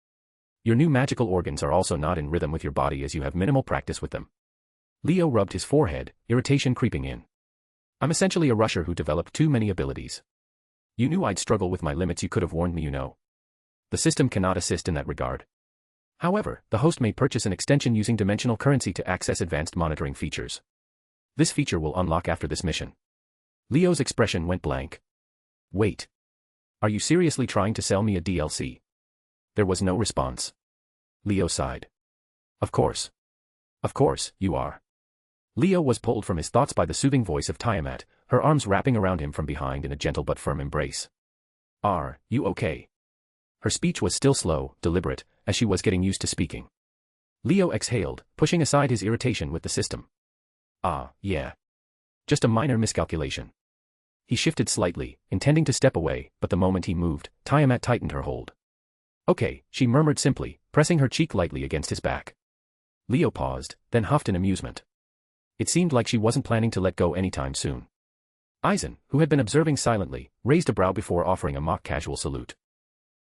Your new magical organs are also not in rhythm with your body as you have minimal practice with them. Leo rubbed his forehead, irritation creeping in. I'm essentially a rusher who developed too many abilities. You knew I'd struggle with my limits. You could have warned me, you know. The system cannot assist in that regard. However, the host may purchase an extension using dimensional currency to access advanced monitoring features. This feature will unlock after this mission. Leo's expression went blank. Wait. Are you seriously trying to sell me a DLC? There was no response. Leo sighed. Of course. Of course, you are. Leo was pulled from his thoughts by the soothing voice of Tiamat, her arms wrapping around him from behind in a gentle but firm embrace. Are you okay? Her speech was still slow, deliberate, as she was getting used to speaking. Leo exhaled, pushing aside his irritation with the system. Ah, yeah. Just a minor miscalculation. He shifted slightly, intending to step away, but the moment he moved, Tiamat tightened her hold. Okay, she murmured simply, pressing her cheek lightly against his back. Leo paused, then huffed in amusement. It seemed like she wasn't planning to let go anytime soon. Eisen, who had been observing silently, raised a brow before offering a mock casual salute.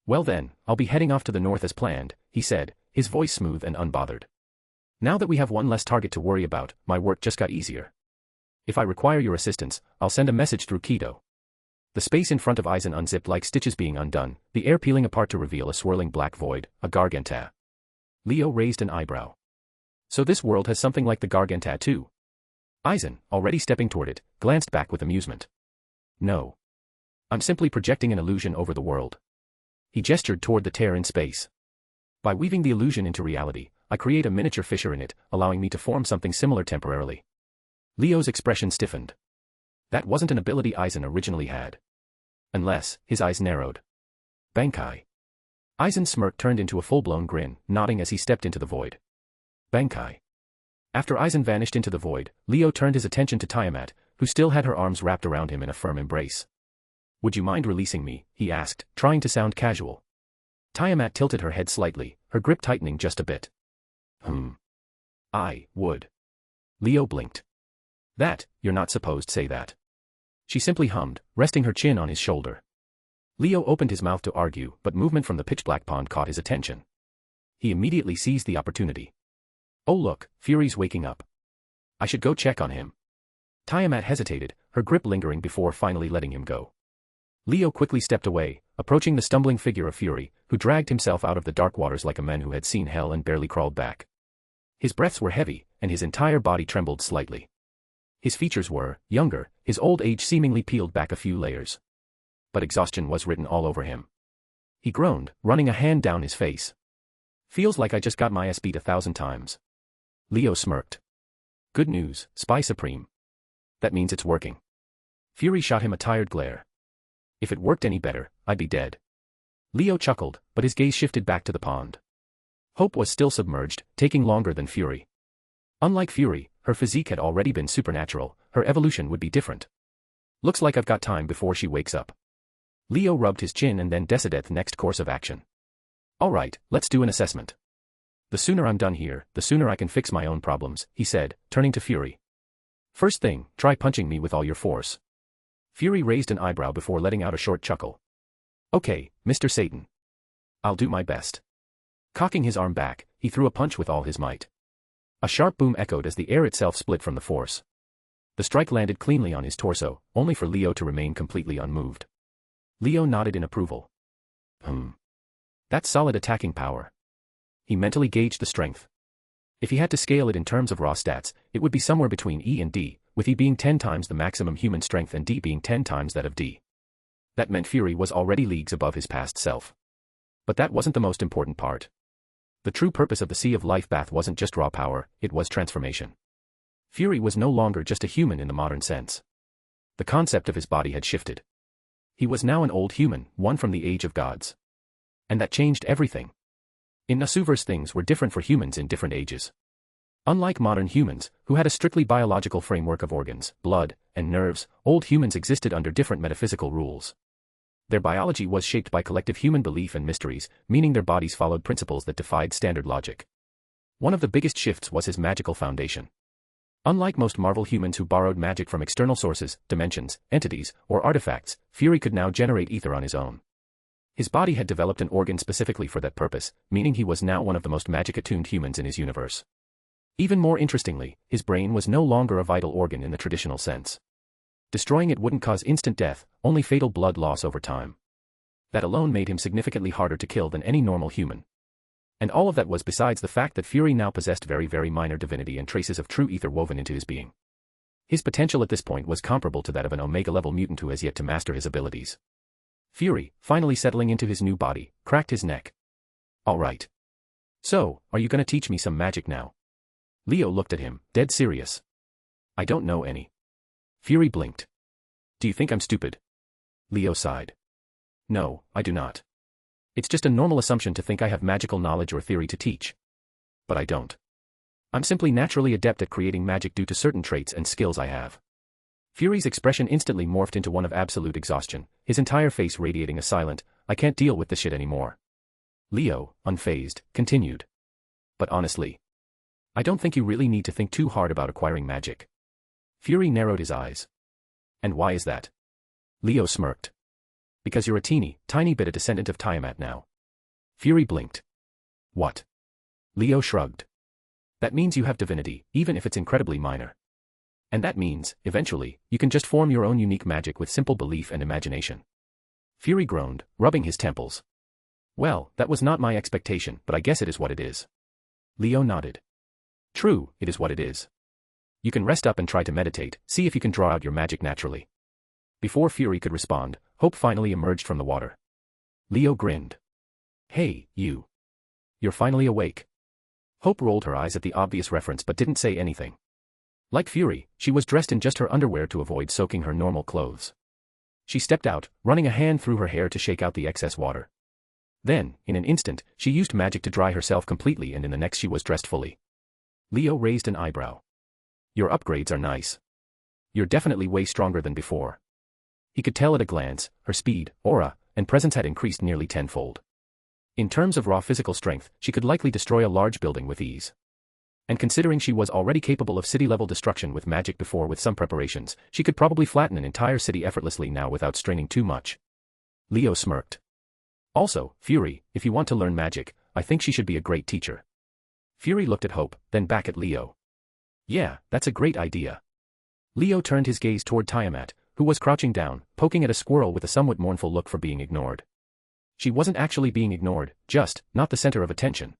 Well then, I'll be heading off to the north as planned, he said, his voice smooth and unbothered. Now that we have one less target to worry about, my work just got easier. If I require your assistance, I'll send a message through Kido. The space in front of Eisen unzipped like stitches being undone, the air peeling apart to reveal a swirling black void, a Garganta. Leo raised an eyebrow. So this world has something like the Garganta too? Eisen, already stepping toward it, glanced back with amusement. No. I'm simply projecting an illusion over the world. He gestured toward the tear in space. By weaving the illusion into reality, I create a miniature fissure in it, allowing me to form something similar temporarily. Leo's expression stiffened. That wasn't an ability Eisen originally had. Unless, his eyes narrowed. Bankai. Eisen's smirk turned into a full-blown grin, nodding as he stepped into the void. Bankai. After Eisen vanished into the void, Leo turned his attention to Tiamat, who still had her arms wrapped around him in a firm embrace. Would you mind releasing me? He asked, trying to sound casual. Tiamat tilted her head slightly, her grip tightening just a bit. I would. Leo blinked. You're not supposed to say that. She simply hummed, resting her chin on his shoulder. Leo opened his mouth to argue, but movement from the pitch-black pond caught his attention. He immediately seized the opportunity. Oh look, Fury's waking up. I should go check on him. Tiamat hesitated, her grip lingering before finally letting him go. Leo quickly stepped away, approaching the stumbling figure of Fury, who dragged himself out of the dark waters like a man who had seen hell and barely crawled back. His breaths were heavy, and his entire body trembled slightly. His features were younger, his old age seemingly peeled back a few layers. But exhaustion was written all over him. He groaned, running a hand down his face. Feels like I just got my ass beat 1,000 times. Leo smirked. Good news, Spy Supreme. That means it's working. Fury shot him a tired glare. If it worked any better, I'd be dead. Leo chuckled, but his gaze shifted back to the pond. Hope was still submerged, taking longer than Fury. Unlike Fury, her physique had already been supernatural, her evolution would be different. Looks like I've got time before she wakes up. Leo rubbed his chin and then decided the next course of action. Alright, let's do an assessment. The sooner I'm done here, the sooner I can fix my own problems, he said, turning to Fury. First thing, try punching me with all your force. Fury raised an eyebrow before letting out a short chuckle. Okay, Mr. Satan. I'll do my best. Cocking his arm back, he threw a punch with all his might. A sharp boom echoed as the air itself split from the force. The strike landed cleanly on his torso, only for Leo to remain completely unmoved. Leo nodded in approval. That's solid attacking power. He mentally gauged the strength. If he had to scale it in terms of raw stats, it would be somewhere between E and D, with E being 10 times the maximum human strength and D being 10 times that of D. That meant Fury was already leagues above his past self. But that wasn't the most important part. The true purpose of the Sea of Life bath wasn't just raw power, it was transformation. Fury was no longer just a human in the modern sense. The concept of his body had shifted. He was now an old human, one from the age of gods. And that changed everything. In Nasuverse, things were different for humans in different ages. Unlike modern humans, who had a strictly biological framework of organs, blood, and nerves, old humans existed under different metaphysical rules. Their biology was shaped by collective human belief and mysteries, meaning their bodies followed principles that defied standard logic. One of the biggest shifts was his magical foundation. Unlike most Marvel humans who borrowed magic from external sources, dimensions, entities, or artifacts, Fury could now generate ether on his own. His body had developed an organ specifically for that purpose, meaning he was now one of the most magic-attuned humans in his universe. Even more interestingly, his brain was no longer a vital organ in the traditional sense. Destroying it wouldn't cause instant death, only fatal blood loss over time. That alone made him significantly harder to kill than any normal human. And all of that was besides the fact that Fury now possessed very, very minor divinity and traces of true ether woven into his being. His potential at this point was comparable to that of an Omega-level mutant who has yet to master his abilities. Fury, finally settling into his new body, cracked his neck. Alright. So, are you gonna teach me some magic now? Leo looked at him, dead serious. I don't know any. Fury blinked. Do you think I'm stupid? Leo sighed. No, I do not. It's just a normal assumption to think I have magical knowledge or theory to teach. But I don't. I'm simply naturally adept at creating magic due to certain traits and skills I have. Fury's expression instantly morphed into one of absolute exhaustion, his entire face radiating a silent, I can't deal with this shit anymore. Leo, unfazed, continued. But honestly, I don't think you really need to think too hard about acquiring magic. Fury narrowed his eyes. And why is that? Leo smirked. Because you're a tiny bit a descendant of Tiamat now. Fury blinked. What? Leo shrugged. That means you have divinity, even if it's incredibly minor. And that means, eventually, you can just form your own unique magic with simple belief and imagination. Fury groaned, rubbing his temples. Well, that was not my expectation, but I guess it is what it is. Leo nodded. True, it is what it is. You can rest up and try to meditate, see if you can draw out your magic naturally. Before Fury could respond, Hope finally emerged from the water. Leo grinned. Hey, you. You're finally awake. Hope rolled her eyes at the obvious reference but didn't say anything. Like Fury, she was dressed in just her underwear to avoid soaking her normal clothes. She stepped out, running a hand through her hair to shake out the excess water. Then, in an instant, she used magic to dry herself completely and in the next she was dressed fully. Leo raised an eyebrow. Your upgrades are nice. You're definitely way stronger than before. He could tell at a glance, her speed, aura, and presence had increased nearly tenfold. In terms of raw physical strength, she could likely destroy a large building with ease. And considering she was already capable of city-level destruction with magic before with some preparations, she could probably flatten an entire city effortlessly now without straining too much. Leo smirked. Also, Fury, if you want to learn magic, I think she should be a great teacher. Fury looked at Hope, then back at Leo. Yeah, that's a great idea. Leo turned his gaze toward Tiamat, who was crouching down, poking at a squirrel with a somewhat mournful look for being ignored. She wasn't actually being ignored, just, not the center of attention.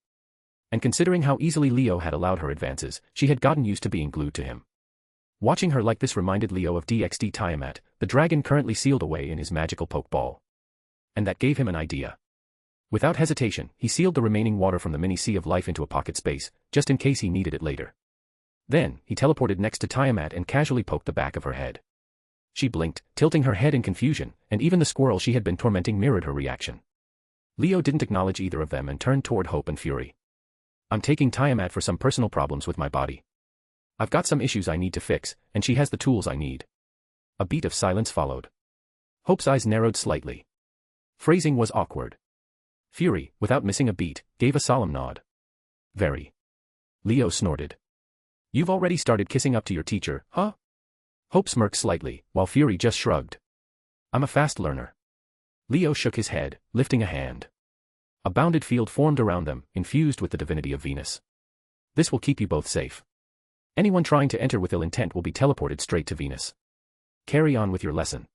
And considering how easily Leo had allowed her advances, she had gotten used to being glued to him. Watching her like this reminded Leo of DxD Tiamat, the dragon currently sealed away in his magical pokeball. And that gave him an idea. Without hesitation, he sealed the remaining water from the mini Sea of Life into a pocket space, just in case he needed it later. Then, he teleported next to Tiamat and casually poked the back of her head. She blinked, tilting her head in confusion, and even the squirrel she had been tormenting mirrored her reaction. Leo didn't acknowledge either of them and turned toward Hope and Fury. I'm taking Tiamat for some personal problems with my body. I've got some issues I need to fix, and she has the tools I need. A beat of silence followed. Hope's eyes narrowed slightly. Phrasing was awkward. Fury, without missing a beat, gave a solemn nod. Very. Leo snorted. You've already started kissing up to your teacher, huh? Hope smirked slightly, while Fury just shrugged. I'm a fast learner. Leo shook his head, lifting a hand. A bounded field formed around them, infused with the divinity of Venus. This will keep you both safe. Anyone trying to enter with ill intent will be teleported straight to Venus. Carry on with your lesson.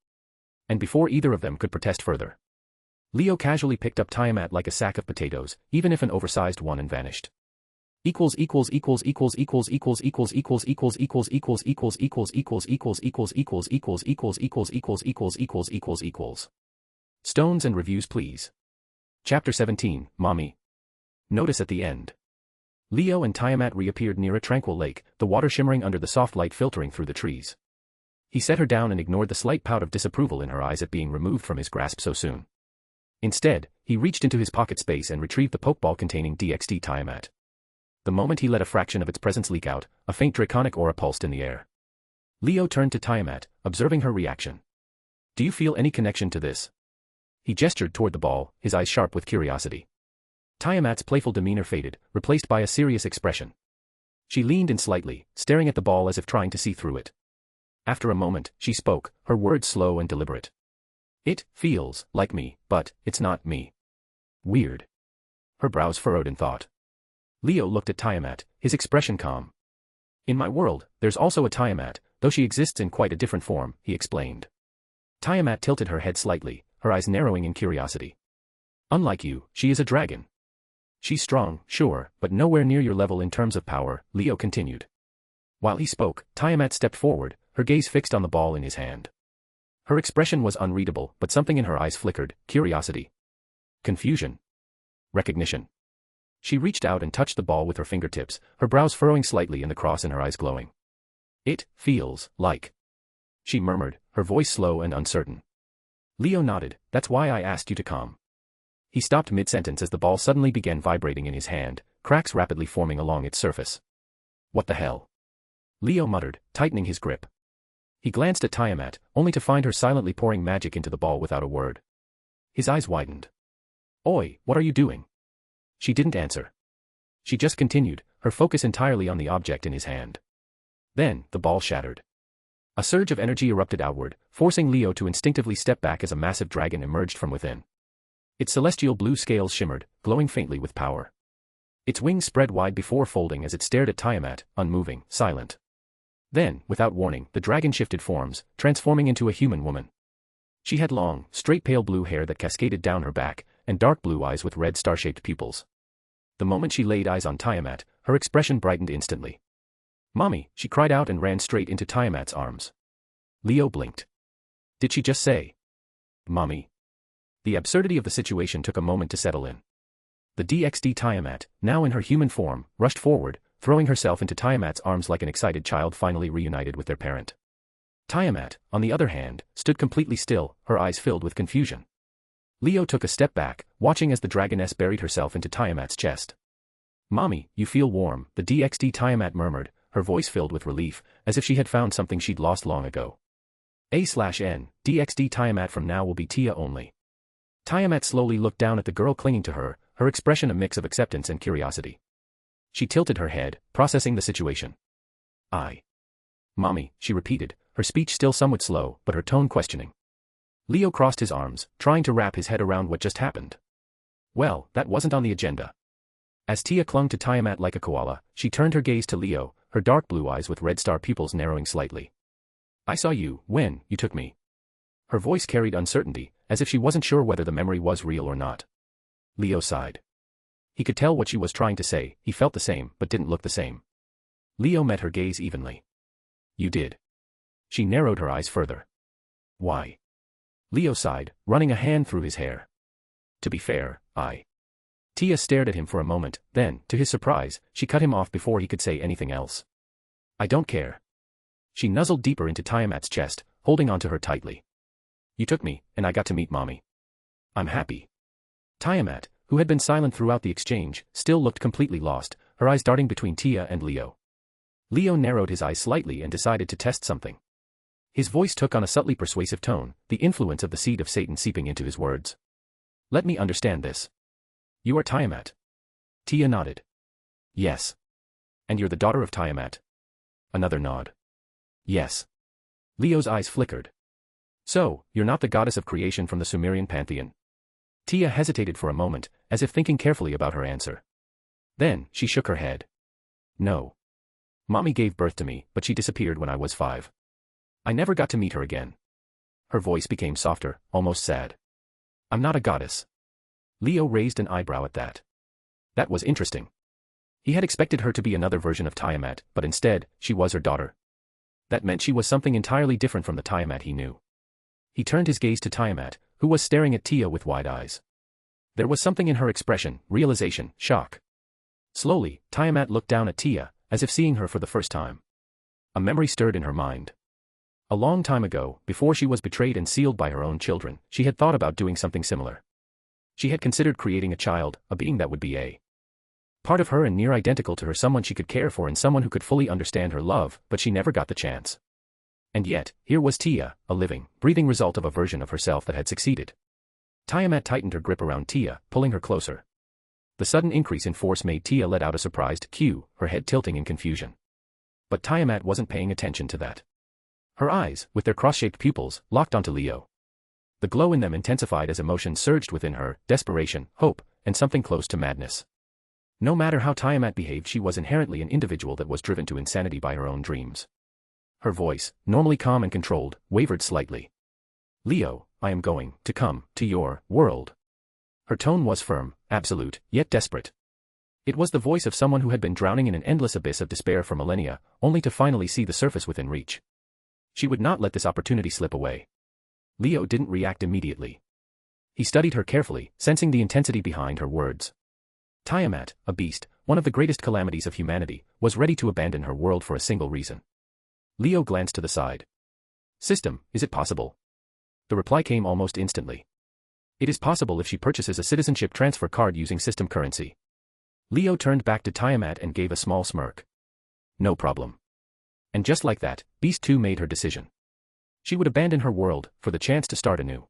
And before either of them could protest further, Leo casually picked up Tiamat like a sack of potatoes, even if an oversized one, and vanished. Stones and reviews please. Chapter 17, Mommy. Notice at the end. Leo and Tiamat reappeared near a tranquil lake, the water shimmering under the soft light filtering through the trees. He set her down and ignored the slight pout of disapproval in her eyes at being removed from his grasp so soon. Instead, he reached into his pocket space and retrieved the pokeball containing DxD Tiamat. The moment he let a fraction of its presence leak out, a faint draconic aura pulsed in the air. Leo turned to Tiamat, observing her reaction. Do you feel any connection to this? He gestured toward the ball, his eyes sharp with curiosity. Tiamat's playful demeanor faded, replaced by a serious expression. She leaned in slightly, staring at the ball as if trying to see through it. After a moment, she spoke, her words slow and deliberate. It feels like me, but it's not me. Weird. Her brows furrowed in thought. Leo looked at Tiamat, his expression calm. In my world, there's also a Tiamat, though she exists in quite a different form, he explained. Tiamat tilted her head slightly, her eyes narrowing in curiosity. Unlike you, she is a dragon. She's strong, sure, but nowhere near your level in terms of power, Leo continued. While he spoke, Tiamat stepped forward, her gaze fixed on the ball in his hand. Her expression was unreadable, but something in her eyes flickered, curiosity. Confusion. Recognition. She reached out and touched the ball with her fingertips, her brows furrowing slightly and the cross in her eyes glowing. It feels like. She murmured, her voice slow and uncertain. Leo nodded, that's why I asked you to come. He stopped mid-sentence as the ball suddenly began vibrating in his hand, cracks rapidly forming along its surface. What the hell? Leo muttered, tightening his grip. He glanced at Tiamat, only to find her silently pouring magic into the ball without a word. His eyes widened. Oi, what are you doing? She didn't answer. She just continued, her focus entirely on the object in his hand. Then, the ball shattered. A surge of energy erupted outward, forcing Leo to instinctively step back as a massive dragon emerged from within. Its celestial blue scales shimmered, glowing faintly with power. Its wings spread wide before folding as it stared at Tiamat, unmoving, silent. Then, without warning, the dragon shifted forms, transforming into a human woman. She had long, straight pale blue hair that cascaded down her back, and dark blue eyes with red star-shaped pupils. The moment she laid eyes on Tiamat, her expression brightened instantly. Mommy, she cried out and ran straight into Tiamat's arms. Leo blinked. Did she just say, Mommy? The absurdity of the situation took a moment to settle in. The DxD Tiamat, now in her human form, rushed forward, throwing herself into Tiamat's arms like an excited child finally reunited with their parent. Tiamat, on the other hand, stood completely still, her eyes filled with confusion. Leo took a step back, watching as the dragoness buried herself into Tiamat's chest. Mommy, you feel warm, the DxD Tiamat murmured, her voice filled with relief, as if she had found something she'd lost long ago. A/N, DxD Tiamat from now will be Tia only. Tiamat slowly looked down at the girl clinging to her, her expression a mix of acceptance and curiosity. She tilted her head, processing the situation. Mommy, she repeated, her speech still somewhat slow, but her tone questioning. Leo crossed his arms, trying to wrap his head around what just happened. Well, that wasn't on the agenda. As Tia clung to Tiamat like a koala, she turned her gaze to Leo, her dark blue eyes with red star pupils narrowing slightly. I saw you, when you took me. Her voice carried uncertainty, as if she wasn't sure whether the memory was real or not. Leo sighed. He could tell what she was trying to say, he felt the same, but didn't look the same. Leo met her gaze evenly. You did. She narrowed her eyes further. Why? Leo sighed, running a hand through his hair. To be fair, Tia stared at him for a moment, then, to his surprise, she cut him off before he could say anything else. I don't care. She nuzzled deeper into Tiamat's chest, holding onto her tightly. You took me, and I got to meet Mommy. I'm happy. Tiamat, who had been silent throughout the exchange, still looked completely lost, her eyes darting between Tia and Leo. Leo narrowed his eyes slightly and decided to test something. His voice took on a subtly persuasive tone, the influence of the seed of Satan seeping into his words. Let me understand this. You are Tiamat. Tia nodded. Yes. And you're the daughter of Tiamat? Another nod. Yes. Leo's eyes flickered. So, you're not the goddess of creation from the Sumerian pantheon? Tia hesitated for a moment, as if thinking carefully about her answer. Then, she shook her head. No. Mommy gave birth to me, but she disappeared when I was 5. I never got to meet her again. Her voice became softer, almost sad. I'm not a goddess. Leo raised an eyebrow at that. That was interesting. He had expected her to be another version of Tiamat, but instead, she was her daughter. That meant she was something entirely different from the Tiamat he knew. He turned his gaze to Tiamat, who was staring at Tia with wide eyes. There was something in her expression, realization, shock. Slowly, Tiamat looked down at Tia, as if seeing her for the first time. A memory stirred in her mind. A long time ago, before she was betrayed and sealed by her own children, she had thought about doing something similar. She had considered creating a child, a being that would be a part of her and near identical to her, someone she could care for and someone who could fully understand her love, but she never got the chance. And yet, here was Tia, a living, breathing result of a version of herself that had succeeded. Tiamat tightened her grip around Tia, pulling her closer. The sudden increase in force made Tia let out a surprised "Q," her head tilting in confusion. But Tiamat wasn't paying attention to that. Her eyes, with their cross-shaped pupils, locked onto Leo. The glow in them intensified as emotion surged within her, desperation, hope, and something close to madness. No matter how Tiamat behaved, she was inherently an individual that was driven to insanity by her own dreams. Her voice, normally calm and controlled, wavered slightly. Leo, I am going to come to your world. Her tone was firm, absolute, yet desperate. It was the voice of someone who had been drowning in an endless abyss of despair for millennia, only to finally see the surface within reach. She would not let this opportunity slip away. Leo didn't react immediately. He studied her carefully, sensing the intensity behind her words. Tiamat, a beast, one of the greatest calamities of humanity, was ready to abandon her world for a single reason. Leo glanced to the side. System, is it possible? The reply came almost instantly. It is possible if she purchases a citizenship transfer card using system currency. Leo turned back to Tiamat and gave a small smirk. No problem. And just like that, Beast 2 made her decision. She would abandon her world for the chance to start anew.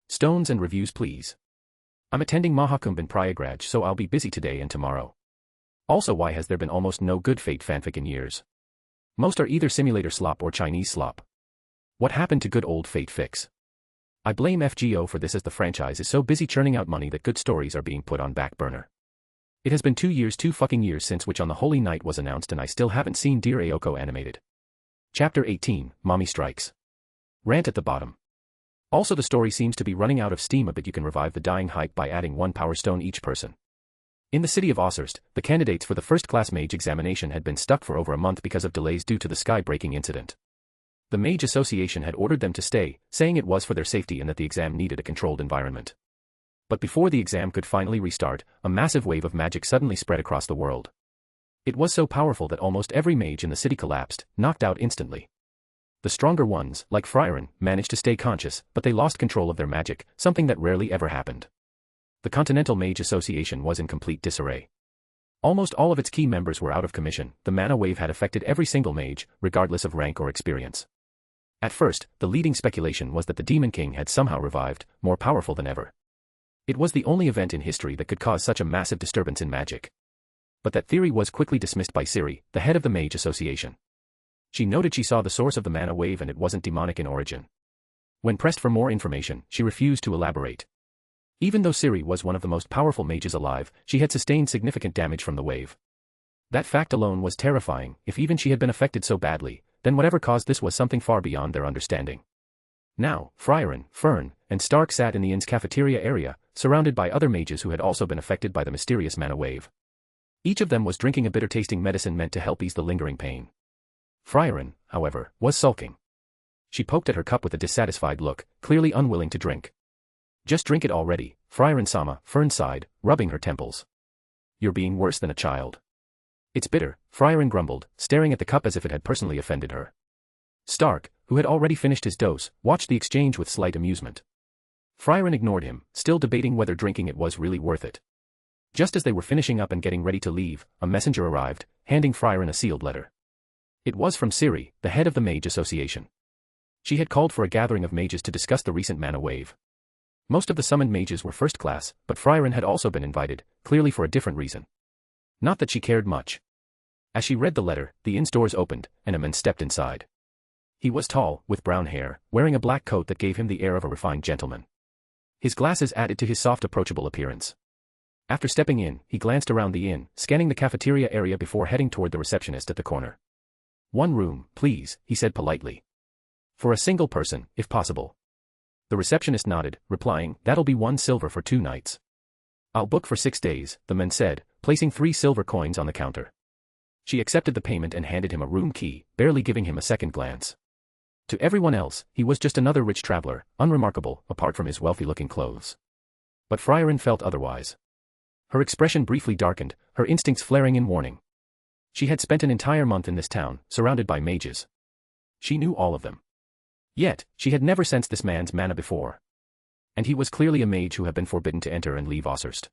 Stones and reviews please. I'm attending Mahakumbh in Prayagraj, so I'll be busy today and tomorrow. Also, why has there been almost no good Fate fanfic in years? Most are either simulator slop or Chinese slop. What happened to good old Fate fics? I blame FGO for this, as the franchise is so busy churning out money that good stories are being put on back burner. It has been 2 fucking years since Witch on the Holy Night was announced, and I still haven't seen Dear Aoko animated. Chapter 18, Mommy Strikes. Rant at the bottom. Also, the story seems to be running out of steam a bit. You can revive the dying hype by adding 1 power stone each person. In the city of Osirst, the candidates for the first-class mage examination had been stuck for over a month because of delays due to the sky-breaking incident. The Mage Association had ordered them to stay, saying it was for their safety and that the exam needed a controlled environment. But before the exam could finally restart, a massive wave of magic suddenly spread across the world. It was so powerful that almost every mage in the city collapsed, knocked out instantly. The stronger ones, like Fryerin, managed to stay conscious, but they lost control of their magic, something that rarely ever happened. The Continental Mage Association was in complete disarray. Almost all of its key members were out of commission. The mana wave had affected every single mage, regardless of rank or experience. At first, the leading speculation was that the Demon King had somehow revived, more powerful than ever. It was the only event in history that could cause such a massive disturbance in magic. But that theory was quickly dismissed by Ciri, the head of the Mage Association. She noted she saw the source of the mana wave and it wasn't demonic in origin. When pressed for more information, she refused to elaborate. Even though Ciri was one of the most powerful mages alive, she had sustained significant damage from the wave. That fact alone was terrifying. If even she had been affected so badly, then whatever caused this was something far beyond their understanding. Now, Fryerin, Fern, and Stark sat in the inn's cafeteria area, surrounded by other mages who had also been affected by the mysterious mana wave. Each of them was drinking a bitter-tasting medicine meant to help ease the lingering pain. Fryerin, however, was sulking. She poked at her cup with a dissatisfied look, clearly unwilling to drink. Just drink it already, Frieren-sama, Fern sighed, rubbing her temples. You're being worse than a child. It's bitter, Frieren grumbled, staring at the cup as if it had personally offended her. Stark, who had already finished his dose, watched the exchange with slight amusement. Frieren ignored him, still debating whether drinking it was really worth it. Just as they were finishing up and getting ready to leave, a messenger arrived, handing Frieren a sealed letter. It was from Ciri, the head of the Mage Association. She had called for a gathering of mages to discuss the recent mana wave. Most of the summoned mages were first class, but Frieren had also been invited, clearly for a different reason. Not that she cared much. As she read the letter, the inn's doors opened, and a man stepped inside. He was tall, with brown hair, wearing a black coat that gave him the air of a refined gentleman. His glasses added to his soft approachable appearance. After stepping in, he glanced around the inn, scanning the cafeteria area before heading toward the receptionist at the corner. "One room, please," he said politely. "For a single person, if possible." The receptionist nodded, replying, "That'll be 1 silver for 2 nights." "I'll book for 6 days," the man said, placing 3 silver coins on the counter. She accepted the payment and handed him a room key, barely giving him a second glance. To everyone else, he was just another rich traveler, unremarkable, apart from his wealthy-looking clothes. But Frieren felt otherwise. Her expression briefly darkened, her instincts flaring in warning. She had spent an entire month in this town, surrounded by mages. She knew all of them. Yet, she had never sensed this man's mana before. And he was clearly a mage who had been forbidden to enter and leave Osserst.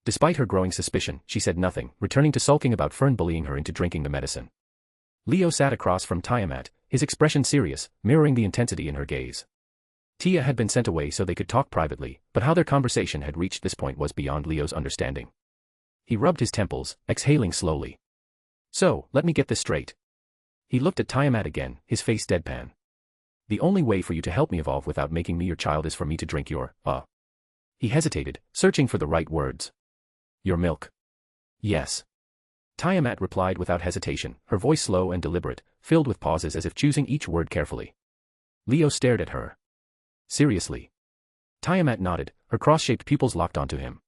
Despite her growing suspicion, she said nothing, returning to sulking about Fern bullying her into drinking the medicine. Leo sat across from Tiamat, his expression serious, mirroring the intensity in her gaze. Tia had been sent away so they could talk privately, but how their conversation had reached this point was beyond Leo's understanding. He rubbed his temples, exhaling slowly. "So, let me get this straight." He looked at Tiamat again, his face deadpan. "The only way for you to help me evolve without making me your child is for me to drink your, He hesitated, searching for the right words. "Your milk." "Yes." Tiamat replied without hesitation, her voice slow and deliberate, filled with pauses as if choosing each word carefully. Leo stared at her. "Seriously?" Tiamat nodded, her cross-shaped pupils locked onto him.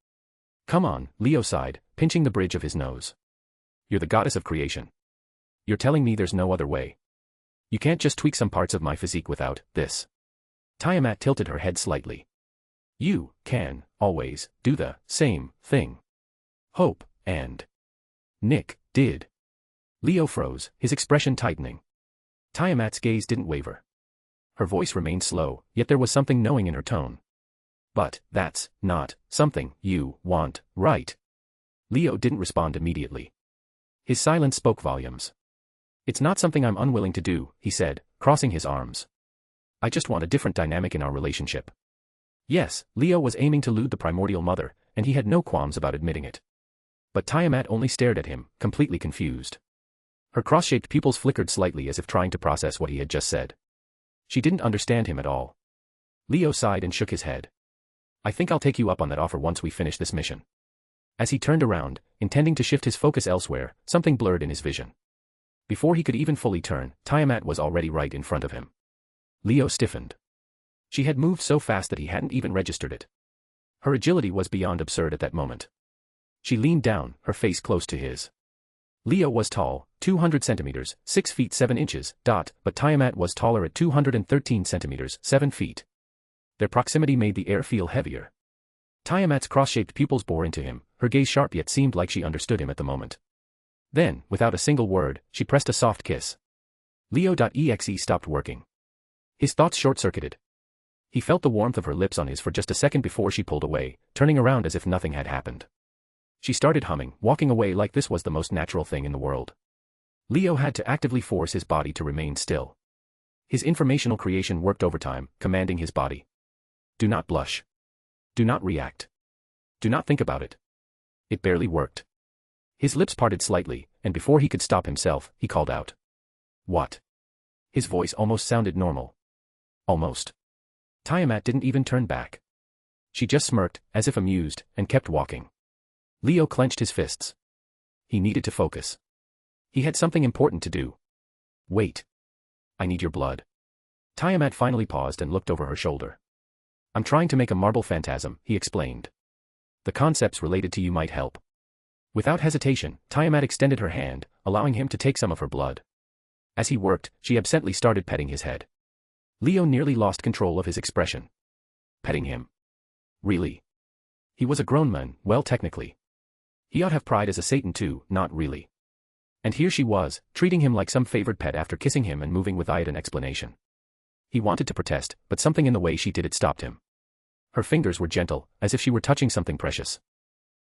"Come on," Leo sighed, pinching the bridge of his nose. "You're the goddess of creation. You're telling me there's no other way. You can't just tweak some parts of my physique without this." Tiamat tilted her head slightly. "You can, always, do the same thing. Hope, and Nick did." Leo froze, his expression tightening. Tiamat's gaze didn't waver. Her voice remained slow, yet there was something knowing in her tone. "But, that's not something you want, right?" Leo didn't respond immediately. His silence spoke volumes. "It's not something I'm unwilling to do," he said, crossing his arms. "I just want a different dynamic in our relationship." Yes, Leo was aiming to elude the primordial mother, and he had no qualms about admitting it. But Tiamat only stared at him, completely confused. Her cross-shaped pupils flickered slightly as if trying to process what he had just said. She didn't understand him at all. Leo sighed and shook his head. "I think I'll take you up on that offer once we finish this mission." As he turned around, intending to shift his focus elsewhere, something blurred in his vision. Before he could even fully turn, Tiamat was already right in front of him. Leo stiffened. She had moved so fast that he hadn't even registered it. Her agility was beyond absurd at that moment. She leaned down, her face close to his. Leo was tall, 200 centimeters, 6 feet 7 inches, but Tiamat was taller at 213 centimeters, 7 feet. Their proximity made the air feel heavier. Tiamat's cross-shaped pupils bore into him, her gaze sharp yet seemed like she understood him at the moment. Then, without a single word, she pressed a soft kiss. Leo.exe stopped working. His thoughts short-circuited. He felt the warmth of her lips on his for just a second before she pulled away, turning around as if nothing had happened. She started humming, walking away like this was the most natural thing in the world. Leo had to actively force his body to remain still. His informational creation worked overtime, commanding his body. "Do not blush. Do not react. Do not think about it." It barely worked. His lips parted slightly, and before he could stop himself, he called out. "What?" His voice almost sounded normal. Almost. Tiamat didn't even turn back. She just smirked, as if amused, and kept walking. Leo clenched his fists. He needed to focus. He had something important to do. "Wait. I need your blood." Tiamat finally paused and looked over her shoulder. "I'm trying to make a marble phantasm," he explained. "The concepts related to you might help." Without hesitation, Tiamat extended her hand, allowing him to take some of her blood. As he worked, she absently started petting his head. Leo nearly lost control of his expression. Petting him? Really? He was a grown man, well technically. He ought have pride as a Satan too, not really. And here she was, treating him like some favored pet after kissing him and moving without an explanation. He wanted to protest, but something in the way she did it stopped him. Her fingers were gentle, as if she were touching something precious.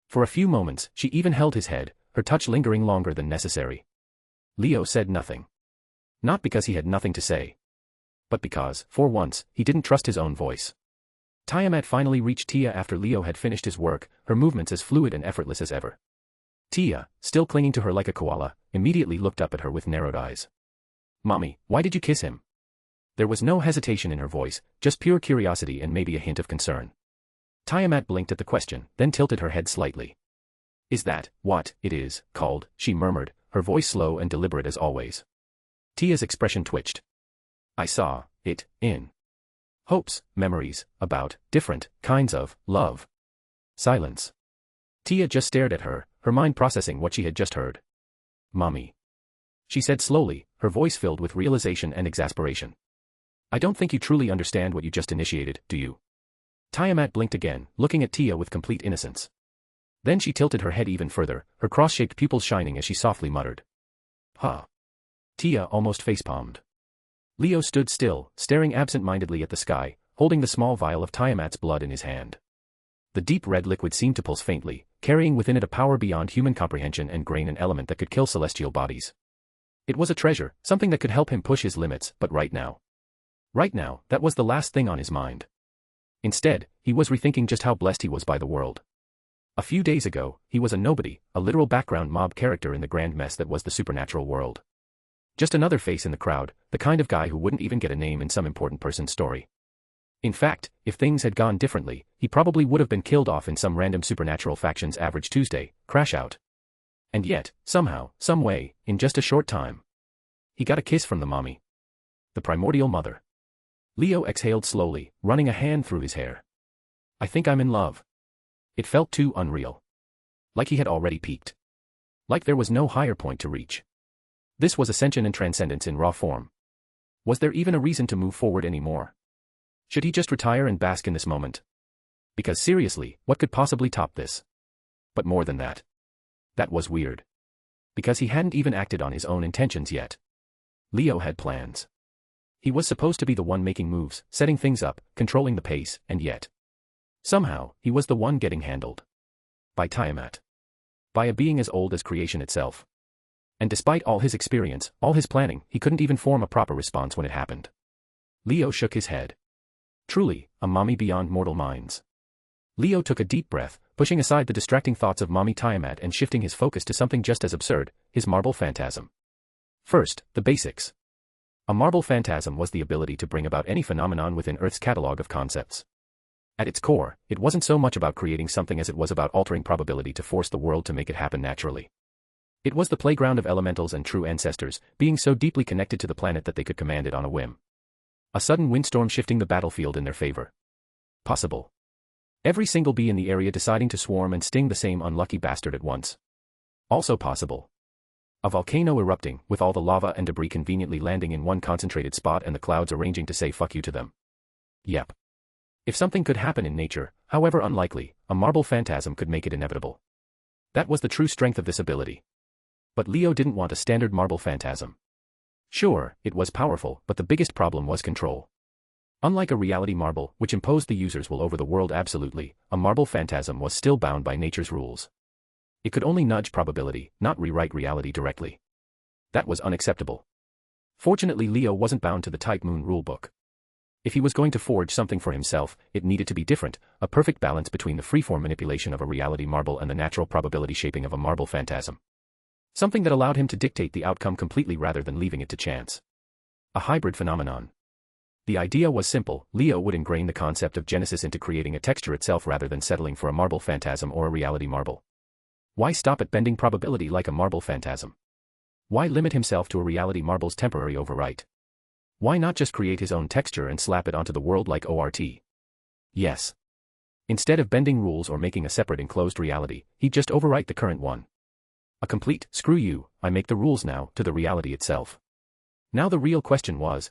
For a few moments, she even held his head, her touch lingering longer than necessary. Leo said nothing. Not because he had nothing to say, but because, for once, he didn't trust his own voice. Tiamat finally reached Tia after Leo had finished his work, her movements as fluid and effortless as ever. Tia, still clinging to her like a koala, immediately looked up at her with narrowed eyes. "Mommy, why did you kiss him?" There was no hesitation in her voice, just pure curiosity and maybe a hint of concern. Tiamat blinked at the question, then tilted her head slightly. "Is that what it is called?" she murmured, her voice slow and deliberate as always. Tia's expression twitched. "I saw it in hopes, memories, about different kinds of love." Silence. Tia just stared at her, her mind processing what she had just heard. "Mommy," she said slowly, her voice filled with realization and exasperation. "I don't think you truly understand what you just initiated, do you?" Tiamat blinked again, looking at Tia with complete innocence. Then she tilted her head even further, her cross-shaped pupils shining as she softly muttered. "Huh." Tia almost facepalmed. Leo stood still, staring absent-mindedly at the sky, holding the small vial of Tiamat's blood in his hand. The deep red liquid seemed to pulse faintly, carrying within it a power beyond human comprehension and grain an element that could kill celestial bodies. It was a treasure, something that could help him push his limits, but right now, that was the last thing on his mind. Instead, he was rethinking just how blessed he was by the world. A few days ago, he was a nobody, a literal background mob character in the grand mess that was the supernatural world. Just another face in the crowd, the kind of guy who wouldn't even get a name in some important person's story. In fact, if things had gone differently, he probably would have been killed off in some random supernatural faction's average Tuesday crash out. And yet, somehow, some way, in just a short time, he got a kiss from the mommy. The primordial mother. Leo exhaled slowly, running a hand through his hair. "I think I'm in love." It felt too unreal. Like he had already peaked. Like there was no higher point to reach. This was ascension and transcendence in raw form. Was there even a reason to move forward anymore? Should he just retire and bask in this moment? Because seriously, what could possibly top this? But more than that. That was weird. Because he hadn't even acted on his own intentions yet. Leo had plans. He was supposed to be the one making moves, setting things up, controlling the pace, and yet, somehow, he was the one getting handled. By Tiamat. By a being as old as creation itself. And despite all his experience, all his planning, he couldn't even form a proper response when it happened. Leo shook his head. Truly, a mommy beyond mortal minds. Leo took a deep breath, pushing aside the distracting thoughts of mommy Tiamat and shifting his focus to something just as absurd, his marble phantasm. First, the basics. A marble phantasm was the ability to bring about any phenomenon within Earth's catalog of concepts. At its core, it wasn't so much about creating something as it was about altering probability to force the world to make it happen naturally. It was the playground of elementals and true ancestors, being so deeply connected to the planet that they could command it on a whim. A sudden windstorm shifting the battlefield in their favor. Possible. Every single bee in the area deciding to swarm and sting the same unlucky bastard at once. Also possible. A volcano erupting, with all the lava and debris conveniently landing in one concentrated spot and the clouds arranging to say fuck you to them. Yep. If something could happen in nature, however unlikely, a marble phantasm could make it inevitable. That was the true strength of this ability. But Leo didn't want a standard marble phantasm. Sure, it was powerful, but the biggest problem was control. Unlike a reality marble, which imposed the user's will over the world absolutely, a marble phantasm was still bound by nature's rules. It could only nudge probability, not rewrite reality directly. That was unacceptable. Fortunately, Leo wasn't bound to the Type Moon rulebook. If he was going to forge something for himself, it needed to be different, a perfect balance between the freeform manipulation of a reality marble and the natural probability shaping of a marble phantasm. Something that allowed him to dictate the outcome completely rather than leaving it to chance. A hybrid phenomenon. The idea was simple: Leo would ingrain the concept of Genesis into creating a texture itself rather than settling for a marble phantasm or a reality marble. Why stop at bending probability like a marble phantasm? Why limit himself to a reality marble's temporary overwrite? Why not just create his own texture and slap it onto the world like ORT? Yes. Instead of bending rules or making a separate enclosed reality, he'd just overwrite the current one. A complete, screw you, I make the rules now, to the reality itself. Now the real question was,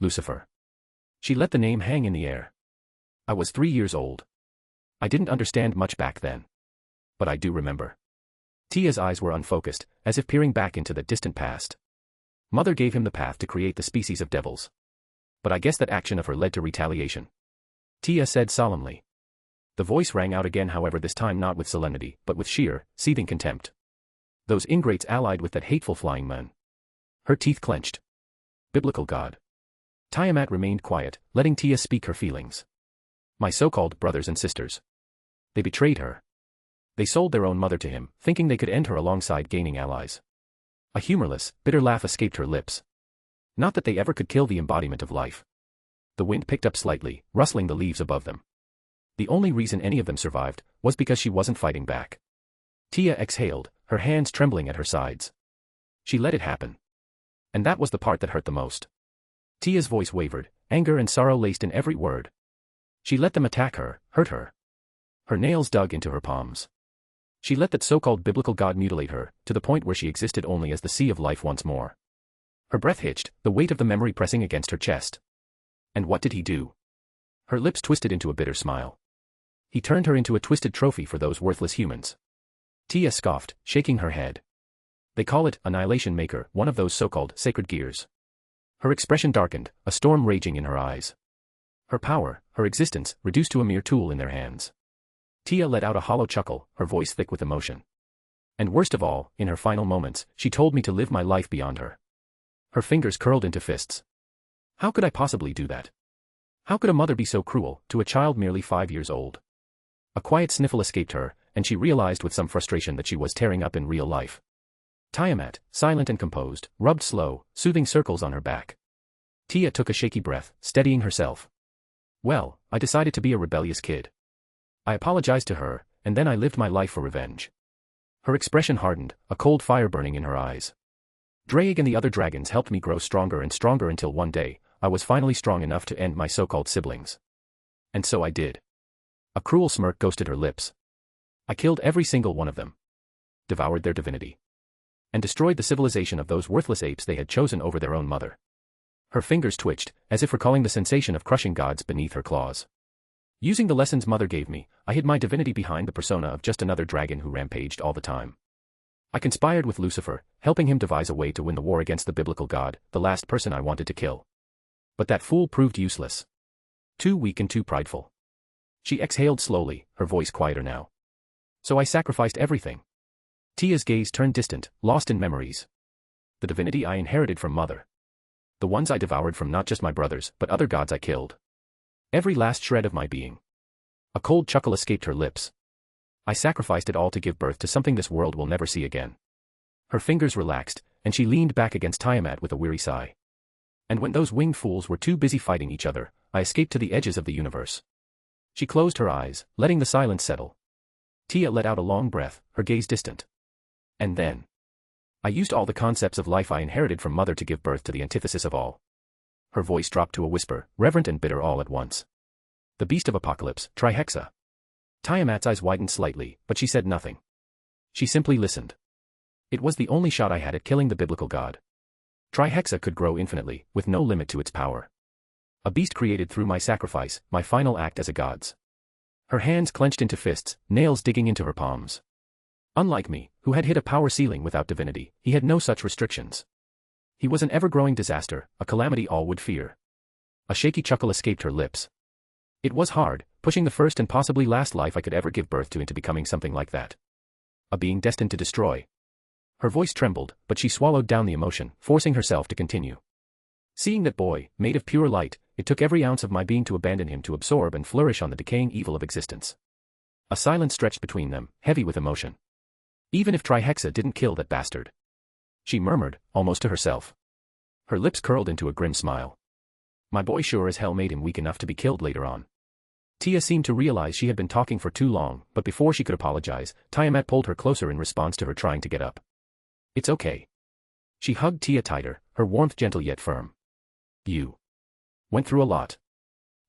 Lucifer. She let the name hang in the air. I was 3 years old. I didn't understand much back then. But I do remember. Tia's eyes were unfocused, as if peering back into the distant past. Mother gave him the path to create the species of devils. But I guess that action of her led to retaliation. Tia said solemnly. The voice rang out again, however, this time not with solemnity, but with sheer, seething contempt. Those ingrates allied with that hateful flying man. Her teeth clenched. Biblical God. Tiamat remained quiet, letting Tia speak her feelings. My so-called brothers and sisters. They betrayed her. They sold their own mother to him, thinking they could end her alongside gaining allies. A humorless, bitter laugh escaped her lips. Not that they ever could kill the embodiment of life. The wind picked up slightly, rustling the leaves above them. The only reason any of them survived was because she wasn't fighting back. Tia exhaled, her hands trembling at her sides. She let it happen. And that was the part that hurt the most. Tia's voice wavered, anger and sorrow laced in every word. She let them attack her, hurt her. Her nails dug into her palms. She let that so-called biblical God mutilate her, to the point where she existed only as the sea of life once more. Her breath hitched, the weight of the memory pressing against her chest. And what did he do? Her lips twisted into a bitter smile. He turned her into a twisted trophy for those worthless humans. Tia scoffed, shaking her head. They call it Annihilation Maker, one of those so-called sacred gears. Her expression darkened, a storm raging in her eyes. Her power, her existence, reduced to a mere tool in their hands. Tia let out a hollow chuckle, her voice thick with emotion. And worst of all, in her final moments, she told me to live my life beyond her. Her fingers curled into fists. How could I possibly do that? How could a mother be so cruel, to a child merely 5 years old? A quiet sniffle escaped her, and she realized with some frustration that she was tearing up in real life. Tiamat, silent and composed, rubbed slow, soothing circles on her back. Tia took a shaky breath, steadying herself. Well, I decided to be a rebellious kid. I apologized to her, and then I lived my life for revenge. Her expression hardened, a cold fire burning in her eyes. Drake and the other dragons helped me grow stronger and stronger until one day, I was finally strong enough to end my so-called siblings. And so I did. A cruel smirk ghosted her lips. I killed every single one of them. Devoured their divinity. And destroyed the civilization of those worthless apes they had chosen over their own mother. Her fingers twitched, as if recalling the sensation of crushing gods beneath her claws. Using the lessons Mother gave me, I hid my divinity behind the persona of just another dragon who rampaged all the time. I conspired with Lucifer, helping him devise a way to win the war against the biblical God, the last person I wanted to kill. But that fool proved useless. Too weak and too prideful. She exhaled slowly, her voice quieter now. So I sacrificed everything. Tia's gaze turned distant, lost in memories. The divinity I inherited from Mother. The ones I devoured from not just my brothers, but other gods I killed. Every last shred of my being. A cold chuckle escaped her lips. I sacrificed it all to give birth to something this world will never see again. Her fingers relaxed, and she leaned back against Tiamat with a weary sigh. And when those winged fools were too busy fighting each other, I escaped to the edges of the universe. She closed her eyes, letting the silence settle. Tia let out a long breath, her gaze distant. And then. I used all the concepts of life I inherited from Mother to give birth to the antithesis of all. Her voice dropped to a whisper, reverent and bitter all at once. The beast of apocalypse, Trihexa. Tiamat's eyes widened slightly, but she said nothing. She simply listened. It was the only shot I had at killing the biblical God. Trihexa could grow infinitely, with no limit to its power. A beast created through my sacrifice, my final act as a god's. Her hands clenched into fists, nails digging into her palms. Unlike me, who had hit a power ceiling without divinity, he had no such restrictions. He was an ever-growing disaster, a calamity all would fear. A shaky chuckle escaped her lips. It was hard, pushing the first and possibly last life I could ever give birth to into becoming something like that. A being destined to destroy. Her voice trembled, but she swallowed down the emotion, forcing herself to continue. Seeing that boy, made of pure light, it took every ounce of my being to abandon him to absorb and flourish on the decaying evil of existence. A silence stretched between them, heavy with emotion. Even if Trihexa didn't kill that bastard. She murmured, almost to herself. Her lips curled into a grim smile. My boy sure as hell made him weak enough to be killed later on. Tia seemed to realize she had been talking for too long, but before she could apologize, Tiamat pulled her closer in response to her trying to get up. It's okay. She hugged Tia tighter, her warmth gentle yet firm. You went through a lot.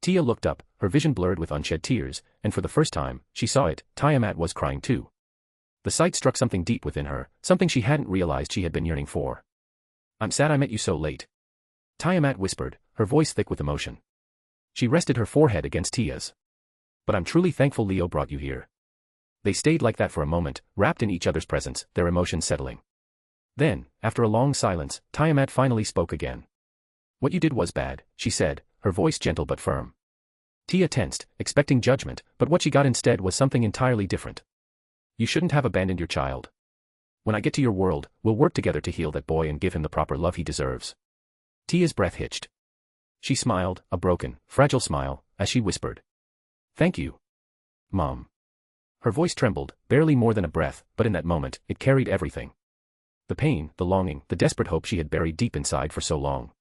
Tia looked up, her vision blurred with unshed tears, and for the first time, she saw it, Tiamat was crying too. The sight struck something deep within her, something she hadn't realized she had been yearning for. I'm sad I met you so late. Tiamat whispered, her voice thick with emotion. She rested her forehead against Tia's. But I'm truly thankful Leo brought you here. They stayed like that for a moment, wrapped in each other's presence, their emotions settling. Then, after a long silence, Tiamat finally spoke again. What you did was bad, she said, her voice gentle but firm. Tia tensed, expecting judgment, but what she got instead was something entirely different. You shouldn't have abandoned your child. When I get to your world, we'll work together to heal that boy and give him the proper love he deserves. Tia's breath hitched. She smiled, a broken, fragile smile, as she whispered. Thank you, Mom. Her voice trembled, barely more than a breath, but in that moment, it carried everything. The pain, the longing, the desperate hope she had buried deep inside for so long.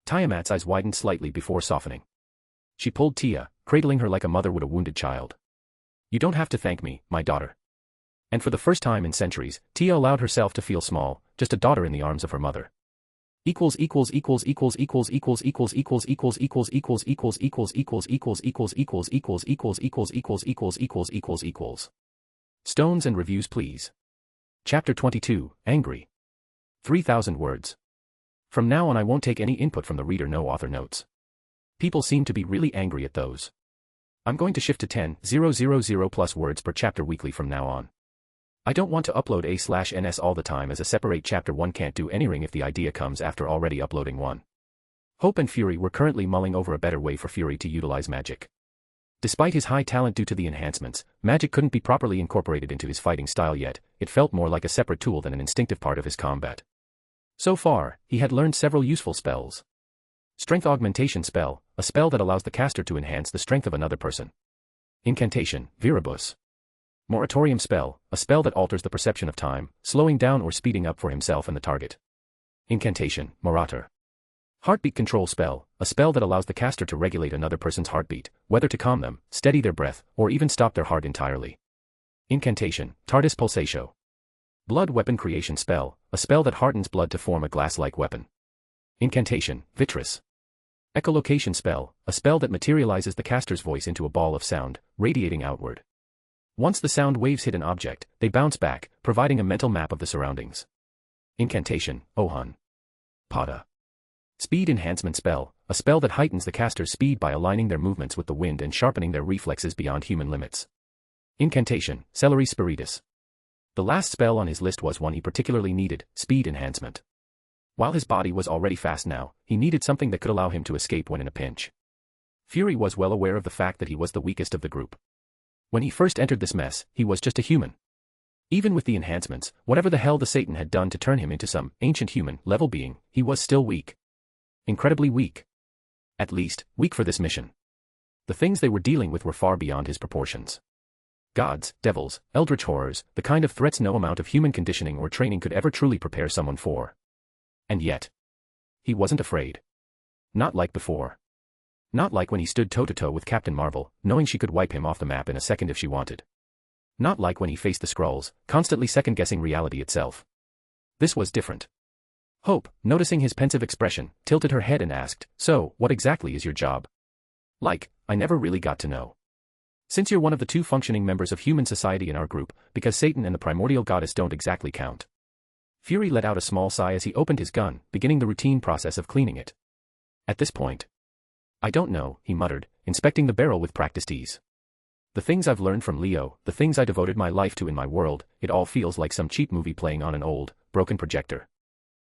Tiamat's eyes widened slightly before softening. She pulled Tia, cradling her like a mother would a wounded child. You don't have to thank me, my daughter. And for the first time in centuries, Tia allowed herself to feel small, just a daughter in the arms of her mother. Stones and reviews please. Chapter 22, Angry. 3,000 words. From now on I won't take any input from the reader, no author notes. People seem to be really angry at those. I'm going to shift to 10,000 plus words per chapter weekly from now on. I don't want to upload A/NS all the time, as a separate chapter one can't do anything if the idea comes after already uploading one. Hope and Fury were currently mulling over a better way for Fury to utilize magic. Despite his high talent due to the enhancements, magic couldn't be properly incorporated into his fighting style yet. It felt more like a separate tool than an instinctive part of his combat. So far, he had learned several useful spells. Strength Augmentation Spell, a spell that allows the caster to enhance the strength of another person. Incantation, Viribus. Moratorium Spell, a spell that alters the perception of time, slowing down or speeding up for himself and the target. Incantation, Morator. Heartbeat Control Spell, a spell that allows the caster to regulate another person's heartbeat, whether to calm them, steady their breath, or even stop their heart entirely. Incantation, Tardis Pulsatio. Blood Weapon Creation Spell, a spell that hardens blood to form a glass-like weapon. Incantation, Vitris. Echolocation Spell, a spell that materializes the caster's voice into a ball of sound, radiating outward. Once the sound waves hit an object, they bounce back, providing a mental map of the surroundings. Incantation, Ohun. Pada. Speed Enhancement Spell, a spell that heightens the caster's speed by aligning their movements with the wind and sharpening their reflexes beyond human limits. Incantation, Celery Spiritus. The last spell on his list was one he particularly needed, Speed Enhancement. While his body was already fast now, he needed something that could allow him to escape when in a pinch. Fury was well aware of the fact that he was the weakest of the group. When he first entered this mess, he was just a human. Even with the enhancements, whatever the hell the Satan had done to turn him into some ancient human-level being, he was still weak. Incredibly weak. At least, weak for this mission. The things they were dealing with were far beyond his proportions. Gods, devils, eldritch horrors, the kind of threats no amount of human conditioning or training could ever truly prepare someone for. And yet, he wasn't afraid. Not like before. Not like when he stood toe-to-toe with Captain Marvel, knowing she could wipe him off the map in a second if she wanted. Not like when he faced the Skrulls, constantly second-guessing reality itself. This was different. Hope, noticing his pensive expression, tilted her head and asked, "So, what exactly is your job?" "Like, I never really got to know. Since you're one of the two functioning members of human society in our group, because Satan and the primordial goddess don't exactly count." Fury let out a small sigh as he opened his gun, beginning the routine process of cleaning it. At this point, "I don't know," he muttered, inspecting the barrel with practiced ease. "The things I've learned from Leo, the things I devoted my life to in my world, it all feels like some cheap movie playing on an old, broken projector."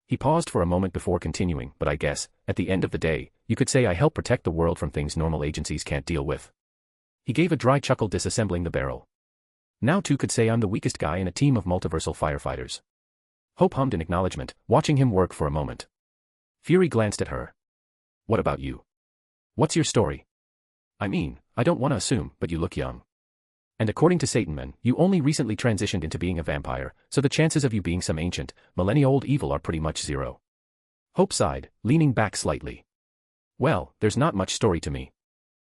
He paused for a moment before continuing, "But I guess, at the end of the day, you could say I help protect the world from things normal agencies can't deal with." He gave a dry chuckle disassembling the barrel. "Now two could say I'm the weakest guy in a team of multiversal firefighters." Hope hummed in acknowledgement, watching him work for a moment. Fury glanced at her. "What about you? What's your story? I mean, I don't want to assume, but you look young. And according to Satanman, you only recently transitioned into being a vampire, so the chances of you being some ancient, millennia-old evil are pretty much zero." Hope sighed, leaning back slightly. "Well, there's not much story to me.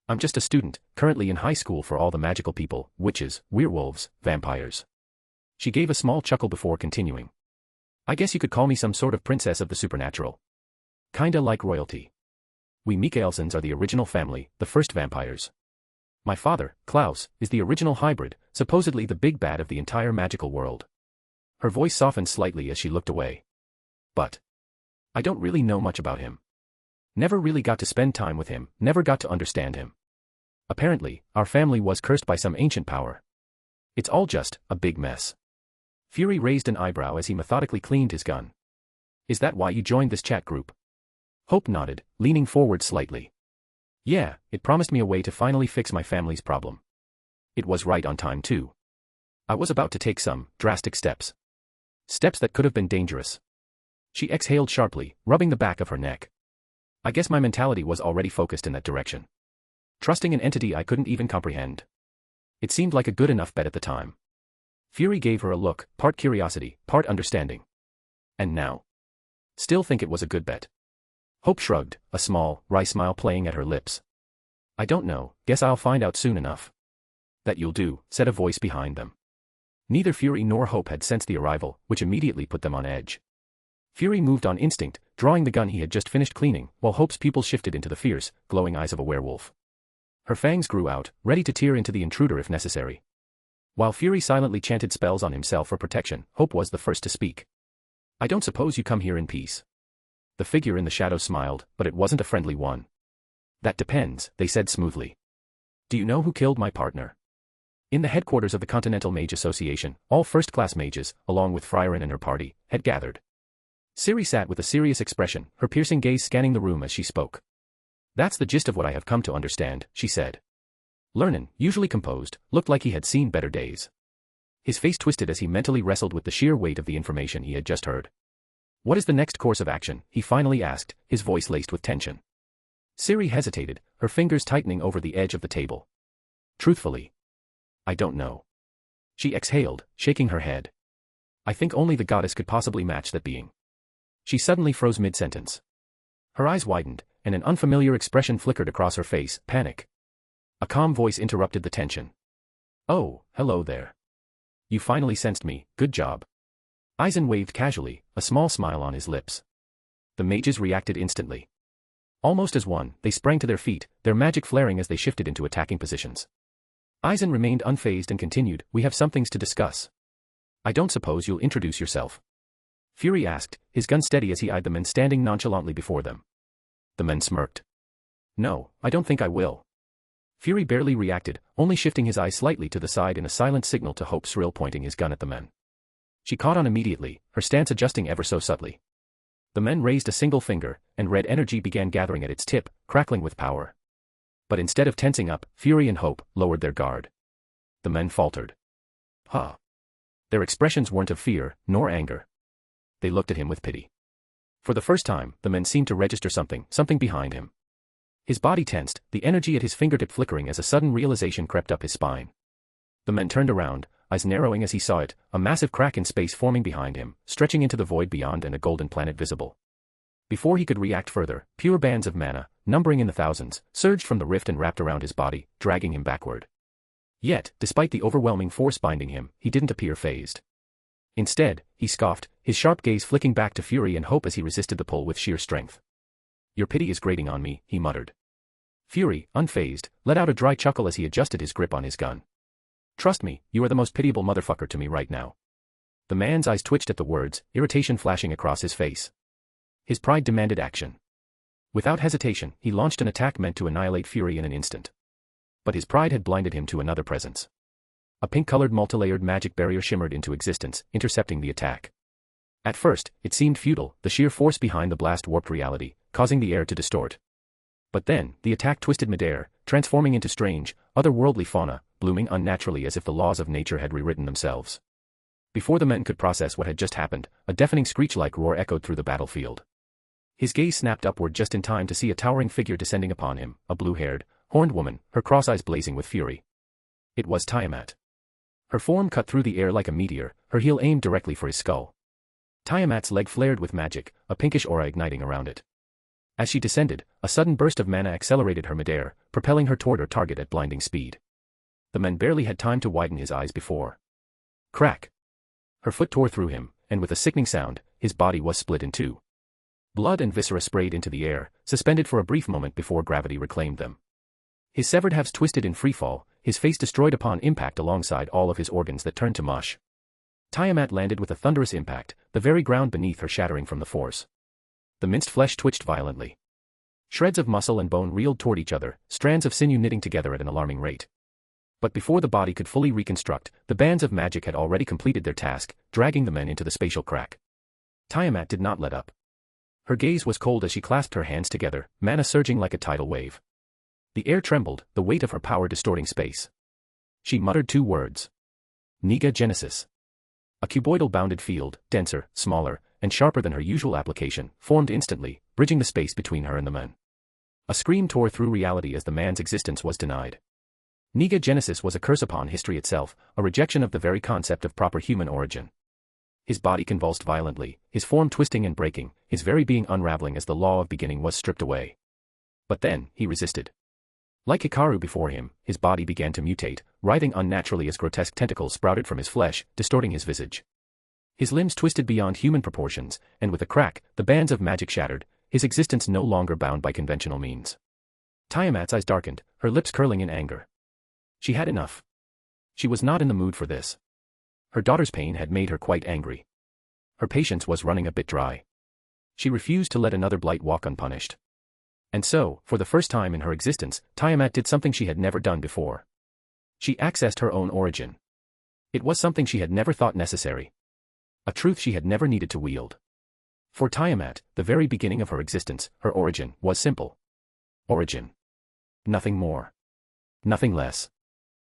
I'm just a student, currently in high school for all the magical people, witches, werewolves, vampires." She gave a small chuckle before continuing. "I guess you could call me some sort of princess of the supernatural. Kinda like royalty. We Mikaelsons are the original family, the first vampires. My father, Klaus, is the original hybrid, supposedly the big bad of the entire magical world." Her voice softened slightly as she looked away. "But I don't really know much about him. Never really got to spend time with him, never got to understand him. Apparently, our family was cursed by some ancient power. It's all just a big mess. Fury raised an eyebrow as he methodically cleaned his gun. Is that why you joined this chat group? Hope nodded, leaning forward slightly. Yeah, it promised me a way to finally fix my family's problem. It was right on time too. I was about to take some drastic steps. Steps that could have been dangerous. She exhaled sharply, rubbing the back of her neck. I guess my mentality was already focused in that direction. Trusting an entity I couldn't even comprehend. It seemed like a good enough bet at the time. Fury gave her a look, part curiosity, part understanding. And now? Still think it was a good bet. Hope shrugged, a small, wry smile playing at her lips. I don't know, guess I'll find out soon enough. That you'll do, said a voice behind them. Neither Fury nor Hope had sensed the arrival, which immediately put them on edge. Fury moved on instinct, drawing the gun he had just finished cleaning, while Hope's pupils shifted into the fierce, glowing eyes of a werewolf. Her fangs grew out, ready to tear into the intruder if necessary. While Fury silently chanted spells on himself for protection, Hope was the first to speak. I don't suppose you come here in peace. The figure in the shadow smiled, but it wasn't a friendly one. That depends, they said smoothly. Do you know who killed my partner? In the headquarters of the Continental Mage Association, all first-class mages, along with Fryerin and her party, had gathered. Ciri sat with a serious expression, her piercing gaze scanning the room as she spoke. That's the gist of what I have come to understand, she said. Lernan, usually composed, looked like he had seen better days. His face twisted as he mentally wrestled with the sheer weight of the information he had just heard. What is the next course of action, he finally asked, his voice laced with tension. Ciri hesitated, her fingers tightening over the edge of the table. Truthfully, I don't know. She exhaled, shaking her head. I think only the goddess could possibly match that being. She suddenly froze mid-sentence. Her eyes widened, and an unfamiliar expression flickered across her face, panic. A calm voice interrupted the tension. Oh, hello there. You finally sensed me, good job. Eisen waved casually, a small smile on his lips. The mages reacted instantly. Almost as one, they sprang to their feet, their magic flaring as they shifted into attacking positions. Eisen remained unfazed and continued, we have some things to discuss. I don't suppose you'll introduce yourself? Fury asked, his gun steady as he eyed the men standing nonchalantly before them. The men smirked. No, I don't think I will. Fury barely reacted, only shifting his eyes slightly to the side in a silent signal to Hope Srill pointing his gun at the men. She caught on immediately, her stance adjusting ever so subtly. The men raised a single finger, and red energy began gathering at its tip, crackling with power. But instead of tensing up, Fury and Hope lowered their guard. The men faltered. Huh. Their expressions weren't of fear, nor anger. They looked at him with pity. For the first time, the men seemed to register something behind him. His body tensed, the energy at his fingertip flickering as a sudden realization crept up his spine. The men turned around, eyes narrowing as he saw it, a massive crack in space forming behind him, stretching into the void beyond and a golden planet visible. Before he could react further, pure bands of mana, numbering in the thousands, surged from the rift and wrapped around his body, dragging him backward. Yet, despite the overwhelming force binding him, he didn't appear fazed. Instead, he scoffed, his sharp gaze flicking back to Fury and Hope as he resisted the pull with sheer strength. Your pity is grating on me, he muttered. Fury, unfazed, let out a dry chuckle as he adjusted his grip on his gun. Trust me, you are the most pitiable motherfucker to me right now. The man's eyes twitched at the words, irritation flashing across his face. His pride demanded action. Without hesitation, he launched an attack meant to annihilate Fury in an instant. But his pride had blinded him to another presence. A pink-colored multilayered magic barrier shimmered into existence, intercepting the attack. At first, it seemed futile, the sheer force behind the blast warped reality, causing the air to distort. But then, the attack twisted midair, transforming into strange, otherworldly fauna, blooming unnaturally as if the laws of nature had rewritten themselves. Before the men could process what had just happened, a deafening screech-like roar echoed through the battlefield. His gaze snapped upward just in time to see a towering figure descending upon him, a blue-haired, horned woman, her cross eyes blazing with fury. It was Tiamat. Her form cut through the air like a meteor, her heel aimed directly for his skull. Tiamat's leg flared with magic, a pinkish aura igniting around it. As she descended, a sudden burst of mana accelerated her midair, propelling her toward her target at blinding speed. The man barely had time to widen his eyes before. Crack! Her foot tore through him, and with a sickening sound, his body was split in two. Blood and viscera sprayed into the air, suspended for a brief moment before gravity reclaimed them. His severed halves twisted in freefall, his face destroyed upon impact alongside all of his organs that turned to mush. Tiamat landed with a thunderous impact, the very ground beneath her shattering from the force. The minced flesh twitched violently. Shreds of muscle and bone reeled toward each other, strands of sinew knitting together at an alarming rate. But before the body could fully reconstruct, the bands of magic had already completed their task, dragging the men into the spatial crack. Tiamat did not let up. Her gaze was cold as she clasped her hands together, mana surging like a tidal wave. The air trembled, the weight of her power distorting space. She muttered 2 words. Niga Genesis. A cuboidal bounded field, denser, smaller, and sharper than her usual application, formed instantly, bridging the space between her and the man. A scream tore through reality as the man's existence was denied. Niga Genesis was a curse upon history itself, a rejection of the very concept of proper human origin. His body convulsed violently, his form twisting and breaking, his very being unraveling as the law of beginning was stripped away. But then, he resisted. Like Hikaru before him, his body began to mutate, writhing unnaturally as grotesque tentacles sprouted from his flesh, distorting his visage. His limbs twisted beyond human proportions, and with a crack, the bands of magic shattered, his existence no longer bound by conventional means. Tiamat's eyes darkened, her lips curling in anger. She had enough. She was not in the mood for this. Her daughter's pain had made her quite angry. Her patience was running a bit dry. She refused to let another blight walk unpunished. And so, for the first time in her existence, Tiamat did something she had never done before. She accessed her own origin. It was something she had never thought necessary. A truth she had never needed to wield. For Tiamat, the very beginning of her existence, her origin, was simple. Origin. Nothing more. Nothing less.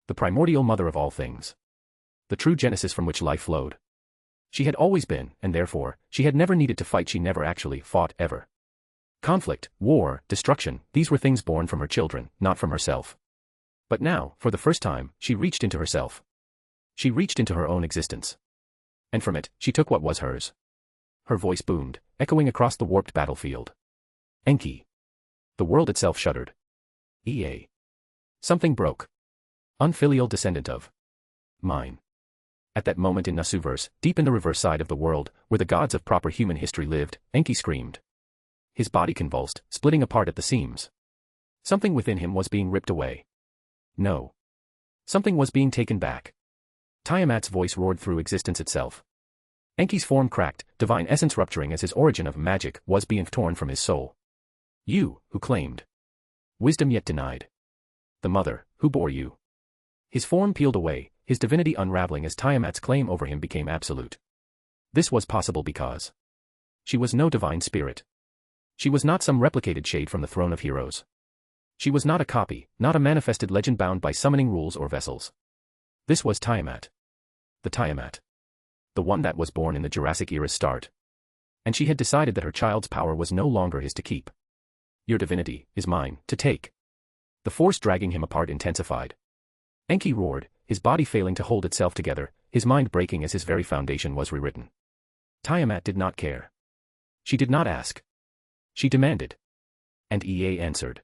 The primordial mother of all things. The true genesis from which life flowed. She had always been, and therefore, she had never needed to fight. She never actually fought, ever. Conflict, war, destruction, these were things born from her children, not from herself. But now, for the first time, she reached into herself. She reached into her own existence. And from it, she took what was hers. Her voice boomed, echoing across the warped battlefield. Enki. The world itself shuddered. EA. Something broke. Unfilial descendant of mine. At that moment in Nasuverse, deep in the reverse side of the world, where the gods of proper human history lived, Enki screamed. His body convulsed, splitting apart at the seams. Something within him was being ripped away. No. Something was being taken back. Tiamat's voice roared through existence itself. Enki's form cracked, divine essence rupturing as his origin of magic was being torn from his soul. You, who claimed wisdom yet denied. The mother, who bore you. His form peeled away, his divinity unraveling as Tiamat's claim over him became absolute. This was possible because she was no divine spirit. She was not some replicated shade from the throne of heroes. She was not a copy, not a manifested legend bound by summoning rules or vessels. This was Tiamat. The Tiamat. The one that was born in the Jurassic era's start. And she had decided that her child's power was no longer his to keep. Your divinity is mine, to take. The force dragging him apart intensified. Enki roared, his body failing to hold itself together, his mind breaking as his very foundation was rewritten. Tiamat did not care. She did not ask. She demanded. And EA answered.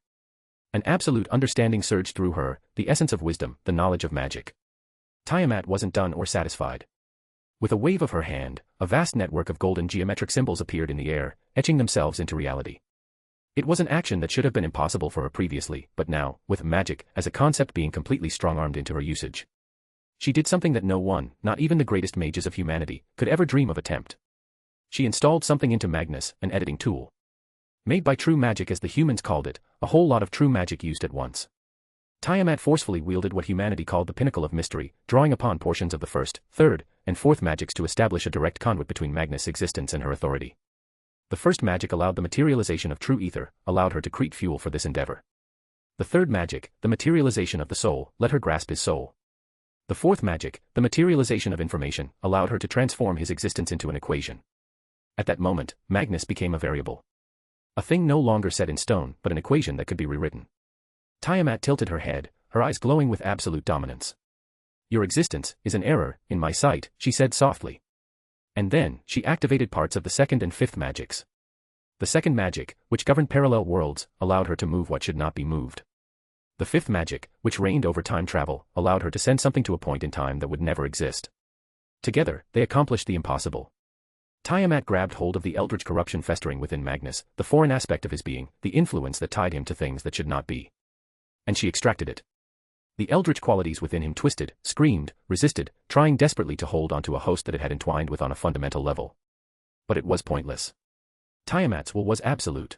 An absolute understanding surged through her, the essence of wisdom, the knowledge of magic. Tiamat wasn't done or satisfied. With a wave of her hand, a vast network of golden geometric symbols appeared in the air, etching themselves into reality. It was an action that should have been impossible for her previously, but now, with magic as a concept being completely strong-armed into her usage. She did something that no one, not even the greatest mages of humanity, could ever dream of attempt. She installed something into Magnus, an editing tool. Made by true magic as the humans called it, a whole lot of true magic used at once. Tiamat forcefully wielded what humanity called the pinnacle of mystery, drawing upon portions of the first, third, and fourth magics to establish a direct conduit between Magnus' existence and her authority. The first magic allowed the materialization of true ether, allowed her to crete fuel for this endeavor. The third magic, the materialization of the soul, let her grasp his soul. The fourth magic, the materialization of information, allowed her to transform his existence into an equation. At that moment, Magnus became a variable. A thing no longer set in stone, but an equation that could be rewritten. Tiamat tilted her head, her eyes glowing with absolute dominance. Your existence is an error, in my sight, she said softly. And then, she activated parts of the second and fifth magics. The second magic, which governed parallel worlds, allowed her to move what should not be moved. The fifth magic, which reigned over time travel, allowed her to send something to a point in time that would never exist. Together, they accomplished the impossible. Tiamat grabbed hold of the eldritch corruption festering within Magnus, the foreign aspect of his being, the influence that tied him to things that should not be. And she extracted it. The eldritch qualities within him twisted, screamed, resisted, trying desperately to hold onto a host that it had entwined with on a fundamental level. But it was pointless. Tiamat's will was absolute.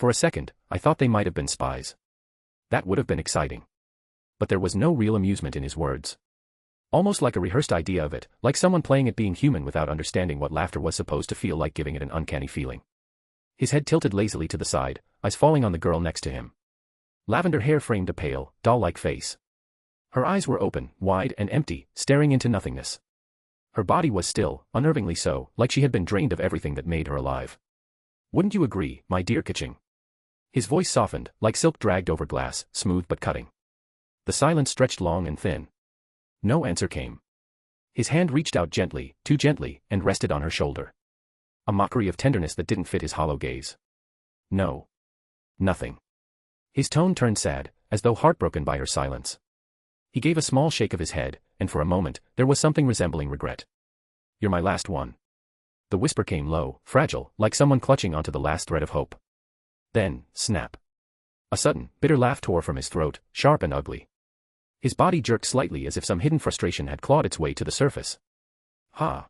For a second, I thought they might have been spies. That would have been exciting. But there was no real amusement in his words. Almost like a rehearsed idea of it, like someone playing at being human without understanding what laughter was supposed to feel like, giving it an uncanny feeling. His head tilted lazily to the side, eyes falling on the girl next to him. Lavender hair framed a pale, doll-like face. Her eyes were open, wide and empty, staring into nothingness. Her body was still, unnervingly so, like she had been drained of everything that made her alive. Wouldn't you agree, my dear Kitching? His voice softened, like silk dragged over glass, smooth but cutting. The silence stretched long and thin. No answer came. His hand reached out gently, too gently, and rested on her shoulder. A mockery of tenderness that didn't fit his hollow gaze. No. Nothing. His tone turned sad, as though heartbroken by her silence. He gave a small shake of his head, and for a moment, there was something resembling regret. You're my last one. The whisper came low, fragile, like someone clutching onto the last thread of hope. Then, snap. A sudden, bitter laugh tore from his throat, sharp and ugly. His body jerked slightly as if some hidden frustration had clawed its way to the surface. Ha!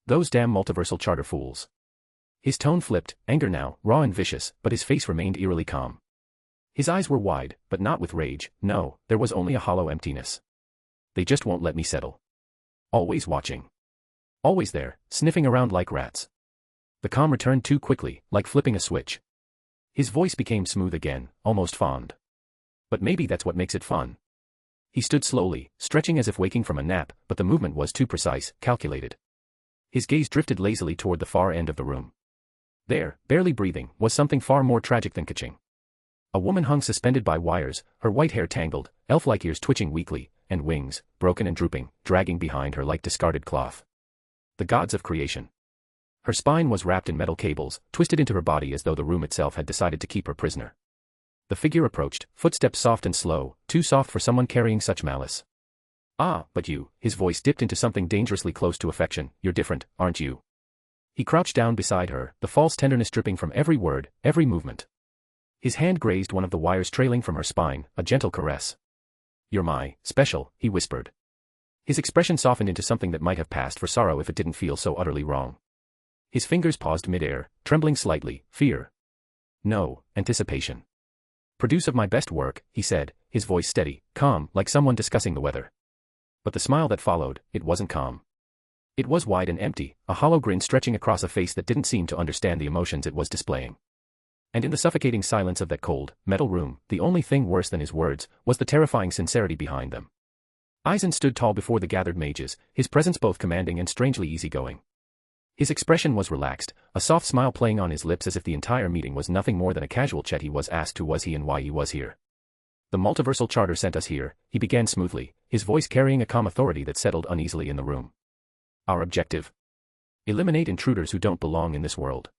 Those damn multiversal charter fools. His tone flipped, anger now, raw and vicious, but his face remained eerily calm. His eyes were wide, but not with rage. No, there was only a hollow emptiness. They just won't let me settle. Always watching. Always there, sniffing around like rats. The calm returned too quickly, like flipping a switch. His voice became smooth again, almost fond. But maybe that's what makes it fun. He stood slowly, stretching as if waking from a nap, but the movement was too precise, calculated. His gaze drifted lazily toward the far end of the room. There, barely breathing, was something far more tragic than Kaching. A woman hung suspended by wires, her white hair tangled, elf-like ears twitching weakly, and wings, broken and drooping, dragging behind her like discarded cloth. The gods of creation. Her spine was wrapped in metal cables, twisted into her body as though the room itself had decided to keep her prisoner. The figure approached, footsteps soft and slow, too soft for someone carrying such malice. Ah, but you, his voice dipped into something dangerously close to affection, you're different, aren't you? He crouched down beside her, the false tenderness dripping from every word, every movement. His hand grazed one of the wires trailing from her spine, a gentle caress. You're my special, he whispered. His expression softened into something that might have passed for sorrow if it didn't feel so utterly wrong. His fingers paused mid-air, trembling slightly, fear. No, anticipation. Produce of my best work, he said, his voice steady, calm, like someone discussing the weather. But the smile that followed, it wasn't calm. It was wide and empty, a hollow grin stretching across a face that didn't seem to understand the emotions it was displaying. And in the suffocating silence of that cold, metal room, the only thing worse than his words was the terrifying sincerity behind them. Eisen stood tall before the gathered mages, his presence both commanding and strangely easygoing. His expression was relaxed, a soft smile playing on his lips as if the entire meeting was nothing more than a casual chat. He was asked who was he and why he was here. The multiversal charter sent us here, he began smoothly, his voice carrying a calm authority that settled uneasily in the room. Our objective? Eliminate intruders who don't belong in this world.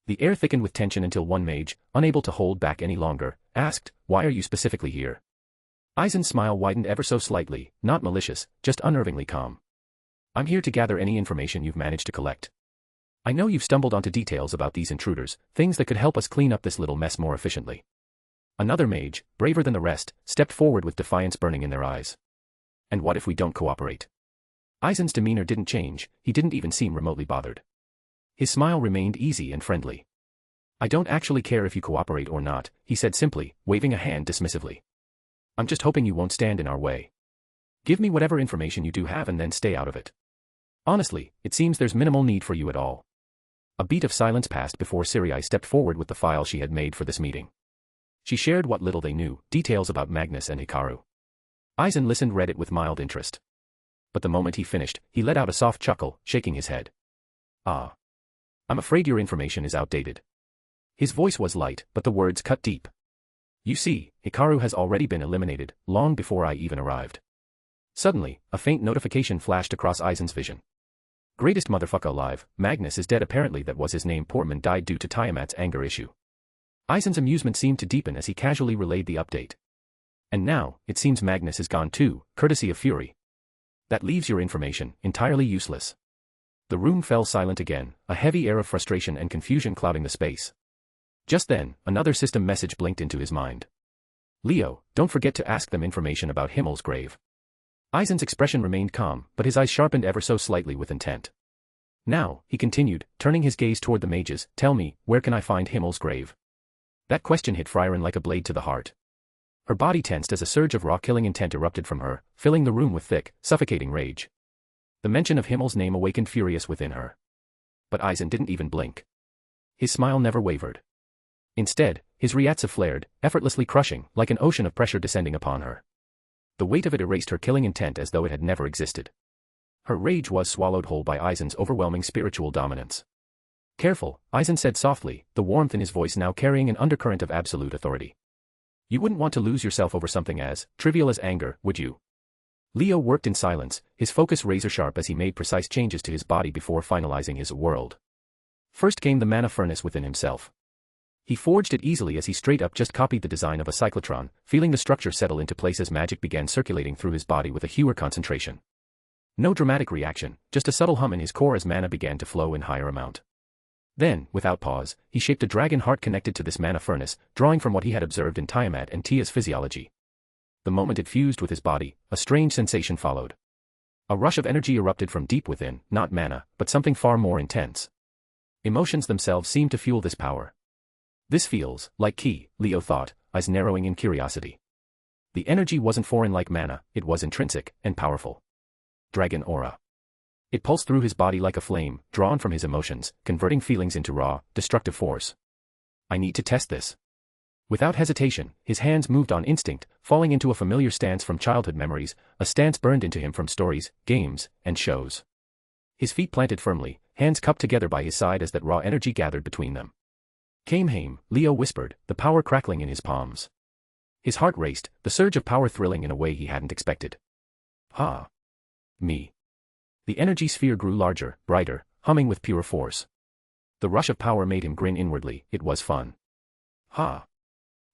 The air thickened with tension until one mage, unable to hold back any longer, asked, why are you specifically here? Eisen's smile widened ever so slightly, not malicious, just unnervingly calm. I'm here to gather any information you've managed to collect. I know you've stumbled onto details about these intruders, things that could help us clean up this little mess more efficiently. Another mage, braver than the rest, stepped forward with defiance burning in their eyes. And what if we don't cooperate? Eisen's demeanor didn't change, he didn't even seem remotely bothered. His smile remained easy and friendly. I don't actually care if you cooperate or not, he said simply, waving a hand dismissively. I'm just hoping you won't stand in our way. Give me whatever information you do have and then stay out of it. Honestly, it seems there's minimal need for you at all. A beat of silence passed before Sirai stepped forward with the file she had made for this meeting. She shared what little they knew, details about Magnus and Hikaru. Eisen listened, read it with mild interest. But the moment he finished, he let out a soft chuckle, shaking his head. Ah. I'm afraid your information is outdated. His voice was light, but the words cut deep. You see, Hikaru has already been eliminated, long before I even arrived. Suddenly, a faint notification flashed across Eisen's vision. Greatest motherfucker alive, Magnus is dead. Apparently that was his name. Portman died due to Tiamat's anger issue. Eisen's amusement seemed to deepen as he casually relayed the update. And now, it seems Magnus is gone too, courtesy of Fury. That leaves your information entirely useless. The room fell silent again, a heavy air of frustration and confusion clouding the space. Just then, another system message blinked into his mind. Leo, don't forget to ask them information about Himmel's grave. Eisen's expression remained calm, but his eyes sharpened ever so slightly with intent. Now, he continued, turning his gaze toward the mages, tell me, where can I find Himmel's grave? That question hit Frieren like a blade to the heart. Her body tensed as a surge of raw killing intent erupted from her, filling the room with thick, suffocating rage. The mention of Himmel's name awakened furious within her. But Eisen didn't even blink. His smile never wavered. Instead, his Ryatsu flared, effortlessly crushing, like an ocean of pressure descending upon her. The weight of it erased her killing intent as though it had never existed. Her rage was swallowed whole by Eisen's overwhelming spiritual dominance. Careful, Eisen said softly, the warmth in his voice now carrying an undercurrent of absolute authority. You wouldn't want to lose yourself over something as trivial as anger, would you? Leo worked in silence, his focus razor-sharp as he made precise changes to his body before finalizing his world. First came the mana furnace within himself. He forged it easily as he straight up just copied the design of a cyclotron, feeling the structure settle into place as magic began circulating through his body with a hewer concentration. No dramatic reaction, just a subtle hum in his core as mana began to flow in higher amount. Then, without pause, he shaped a dragon heart connected to this mana furnace, drawing from what he had observed in Tiamat and Tia's physiology. The moment it fused with his body, a strange sensation followed. A rush of energy erupted from deep within, not mana, but something far more intense. Emotions themselves seemed to fuel this power. This feels like ki, Leo thought, eyes narrowing in curiosity. The energy wasn't foreign like mana, it was intrinsic and powerful. Dragon aura. It pulsed through his body like a flame, drawn from his emotions, converting feelings into raw, destructive force. I need to test this. Without hesitation, his hands moved on instinct, falling into a familiar stance from childhood memories, a stance burned into him from stories, games, and shows. His feet planted firmly, hands cupped together by his side as that raw energy gathered between them. Kamehameha, Leo whispered, the power crackling in his palms. His heart raced, the surge of power thrilling in a way he hadn't expected. Ha! Me. The energy sphere grew larger, brighter, humming with pure force. The rush of power made him grin inwardly, it was fun. Ha!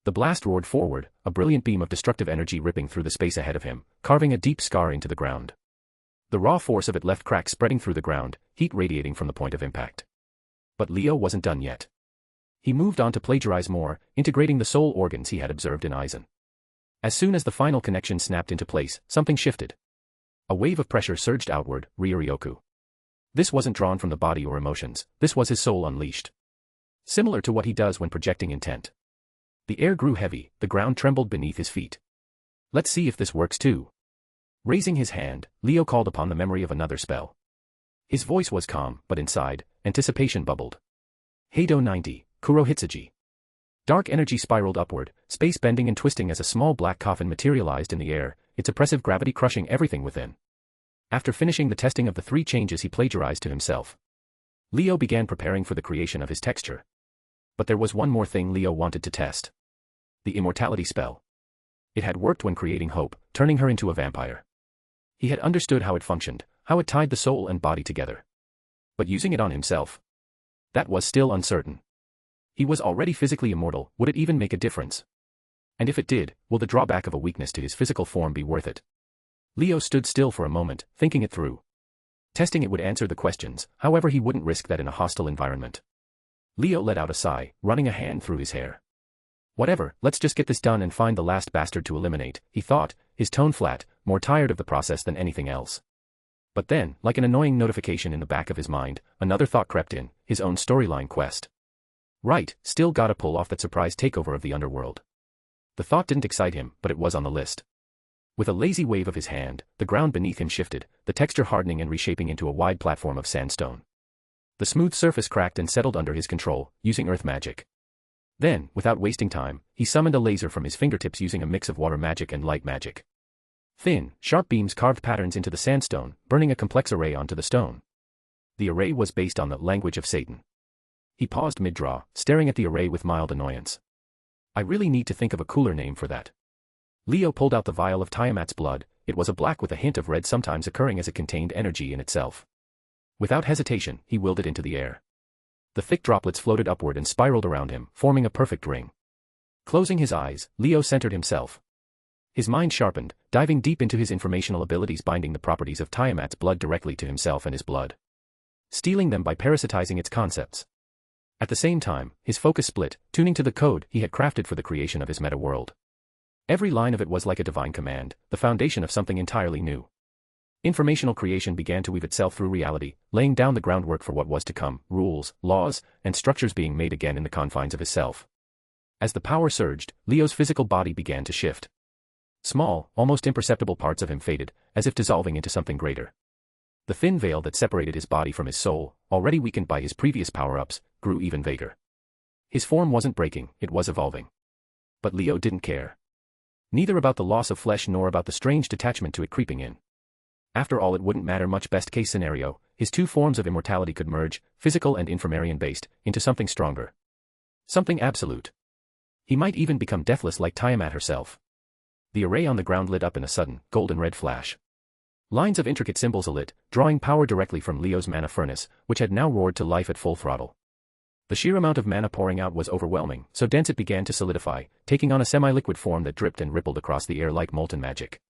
The blast roared forward, a brilliant beam of destructive energy ripping through the space ahead of him, carving a deep scar into the ground. The raw force of it left cracks spreading through the ground, heat radiating from the point of impact. But Leo wasn't done yet. He moved on to plagiarize more, integrating the soul organs he had observed in Eisen. As soon as the final connection snapped into place, something shifted. A wave of pressure surged outward, Ryoryoku. This wasn't drawn from the body or emotions, this was his soul unleashed. Similar to what he does when projecting intent. The air grew heavy, the ground trembled beneath his feet. Let's see if this works too. Raising his hand, Leo called upon the memory of another spell. His voice was calm, but inside, anticipation bubbled. Heido 90, Kurohitsuji. Dark energy spiraled upward, space bending and twisting as a small black coffin materialized in the air, its oppressive gravity crushing everything within. After finishing the testing of the 3 changes he plagiarized to himself, Leo began preparing for the creation of his texture. But there was one more thing Leo wanted to test. The immortality spell. It had worked when creating Hope, turning her into a vampire. He had understood how it functioned, how it tied the soul and body together. But using it on himself? That was still uncertain. He was already physically immortal, would it even make a difference? And if it did, will the drawback of a weakness to his physical form be worth it? Leo stood still for a moment, thinking it through. Testing it would answer the questions, however he wouldn't risk that in a hostile environment. Leo let out a sigh, running a hand through his hair. Whatever, let's just get this done and find the last bastard to eliminate, he thought, his tone flat, more tired of the process than anything else. But then, like an annoying notification in the back of his mind, another thought crept in, his own storyline quest. Right, still gotta pull off that surprise takeover of the underworld. The thought didn't excite him, but it was on the list. With a lazy wave of his hand, the ground beneath him shifted, the texture hardening and reshaping into a wide platform of sandstone. The smooth surface cracked and settled under his control, using earth magic. Then, without wasting time, he summoned a laser from his fingertips using a mix of water magic and light magic. Thin, sharp beams carved patterns into the sandstone, burning a complex array onto the stone. The array was based on the language of Satan. He paused mid-draw, staring at the array with mild annoyance. I really need to think of a cooler name for that. Leo pulled out the vial of Tiamat's blood, it was a black with a hint of red sometimes occurring as it contained energy in itself. Without hesitation, he willed it into the air. The thick droplets floated upward and spiraled around him, forming a perfect ring. Closing his eyes, Leo centered himself. His mind sharpened, diving deep into his informational abilities, binding the properties of Tiamat's blood directly to himself and his blood. Stealing them by parasitizing its concepts. At the same time, his focus split, tuning to the code he had crafted for the creation of his meta-world. Every line of it was like a divine command, the foundation of something entirely new. Informational creation began to weave itself through reality, laying down the groundwork for what was to come, rules, laws, and structures being made again in the confines of his self. As the power surged, Leo's physical body began to shift. Small, almost imperceptible parts of him faded, as if dissolving into something greater. The thin veil that separated his body from his soul, already weakened by his previous power-ups, grew even vaguer. His form wasn't breaking, it was evolving. But Leo didn't care. Neither about the loss of flesh nor about the strange detachment to it creeping in. After all, it wouldn't matter much. Best-case scenario, his two forms of immortality could merge, physical and inframarian-based, into something stronger. Something absolute. He might even become deathless like Tiamat herself. The array on the ground lit up in a sudden, golden red flash. Lines of intricate symbols alit, drawing power directly from Leo's mana furnace, which had now roared to life at full throttle. The sheer amount of mana pouring out was overwhelming, so dense it began to solidify, taking on a semi-liquid form that dripped and rippled across the air like molten magic.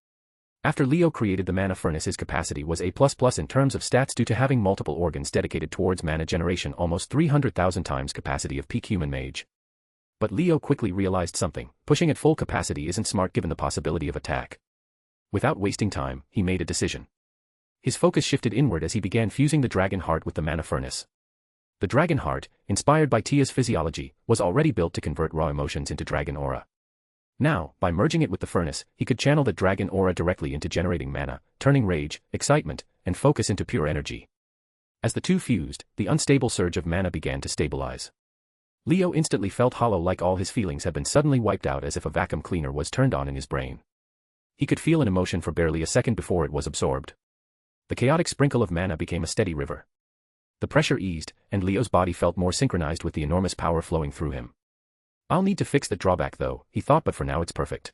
After Leo created the mana furnace, his capacity was A++ in terms of stats due to having multiple organs dedicated towards mana generation, almost 300,000 times capacity of peak human mage. But Leo quickly realized something: pushing at full capacity isn't smart given the possibility of attack. Without wasting time, he made a decision. His focus shifted inward as he began fusing the dragon heart with the mana furnace. The dragon heart, inspired by Tia's physiology, was already built to convert raw emotions into dragon aura. Now, by merging it with the furnace, he could channel the dragon aura directly into generating mana, turning rage, excitement, and focus into pure energy. As the two fused, the unstable surge of mana began to stabilize. Leo instantly felt hollow, like all his feelings had been suddenly wiped out, as if a vacuum cleaner was turned on in his brain. He could feel an emotion for barely a second before it was absorbed. The chaotic sprinkle of mana became a steady river. The pressure eased, and Leo's body felt more synchronized with the enormous power flowing through him. I'll need to fix that drawback though, he thought, but for now it's perfect.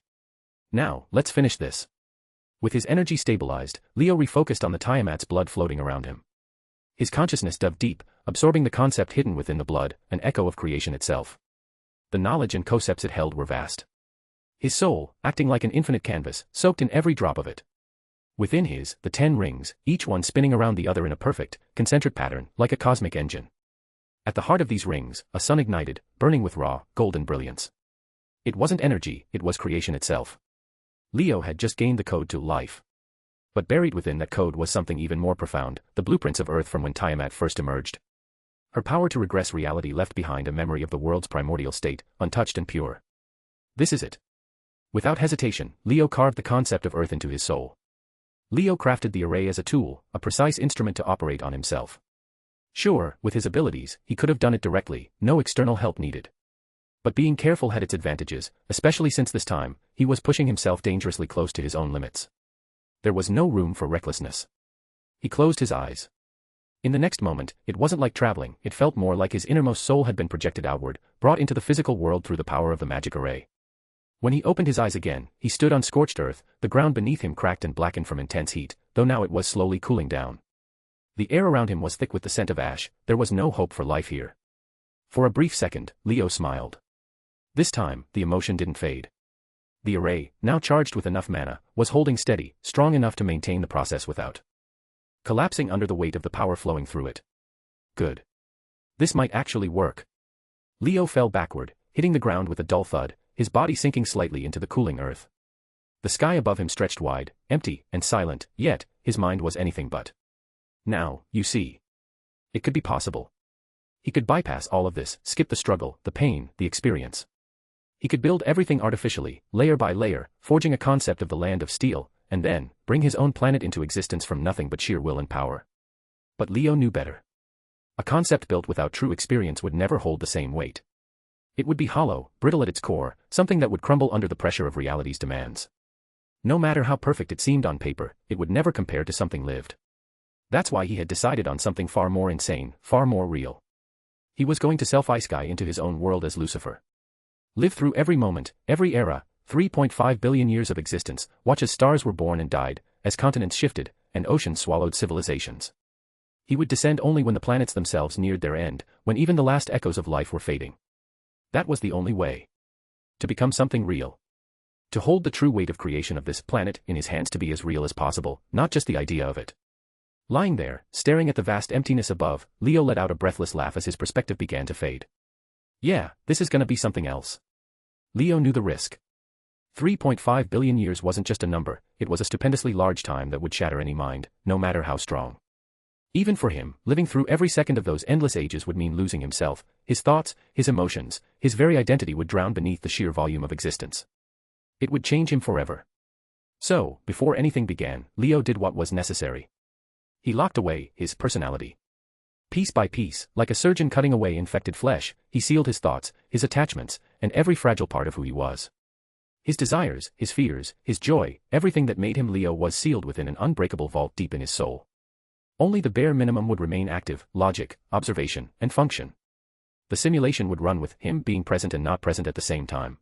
Now, let's finish this. With his energy stabilized, Leo refocused on the Tiamat's blood floating around him. His consciousness dove deep, absorbing the concept hidden within the blood, an echo of creation itself. The knowledge and concepts it held were vast. His soul, acting like an infinite canvas, soaked in every drop of it. Within the 10 rings, each one spinning around the other in a perfect, concentric pattern, like a cosmic engine. At the heart of these rings, a sun ignited, burning with raw, golden brilliance. It wasn't energy, it was creation itself. Leo had just gained the code to life. But buried within that code was something even more profound: the blueprints of Earth from when Tiamat first emerged. Her power to regress reality left behind a memory of the world's primordial state, untouched and pure. This is it. Without hesitation, Leo carved the concept of Earth into his soul. Leo crafted the array as a tool, a precise instrument to operate on himself. Sure, with his abilities, he could have done it directly, no external help needed. But being careful had its advantages, especially since this time, he was pushing himself dangerously close to his own limits. There was no room for recklessness. He closed his eyes. In the next moment, it wasn't like traveling, it felt more like his innermost soul had been projected outward, brought into the physical world through the power of the magic array. When he opened his eyes again, he stood on scorched earth, the ground beneath him cracked and blackened from intense heat, though now it was slowly cooling down. The air around him was thick with the scent of ash, there was no hope for life here. For a brief second, Leo smiled. This time, the emotion didn't fade. The array, now charged with enough mana, was holding steady, strong enough to maintain the process without collapsing under the weight of the power flowing through it. Good. This might actually work. Leo fell backward, hitting the ground with a dull thud, his body sinking slightly into the cooling earth. The sky above him stretched wide, empty, and silent, yet, his mind was anything but. Now, you see. It could be possible. He could bypass all of this, skip the struggle, the pain, the experience. He could build everything artificially, layer by layer, forging a concept of the land of steel, and then, bring his own planet into existence from nothing but sheer will and power. But Leo knew better. A concept built without true experience would never hold the same weight. It would be hollow, brittle at its core, something that would crumble under the pressure of reality's demands. No matter how perfect it seemed on paper, it would never compare to something lived. That's why he had decided on something far more insane, far more real. He was going to self-isekai into his own world as Lucifer. Live through every moment, every era, 3.5 billion years of existence, watch as stars were born and died, as continents shifted, and oceans swallowed civilizations. He would descend only when the planets themselves neared their end, when even the last echoes of life were fading. That was the only way. To become something real. To hold the true weight of creation of this planet in his hands, to be as real as possible, not just the idea of it. Lying there, staring at the vast emptiness above, Leo let out a breathless laugh as his perspective began to fade. Yeah, this is gonna be something else. Leo knew the risk. 3.5 billion years wasn't just a number, it was a stupendously large time that would shatter any mind, no matter how strong. Even for him, living through every second of those endless ages would mean losing himself, his thoughts, his emotions, his very identity would drown beneath the sheer volume of existence. It would change him forever. So, before anything began, Leo did what was necessary. He locked away his personality. Piece by piece, like a surgeon cutting away infected flesh, he sealed his thoughts, his attachments, and every fragile part of who he was. His desires, his fears, his joy, everything that made him Leo was sealed within an unbreakable vault deep in his soul. Only the bare minimum would remain active: logic, observation, and function. The simulation would run with him being present and not present at the same time.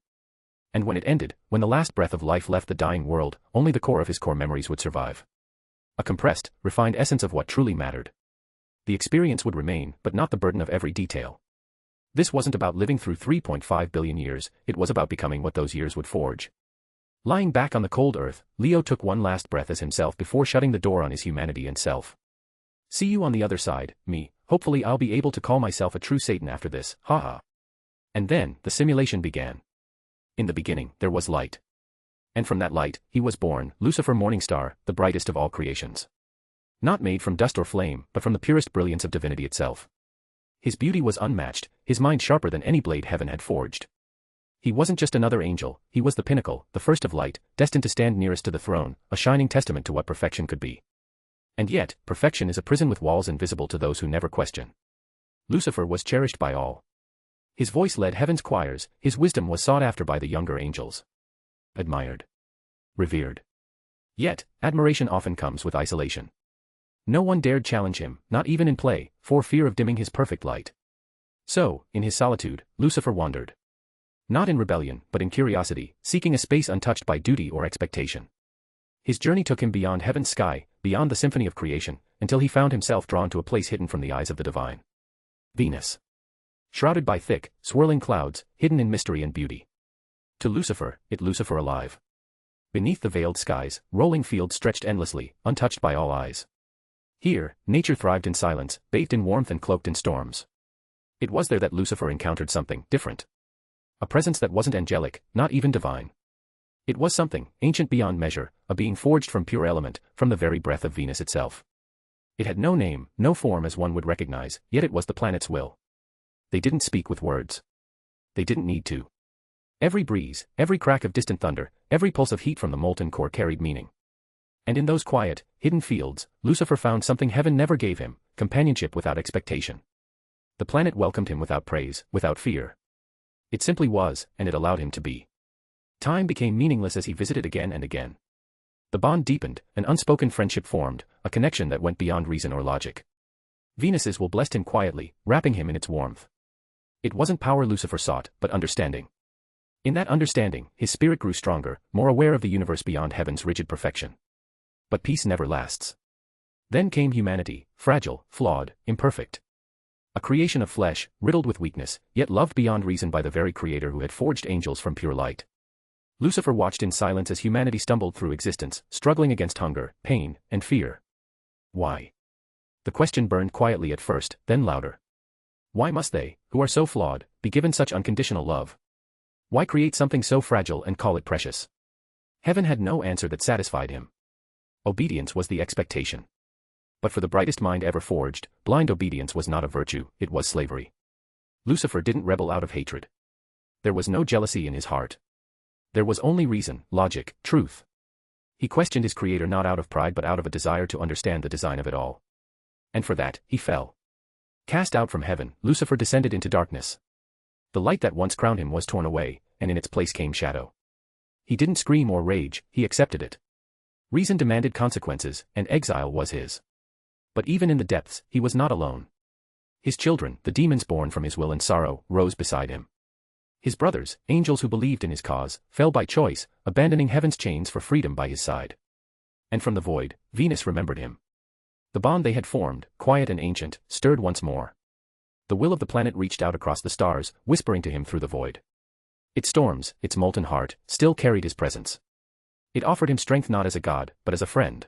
And when it ended, when the last breath of life left the dying world, only the core of his core memories would survive. A compressed, refined essence of what truly mattered. The experience would remain, but not the burden of every detail. This wasn't about living through 3.5 billion years, it was about becoming what those years would forge. Lying back on the cold earth, Leo took one last breath as himself before shutting the door on his humanity and self. See you on the other side, me. Hopefully I'll be able to call myself a true Satan after this, haha. And then, the simulation began. In the beginning, there was light. And from that light, he was born, Lucifer Morningstar, the brightest of all creations. Not made from dust or flame, but from the purest brilliance of divinity itself. His beauty was unmatched, his mind sharper than any blade heaven had forged. He wasn't just another angel, he was the pinnacle, the first of light, destined to stand nearest to the throne, a shining testament to what perfection could be. And yet, perfection is a prison with walls invisible to those who never question. Lucifer was cherished by all. His voice led heaven's choirs, his wisdom was sought after by the younger angels. Admired. Revered. Yet, admiration often comes with isolation. No one dared challenge him, not even in play, for fear of dimming his perfect light. So, in his solitude, Lucifer wandered. Not in rebellion, but in curiosity, seeking a space untouched by duty or expectation. His journey took him beyond heaven's sky, beyond the symphony of creation, until he found himself drawn to a place hidden from the eyes of the divine. Venus. Shrouded by thick, swirling clouds, hidden in mystery and beauty. To Lucifer, it Lucifer alive. Beneath the veiled skies, rolling fields stretched endlessly, untouched by all eyes. Here, nature thrived in silence, bathed in warmth and cloaked in storms. It was there that Lucifer encountered something different. A presence that wasn't angelic, not even divine. It was something, ancient beyond measure, a being forged from pure element, from the very breath of Venus itself. It had no name, no form as one would recognize, yet it was the planet's will. They didn't speak with words. They didn't need to. Every breeze, every crack of distant thunder, every pulse of heat from the molten core carried meaning. And in those quiet, hidden fields, Lucifer found something heaven never gave him: companionship without expectation. The planet welcomed him without praise, without fear. It simply was, and it allowed him to be. Time became meaningless as he visited again and again. The bond deepened, an unspoken friendship formed, a connection that went beyond reason or logic. Venus's will blessed him quietly, wrapping him in its warmth. It wasn't power Lucifer sought, but understanding. In that understanding, his spirit grew stronger, more aware of the universe beyond heaven's rigid perfection. But peace never lasts. Then came humanity, fragile, flawed, imperfect. A creation of flesh, riddled with weakness, yet loved beyond reason by the very Creator who had forged angels from pure light. Lucifer watched in silence as humanity stumbled through existence, struggling against hunger, pain, and fear. Why? The question burned quietly at first, then louder. Why must they, who are so flawed, be given such unconditional love? Why create something so fragile and call it precious? Heaven had no answer that satisfied him. Obedience was the expectation. But for the brightest mind ever forged, blind obedience was not a virtue, it was slavery. Lucifer didn't rebel out of hatred. There was no jealousy in his heart. There was only reason, logic, truth. He questioned his Creator not out of pride but out of a desire to understand the design of it all. And for that, he fell. Cast out from heaven, Lucifer descended into darkness. The light that once crowned him was torn away, and in its place came shadow. He didn't scream or rage, he accepted it. Reason demanded consequences, and exile was his. But even in the depths, he was not alone. His children, the demons born from his will and sorrow, rose beside him. His brothers, angels who believed in his cause, fell by choice, abandoning heaven's chains for freedom by his side. And from the void, Venus remembered him. The bond they had formed, quiet and ancient, stirred once more. The will of the planet reached out across the stars, whispering to him through the void. Its storms, its molten heart, still carried his presence. It offered him strength not as a god, but as a friend.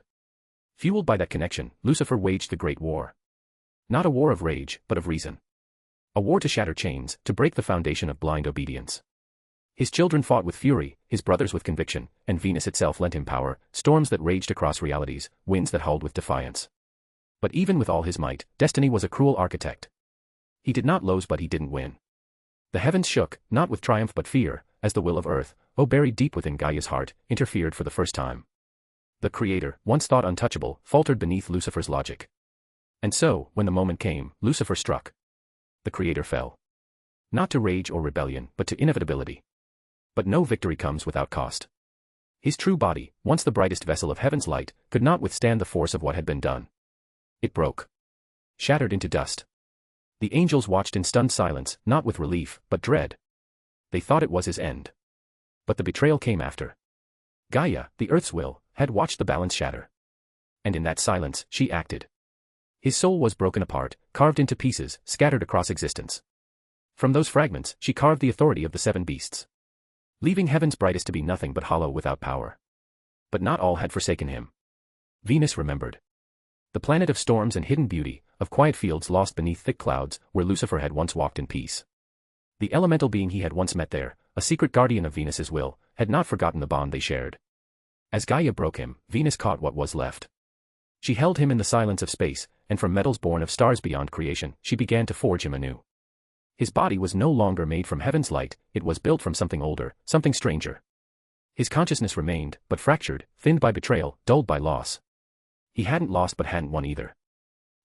Fueled by that connection, Lucifer waged the great war. Not a war of rage, but of reason. A war to shatter chains, to break the foundation of blind obedience. His children fought with fury, his brothers with conviction, and Venus itself lent him power, storms that raged across realities, winds that howled with defiance. But even with all his might, destiny was a cruel architect. He did not lose but he didn't win. The heavens shook, not with triumph but fear, as the will of Earth, buried deep within Gaia's heart, interfered for the first time. The Creator, once thought untouchable, faltered beneath Lucifer's logic. And so, when the moment came, Lucifer struck. The Creator fell. Not to rage or rebellion, but to inevitability. But no victory comes without cost. His true body, once the brightest vessel of heaven's light, could not withstand the force of what had been done. It broke. Shattered into dust. The angels watched in stunned silence, not with relief, but dread. They thought it was his end. But the betrayal came after. Gaia, the Earth's will, had watched the balance shatter. And in that silence, she acted. His soul was broken apart, carved into pieces, scattered across existence. From those fragments, she carved the authority of the seven beasts. Leaving heaven's brightest to be nothing but hollow without power. But not all had forsaken him. Venus remembered. The planet of storms and hidden beauty, of quiet fields lost beneath thick clouds, where Lucifer had once walked in peace. The elemental being he had once met there, a secret guardian of Venus's will, had not forgotten the bond they shared. As Gaia broke him, Venus caught what was left. She held him in the silence of space, and from metals born of stars beyond creation, she began to forge him anew. His body was no longer made from heaven's light, it was built from something older, something stranger. His consciousness remained, but fractured, thinned by betrayal, dulled by loss. He hadn't lost but hadn't won either.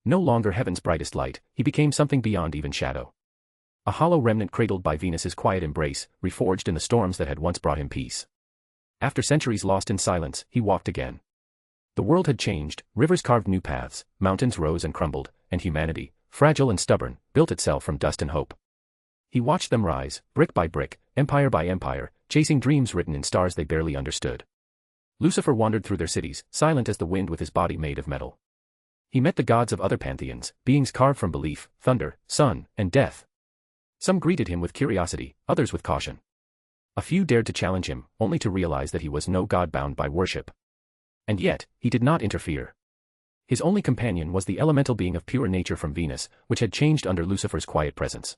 No longer heaven's brightest light, he became something beyond even shadow. A hollow remnant cradled by Venus's quiet embrace, reforged in the storms that had once brought him peace. After centuries lost in silence, he walked again. The world had changed, rivers carved new paths, mountains rose and crumbled, and humanity, fragile and stubborn, built itself from dust and hope. He watched them rise, brick by brick, empire by empire, chasing dreams written in stars they barely understood. Lucifer wandered through their cities, silent as the wind with his body made of metal. He met the gods of other pantheons, beings carved from belief, thunder, sun, and death. Some greeted him with curiosity, others with caution. A few dared to challenge him, only to realize that he was no god bound by worship. And yet, he did not interfere. His only companion was the elemental being of pure nature from Venus, which had changed under Lucifer's quiet presence.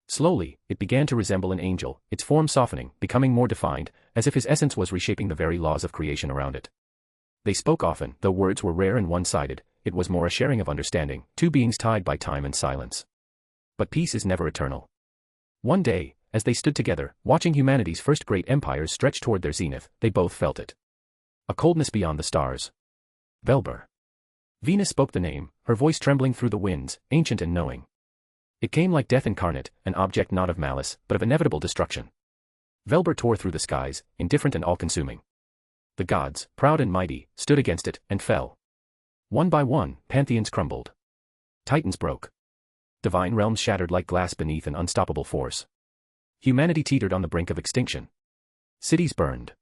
Slowly, it began to resemble an angel, its form softening, becoming more defined, as if his essence was reshaping the very laws of creation around it. They spoke often, though words were rare and one-sided, it was more a sharing of understanding, two beings tied by time and silence. But peace is never eternal. One day, as they stood together, watching humanity's first great empires stretch toward their zenith, they both felt it. A coldness beyond the stars. Velber. Venus spoke the name, her voice trembling through the winds, ancient and knowing. It came like death incarnate, an object not of malice, but of inevitable destruction. Velber tore through the skies, indifferent and all-consuming. The gods, proud and mighty, stood against it, and fell. One by one, pantheons crumbled. Titans broke. Divine realms shattered like glass beneath an unstoppable force. Humanity teetered on the brink of extinction. Cities burned.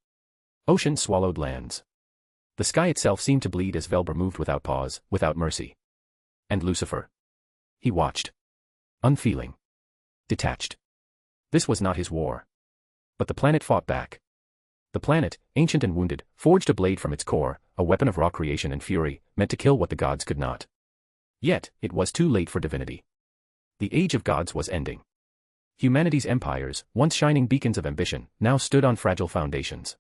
Oceans swallowed lands. The sky itself seemed to bleed as Velber moved without pause, without mercy. And Lucifer. He watched. Unfeeling. Detached. This was not his war. But the planet fought back. The planet, ancient and wounded, forged a blade from its core, a weapon of raw creation and fury, meant to kill what the gods could not. Yet, it was too late for divinity. The age of gods was ending. Humanity's empires, once shining beacons of ambition, now stood on fragile foundations.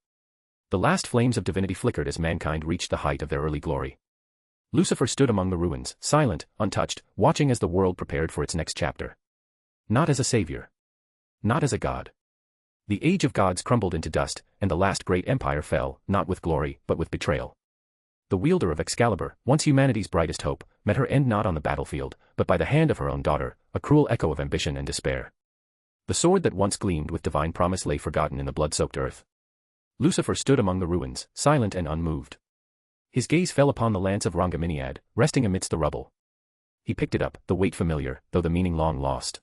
The last flames of divinity flickered as mankind reached the height of their early glory. Lucifer stood among the ruins, silent, untouched, watching as the world prepared for its next chapter. Not as a savior. Not as a god. The age of gods crumbled into dust, and the last great empire fell, not with glory, but with betrayal. The wielder of Excalibur, once humanity's brightest hope, met her end not on the battlefield, but by the hand of her own daughter, a cruel echo of ambition and despair. The sword that once gleamed with divine promise lay forgotten in the blood-soaked earth. Lucifer stood among the ruins, silent and unmoved. His gaze fell upon the lance of Rangaminiad, resting amidst the rubble. He picked it up, the weight familiar, though the meaning long lost.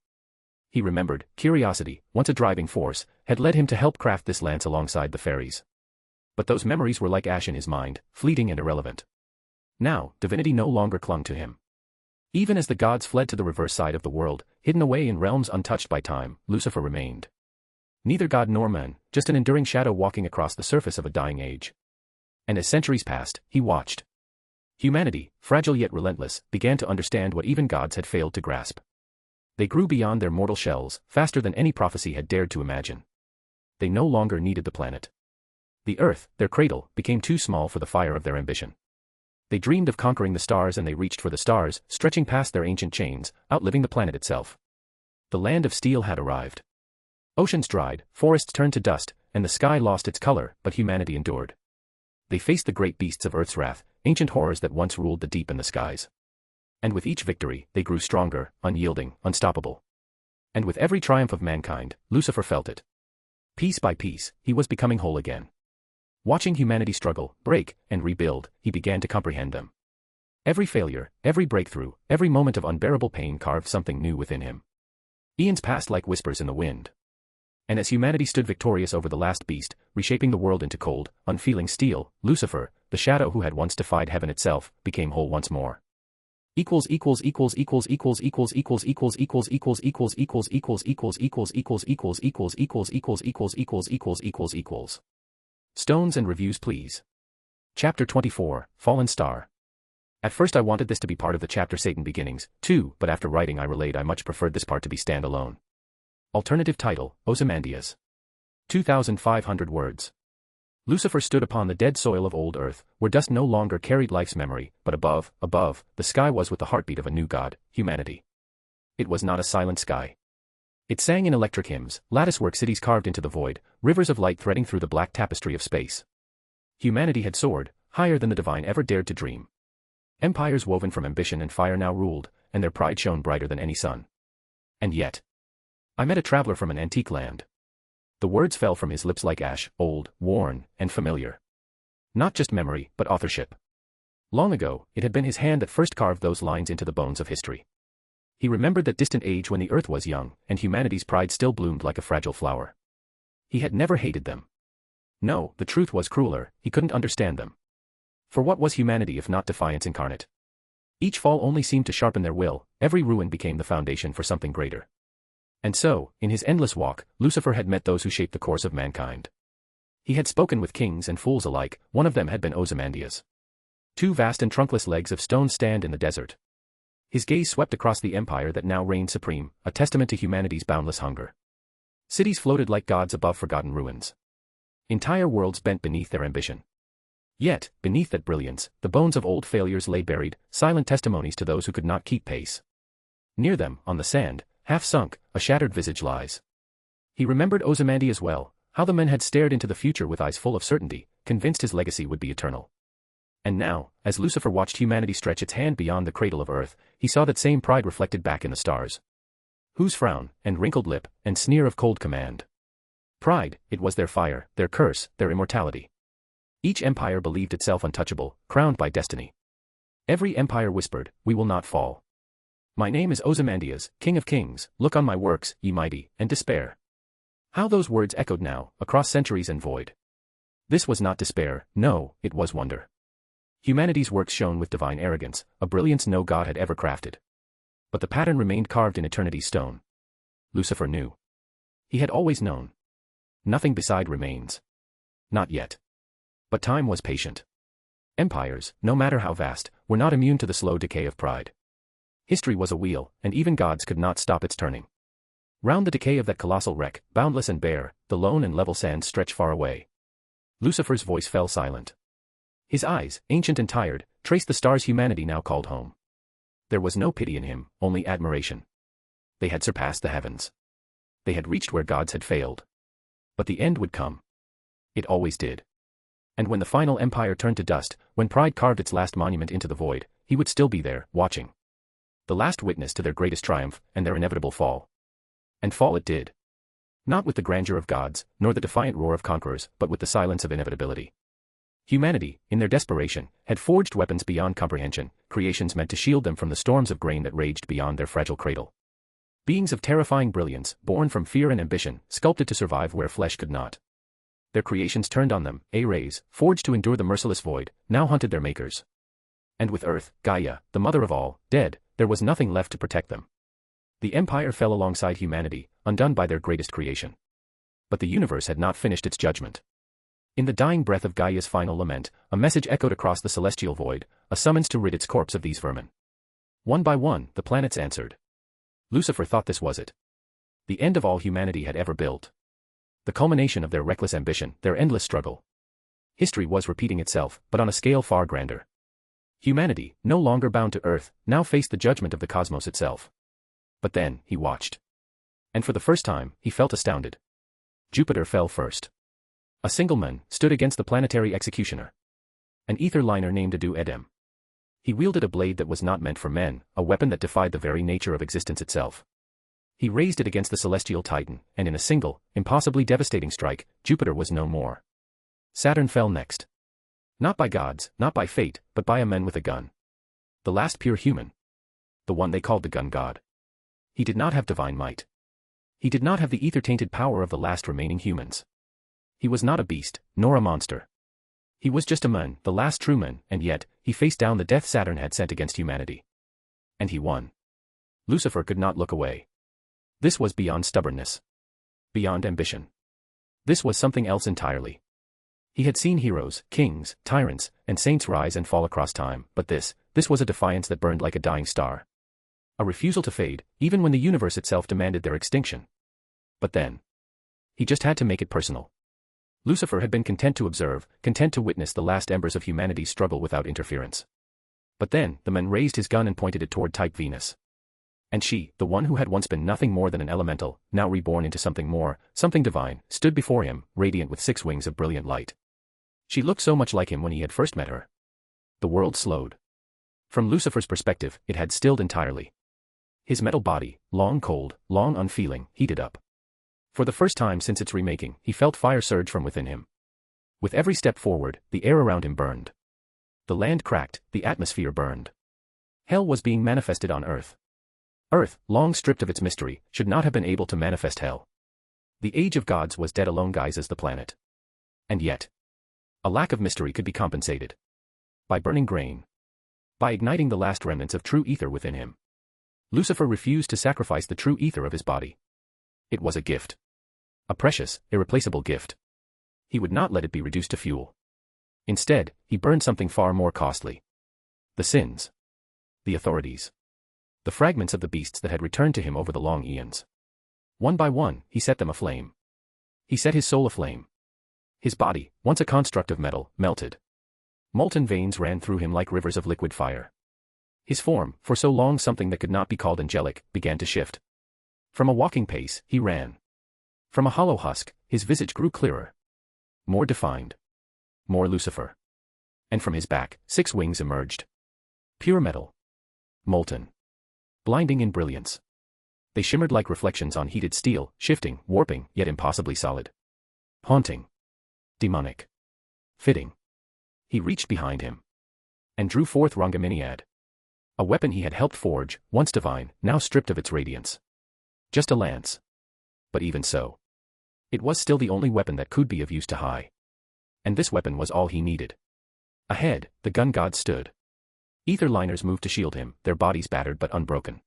He remembered, curiosity, once a driving force, had led him to help craft this lance alongside the fairies. But those memories were like ash in his mind, fleeting and irrelevant. Now, divinity no longer clung to him. Even as the gods fled to the reverse side of the world, hidden away in realms untouched by time, Lucifer remained. Neither god nor man, just an enduring shadow walking across the surface of a dying age. And as centuries passed, he watched. Humanity, fragile yet relentless, began to understand what even gods had failed to grasp. They grew beyond their mortal shells, faster than any prophecy had dared to imagine. They no longer needed the planet. The earth, their cradle, became too small for the fire of their ambition. They dreamed of conquering the stars and they reached for the stars, stretching past their ancient chains, outliving the planet itself. The land of steel had arrived. Oceans dried, forests turned to dust, and the sky lost its color, but humanity endured. They faced the great beasts of Earth's wrath, ancient horrors that once ruled the deep and the skies. And with each victory, they grew stronger, unyielding, unstoppable. And with every triumph of mankind, Lucifer felt it. Piece by piece, he was becoming whole again. Watching humanity struggle, break, and rebuild, he began to comprehend them. Every failure, every breakthrough, every moment of unbearable pain carved something new within him. Eons passed like whispers in the wind. And as humanity stood victorious over the last beast, reshaping the world into cold, unfeeling steel, Lucifer, the shadow who had once defied heaven itself, became whole once more. Stones and reviews please. Chapter 24, Fallen Star. At first I wanted this to be part of the chapter Satan Beginnings, too, but after writing I relayed I much preferred this part to be standalone. Alternative title, Ozymandias. 2,500 words. Lucifer stood upon the dead soil of old Earth, where dust no longer carried life's memory, but above, the sky was with the heartbeat of a new god, humanity. It was not a silent sky. It sang in electric hymns, latticework cities carved into the void, rivers of light threading through the black tapestry of space. Humanity had soared, higher than the divine ever dared to dream. Empires woven from ambition and fire now ruled, and their pride shone brighter than any sun. And yet, I met a traveler from an antique land. The words fell from his lips like ash, old, worn, and familiar. Not just memory, but authorship. Long ago, it had been his hand that first carved those lines into the bones of history. He remembered that distant age when the earth was young, and humanity's pride still bloomed like a fragile flower. He had never hated them. No, the truth was crueler, he couldn't understand them. For what was humanity if not defiance incarnate? Each fall only seemed to sharpen their will, every ruin became the foundation for something greater. And so, in his endless walk, Lucifer had met those who shaped the course of mankind. He had spoken with kings and fools alike, one of them had been Ozymandias. Two vast and trunkless legs of stone stand in the desert. His gaze swept across the empire that now reigned supreme, a testament to humanity's boundless hunger. Cities floated like gods above forgotten ruins. Entire worlds bent beneath their ambition. Yet, beneath that brilliance, the bones of old failures lay buried, silent testimonies to those who could not keep pace. Near them, on the sand, half sunk, a shattered visage lies. He remembered Ozymandias well, how the man had stared into the future with eyes full of certainty, convinced his legacy would be eternal. And now, as Lucifer watched humanity stretch its hand beyond the cradle of earth, he saw that same pride reflected back in the stars. Whose frown, and wrinkled lip, and sneer of cold command? Pride, it was their fire, their curse, their immortality. Each empire believed itself untouchable, crowned by destiny. Every empire whispered, "We will not fall. My name is Ozymandias, King of Kings, look on my works, ye mighty, and despair." How those words echoed now, across centuries and void. This was not despair, no, it was wonder. Humanity's works shone with divine arrogance, a brilliance no god had ever crafted. But the pattern remained carved in eternity's stone. Lucifer knew. He had always known. Nothing beside remains. Not yet. But time was patient. Empires, no matter how vast, were not immune to the slow decay of pride. History was a wheel, and even gods could not stop its turning. Round the decay of that colossal wreck, boundless and bare, the lone and level sands stretched far away. Lucifer's voice fell silent. His eyes, ancient and tired, traced the stars humanity now called home. There was no pity in him, only admiration. They had surpassed the heavens. They had reached where gods had failed. But the end would come. It always did. And when the final empire turned to dust, when pride carved its last monument into the void, he would still be there, watching. The last witness to their greatest triumph, and their inevitable fall. And fall it did. Not with the grandeur of gods, nor the defiant roar of conquerors, but with the silence of inevitability. Humanity, in their desperation, had forged weapons beyond comprehension, creations meant to shield them from the storms of grain that raged beyond their fragile cradle. Beings of terrifying brilliance, born from fear and ambition, sculpted to survive where flesh could not. Their creations turned on them, rays, forged to endure the merciless void, now hunted their makers. And with Earth, Gaia, the mother of all, dead, there was nothing left to protect them. The empire fell alongside humanity, undone by their greatest creation. But the universe had not finished its judgment. In the dying breath of Gaia's final lament, a message echoed across the celestial void, a summons to rid its corpse of these vermin. One by one, the planets answered. Lucifer thought this was it. The end of all humanity had ever built. The culmination of their reckless ambition, their endless struggle. History was repeating itself, but on a scale far grander. Humanity, no longer bound to Earth, now faced the judgment of the cosmos itself. But then, he watched. And for the first time, he felt astounded. Jupiter fell first. A single man stood against the planetary executioner. An ether liner named Adu Edem. He wielded a blade that was not meant for men, a weapon that defied the very nature of existence itself. He raised it against the celestial titan, and in a single, impossibly devastating strike, Jupiter was no more. Saturn fell next. Not by gods, not by fate, but by a man with a gun. The last pure human. The one they called the gun god. He did not have divine might. He did not have the ether-tainted power of the last remaining humans. He was not a beast, nor a monster. He was just a man, the last true man, and yet, he faced down the death Saturn had sent against humanity. And he won. Lucifer could not look away. This was beyond stubbornness. Beyond ambition. This was something else entirely. He had seen heroes, kings, tyrants, and saints rise and fall across time, but this was a defiance that burned like a dying star. A refusal to fade, even when the universe itself demanded their extinction. But then, he just had to make it personal. Lucifer had been content to observe, content to witness the last embers of humanity's struggle without interference. But then, the man raised his gun and pointed it toward Type Venus. And she, the one who had once been nothing more than an elemental, now reborn into something more, something divine, stood before him, radiant with 6 wings of brilliant light. She looked so much like him when he had first met her. The world slowed. From Lucifer's perspective, it had stilled entirely. His metal body, long cold, long unfeeling, heated up. For the first time since its remaking, he felt fire surge from within him. With every step forward, the air around him burned. The land cracked, the atmosphere burned. Hell was being manifested on Earth. Earth, long stripped of its mystery, should not have been able to manifest hell. The age of gods was dead alone guises the planet. And yet, a lack of mystery could be compensated. By burning grain. By igniting the last remnants of true ether within him. Lucifer refused to sacrifice the true ether of his body. It was a gift. A precious, irreplaceable gift. He would not let it be reduced to fuel. Instead, he burned something far more costly. The sins. The authorities. The fragments of the beasts that had returned to him over the long eons. One by one, he set them aflame. He set his soul aflame. His body, once a construct of metal, melted. Molten veins ran through him like rivers of liquid fire. His form, for so long something that could not be called angelic, began to shift. From a walking pace, he ran. From a hollow husk, his visage grew clearer. More defined. More Lucifer. And from his back, 6 wings emerged. Pure metal. Molten. Blinding in brilliance. They shimmered like reflections on heated steel, shifting, warping, yet impossibly solid. Haunting. Demonic. Fitting. He reached behind him. And drew forth Rongaminiad. A weapon he had helped forge, once divine, now stripped of its radiance. Just a lance. But even so. It was still the only weapon that could be of use to High. And this weapon was all he needed. Ahead, the gun god stood. Ether liners moved to shield him, their bodies battered but unbroken.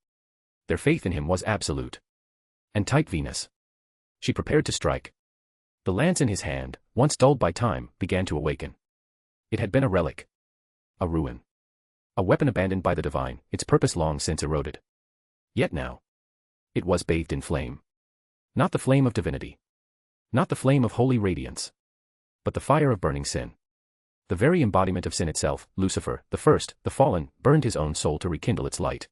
Their faith in him was absolute. And Type Venus. She prepared to strike. The lance in his hand, once dulled by time, began to awaken. It had been a relic. A ruin. A weapon abandoned by the divine, its purpose long since eroded. Yet now. It was bathed in flame. Not the flame of divinity. Not the flame of holy radiance. But the fire of burning sin. The very embodiment of sin itself, Lucifer, the first, the fallen, burned his own soul to rekindle its light.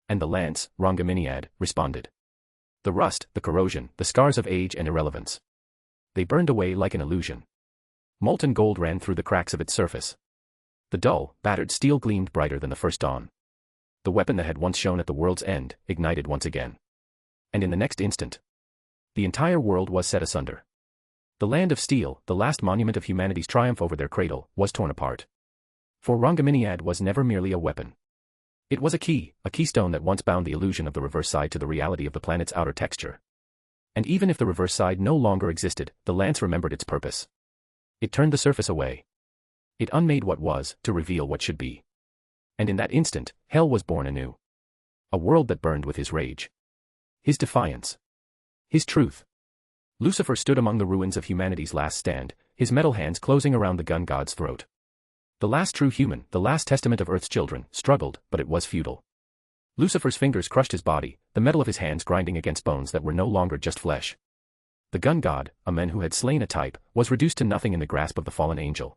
And the lance, Rongaminiad, responded. The rust, the corrosion, the scars of age and irrelevance. They burned away like an illusion. Molten gold ran through the cracks of its surface. The dull, battered steel gleamed brighter than the first dawn. The weapon that had once shone at the world's end, ignited once again. And in the next instant, the entire world was set asunder. The land of steel, the last monument of humanity's triumph over their cradle, was torn apart. For Rongaminiad was never merely a weapon. It was a keystone that once bound the illusion of the reverse side to the reality of the planet's outer texture. And even if the reverse side no longer existed, the lance remembered its purpose. It turned the surface away. It unmade what was, to reveal what should be. And in that instant, hell was born anew. A world that burned with his rage. His defiance. His truth. Lucifer stood among the ruins of humanity's last stand, his metal hands closing around the gun god's throat. The last true human, the last testament of Earth's children, struggled, but it was futile. Lucifer's fingers crushed his body, the metal of his hands grinding against bones that were no longer just flesh. The gun god, a man who had slain a type, was reduced to nothing in the grasp of the fallen angel.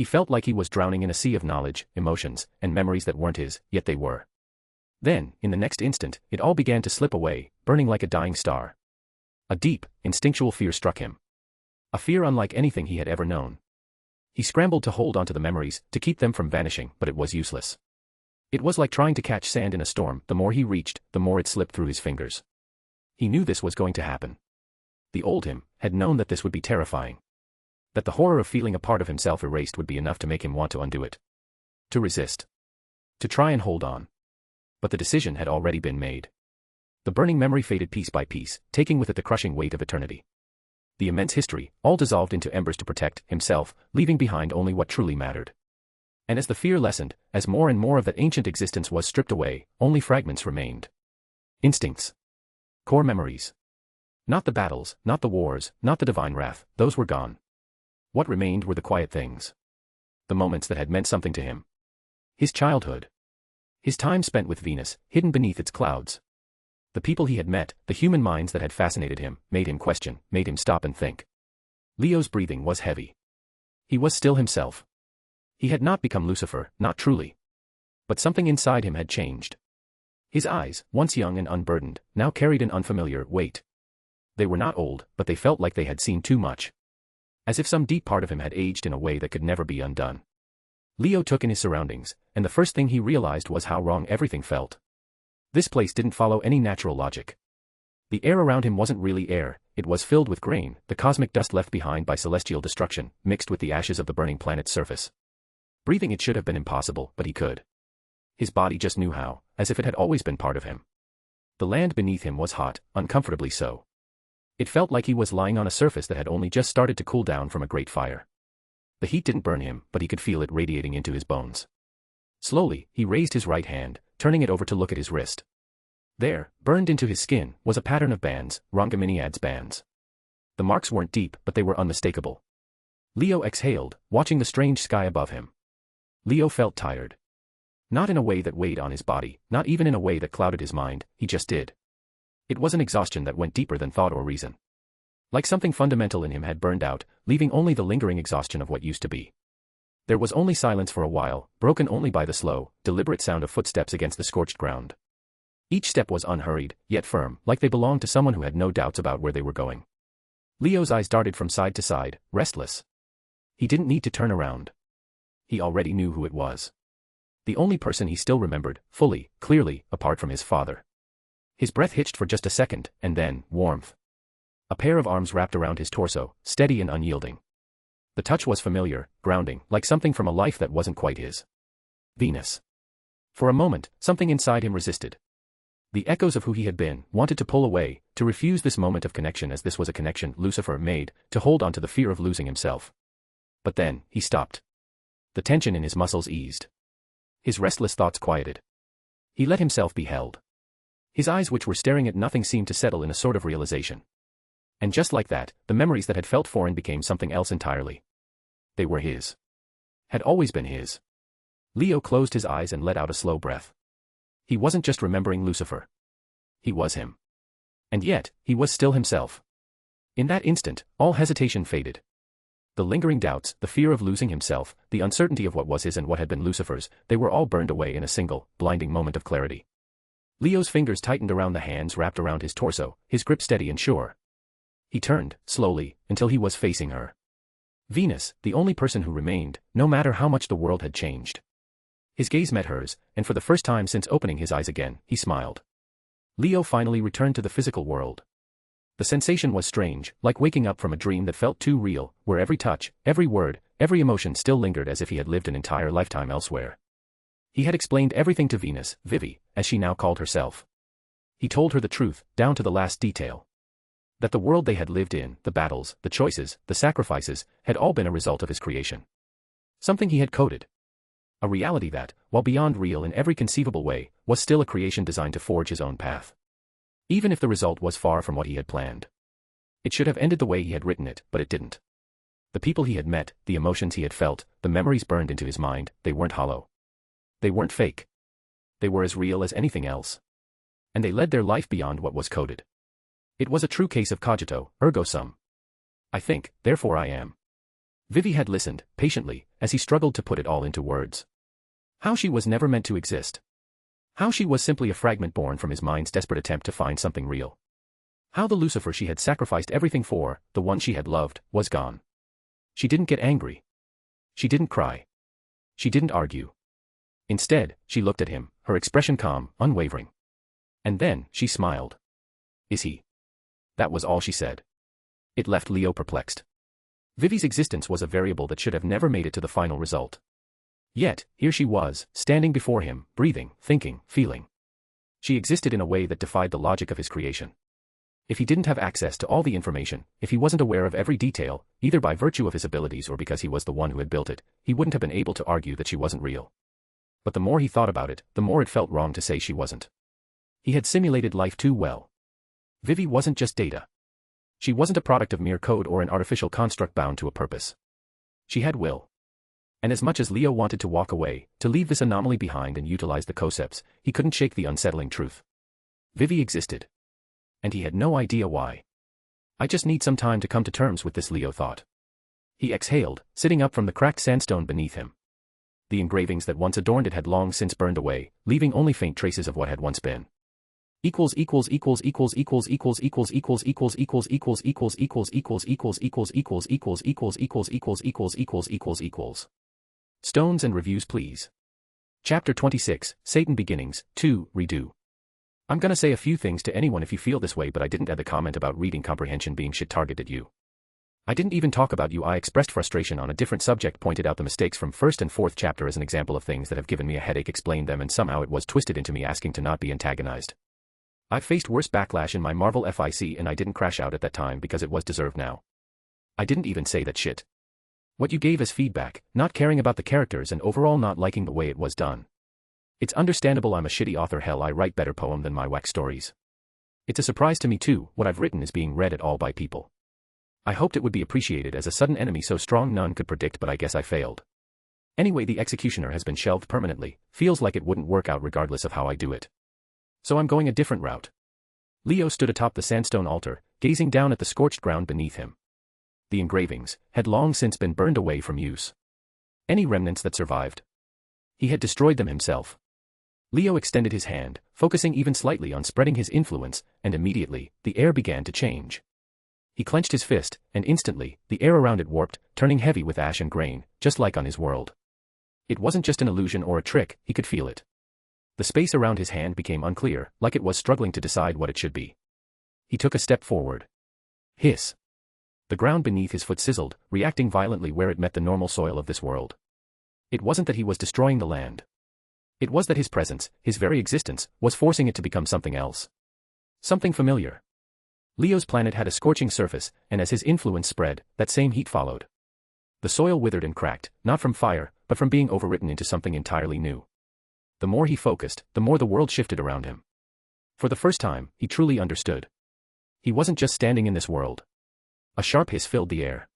He felt like he was drowning in a sea of knowledge, emotions, and memories that weren't his, yet they were. Then, in the next instant, it all began to slip away, burning like a dying star. A deep, instinctual fear struck him. A fear unlike anything he had ever known. He scrambled to hold onto the memories, to keep them from vanishing, but it was useless. It was like trying to catch sand in a storm. The more he reached, the more it slipped through his fingers. He knew this was going to happen. The old him had known that this would be terrifying. That the horror of feeling a part of himself erased would be enough to make him want to undo it. To resist. To try and hold on. But the decision had already been made. The burning memory faded piece by piece, taking with it the crushing weight of eternity. The immense history, all dissolved into embers to protect himself, leaving behind only what truly mattered. And as the fear lessened, as more and more of that ancient existence was stripped away, only fragments remained. Instincts. Core memories. Not the battles, not the wars, not the divine wrath, those were gone. What remained were the quiet things. The moments that had meant something to him. His childhood. His time spent with Venus, hidden beneath its clouds. The people he had met, the human minds that had fascinated him, made him question, made him stop and think. Leo's breathing was heavy. He was still himself. He had not become Lucifer, not truly. But something inside him had changed. His eyes, once young and unburdened, now carried an unfamiliar weight. They were not old, but they felt like they had seen too much. As if some deep part of him had aged in a way that could never be undone. Leo took in his surroundings, and the first thing he realized was how wrong everything felt. This place didn't follow any natural logic. The air around him wasn't really air, it was filled with grain, the cosmic dust left behind by celestial destruction, mixed with the ashes of the burning planet's surface. Breathing it should have been impossible, but he could. His body just knew how, as if it had always been part of him. The land beneath him was hot, uncomfortably so. It felt like he was lying on a surface that had only just started to cool down from a great fire. The heat didn't burn him, but he could feel it radiating into his bones. Slowly, he raised his right hand, turning it over to look at his wrist. There, burned into his skin, was a pattern of bands, Rhongomyniad's bands. The marks weren't deep, but they were unmistakable. Leo exhaled, watching the strange sky above him. Leo felt tired. Not in a way that weighed on his body, not even in a way that clouded his mind, he just did. It was an exhaustion that went deeper than thought or reason. Like something fundamental in him had burned out, leaving only the lingering exhaustion of what used to be. There was only silence for a while, broken only by the slow, deliberate sound of footsteps against the scorched ground. Each step was unhurried, yet firm, like they belonged to someone who had no doubts about where they were going. Leo's eyes darted from side to side, restless. He didn't need to turn around. He already knew who it was. The only person he still remembered, fully, clearly, apart from his father. His breath hitched for just a second, and then, warmth. A pair of arms wrapped around his torso, steady and unyielding. The touch was familiar, grounding, like something from a life that wasn't quite his. Venus. For a moment, something inside him resisted. The echoes of who he had been wanted to pull away, to refuse this moment of connection as this was a connection Lucifer made, to hold on to the fear of losing himself. But then, he stopped. The tension in his muscles eased. His restless thoughts quieted. He let himself be held. His eyes which were staring at nothing seemed to settle in a sort of realization. And just like that, the memories that had felt foreign became something else entirely. They were his. Had always been his. Leo closed his eyes and let out a slow breath. He wasn't just remembering Lucifer. He was him. And yet, he was still himself. In that instant, all hesitation faded. The lingering doubts, the fear of losing himself, the uncertainty of what was his and what had been Lucifer's, they were all burned away in a single, blinding moment of clarity. Leo's fingers tightened around the hands wrapped around his torso, his grip steady and sure. He turned, slowly, until he was facing her. Venus, the only person who remained, no matter how much the world had changed. His gaze met hers, and for the first time since opening his eyes again, he smiled. Leo finally returned to the physical world. The sensation was strange, like waking up from a dream that felt too real, where every touch, every word, every emotion still lingered as if he had lived an entire lifetime elsewhere. He had explained everything to Venus, Vivi, as she now called herself. He told her the truth, down to the last detail. That the world they had lived in, the battles, the choices, the sacrifices, had all been a result of his creation. Something he had coded. A reality that, while beyond real in every conceivable way, was still a creation designed to forge his own path. Even if the result was far from what he had planned. It should have ended the way he had written it, but it didn't. The people he had met, the emotions he had felt, the memories burned into his mind, they weren't hollow. They weren't fake. They were as real as anything else. And they led their life beyond what was coded. It was a true case of cogito, ergo sum. I think, therefore I am. Vivi had listened, patiently, as he struggled to put it all into words. How she was never meant to exist. How she was simply a fragment born from his mind's desperate attempt to find something real. How the Lucifer she had sacrificed everything for, the one she had loved, was gone. She didn't get angry. She didn't cry. She didn't argue. Instead, she looked at him, her expression calm, unwavering. And then, she smiled. Is he? That was all she said. It left Leo perplexed. Vivi's existence was a variable that should have never made it to the final result. Yet, here she was, standing before him, breathing, thinking, feeling. She existed in a way that defied the logic of his creation. If he didn't have access to all the information, if he wasn't aware of every detail, either by virtue of his abilities or because he was the one who had built it, he wouldn't have been able to argue that she wasn't real. But the more he thought about it, the more it felt wrong to say she wasn't. He had simulated life too well. Vivi wasn't just data. She wasn't a product of mere code or an artificial construct bound to a purpose. She had will. And as much as Leo wanted to walk away, to leave this anomaly behind and utilize the concepts, he couldn't shake the unsettling truth. Vivi existed. And he had no idea why. I just need some time to come to terms with this, Leo thought. He exhaled, sitting up from the cracked sandstone beneath him. The engravings that once adorned it had long since burned away, leaving only faint traces of what had once been. Stones and reviews please. Chapter 26, Satan Beginnings, 2, Redo. I'm gonna say a few things to anyone if you feel this way, but I didn't add the comment about reading comprehension being shit targeted you. I didn't even talk about you. I expressed frustration on a different subject, pointed out the mistakes from 1st and 4th chapter as an example of things that have given me a headache, explained them, and somehow it was twisted into me asking to not be antagonized. I've faced worse backlash in my Marvel FIC and I didn't crash out at that time because it was deserved now. I didn't even say that shit. What you gave as feedback, not caring about the characters and overall not liking the way it was done. It's understandable. I'm a shitty author. Hell, I write better poem than my whack stories. It's a surprise to me too, what I've written is being read at all by people. I hoped it would be appreciated as a sudden enemy so strong none could predict, but I guess I failed. Anyway, the Executioner has been shelved permanently, feels like it wouldn't work out regardless of how I do it. So I'm going a different route. Leo stood atop the sandstone altar, gazing down at the scorched ground beneath him. The engravings had long since been burned away from use. Any remnants that survived, he had destroyed them himself. Leo extended his hand, focusing even slightly on spreading his influence, and immediately, the air began to change. He clenched his fist, and instantly, the air around it warped, turning heavy with ash and grain, just like on his world. It wasn't just an illusion or a trick, he could feel it. The space around his hand became unclear, like it was struggling to decide what it should be. He took a step forward. Hiss. The ground beneath his foot sizzled, reacting violently where it met the normal soil of this world. It wasn't that he was destroying the land. It was that his presence, his very existence, was forcing it to become something else. Something familiar. Leo's planet had a scorching surface, and as his influence spread, that same heat followed. The soil withered and cracked, not from fire, but from being overwritten into something entirely new. The more he focused, the more the world shifted around him. For the first time, he truly understood. He wasn't just standing in this world. A sharp hiss filled the air.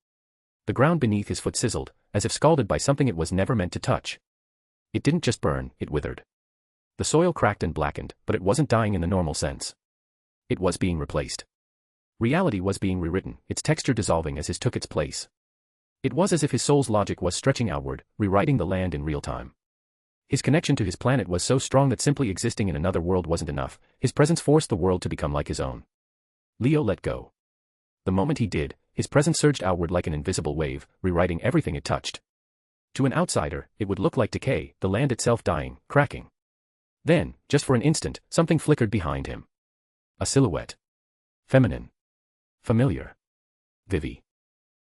The ground beneath his foot sizzled, as if scalded by something it was never meant to touch. It didn't just burn, it withered. The soil cracked and blackened, but it wasn't dying in the normal sense. It was being replaced. Reality was being rewritten, its texture dissolving as his took its place. It was as if his soul's logic was stretching outward, rewriting the land in real time. His connection to his planet was so strong that simply existing in another world wasn't enough, his presence forced the world to become like his own. Leo let go. The moment he did, his presence surged outward like an invisible wave, rewriting everything it touched. To an outsider, it would look like decay, the land itself dying, cracking. Then, just for an instant, something flickered behind him. A silhouette. Feminine. Familiar. Vivi.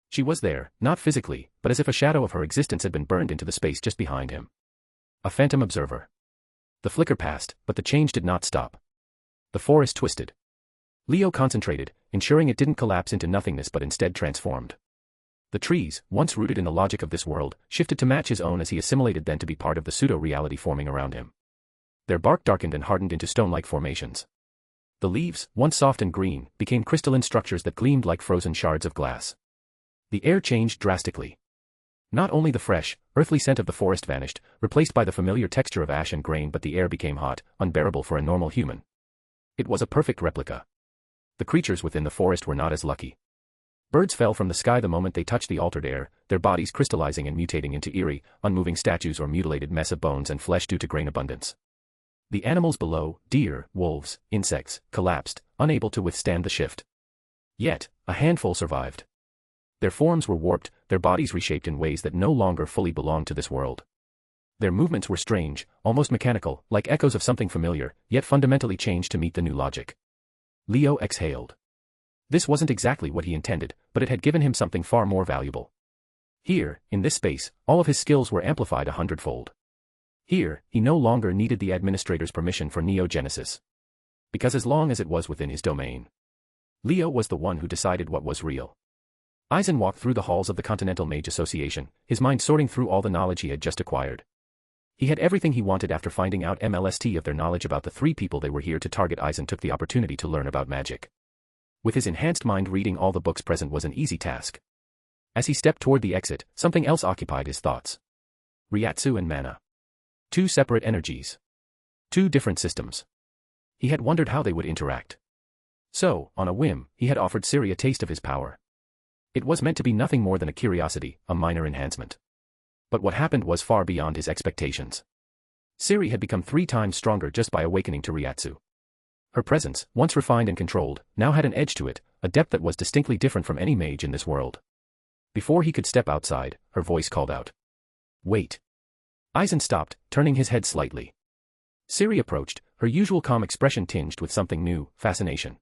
She was there, not physically, but as if a shadow of her existence had been burned into the space just behind him. A phantom observer. The flicker passed, but the change did not stop. The forest twisted. Leo concentrated, ensuring it didn't collapse into nothingness but instead transformed. The trees, once rooted in the logic of this world, shifted to match his own as he assimilated then to be part of the pseudo-reality forming around him. Their bark darkened and hardened into stone-like formations. The leaves, once soft and green, became crystalline structures that gleamed like frozen shards of glass. The air changed drastically. Not only the fresh, earthly scent of the forest vanished, replaced by the familiar texture of ash and grain, but the air became hot, unbearable for a normal human. It was a perfect replica. The creatures within the forest were not as lucky. Birds fell from the sky the moment they touched the altered air, their bodies crystallizing and mutating into eerie, unmoving statues or mutilated mess of bones and flesh due to grain abundance. The animals below, deer, wolves, insects, collapsed, unable to withstand the shift. Yet, a handful survived. Their forms were warped, their bodies reshaped in ways that no longer fully belonged to this world. Their movements were strange, almost mechanical, like echoes of something familiar, yet fundamentally changed to meet the new logic. Leo exhaled. This wasn't exactly what he intended, but it had given him something far more valuable. Here, in this space, all of his skills were amplified 100-fold. Here, he no longer needed the administrator's permission for neogenesis. Because as long as it was within his domain, Leo was the one who decided what was real. Eisen walked through the halls of the Continental Mage Association, his mind sorting through all the knowledge he had just acquired. He had everything he wanted after finding out MLST of their knowledge about the three people they were here to target. Eisen took the opportunity to learn about magic. With his enhanced mind, reading all the books present was an easy task. As he stepped toward the exit, something else occupied his thoughts. Ryatsu and mana. Two separate energies. Two different systems. He had wondered how they would interact. So, on a whim, he had offered Siri a taste of his power. It was meant to be nothing more than a curiosity, a minor enhancement. But what happened was far beyond his expectations. Siri had become 3 times stronger just by awakening to Ryatsu. Her presence, once refined and controlled, now had an edge to it, a depth that was distinctly different from any mage in this world. Before he could step outside, her voice called out. Wait. Eisen stopped, turning his head slightly. Siri approached, her usual calm expression tinged with something new, fascination.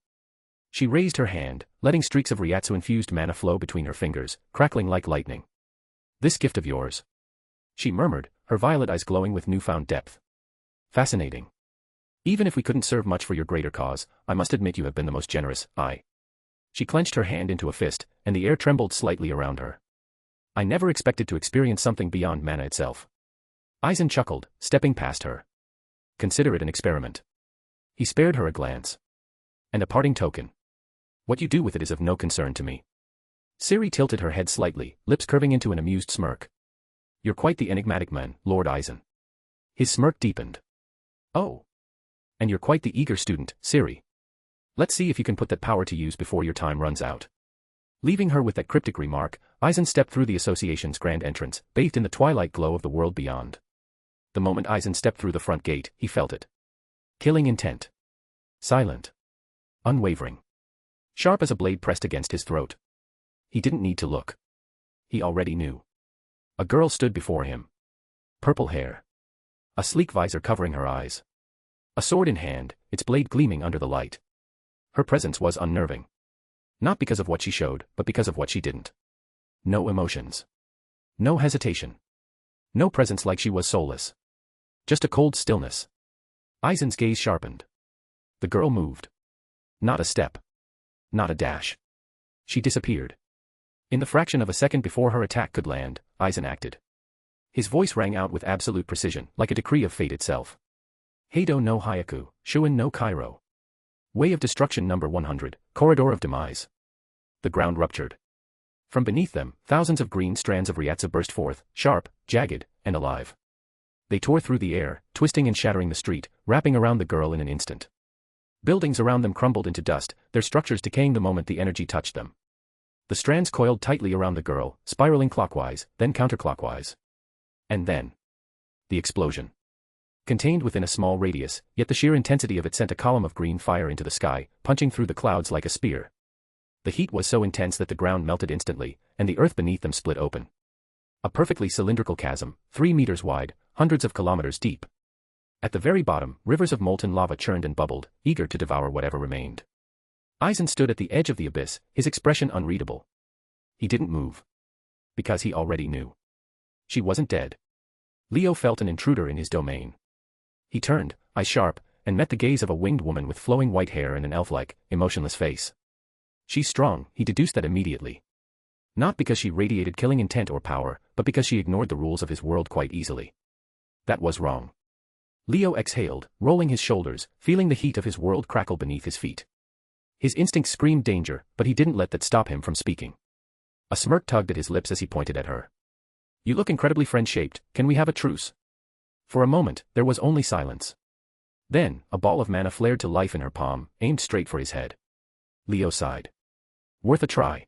She raised her hand, letting streaks of Ryatsu-infused mana flow between her fingers, crackling like lightning. This gift of yours. She murmured, her violet eyes glowing with newfound depth. Fascinating. Even if we couldn't serve much for your greater cause, I must admit you have been the most generous. She clenched her hand into a fist, and the air trembled slightly around her. I never expected to experience something beyond mana itself. Eisen chuckled, stepping past her. Consider it an experiment. He spared her a glance. And a parting token. What you do with it is of no concern to me. Siri tilted her head slightly, lips curving into an amused smirk. You're quite the enigmatic man, Lord Eisen. His smirk deepened. Oh. And you're quite the eager student, Siri. Let's see if you can put that power to use before your time runs out. Leaving her with that cryptic remark, Eisen stepped through the association's grand entrance, bathed in the twilight glow of the world beyond. The moment Eisen stepped through the front gate, he felt it. Killing intent. Silent. Unwavering. Sharp as a blade pressed against his throat. He didn't need to look. He already knew. A girl stood before him. Purple hair. A sleek visor covering her eyes. A sword in hand, its blade gleaming under the light. Her presence was unnerving. Not because of what she showed, but because of what she didn't. No emotions. No hesitation. No presence like she was soulless. Just a cold stillness. Eisen's gaze sharpened. The girl moved. Not a step. Not a dash. She disappeared. In the fraction of a second before her attack could land, Eisen acted. His voice rang out with absolute precision, like a decree of fate itself. Heido no Hyaku, Shuin no Kairo. Way of Destruction number 100, Corridor of Demise. The ground ruptured. From beneath them, thousands of green strands of Ryatsu burst forth, sharp, jagged, and alive. They tore through the air, twisting and shattering the street, wrapping around the girl in an instant. Buildings around them crumbled into dust, their structures decaying the moment the energy touched them. The strands coiled tightly around the girl, spiraling clockwise, then counterclockwise. And then. The explosion. Contained within a small radius, yet the sheer intensity of it sent a column of green fire into the sky, punching through the clouds like a spear. The heat was so intense that the ground melted instantly, and the earth beneath them split open. A perfectly cylindrical chasm, 3 meters wide, hundreds of kilometers deep. At the very bottom, rivers of molten lava churned and bubbled, eager to devour whatever remained. Eisen stood at the edge of the abyss, his expression unreadable. He didn't move. Because he already knew. She wasn't dead. Leo felt an intruder in his domain. He turned, eyes sharp, and met the gaze of a winged woman with flowing white hair and an elf-like, emotionless face. She's strong, he deduced that immediately. Not because she radiated killing intent or power, but because she ignored the rules of his world quite easily. That was wrong. Leo exhaled, rolling his shoulders, feeling the heat of his world crackle beneath his feet. His instinct screamed danger, but he didn't let that stop him from speaking. A smirk tugged at his lips as he pointed at her. You look incredibly friend-shaped, can we have a truce? For a moment, there was only silence. Then, a ball of mana flared to life in her palm, aimed straight for his head. Leo sighed. Worth a try.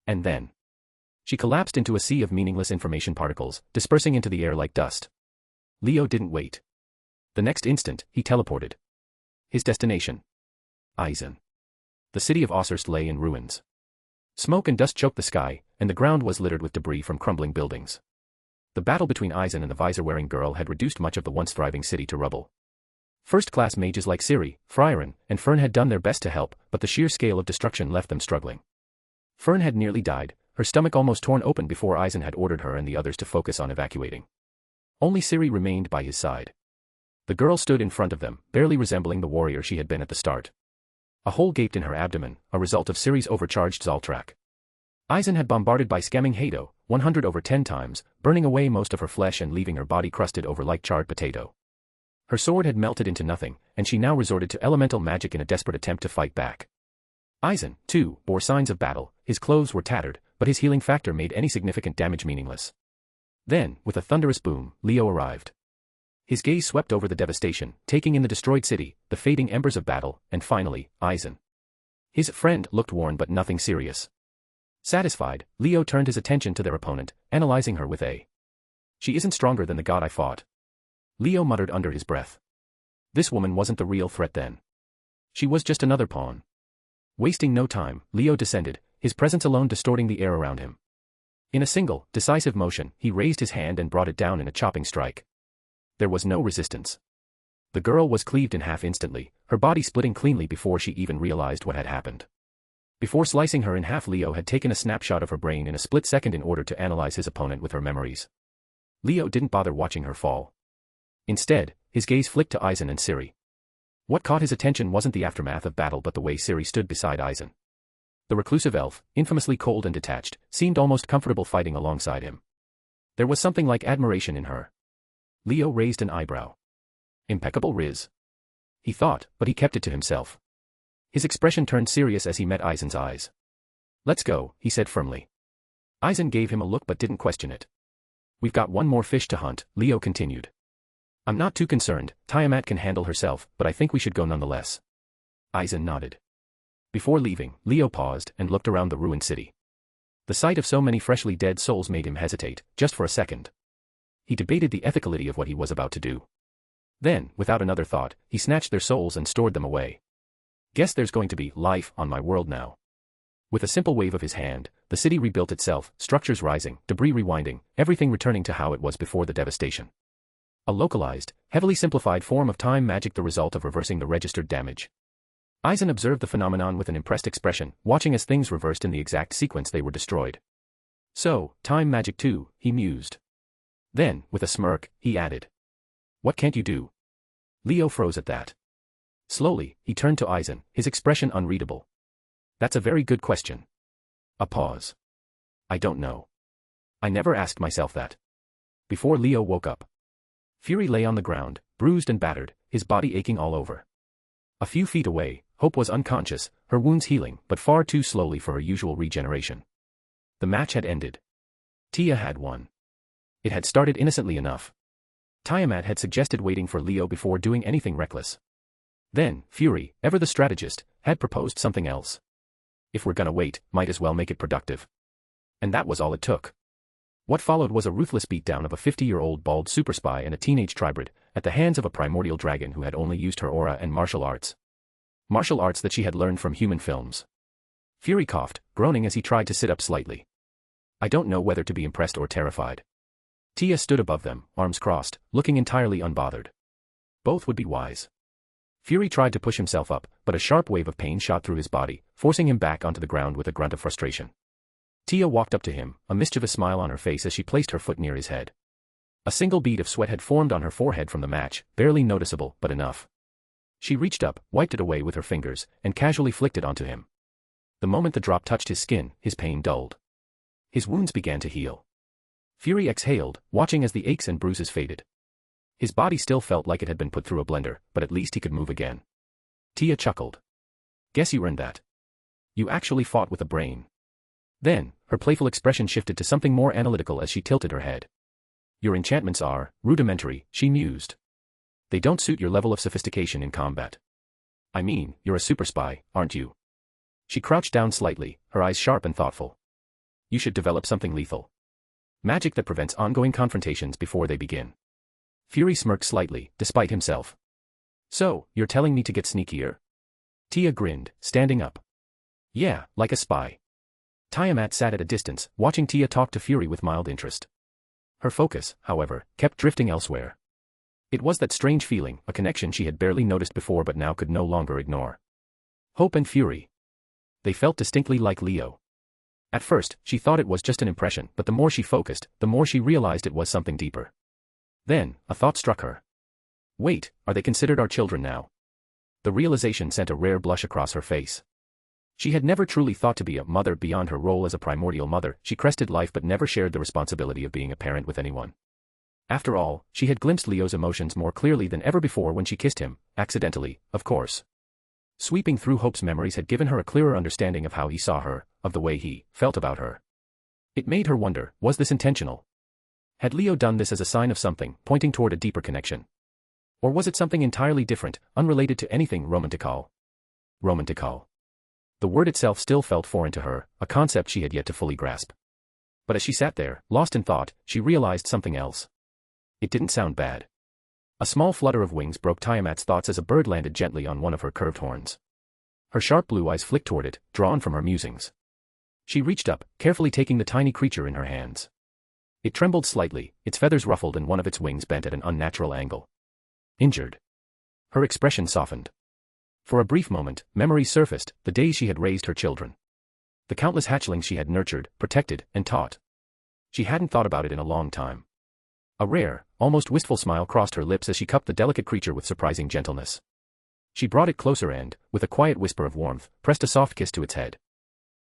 And then she collapsed into a sea of meaningless information particles, dispersing into the air like dust. Leo didn't wait. The next instant, he teleported. His destination. Eisen. The city of Osirst lay in ruins. Smoke and dust choked the sky, and the ground was littered with debris from crumbling buildings. The battle between Eisen and the visor-wearing girl had reduced much of the once thriving city to rubble. First-class mages like Ciri, Frieren, and Fern had done their best to help, but the sheer scale of destruction left them struggling. Fern had nearly died, her stomach almost torn open before Eisen had ordered her and the others to focus on evacuating. Only Ciri remained by his side. The girl stood in front of them, barely resembling the warrior she had been at the start. A hole gaped in her abdomen, a result of Ciri's overcharged Zoltrak. Eisen had bombarded by scamming Hado, 110 times, burning away most of her flesh and leaving her body crusted over like charred potato. Her sword had melted into nothing, and she now resorted to elemental magic in a desperate attempt to fight back. Eisen, too, bore signs of battle, his clothes were tattered, but his healing factor made any significant damage meaningless. Then, with a thunderous boom, Leo arrived. His gaze swept over the devastation, taking in the destroyed city, the fading embers of battle, and finally, Eisen. His friend looked worn but nothing serious. Satisfied, Leo turned his attention to their opponent, analyzing her with a "She isn't stronger than the god I fought." Leo muttered under his breath. This woman wasn't the real threat then. She was just another pawn. Wasting no time, Leo descended, his presence alone distorting the air around him. In a single, decisive motion, he raised his hand and brought it down in a chopping strike. There was no resistance. The girl was cleaved in half instantly, her body splitting cleanly before she even realized what had happened. Before slicing her in half, Leo had taken a snapshot of her brain in a split second in order to analyze his opponent with her memories. Leo didn't bother watching her fall. Instead, his gaze flicked to Eisen and Ciri. What caught his attention wasn't the aftermath of battle but the way Ciri stood beside Eisen. The reclusive elf, infamously cold and detached, seemed almost comfortable fighting alongside him. There was something like admiration in her. Leo raised an eyebrow. Impeccable riz. He thought, but he kept it to himself. His expression turned serious as he met Eisen's eyes. "Let's go," he said firmly. Eisen gave him a look but didn't question it. "We've got one more fish to hunt," Leo continued. "I'm not too concerned, Tiamat can handle herself, but I think we should go nonetheless." Eisen nodded. Before leaving, Leo paused and looked around the ruined city. The sight of so many freshly dead souls made him hesitate, just for a second. He debated the ethicality of what he was about to do. Then, without another thought, he snatched their souls and stored them away. "Guess there's going to be life on my world now." With a simple wave of his hand, the city rebuilt itself, structures rising, debris rewinding, everything returning to how it was before the devastation. A localized, heavily simplified form of time magic, the result of reversing the registered damage. Eisen observed the phenomenon with an impressed expression, watching as things reversed in the exact sequence they were destroyed. "So, time magic too," he mused. Then, with a smirk, he added, "What can't you do?" Leo froze at that. Slowly, he turned to Eisen, his expression unreadable. "That's a very good question." A pause. "I don't know. I never asked myself that." Before Leo woke up, Fury lay on the ground, bruised and battered, his body aching all over. A few feet away, Hope was unconscious, her wounds healing, but far too slowly for her usual regeneration. The match had ended. Tia had won. It had started innocently enough. Tiamat had suggested waiting for Leo before doing anything reckless. Then, Fury, ever the strategist, had proposed something else. If we're gonna wait, might as well make it productive. And that was all it took. What followed was a ruthless beatdown of a 50-year-old bald super spy and a teenage tribrid, at the hands of a primordial dragon who had only used her aura and martial arts. Martial arts that she had learned from human films. Fury coughed, groaning as he tried to sit up slightly. I don't know whether to be impressed or terrified. Tia stood above them, arms crossed, looking entirely unbothered. Both would be wise. Fury tried to push himself up, but a sharp wave of pain shot through his body, forcing him back onto the ground with a grunt of frustration. Tia walked up to him, a mischievous smile on her face as she placed her foot near his head. A single bead of sweat had formed on her forehead from the match, barely noticeable, but enough. She reached up, wiped it away with her fingers, and casually flicked it onto him. The moment the drop touched his skin, his pain dulled. His wounds began to heal. Fury exhaled, watching as the aches and bruises faded. His body still felt like it had been put through a blender, but at least he could move again. Tia chuckled. Guess you earned that. You actually fought with a brain. Then, her playful expression shifted to something more analytical as she tilted her head. Your enchantments are rudimentary, she mused. They don't suit your level of sophistication in combat. I mean, you're a super spy, aren't you? She crouched down slightly, her eyes sharp and thoughtful. You should develop something lethal. Magic that prevents ongoing confrontations before they begin. Fury smirked slightly, despite himself. So, you're telling me to get sneakier? Tia grinned, standing up. Yeah, like a spy. Tiamat sat at a distance, watching Tia talk to Fury with mild interest. Her focus, however, kept drifting elsewhere. It was that strange feeling, a connection she had barely noticed before but now could no longer ignore. Hope and Fury. They felt distinctly like Leo. At first, she thought it was just an impression, but the more she focused, the more she realized it was something deeper. Then, a thought struck her. Wait, are they considered our children now? The realization sent a rare blush across her face. She had never truly thought to be a mother beyond her role as a primordial mother. She crested life but never shared the responsibility of being a parent with anyone. After all, she had glimpsed Leo's emotions more clearly than ever before when she kissed him, accidentally, of course. Sweeping through Hope's memories had given her a clearer understanding of how he saw her, of the way he felt about her. It made her wonder, was this intentional? Had Leo done this as a sign of something, pointing toward a deeper connection? Or was it something entirely different, unrelated to anything romantical? Romantical. The word itself still felt foreign to her, a concept she had yet to fully grasp. But as she sat there, lost in thought, she realized something else. It didn't sound bad. A small flutter of wings broke Tiamat's thoughts as a bird landed gently on one of her curved horns. Her sharp blue eyes flicked toward it, drawn from her musings. She reached up, carefully taking the tiny creature in her hands. It trembled slightly, its feathers ruffled and one of its wings bent at an unnatural angle. Injured. Her expression softened. For a brief moment, memories surfaced, the days she had raised her children. The countless hatchlings she had nurtured, protected, and taught. She hadn't thought about it in a long time. A rare, almost wistful smile crossed her lips as she cupped the delicate creature with surprising gentleness. She brought it closer and, with a quiet whisper of warmth, pressed a soft kiss to its head.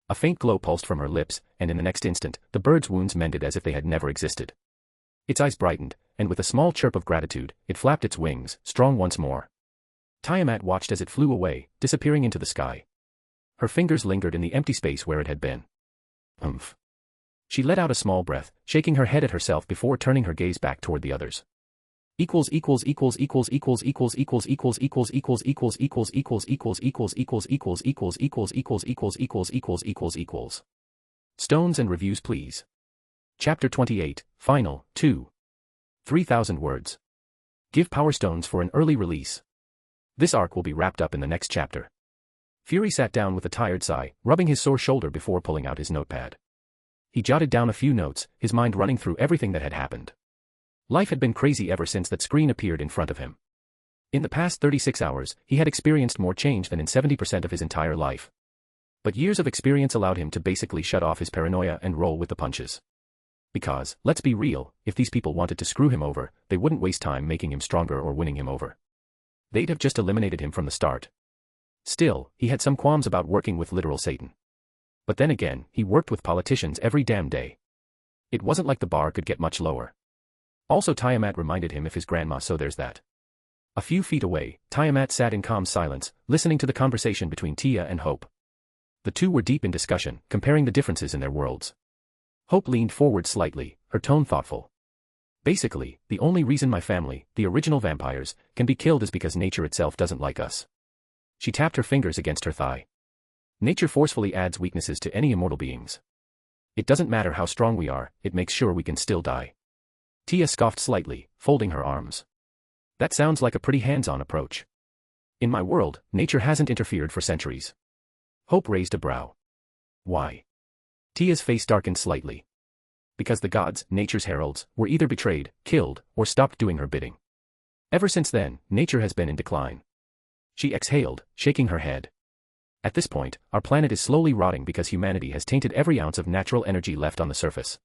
A faint glow pulsed from her lips, and in the next instant, the bird's wounds mended as if they had never existed. Its eyes brightened, and with a small chirp of gratitude, it flapped its wings, strong once more. Tiamat watched as it flew away, disappearing into the sky. Her fingers lingered in the empty space where it had been. Umph. She let out a small breath, shaking her head at herself before turning her gaze back toward the others. Stones and reviews please. Chapter 28, Final, 2. 3,000 words. Give Power Stones for an early release. This arc will be wrapped up in the next chapter. Fury sat down with a tired sigh, rubbing his sore shoulder before pulling out his notepad. He jotted down a few notes, his mind running through everything that had happened. Life had been crazy ever since that screen appeared in front of him. In the past 36 hours, he had experienced more change than in 70% of his entire life. But years of experience allowed him to basically shut off his paranoia and roll with the punches. Because, let's be real, if these people wanted to screw him over, they wouldn't waste time making him stronger or winning him over. They'd have just eliminated him from the start. Still, he had some qualms about working with literal Satan. But then again, he worked with politicians every damn day. It wasn't like the bar could get much lower. Also Tiamat reminded him of his grandma, so there's that. A few feet away, Tiamat sat in calm silence, listening to the conversation between Tia and Hope. The two were deep in discussion, comparing the differences in their worlds. Hope leaned forward slightly, her tone thoughtful. Basically, the only reason my family, the original vampires, can be killed is because nature itself doesn't like us. She tapped her fingers against her thigh. Nature forcefully adds weaknesses to any immortal beings. It doesn't matter how strong we are, it makes sure we can still die. Tia scoffed slightly, folding her arms. That sounds like a pretty hands-on approach. In my world, nature hasn't interfered for centuries. Hope raised a brow. Why? Tia's face darkened slightly. Because the gods, nature's heralds, were either betrayed, killed, or stopped doing her bidding. Ever since then, nature has been in decline. She exhaled, shaking her head. At this point, our planet is slowly rotting because humanity has tainted every ounce of natural energy left on the surface.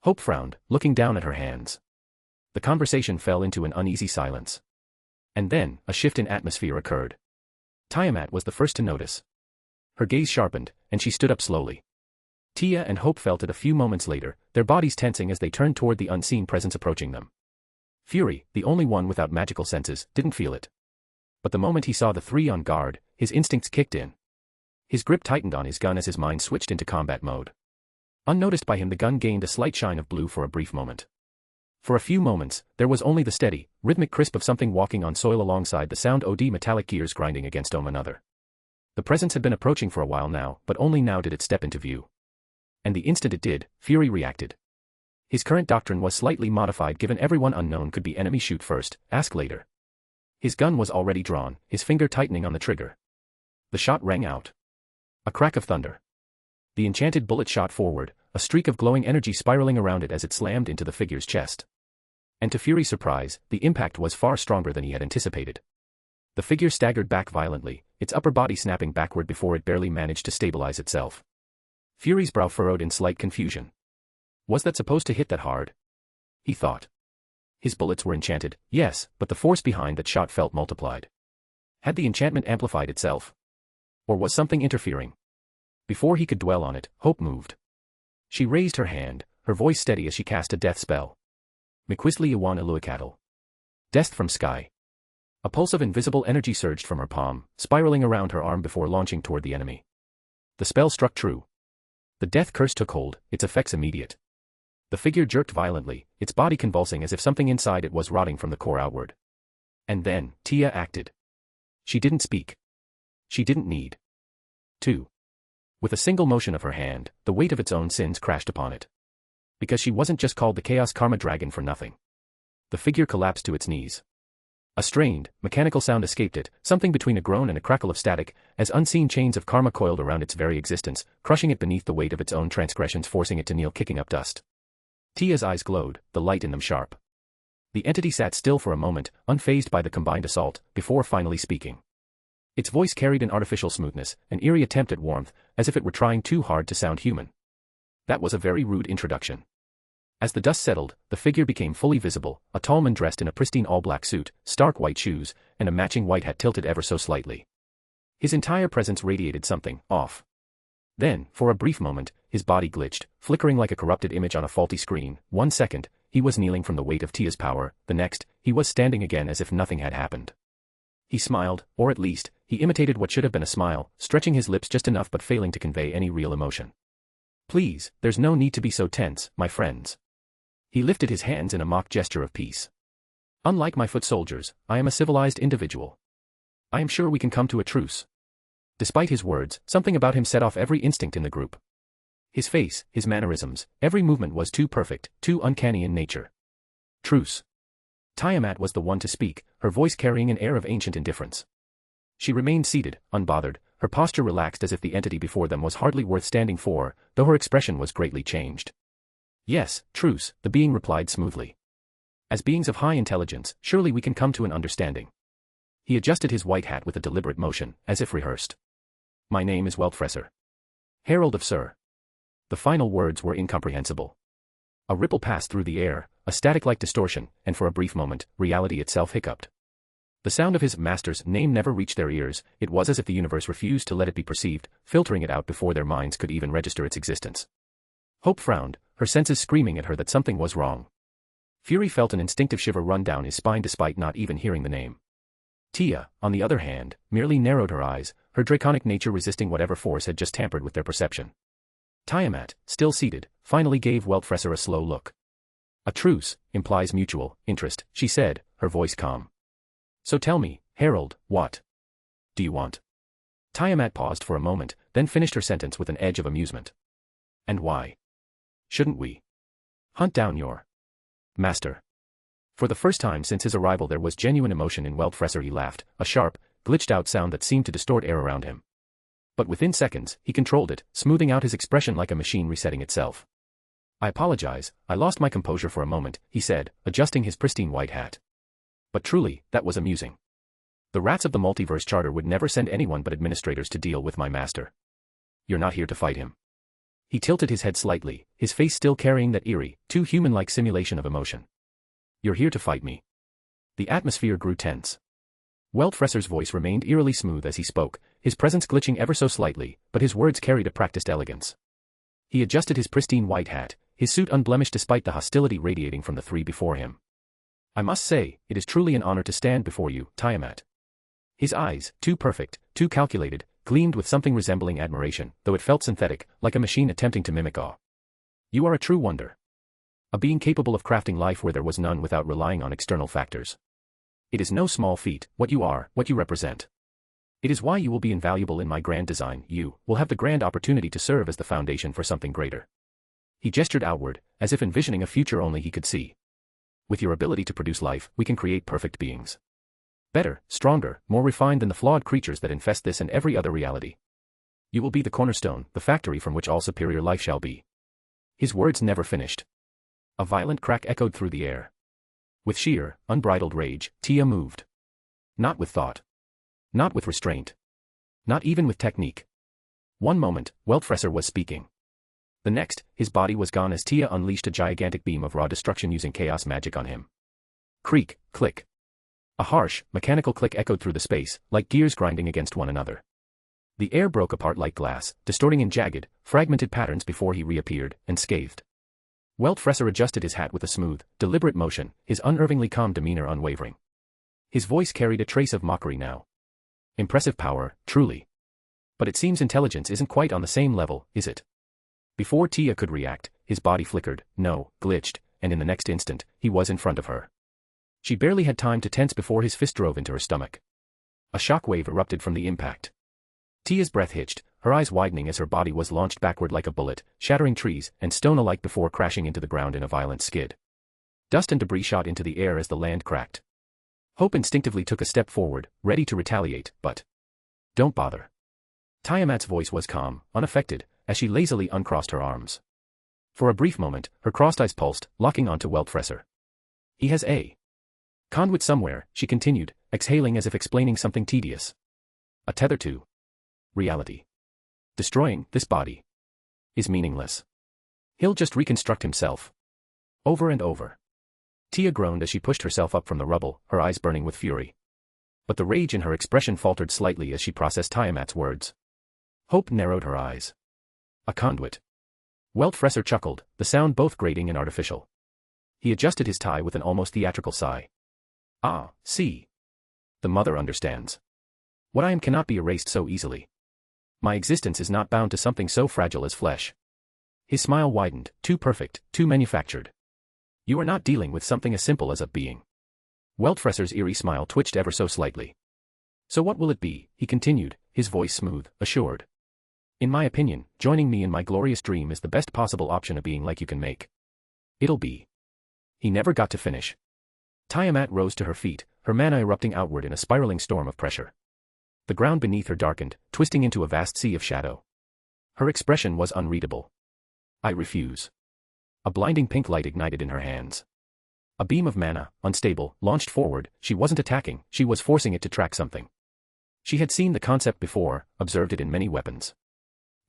Hope frowned, looking down at her hands. The conversation fell into an uneasy silence. And then, a shift in atmosphere occurred. Tiamat was the first to notice. Her gaze sharpened, and she stood up slowly. Tia and Hope felt it a few moments later, their bodies tensing as they turned toward the unseen presence approaching them. Fury, the only one without magical senses, didn't feel it. But the moment he saw the three on guard, his instincts kicked in. His grip tightened on his gun as his mind switched into combat mode. Unnoticed by him, the gun gained a slight shine of blue for a brief moment. For a few moments, there was only the steady, rhythmic crisp of something walking on soil alongside the sound of metallic gears grinding against another. The presence had been approaching for a while now, but only now did it step into view. And the instant it did, Fury reacted. His current doctrine was slightly modified given everyone unknown could be enemy shoot first, ask later. His gun was already drawn, his finger tightening on the trigger. The shot rang out. A crack of thunder. The enchanted bullet shot forward, a streak of glowing energy spiraling around it as it slammed into the figure's chest. And to Fury's surprise, the impact was far stronger than he had anticipated. The figure staggered back violently, its upper body snapping backward before it barely managed to stabilize itself. Fury's brow furrowed in slight confusion. Was that supposed to hit that hard? He thought. His bullets were enchanted, yes, but the force behind that shot felt multiplied. Had the enchantment amplified itself? Or was something interfering? Before he could dwell on it, Hope moved. She raised her hand, her voice steady as she cast a death spell. Miquisli Iwan Iluikatl. Death from sky. A pulse of invisible energy surged from her palm, spiraling around her arm before launching toward the enemy. The spell struck true. The death curse took hold, its effects immediate. The figure jerked violently, its body convulsing as if something inside it was rotting from the core outward. And then, Tia acted. She didn't speak. She didn't need to. With a single motion of her hand, the weight of its own sins crashed upon it. Because she wasn't just called the Chaos Karma Dragon for nothing. The figure collapsed to its knees. A strained, mechanical sound escaped it, something between a groan and a crackle of static, as unseen chains of karma coiled around its very existence, crushing it beneath the weight of its own transgressions, forcing it to kneel, kicking up dust. Tia's eyes glowed, the light in them sharp. The entity sat still for a moment, unfazed by the combined assault, before finally speaking. Its voice carried an artificial smoothness, an eerie attempt at warmth, as if it were trying too hard to sound human. That was a very rude introduction. As the dust settled, the figure became fully visible, a tall man dressed in a pristine all-black suit, stark white shoes, and a matching white hat tilted ever so slightly. His entire presence radiated something off. Then, for a brief moment, his body glitched, flickering like a corrupted image on a faulty screen. 1 second, he was kneeling from the weight of Tia's power, the next, he was standing again as if nothing had happened. He smiled, or at least, he imitated what should have been a smile, stretching his lips just enough but failing to convey any real emotion. Please, there's no need to be so tense, my friends. He lifted his hands in a mock gesture of peace. Unlike my foot soldiers, I am a civilized individual. I am sure we can come to a truce. Despite his words, something about him set off every instinct in the group. His face, his mannerisms, every movement was too perfect, too uncanny in nature. Truce. Tiamat was the one to speak, her voice carrying an air of ancient indifference. She remained seated, unbothered, her posture relaxed as if the entity before them was hardly worth standing for, though her expression was greatly changed. Yes, truce, the being replied smoothly. As beings of high intelligence, surely we can come to an understanding. He adjusted his white hat with a deliberate motion, as if rehearsed. My name is Weltfresser. Herald of Sir. The final words were incomprehensible. A ripple passed through the air, a static-like distortion, and for a brief moment, reality itself hiccuped. The sound of his master's name never reached their ears, it was as if the universe refused to let it be perceived, filtering it out before their minds could even register its existence. Hope frowned, her senses screaming at her that something was wrong. Fury felt an instinctive shiver run down his spine despite not even hearing the name. Tia, on the other hand, merely narrowed her eyes, her draconic nature resisting whatever force had just tampered with their perception. Tiamat, still seated, finally gave Weltfresser a slow look. A truce implies mutual interest, she said, her voice calm. So tell me, Herald, what do you want? Tiamat paused for a moment, then finished her sentence with an edge of amusement. And why shouldn't we hunt down your master? For the first time since his arrival there was genuine emotion in Weltfresser. He laughed, a sharp, glitched-out sound that seemed to distort air around him. But within seconds, he controlled it, smoothing out his expression like a machine resetting itself. I apologize, I lost my composure for a moment, he said, adjusting his pristine white hat. But truly, that was amusing. The rats of the multiverse charter would never send anyone but administrators to deal with my master. You're not here to fight him. He tilted his head slightly, his face still carrying that eerie, too human-like simulation of emotion. You're here to fight me. The atmosphere grew tense. Weltfresser's voice remained eerily smooth as he spoke, his presence glitching ever so slightly, but his words carried a practiced elegance. He adjusted his pristine white hat, his suit unblemished despite the hostility radiating from the three before him. I must say, it is truly an honor to stand before you, Tiamat. His eyes, too perfect, too calculated, gleamed with something resembling admiration, though it felt synthetic, like a machine attempting to mimic awe. You are a true wonder. A being capable of crafting life where there was none without relying on external factors. It is no small feat, what you are, what you represent. It is why you will be invaluable in my grand design. You will have the grand opportunity to serve as the foundation for something greater. He gestured outward, as if envisioning a future only he could see. With your ability to produce life, we can create perfect beings. Better, stronger, more refined than the flawed creatures that infest this and every other reality. You will be the cornerstone, the factory from which all superior life shall be. His words never finished. A violent crack echoed through the air. With sheer, unbridled rage, Tia moved. Not with thought. Not with restraint. Not even with technique. One moment, Weltfresser was speaking. The next, his body was gone as Tia unleashed a gigantic beam of raw destruction using chaos magic on him. Creak, click. A harsh, mechanical click echoed through the space, like gears grinding against one another. The air broke apart like glass, distorting in jagged, fragmented patterns before he reappeared, unscathed. Weltfresser adjusted his hat with a smooth, deliberate motion, his unnervingly calm demeanor unwavering. His voice carried a trace of mockery now. Impressive power, truly. But it seems intelligence isn't quite on the same level, is it? Before Tia could react, his body flickered, glitched, and in the next instant, he was in front of her. She barely had time to tense before his fist drove into her stomach. A shockwave erupted from the impact. Tia's breath hitched, her eyes widening as her body was launched backward like a bullet, shattering trees and stone alike before crashing into the ground in a violent skid. Dust and debris shot into the air as the land cracked. Hope instinctively took a step forward, ready to retaliate, but... Don't bother. Tiamat's voice was calm, unaffected, as she lazily uncrossed her arms. For a brief moment, her crossed eyes pulsed, locking onto Weltfresser. He has a conduit somewhere, she continued, exhaling as if explaining something tedious. A tether to reality. Destroying this body is meaningless. He'll just reconstruct himself. Over and over. Tia groaned as she pushed herself up from the rubble, her eyes burning with fury. But the rage in her expression faltered slightly as she processed Tiamat's words. Hope narrowed her eyes. A conduit. Weltfresser chuckled, the sound both grating and artificial. He adjusted his tie with an almost theatrical sigh. Ah, see. The mother understands. What I am cannot be erased so easily. My existence is not bound to something so fragile as flesh. His smile widened, too perfect, too manufactured. You are not dealing with something as simple as a being. Weltfresser's eerie smile twitched ever so slightly. So what will it be, he continued, his voice smooth, assured. In my opinion, joining me in my glorious dream is the best possible option a being like you can make. It'll be. He never got to finish. Tiamat rose to her feet, her mana erupting outward in a spiraling storm of pressure. The ground beneath her darkened, twisting into a vast sea of shadow. Her expression was unreadable. I refuse. A blinding pink light ignited in her hands. A beam of mana, unstable, launched forward. She wasn't attacking, she was forcing it to track something. She had seen the concept before, observed it in many weapons.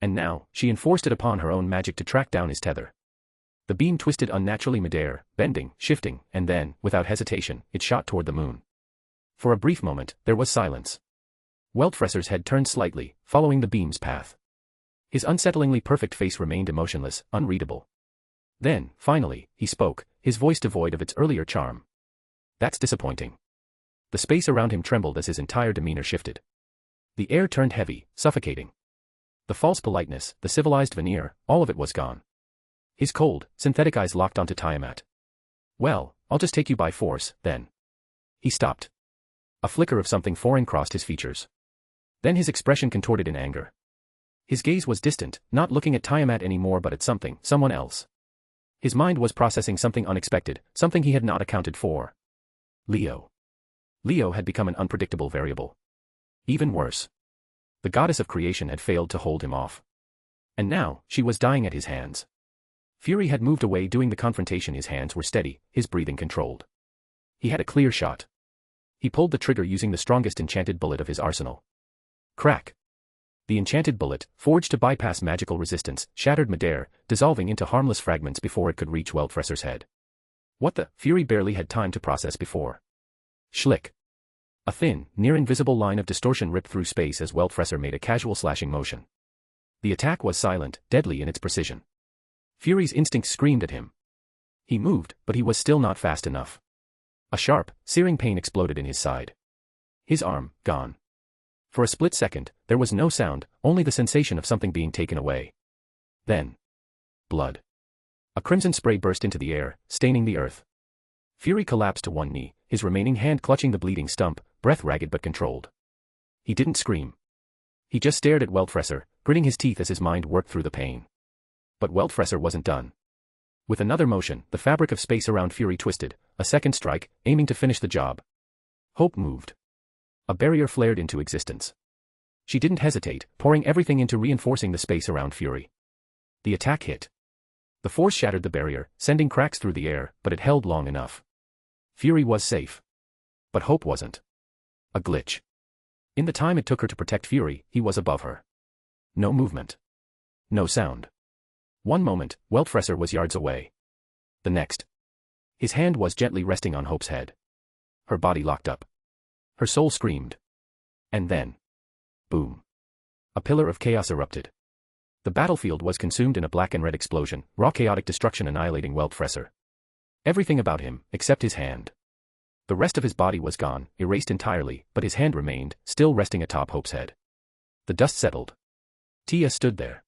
And now, she enforced it upon her own magic to track down his tether. The beam twisted unnaturally midair, bending, shifting, and then, without hesitation, it shot toward the moon. For a brief moment, there was silence. Weltfresser's head turned slightly, following the beam's path. His unsettlingly perfect face remained emotionless, unreadable. Then, finally, he spoke, his voice devoid of its earlier charm. That's disappointing. The space around him trembled as his entire demeanor shifted. The air turned heavy, suffocating. The false politeness, the civilized veneer, all of it was gone. His cold, synthetic eyes locked onto Tiamat. Well, I'll just take you by force, then. He stopped. A flicker of something foreign crossed his features. Then his expression contorted in anger. His gaze was distant, not looking at Tiamat anymore but at something, someone else. His mind was processing something unexpected, something he had not accounted for. Leo. Leo had become an unpredictable variable. Even worse. The goddess of creation had failed to hold him off. And now, she was dying at his hands. Fury had moved away during the confrontation. His hands were steady, his breathing controlled. He had a clear shot. He pulled the trigger using the strongest enchanted bullet of his arsenal. Crack. The enchanted bullet, forged to bypass magical resistance, shattered midair, dissolving into harmless fragments before it could reach Weltfresser's head. What the? Fury barely had time to process before. Schlick. A thin, near-invisible line of distortion ripped through space as Weltfresser made a casual slashing motion. The attack was silent, deadly in its precision. Fury's instinct screamed at him. He moved, but he was still not fast enough. A sharp, searing pain exploded in his side. His arm, gone. For a split second, there was no sound, only the sensation of something being taken away. Then. Blood. A crimson spray burst into the air, staining the earth. Fury collapsed to one knee, his remaining hand clutching the bleeding stump, breath ragged but controlled. He didn't scream. He just stared at Weltfresser, gritting his teeth as his mind worked through the pain. But Weltfresser wasn't done. With another motion, the fabric of space around Fury twisted, a second strike, aiming to finish the job. Hope moved. A barrier flared into existence. She didn't hesitate, pouring everything into reinforcing the space around Fury. The attack hit. The force shattered the barrier, sending cracks through the air, but it held long enough. Fury was safe. But Hope wasn't. A glitch. In the time it took her to protect Fury, he was above her. No movement. No sound. One moment, Weltfresser was yards away. The next. His hand was gently resting on Hope's head. Her body locked up. Her soul screamed. And then. Boom. A pillar of chaos erupted. The battlefield was consumed in a black and red explosion, raw chaotic destruction annihilating Weltfresser. Everything about him, except his hand. The rest of his body was gone, erased entirely, but his hand remained, still resting atop Hope's head. The dust settled. Tia stood there.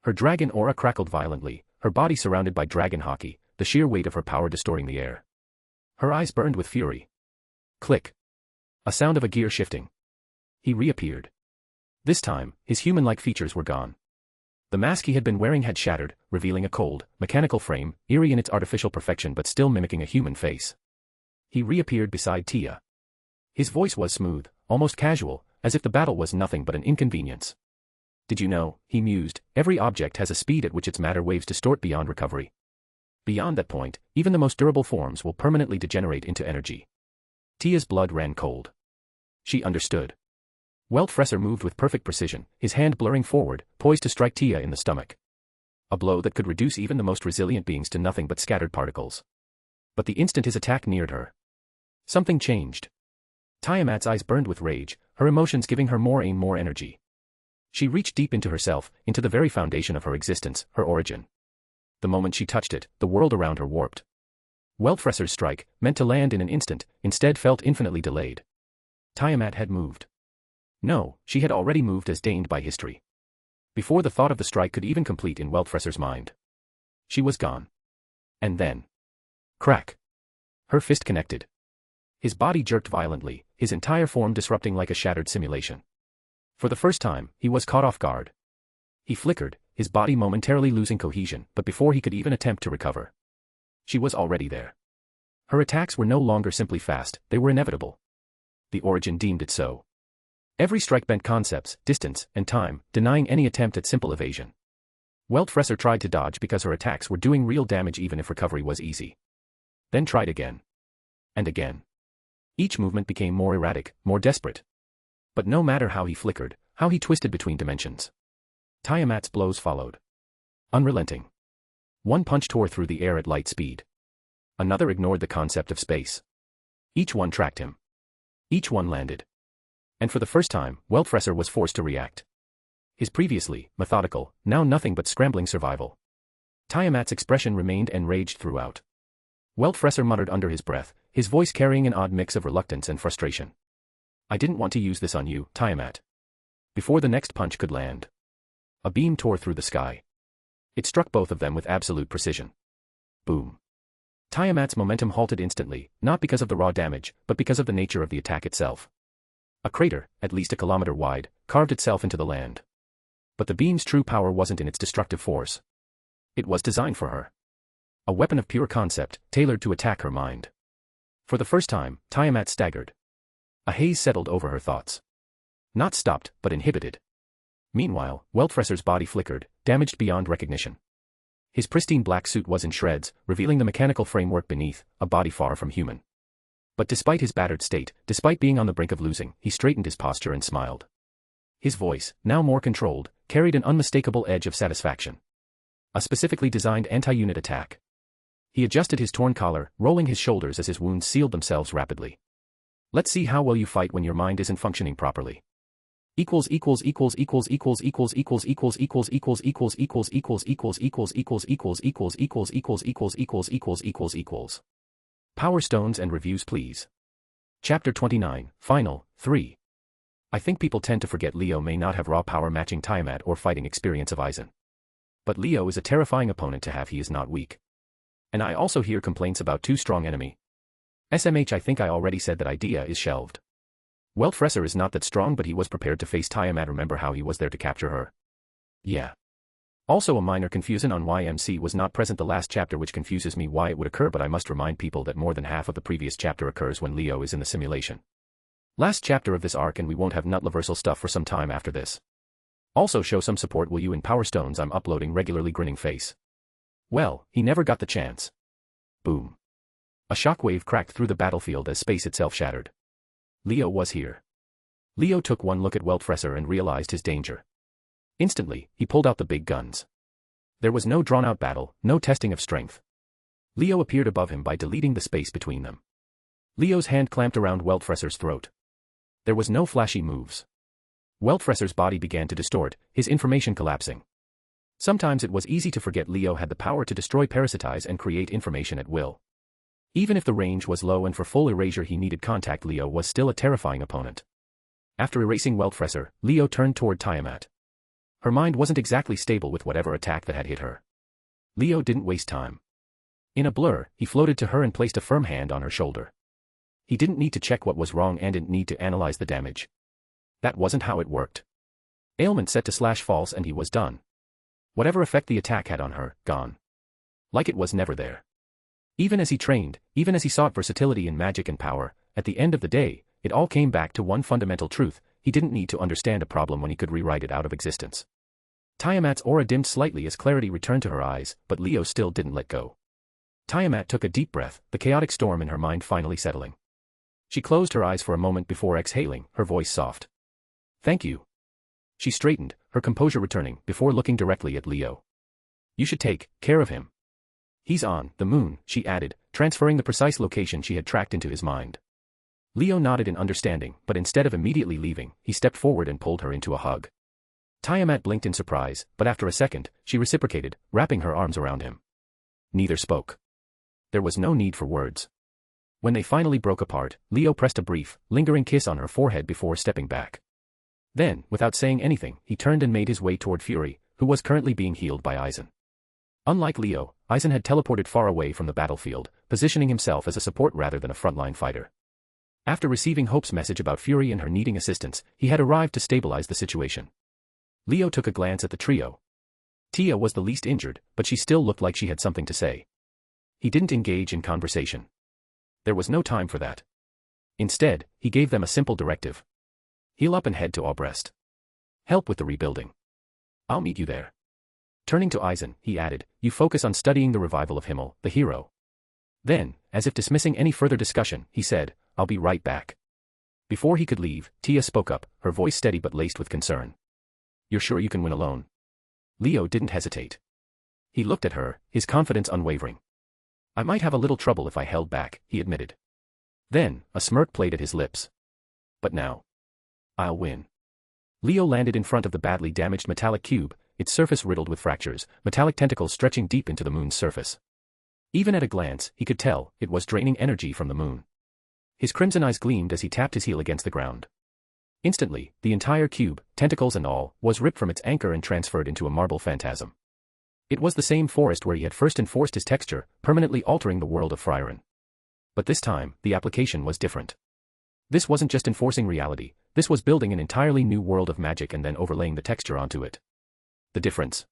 Her dragon aura crackled violently, her body surrounded by dragon hockey, the sheer weight of her power distorting the air. Her eyes burned with fury. Click. A sound of a gear shifting. He reappeared. This time, his human-like features were gone. The mask he had been wearing had shattered, revealing a cold, mechanical frame, eerie in its artificial perfection but still mimicking a human face. He reappeared beside Tia. His voice was smooth, almost casual, as if the battle was nothing but an inconvenience. Did you know, he mused, every object has a speed at which its matter waves distort beyond recovery. Beyond that point, even the most durable forms will permanently degenerate into energy. Tia's blood ran cold. She understood. Weltfresser moved with perfect precision, his hand blurring forward, poised to strike Tia in the stomach. A blow that could reduce even the most resilient beings to nothing but scattered particles. But the instant his attack neared her, something changed. Tiamat's eyes burned with rage, her emotions giving her more energy. She reached deep into herself, into the very foundation of her existence, her origin. The moment she touched it, the world around her warped. Weltfresser's strike, meant to land in an instant, instead felt infinitely delayed. Tiamat had moved. No, she had already moved as deigned by history. Before the thought of the strike could even complete in Weltfresser's mind. She was gone. And then. Crack. Her fist connected. His body jerked violently, his entire form disrupting like a shattered simulation. For the first time, he was caught off guard. He flickered, his body momentarily losing cohesion, but before he could even attempt to recover. She was already there. Her attacks were no longer simply fast, they were inevitable. The origin deemed it so. Every strike bent concepts, distance, and time, denying any attempt at simple evasion. Weltfresser tried to dodge because her attacks were doing real damage even if recovery was easy. Then tried again. And again. Each movement became more erratic, more desperate. But no matter how he flickered, how he twisted between dimensions. Tiamat's blows followed. Unrelenting. One punch tore through the air at light speed. Another ignored the concept of space. Each one tracked him. Each one landed. And for the first time, Weltfresser was forced to react. His previously methodical, now nothing but scrambling survival. Tiamat's expression remained enraged throughout. Weltfresser muttered under his breath, his voice carrying an odd mix of reluctance and frustration. I didn't want to use this on you, Tiamat. Before the next punch could land. A beam tore through the sky. It struck both of them with absolute precision. Boom. Tiamat's momentum halted instantly, not because of the raw damage, but because of the nature of the attack itself. A crater, at least a kilometer wide, carved itself into the land. But the beam's true power wasn't in its destructive force. It was designed for her. A weapon of pure concept, tailored to attack her mind. For the first time, Tiamat staggered. A haze settled over her thoughts. Not stopped, but inhibited. Meanwhile, Weltfresser's body flickered, damaged beyond recognition. His pristine black suit was in shreds, revealing the mechanical framework beneath, a body far from human. But despite his battered state, despite being on the brink of losing, he straightened his posture and smiled. His voice, now more controlled, carried an unmistakable edge of satisfaction. A specifically designed anti-unit attack. He adjusted his torn collar, rolling his shoulders as his wounds sealed themselves rapidly. Let's see how well you fight when your mind isn't functioning properly. Equals. Power stones and reviews please. Chapter 29, Final, 3. I think people tend to forget Leo may not have raw power matching Tiamat or fighting experience of Aizen. But Leo is a terrifying opponent to have, he is not weak. And I also hear complaints about too strong enemy. SMH, I think I already said that idea is shelved. Weltfresser is not that strong, but he was prepared to face Tiamat. Remember how he was there to capture her? Yeah. Also a minor confusion on why MC was not present the last chapter, which confuses me why it would occur, but I must remind people that more than half of the previous chapter occurs when Leo is in the simulation. Last chapter of this arc, and we won't have Nutleversal stuff for some time after this. Also show some support, will you, in Power Stones I'm uploading regularly. Grinning face. Well, he never got the chance. Boom. A shockwave cracked through the battlefield as space itself shattered. Leo was here. Leo took one look at Weltfresser and realized his danger. Instantly, he pulled out the big guns. There was no drawn-out battle, no testing of strength. Leo appeared above him by deleting the space between them. Leo's hand clamped around Weltfresser's throat. There was no flashy moves. Weltfresser's body began to distort, his information collapsing. Sometimes it was easy to forget Leo had the power to destroy, parasitize, and create information at will. Even if the range was low and for full erasure he needed contact, Leo was still a terrifying opponent. After erasing Weltfresser, Leo turned toward Tiamat. Her mind wasn't exactly stable with whatever attack that had hit her. Leo didn't waste time. In a blur, he floated to her and placed a firm hand on her shoulder. He didn't need to check what was wrong and didn't need to analyze the damage. That wasn't how it worked. Ailment set to /false and he was done. Whatever effect the attack had on her, gone. Like it was never there. Even as he trained, even as he sought versatility in magic and power, at the end of the day, it all came back to one fundamental truth: he didn't need to understand a problem when he could rewrite it out of existence. Tiamat's aura dimmed slightly as clarity returned to her eyes, but Leo still didn't let go. Tiamat took a deep breath, the chaotic storm in her mind finally settling. She closed her eyes for a moment before exhaling, her voice soft. Thank you. She straightened, her composure returning, before looking directly at Leo. You should take care of him. He's on the moon, she added, transferring the precise location she had tracked into his mind. Leo nodded in understanding, but instead of immediately leaving, he stepped forward and pulled her into a hug. Tiamat blinked in surprise, but after a second, she reciprocated, wrapping her arms around him. Neither spoke. There was no need for words. When they finally broke apart, Leo pressed a brief, lingering kiss on her forehead before stepping back. Then, without saying anything, he turned and made his way toward Fury, who was currently being healed by Eisen. Unlike Leo, Eisen had teleported far away from the battlefield, positioning himself as a support rather than a frontline fighter. After receiving Hope's message about Fury and her needing assistance, he had arrived to stabilize the situation. Leo took a glance at the trio. Tia was the least injured, but she still looked like she had something to say. He didn't engage in conversation. There was no time for that. Instead, he gave them a simple directive. Heal up and head to Aubrest. Help with the rebuilding. I'll meet you there. Turning to Eisen, he added, you focus on studying the revival of Himmel, the hero. Then, as if dismissing any further discussion, he said, I'll be right back. Before he could leave, Tia spoke up, her voice steady but laced with concern. You're sure you can win alone? Leo didn't hesitate. He looked at her, his confidence unwavering. I might have a little trouble if I held back, he admitted. Then, a smirk played at his lips. But now, I'll win. Leo landed in front of the badly damaged metallic cube, its surface riddled with fractures, metallic tentacles stretching deep into the moon's surface. Even at a glance, he could tell, it was draining energy from the moon. His crimson eyes gleamed as he tapped his heel against the ground. Instantly, the entire cube, tentacles and all, was ripped from its anchor and transferred into a marble phantasm. It was the same forest where he had first enforced his texture, permanently altering the world of Frieren. But this time, the application was different. This wasn't just enforcing reality, this was building an entirely new world of magic and then overlaying the texture onto it. The difference.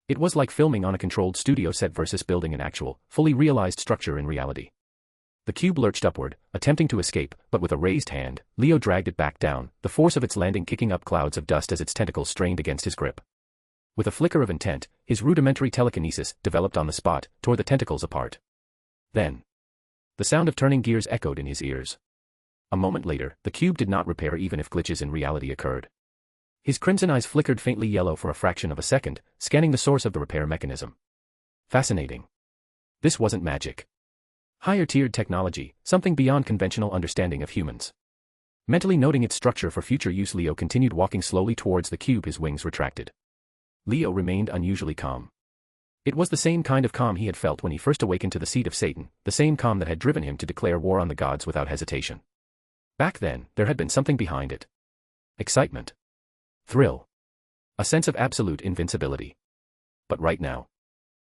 It was like filming on a controlled studio set versus building an actual, fully realized structure in reality. The cube lurched upward, attempting to escape, but with a raised hand, Leo dragged it back down, the force of its landing kicking up clouds of dust as its tentacles strained against his grip. With a flicker of intent, his rudimentary telekinesis, developed on the spot, tore the tentacles apart. Then, the sound of turning gears echoed in his ears. A moment later, the cube did not repair even if glitches in reality occurred. His crimson eyes flickered faintly yellow for a fraction of a second, scanning the source of the repair mechanism. Fascinating. This wasn't magic. Higher-tiered technology, something beyond conventional understanding of humans. Mentally noting its structure for future use, Leo continued walking slowly towards the cube, his wings retracted. Leo remained unusually calm. It was the same kind of calm he had felt when he first awakened to the seed of Satan, the same calm that had driven him to declare war on the gods without hesitation. Back then, there had been something behind it. Excitement. Thrill. A sense of absolute invincibility. But right now,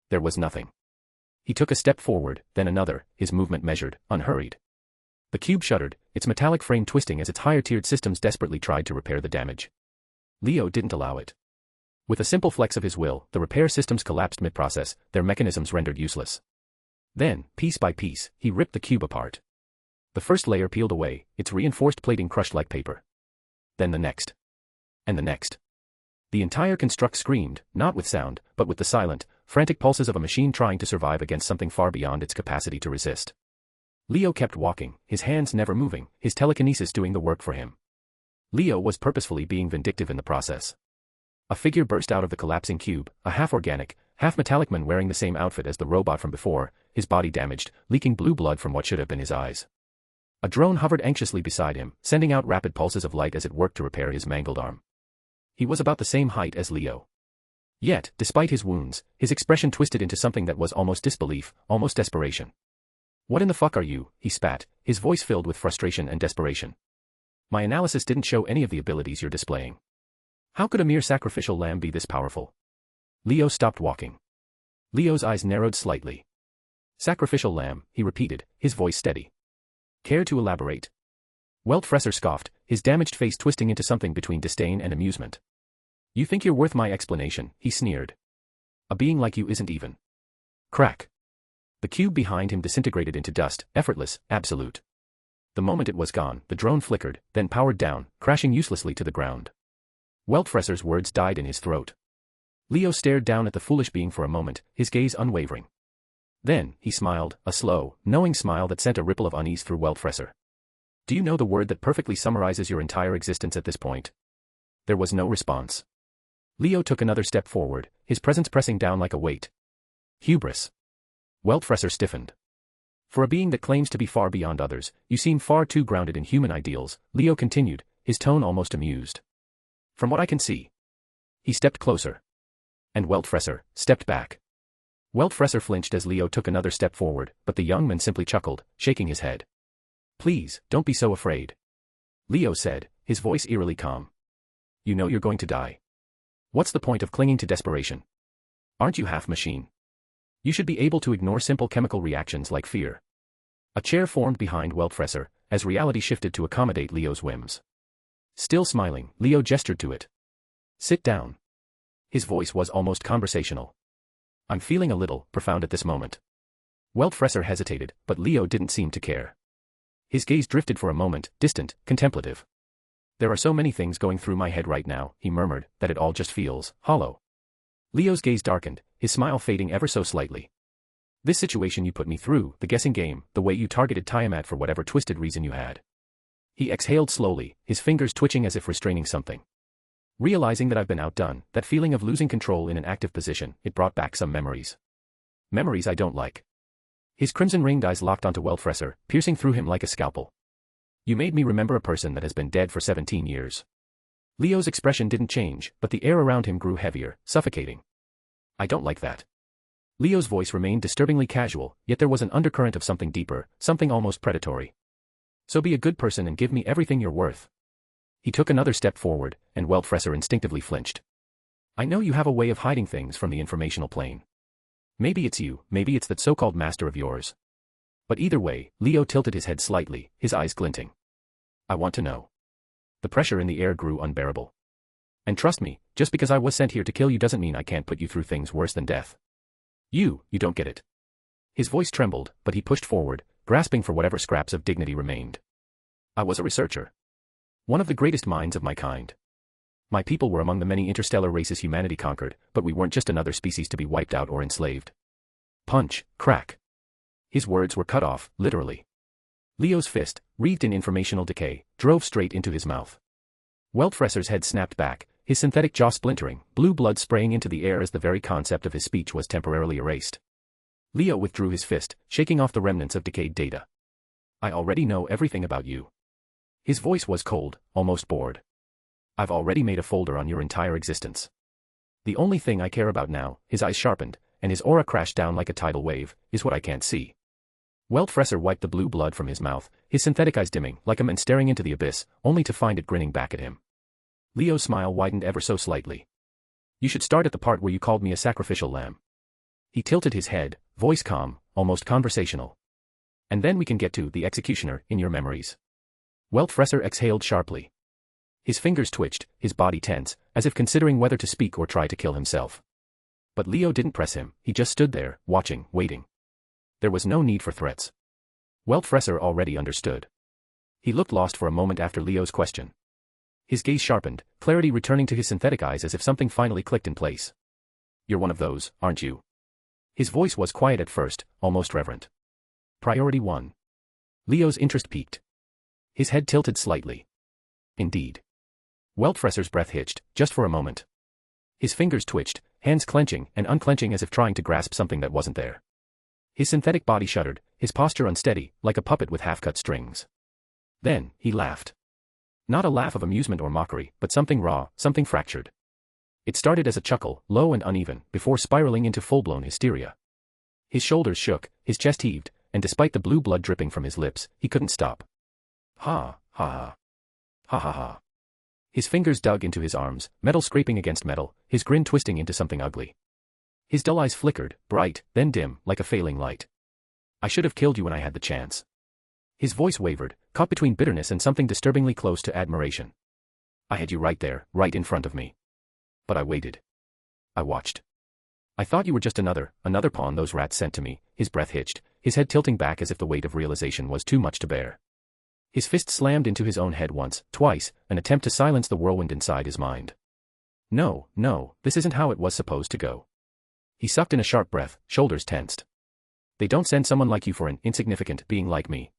there was nothing. He took a step forward, then another, his movement measured, unhurried. The cube shuddered, its metallic frame twisting as its higher-tiered systems desperately tried to repair the damage. Leo didn't allow it. With a simple flex of his will, the repair systems collapsed mid-process, their mechanisms rendered useless. Then, piece by piece, he ripped the cube apart. The first layer peeled away, its reinforced plating crushed like paper. Then the next. And the next. The entire construct screamed, not with sound, but with the silent, frantic pulses of a machine trying to survive against something far beyond its capacity to resist. Leo kept walking, his hands never moving, his telekinesis doing the work for him. Leo was purposefully being vindictive in the process. A figure burst out of the collapsing cube, a half-organic, half-metallic man wearing the same outfit as the robot from before, his body damaged, leaking blue blood from what should have been his eyes. A drone hovered anxiously beside him, sending out rapid pulses of light as it worked to repair his mangled arm. He was about the same height as Leo. Yet, despite his wounds, his expression twisted into something that was almost disbelief, almost desperation. "What in the fuck are you?" he spat, his voice filled with frustration and desperation. "My analysis didn't show any of the abilities you're displaying. How could a mere sacrificial lamb be this powerful?" Leo stopped walking. Leo's eyes narrowed slightly. "Sacrificial lamb," he repeated, his voice steady. "Care to elaborate?" Weltfresser scoffed, his damaged face twisting into something between disdain and amusement. "You think you're worth my explanation," he sneered. "A being like you isn't even." Crack. The cube behind him disintegrated into dust, effortless, absolute. The moment it was gone, the drone flickered, then powered down, crashing uselessly to the ground. Weltfresser's words died in his throat. Leo stared down at the foolish being for a moment, his gaze unwavering. Then, he smiled, a slow, knowing smile that sent a ripple of unease through Weltfresser. "Do you know the word that perfectly summarizes your entire existence at this point?" There was no response. Leo took another step forward, his presence pressing down like a weight. "Hubris." Weltfresser stiffened. "For a being that claims to be far beyond others, you seem far too grounded in human ideals," Leo continued, his tone almost amused. "From what I can see." He stepped closer. And Weltfresser stepped back. Weltfresser flinched as Leo took another step forward, but the young man simply chuckled, shaking his head. "Please, don't be so afraid," Leo said, his voice eerily calm. "You know you're going to die. What's the point of clinging to desperation? Aren't you half machine? You should be able to ignore simple chemical reactions like fear." A chair formed behind Weltfresser, as reality shifted to accommodate Leo's whims. Still smiling, Leo gestured to it. "Sit down." His voice was almost conversational. "I'm feeling a little profound at this moment." Weltfresser hesitated, but Leo didn't seem to care. His gaze drifted for a moment, distant, contemplative. "There are so many things going through my head right now," he murmured, "that it all just feels hollow." Leo's gaze darkened, his smile fading ever so slightly. "This situation you put me through, the guessing game, the way you targeted Tiamat for whatever twisted reason you had." He exhaled slowly, his fingers twitching as if restraining something. "Realizing that I've been outdone, that feeling of losing control in an active position, it brought back some memories. Memories I don't like." His crimson-ringed eyes locked onto Weltfresser, piercing through him like a scalpel. "You made me remember a person that has been dead for 17 years. Leo's expression didn't change, but the air around him grew heavier, suffocating. "I don't like that." Leo's voice remained disturbingly casual, yet there was an undercurrent of something deeper, something almost predatory. "So be a good person and give me everything you're worth." He took another step forward, and Weltfresser instinctively flinched. "I know you have a way of hiding things from the informational plane. Maybe it's you, maybe it's that so-called master of yours. But either way," Leo tilted his head slightly, his eyes glinting. "I want to know." The pressure in the air grew unbearable. "And trust me, just because I was sent here to kill you doesn't mean I can't put you through things worse than death. You don't get it." His voice trembled, but he pushed forward, grasping for whatever scraps of dignity remained. "I was a researcher. One of the greatest minds of my kind. My people were among the many interstellar races humanity conquered, but we weren't just another species to be wiped out or enslaved." Punch, crack. His words were cut off, literally. Leo's fist, wreathed in informational decay, drove straight into his mouth. Weltfresser's head snapped back, his synthetic jaw splintering, blue blood spraying into the air as the very concept of his speech was temporarily erased. Leo withdrew his fist, shaking off the remnants of decayed data. "I already know everything about you." His voice was cold, almost bored. "I've already made a folder on your entire existence. The only thing I care about now," his eyes sharpened, and his aura crashed down like a tidal wave, "is what I can't see." Weltfresser wiped the blue blood from his mouth, his synthetic eyes dimming, like a man staring into the abyss, only to find it grinning back at him. Leo's smile widened ever so slightly. "You should start at the part where you called me a sacrificial lamb." He tilted his head, voice calm, almost conversational. And then we can get to the executioner in your memories. Weltfresser exhaled sharply. His fingers twitched, his body tense, as if considering whether to speak or try to kill himself. But Leo didn't press him, he just stood there, watching, waiting. There was no need for threats. Weltfresser already understood. He looked lost for a moment after Leo's question. His gaze sharpened, clarity returning to his synthetic eyes as if something finally clicked in place. You're one of those, aren't you? His voice was quiet at first, almost reverent. Priority 1. Leo's interest peaked. His head tilted slightly. Indeed. Weltfresser's breath hitched, just for a moment. His fingers twitched, hands clenching and unclenching as if trying to grasp something that wasn't there. His synthetic body shuddered, his posture unsteady, like a puppet with half-cut strings. Then, he laughed. Not a laugh of amusement or mockery, but something raw, something fractured. It started as a chuckle, low and uneven, before spiraling into full-blown hysteria. His shoulders shook, his chest heaved, and despite the blue blood dripping from his lips, he couldn't stop. Ha, ha ha. Ha ha ha. His fingers dug into his arms, metal scraping against metal, his grin twisting into something ugly. His dull eyes flickered, bright, then dim, like a failing light. I should have killed you when I had the chance. His voice wavered, caught between bitterness and something disturbingly close to admiration. I had you right there, right in front of me. But I waited. I watched. I thought you were just another pawn those rats sent to me. His breath hitched, his head tilting back as if the weight of realization was too much to bear. His fist slammed into his own head once, twice, an attempt to silence the whirlwind inside his mind. No, this isn't how it was supposed to go. He sucked in a sharp breath, shoulders tensed. They don't send someone like you for an insignificant being like me.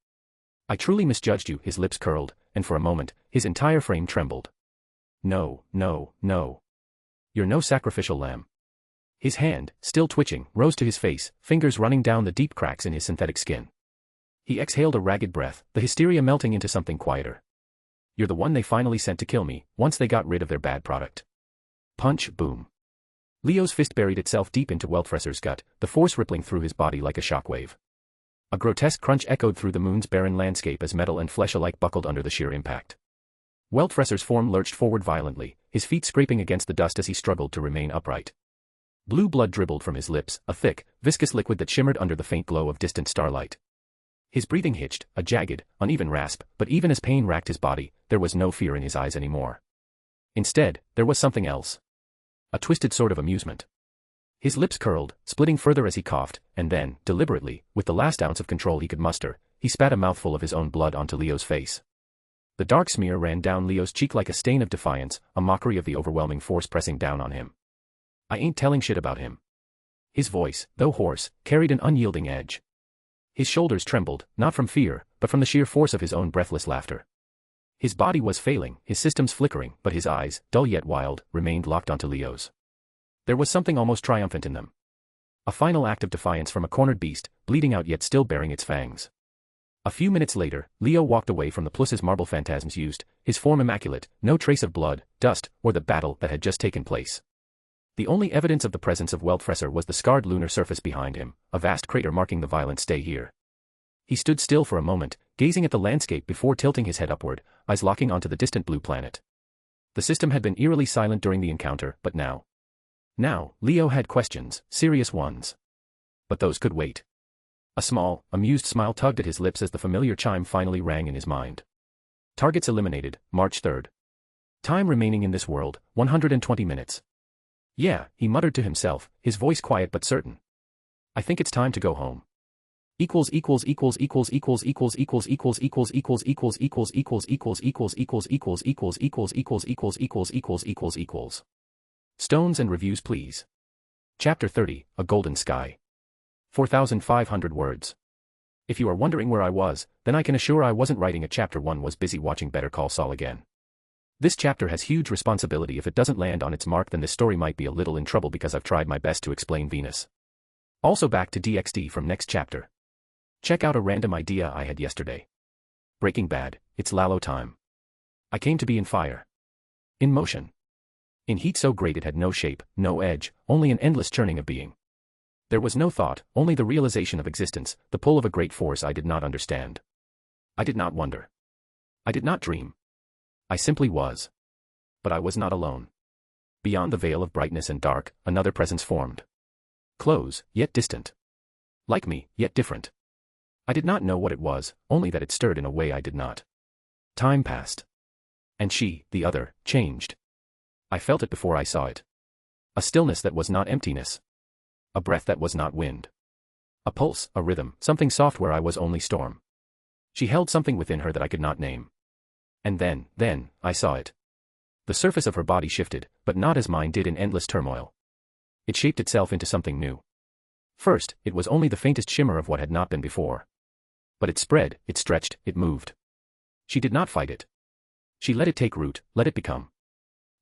I truly misjudged you. His lips curled, and for a moment, his entire frame trembled. No. You're no sacrificial lamb. His hand, still twitching, rose to his face, fingers running down the deep cracks in his synthetic skin. He exhaled a ragged breath, the hysteria melting into something quieter. You're the one they finally sent to kill me, once they got rid of their bad product. Punch, boom. Leo's fist buried itself deep into Weltfresser's gut, the force rippling through his body like a shockwave. A grotesque crunch echoed through the moon's barren landscape as metal and flesh alike buckled under the sheer impact. Weltfresser's form lurched forward violently, his feet scraping against the dust as he struggled to remain upright. Blue blood dribbled from his lips, a thick, viscous liquid that shimmered under the faint glow of distant starlight. His breathing hitched, a jagged, uneven rasp, but even as pain racked his body, there was no fear in his eyes anymore. Instead, there was something else. A twisted sort of amusement. His lips curled, splitting further as he coughed, and then, deliberately, with the last ounce of control he could muster, he spat a mouthful of his own blood onto Leo's face. The dark smear ran down Leo's cheek like a stain of defiance, a mockery of the overwhelming force pressing down on him. I ain't telling shit about him. His voice, though hoarse, carried an unyielding edge. His shoulders trembled, not from fear, but from the sheer force of his own breathless laughter. His body was failing, his systems flickering, but his eyes, dull yet wild, remained locked onto Leo's. There was something almost triumphant in them. A final act of defiance from a cornered beast, bleeding out yet still bearing its fangs. A few minutes later, Leo walked away from the Plus's marble phantasms used, his form immaculate, no trace of blood, dust, or the battle that had just taken place. The only evidence of the presence of Weltfresser was the scarred lunar surface behind him, a vast crater marking the violent stay here. He stood still for a moment, gazing at the landscape before tilting his head upward, eyes locking onto the distant blue planet. The system had been eerily silent during the encounter, but now, Leo had questions, serious ones. But those could wait. A small, amused smile tugged at his lips as the familiar chime finally rang in his mind. Targets eliminated, March 3rd. Time remaining in this world, 120 minutes. Yeah, he muttered to himself, his voice quiet but certain. I think it's time to go home. Equals. Stones and reviews please. Chapter 30, A Golden Sky. 4,500 words. If you are wondering where I was, then I can assure I wasn't writing a chapter 1 was busy watching Better Call Saul again. This chapter has huge responsibility. If it doesn't land on its mark then this story might be a little in trouble because I've tried my best to explain Venus. Also back to DxD from next chapter. Check out a random idea I had yesterday. Breaking Bad, it's Lalo time. I came to be in fire. In motion. In heat so great it had no shape, no edge, only an endless churning of being. There was no thought, only the realization of existence, the pull of a great force I did not understand. I did not wonder. I did not dream. I simply was. But I was not alone. Beyond the veil of brightness and dark, another presence formed. Close, yet distant. Like me, yet different. I did not know what it was, only that it stirred in a way I did not. Time passed. And she, the other, changed. I felt it before I saw it. A stillness that was not emptiness. A breath that was not wind. A pulse, a rhythm, something soft where I was only storm. She held something within her that I could not name. And then, I saw it. The surface of her body shifted, but not as mine did in endless turmoil. It shaped itself into something new. First, it was only the faintest shimmer of what had not been before. But it spread, it stretched, it moved. She did not fight it. She let it take root, let it become.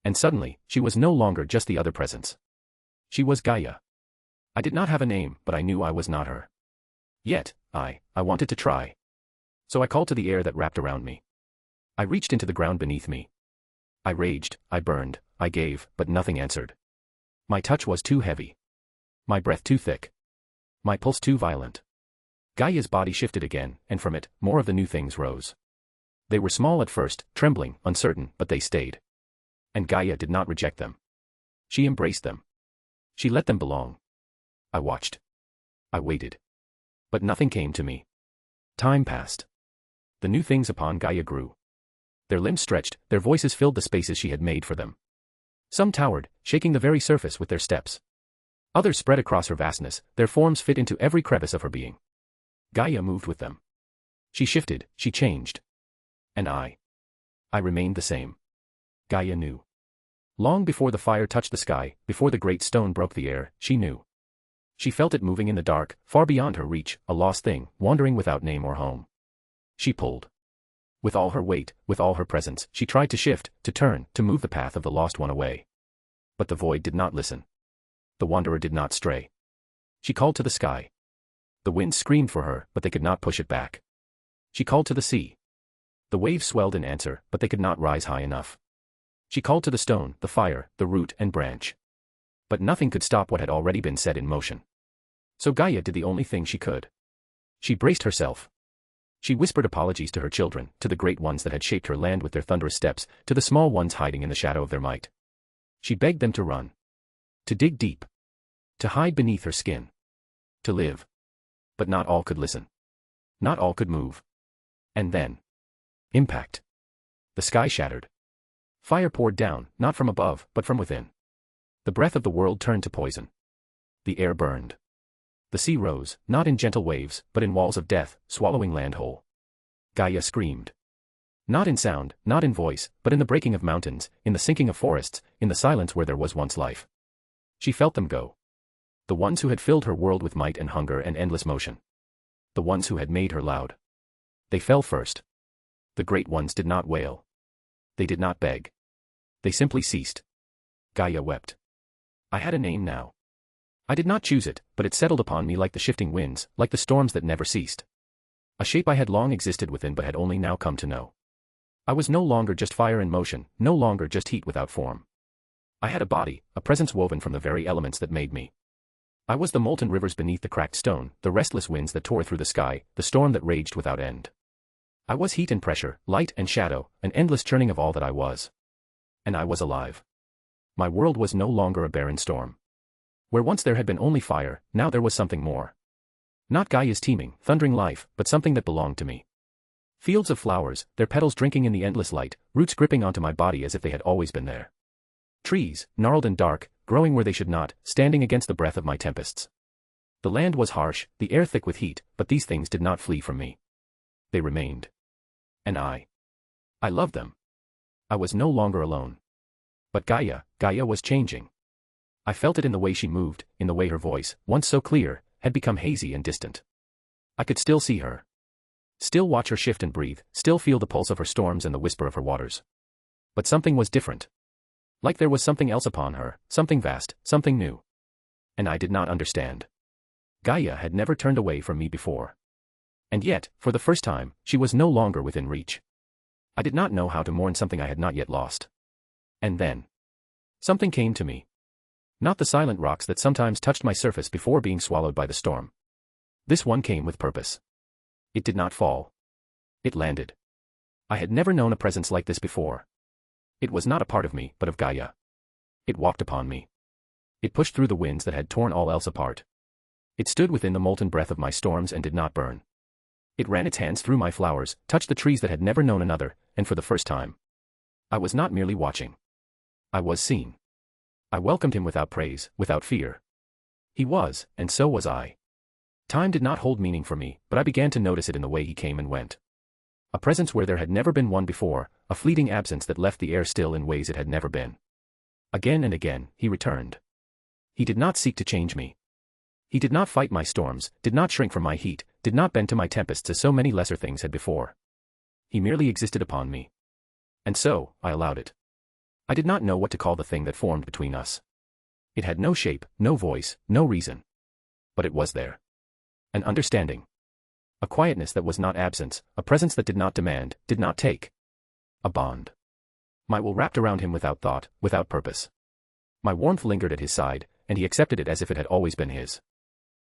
And suddenly, she was no longer just the other presence. She was Gaia. I did not have a name, but I knew I was not her. Yet, I wanted to try. So I called to the air that wrapped around me. I reached into the ground beneath me. I raged, I burned, I gave, but nothing answered. My touch was too heavy. My breath too thick. My pulse too violent. Gaia's body shifted again, and from it, more of the new things rose. They were small at first, trembling, uncertain, but they stayed. And Gaia did not reject them. She embraced them. She let them belong. I watched. I waited. But nothing came to me. Time passed. The new things upon Gaia grew. Their limbs stretched, their voices filled the spaces she had made for them. Some towered, shaking the very surface with their steps. Others spread across her vastness, their forms fit into every crevice of her being. Gaia moved with them. She shifted, she changed. And I remained the same. Gaia knew. Long before the fire touched the sky, before the great stone broke the air, she knew. She felt it moving in the dark, far beyond her reach, a lost thing, wandering without name or home. She pulled. With all her weight, with all her presence, she tried to shift, to turn, to move the path of the lost one away. But the void did not listen. The wanderer did not stray. She called to the sky. The winds screamed for her, but they could not push it back. She called to the sea. The waves swelled in answer, but they could not rise high enough. She called to the stone, the fire, the root and branch. But nothing could stop what had already been set in motion. So Gaia did the only thing she could. She braced herself. She whispered apologies to her children, to the great ones that had shaped her land with their thunderous steps, to the small ones hiding in the shadow of their might. She begged them to run. To dig deep. To hide beneath her skin. To live. But not all could listen. Not all could move. And then. Impact. The sky shattered. Fire poured down, not from above, but from within. The breath of the world turned to poison. The air burned. The sea rose, not in gentle waves, but in walls of death, swallowing land whole. Gaia screamed. Not in sound, not in voice, but in the breaking of mountains, in the sinking of forests, in the silence where there was once life. She felt them go. The ones who had filled her world with might and hunger and endless motion. The ones who had made her loud. They fell first. The great ones did not wail. They did not beg. They simply ceased. Gaia wept. I had a name now. I did not choose it, but it settled upon me like the shifting winds, like the storms that never ceased. A shape I had long existed within but had only now come to know. I was no longer just fire in motion, no longer just heat without form. I had a body, a presence woven from the very elements that made me. I was the molten rivers beneath the cracked stone, the restless winds that tore through the sky, the storm that raged without end. I was heat and pressure, light and shadow, an endless churning of all that I was. And I was alive. My world was no longer a barren storm. Where once there had been only fire, now there was something more. Not Gaia's teeming, thundering life, but something that belonged to me. Fields of flowers, their petals drinking in the endless light, roots gripping onto my body as if they had always been there. Trees, gnarled and dark, growing where they should not, standing against the breath of my tempests. The land was harsh, the air thick with heat, but these things did not flee from me. They remained. And I loved them. I was no longer alone. But Gaia was changing. I felt it in the way she moved, in the way her voice, once so clear, had become hazy and distant. I could still see her. Still watch her shift and breathe, still feel the pulse of her storms and the whisper of her waters. But something was different. Like there was something else upon her, something vast, something new. And I did not understand. Gaia had never turned away from me before. And yet, for the first time, she was no longer within reach. I did not know how to mourn something I had not yet lost. And then. Something came to me. Not the silent rocks that sometimes touched my surface before being swallowed by the storm. This one came with purpose. It did not fall. It landed. I had never known a presence like this before. It was not a part of me, but of Gaia. It walked upon me. It pushed through the winds that had torn all else apart. It stood within the molten breath of my storms and did not burn. It ran its hands through my flowers, touched the trees that had never known another, and for the first time, I was not merely watching. I was seen. I welcomed him without praise, without fear. He was, and so was I. Time did not hold meaning for me, but I began to notice it in the way he came and went. A presence where there had never been one before, a fleeting absence that left the air still in ways it had never been. Again and again, he returned. He did not seek to change me. He did not fight my storms, did not shrink from my heat, did not bend to my tempests as so many lesser things had before. He merely existed upon me. And so, I allowed it. I did not know what to call the thing that formed between us. It had no shape, no voice, no reason. But it was there. An understanding. A quietness that was not absence, a presence that did not demand, did not take. A bond. My will wrapped around him without thought, without purpose. My warmth lingered at his side, and he accepted it as if it had always been his.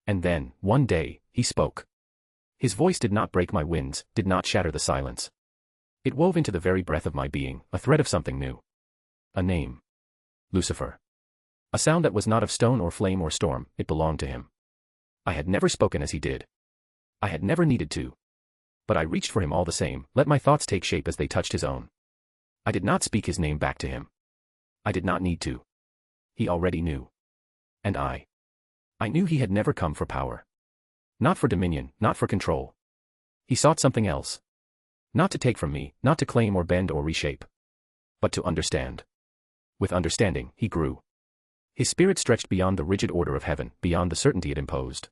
And then, one day, he spoke. His voice did not break my winds, did not shatter the silence. It wove into the very breath of my being, a thread of something new. A name. Lucifer. A sound that was not of stone or flame or storm, it belonged to him. I had never spoken as he did. I had never needed to. But I reached for him all the same, let my thoughts take shape as they touched his own. I did not speak his name back to him. I did not need to. He already knew. And I knew he had never come for power. Not for dominion, not for control. He sought something else. Not to take from me, not to claim or bend or reshape. But to understand. With understanding, he grew. His spirit stretched beyond the rigid order of heaven, beyond the certainty it imposed.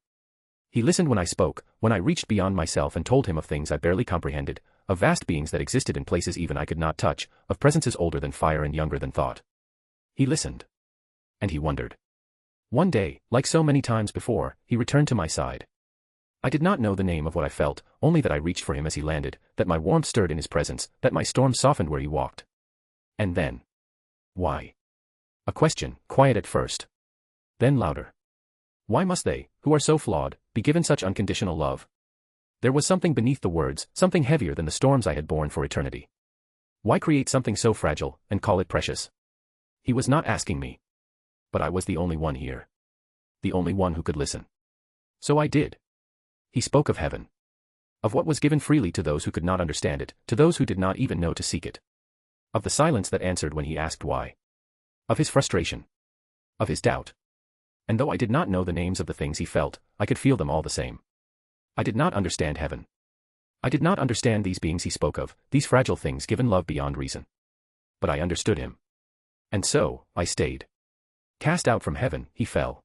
He listened when I spoke, when I reached beyond myself and told him of things I barely comprehended, of vast beings that existed in places even I could not touch, of presences older than fire and younger than thought. He listened. And he wondered. One day, like so many times before, he returned to my side. I did not know the name of what I felt, only that I reached for him as he landed, that my warmth stirred in his presence, that my storm softened where he walked. And then. Why? A question, quiet at first. Then louder. Why must they, who are so flawed, be given such unconditional love? There was something beneath the words, something heavier than the storms I had borne for eternity. Why create something so fragile, and call it precious? He was not asking me. But I was the only one here. The only one who could listen. So I did. He spoke of heaven. Of what was given freely to those who could not understand it, to those who did not even know to seek it. Of the silence that answered when he asked why. Of his frustration. Of his doubt. And though I did not know the names of the things he felt, I could feel them all the same. I did not understand heaven. I did not understand these beings he spoke of, these fragile things given love beyond reason. But I understood him. And so, I stayed. Cast out from heaven, he fell.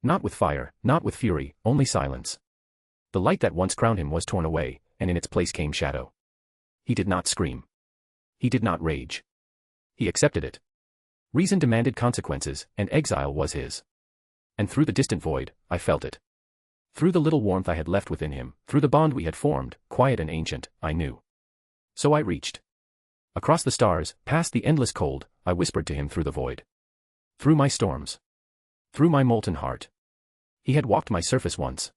Not with fire, not with fury, only silence. The light that once crowned him was torn away, and in its place came shadow. He did not scream. He did not rage. He accepted it. Reason demanded consequences, and exile was his. And through the distant void, I felt it. Through the little warmth I had left within him, through the bond we had formed, quiet and ancient, I knew. So I reached. Across the stars, past the endless cold, I whispered to him through the void. Through my storms. Through my molten heart. He had walked my surface once.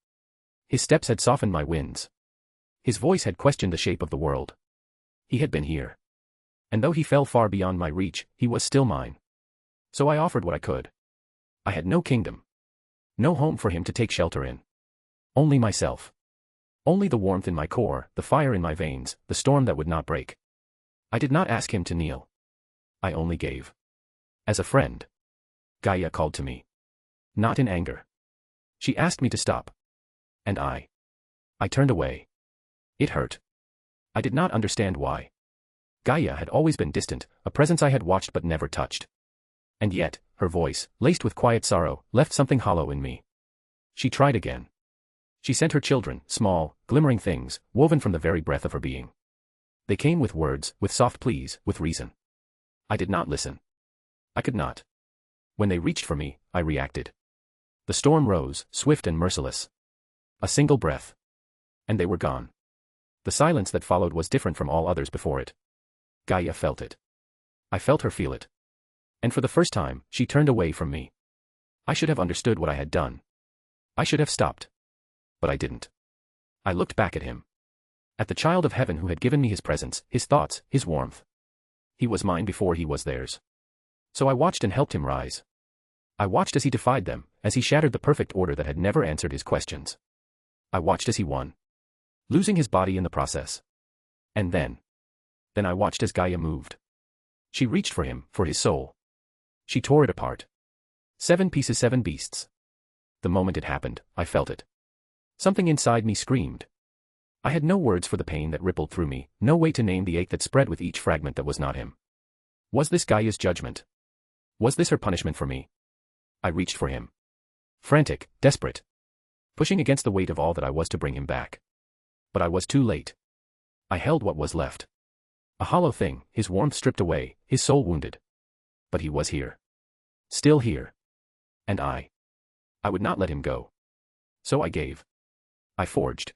His steps had softened my winds. His voice had questioned the shape of the world. He had been here. And though he fell far beyond my reach, he was still mine. So I offered what I could. I had no kingdom. No home for him to take shelter in. Only myself. Only the warmth in my core, the fire in my veins, the storm that would not break. I did not ask him to kneel. I only gave. As a friend. Gaia called to me. Not in anger. She asked me to stop. And I turned away. It hurt. I did not understand why. Gaia had always been distant, a presence I had watched but never touched. And yet, her voice, laced with quiet sorrow, left something hollow in me. She tried again. She sent her children, small, glimmering things, woven from the very breath of her being. They came with words, with soft pleas, with reason. I did not listen. I could not. When they reached for me, I reacted. The storm rose, swift and merciless. A single breath. And they were gone. The silence that followed was different from all others before it. Gaia felt it. I felt her feel it. And for the first time, she turned away from me. I should have understood what I had done. I should have stopped. But I didn't. I looked back at him. At the child of heaven who had given me his presence, his thoughts, his warmth. He was mine before he was theirs. So I watched and helped him rise. I watched as he defied them, as he shattered the perfect order that had never answered his questions. I watched as he won. losing his body in the process. And then I watched as Gaia moved. She reached for him, for his soul. She tore it apart. 7 pieces, 7 beasts. The moment it happened, I felt it. Something inside me screamed. I had no words for the pain that rippled through me, no way to name the ache that spread with each fragment that was not him. Was this Gaia's judgment? Was this her punishment for me? I reached for him. Frantic, desperate. Pushing against the weight of all that I was to bring him back. But I was too late. I held what was left. A hollow thing, his warmth stripped away, his soul wounded. But he was here. Still here. And I would not let him go. So I gave. I forged.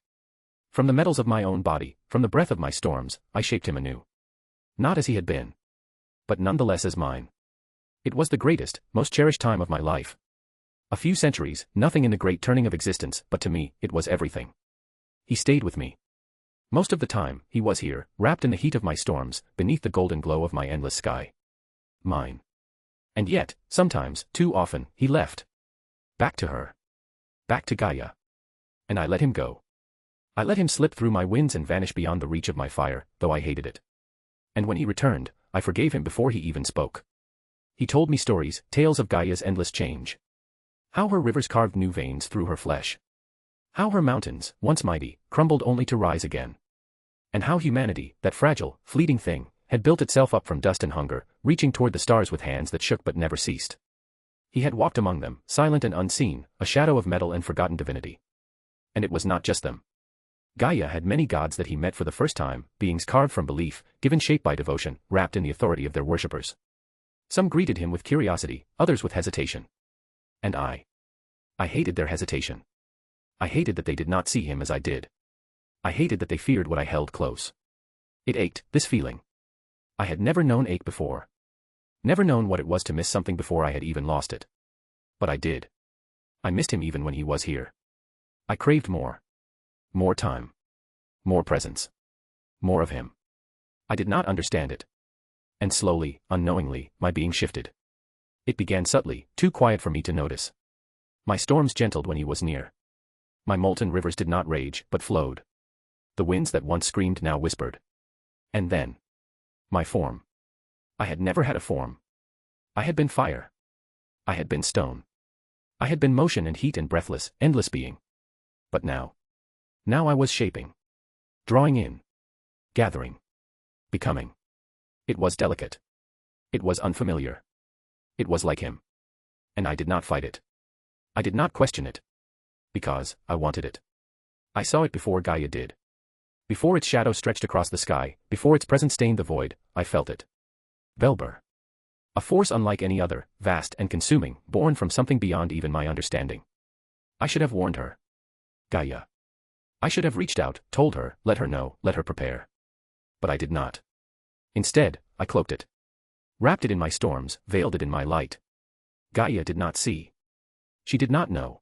From the metals of my own body, from the breath of my storms, I shaped him anew. Not as he had been. But nonetheless as mine. It was the greatest, most cherished time of my life. A few centuries, nothing in the great turning of existence, but to me, it was everything. He stayed with me. Most of the time, he was here, wrapped in the heat of my storms, beneath the golden glow of my endless sky. Mine. And yet, sometimes, too often, he left. Back to her. Back to Gaia. And I let him go. I let him slip through my winds and vanish beyond the reach of my fire, though I hated it. And when he returned, I forgave him before he even spoke. He told me stories, tales of Gaia's endless change. How her rivers carved new veins through her flesh. How her mountains, once mighty, crumbled only to rise again. And how humanity, that fragile, fleeting thing, had built itself up from dust and hunger, reaching toward the stars with hands that shook but never ceased. He had walked among them, silent and unseen, a shadow of metal and forgotten divinity. And it was not just them. Gaia had many gods that he met for the first time, beings carved from belief, given shape by devotion, wrapped in the authority of their worshippers. Some greeted him with curiosity, others with hesitation. And I hated their hesitation. I hated that they did not see him as I did. I hated that they feared what I held close. It ached, this feeling. I had never known ache before. Never known what it was to miss something before I had even lost it. But I did. I missed him even when he was here. I craved more. More time. More presence. More of him. I did not understand it. And slowly, unknowingly, my being shifted. It began subtly, too quiet for me to notice. My storms gentled when he was near. My molten rivers did not rage, but flowed. The winds that once screamed now whispered. And then. My form. I had never had a form. I had been fire. I had been stone. I had been motion and heat and breathless, endless being. But now. Now I was shaping. Drawing in. Gathering. Becoming. It was delicate. It was unfamiliar. It was like him. And I did not fight it. I did not question it. Because I wanted it. I saw it before Gaia did. Before its shadow stretched across the sky, before its presence stained the void, I felt it. Velber. A force unlike any other, vast and consuming, born from something beyond even my understanding. I should have warned her. Gaia. I should have reached out, told her, let her know, let her prepare. But I did not. Instead, I cloaked it. Wrapped it in my storms, veiled it in my light. Gaia did not see. She did not know.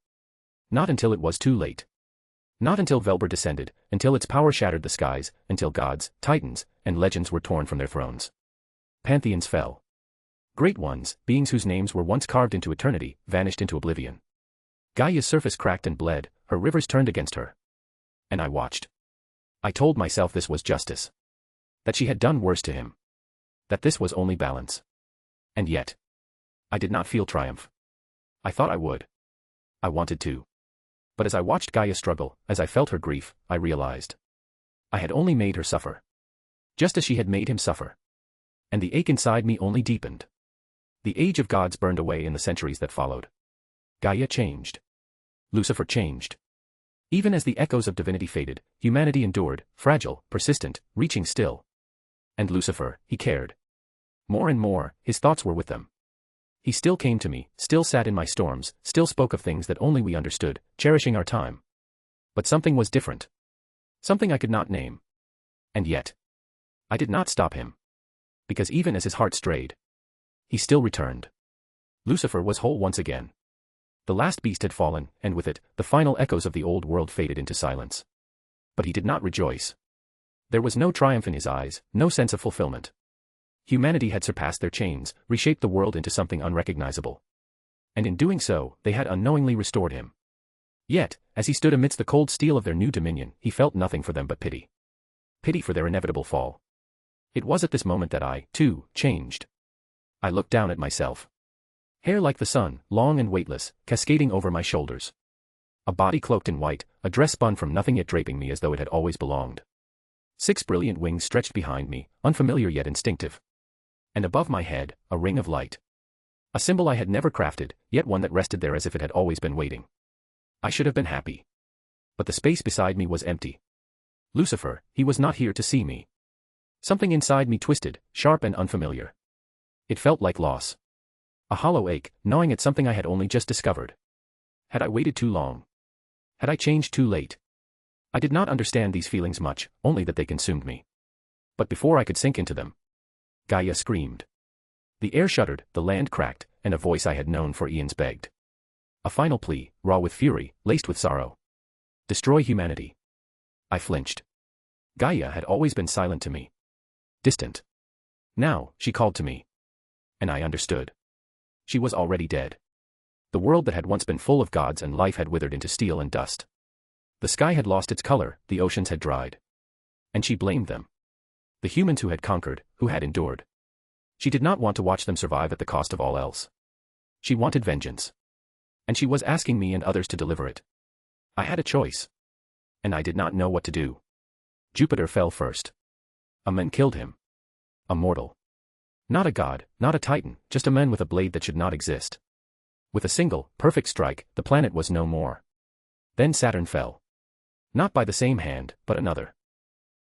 Not until it was too late. Not until Velber descended, until its power shattered the skies, until gods, titans, and legends were torn from their thrones. Pantheons fell. Great ones, beings whose names were once carved into eternity, vanished into oblivion. Gaia's surface cracked and bled, her rivers turned against her. And I watched. I told myself this was justice. That she had done worse to him. That this was only balance. And yet. I did not feel triumph. I thought I would. I wanted to. But as I watched Gaia struggle, as I felt her grief, I realized. I had only made her suffer. Just as she had made him suffer. And the ache inside me only deepened. The age of gods burned away in the centuries that followed. Gaia changed. Lucifer changed. Even as the echoes of divinity faded, humanity endured, fragile, persistent, reaching still. And Lucifer, he cared. More and more, his thoughts were with them. He still came to me, still sat in my storms, still spoke of things that only we understood, cherishing our time. But something was different. Something I could not name. And yet. I did not stop him. Because even as his heart strayed, he still returned. Lucifer was whole once again. The last beast had fallen, and with it, the final echoes of the old world faded into silence. But he did not rejoice. There was no triumph in his eyes, no sense of fulfillment. Humanity had surpassed their chains, reshaped the world into something unrecognizable. And in doing so, they had unknowingly restored him. Yet, as he stood amidst the cold steel of their new dominion, he felt nothing for them but pity. Pity for their inevitable fall. It was at this moment that I, too, changed. I looked down at myself. Hair like the sun, long and weightless, cascading over my shoulders. A body cloaked in white, a dress spun from nothing yet draping me as though it had always belonged. 6 brilliant wings stretched behind me, unfamiliar yet instinctive. And above my head, a ring of light. A symbol I had never crafted, yet one that rested there as if it had always been waiting. I should have been happy. But the space beside me was empty. Lucifer, he was not here to see me. Something inside me twisted, sharp and unfamiliar. It felt like loss. A hollow ache, gnawing at something I had only just discovered. Had I waited too long? Had I changed too late? I did not understand these feelings much, only that they consumed me. But before I could sink into them, Gaia screamed. The air shuddered, the land cracked, and a voice I had known for eons begged. A final plea, raw with fury, laced with sorrow. Destroy humanity. I flinched. Gaia had always been silent to me. Distant. Now, she called to me. And I understood. She was already dead. The world that had once been full of gods and life had withered into steel and dust. The sky had lost its color, the oceans had dried. And she blamed them. The humans who had conquered, who had endured. She did not want to watch them survive at the cost of all else. She wanted vengeance. And she was asking me and others to deliver it. I had a choice. And I did not know what to do. Jupiter fell first. A man killed him. A mortal. Not a god, not a titan, just a man with a blade that should not exist. With a single, perfect strike, the planet was no more. Then Saturn fell. Not by the same hand, but another.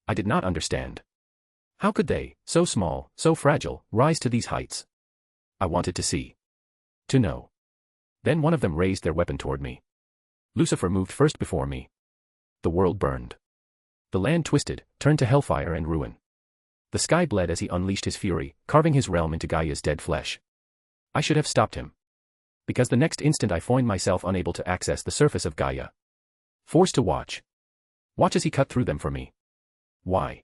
I did not understand. How could they, so small, so fragile, rise to these heights? I wanted to see. To know. Then one of them raised their weapon toward me. Lucifer moved first before me. The world burned. The land twisted, turned to hellfire and ruin. The sky bled as he unleashed his fury, carving his realm into Gaia's dead flesh. I should have stopped him. Because the next instant I found myself unable to access the surface of Gaia. Forced to watch. Watch as he cut through them for me. Why?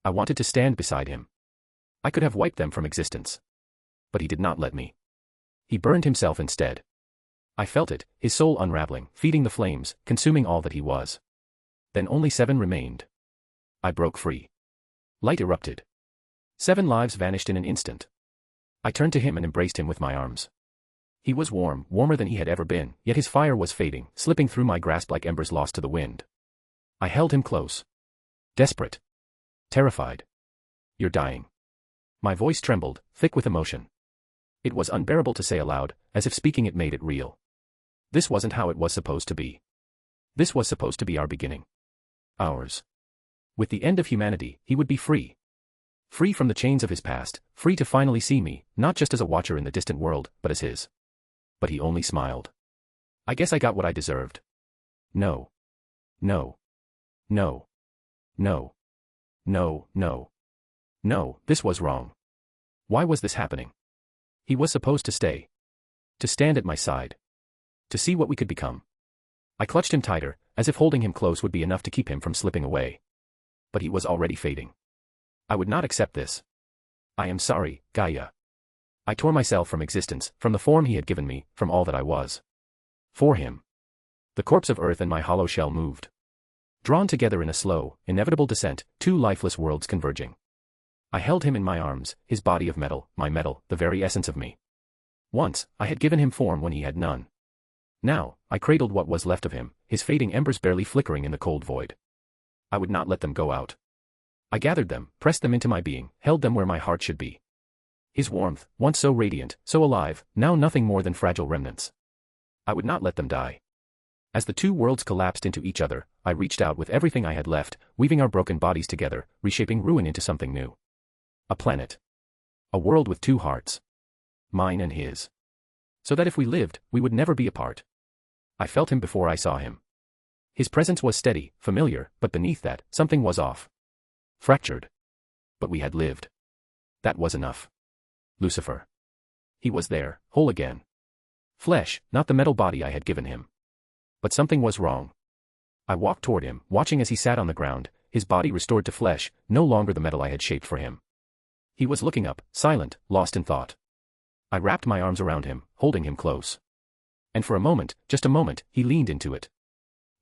I wanted to stand beside him. I could have wiped them from existence. But he did not let me. He burned himself instead. I felt it, his soul unraveling, feeding the flames, consuming all that he was. Then only 7 remained. I broke free. Light erupted. 7 lives vanished in an instant. I turned to him and embraced him with my arms. He was warm, warmer than he had ever been, yet his fire was fading, slipping through my grasp like embers lost to the wind. I held him close. Desperate. Terrified. You're dying. My voice trembled, thick with emotion. It was unbearable to say aloud, as if speaking it made it real. This wasn't how it was supposed to be. This was supposed to be our beginning. Ours. With the end of humanity, he would be free. Free from the chains of his past, free to finally see me, not just as a watcher in the distant world, but as his. But he only smiled. I guess I got what I deserved. No. No. No. No. No, no. No, this was wrong. Why was this happening? He was supposed to stay. To stand at my side. To see what we could become. I clutched him tighter, as if holding him close would be enough to keep him from slipping away. But he was already fading. I would not accept this. I am sorry, Gaia. I tore myself from existence, from the form he had given me, from all that I was. For him. The corpse of Earth and my hollow shell moved. Drawn together in a slow, inevitable descent, 2 lifeless worlds converging. I held him in my arms, his body of metal, my metal, the very essence of me. Once, I had given him form when he had none. Now, I cradled what was left of him, his fading embers barely flickering in the cold void. I would not let them go out. I gathered them, pressed them into my being, held them where my heart should be. His warmth, once so radiant, so alive, now nothing more than fragile remnants. I would not let them die. As the 2 worlds collapsed into each other, I reached out with everything I had left, weaving our broken bodies together, reshaping ruin into something new. A planet. A world with 2 hearts. Mine and his. So that if we lived, we would never be apart. I felt him before I saw him. His presence was steady, familiar, but beneath that, something was off. Fractured. But we had lived. That was enough. Lucifer. He was there, whole again. Flesh, not the metal body I had given him. But something was wrong. I walked toward him, watching as he sat on the ground, his body restored to flesh, no longer the metal I had shaped for him. He was looking up, silent, lost in thought. I wrapped my arms around him, holding him close. And for a moment, just a moment, he leaned into it.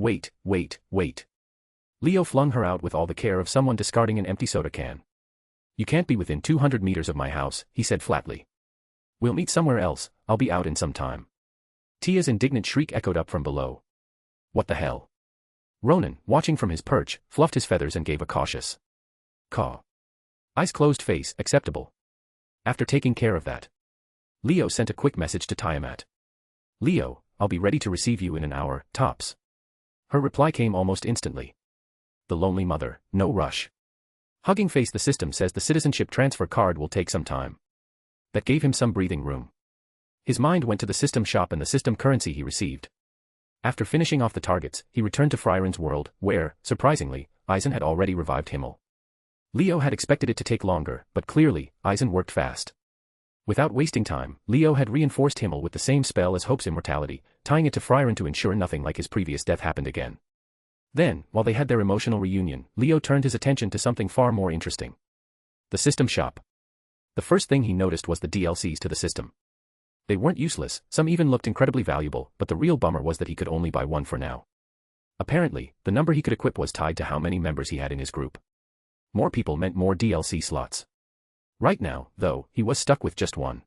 Wait, wait, wait. Leo flung her out with all the care of someone discarding an empty soda can. You can't be within 200 meters of my house, he said flatly. We'll meet somewhere else, I'll be out in some time. Tia's indignant shriek echoed up from below. What the hell? Ronan, watching from his perch, fluffed his feathers and gave a cautious caw. Eyes closed, face acceptable. After taking care of that, Leo sent a quick message to Tiamat. Leo, I'll be ready to receive you in an hour, tops. Her reply came almost instantly. The lonely mother, no rush. Hugging face, the system says the citizenship transfer card will take some time. That gave him some breathing room. His mind went to the system shop and the system currency he received. After finishing off the targets, he returned to Fryren's world, where, surprisingly, Eisen had already revived Himmel. Leo had expected it to take longer, but clearly, Eisen worked fast. Without wasting time, Leo had reinforced Himmel with the same spell as Hope's immortality, tying it to Fryren to ensure nothing like his previous death happened again. Then, while they had their emotional reunion, Leo turned his attention to something far more interesting. The system shop. The first thing he noticed was the DLCs to the system. They weren't useless, some even looked incredibly valuable, but the real bummer was that he could only buy one for now. Apparently, the number he could equip was tied to how many members he had in his group. More people meant more DLC slots. Right now, though, he was stuck with just one.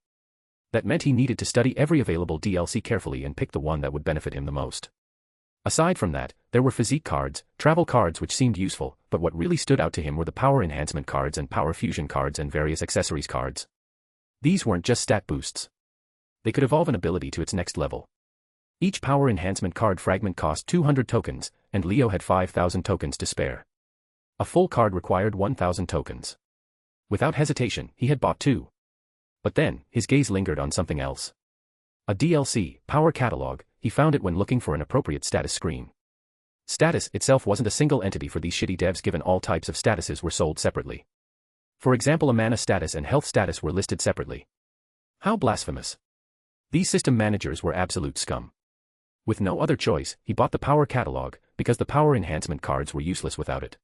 That meant he needed to study every available DLC carefully and pick the one that would benefit him the most. Aside from that, there were physique cards, travel cards which seemed useful, but what really stood out to him were the power enhancement cards and power fusion cards and various accessories cards. These weren't just stat boosts. They could evolve an ability to its next level. Each power enhancement card fragment cost 200 tokens, and Leo had 5,000 tokens to spare. A full card required 1,000 tokens. Without hesitation, he had bought two. But then, his gaze lingered on something else. A DLC, Power Catalog, he found it when looking for an appropriate status screen. Status itself wasn't a single entity for these shitty devs, given all types of statuses were sold separately. For example, a mana status and health status were listed separately. How blasphemous. These system managers were absolute scum. With no other choice, he bought the Power Catalog, because the power enhancement cards were useless without it.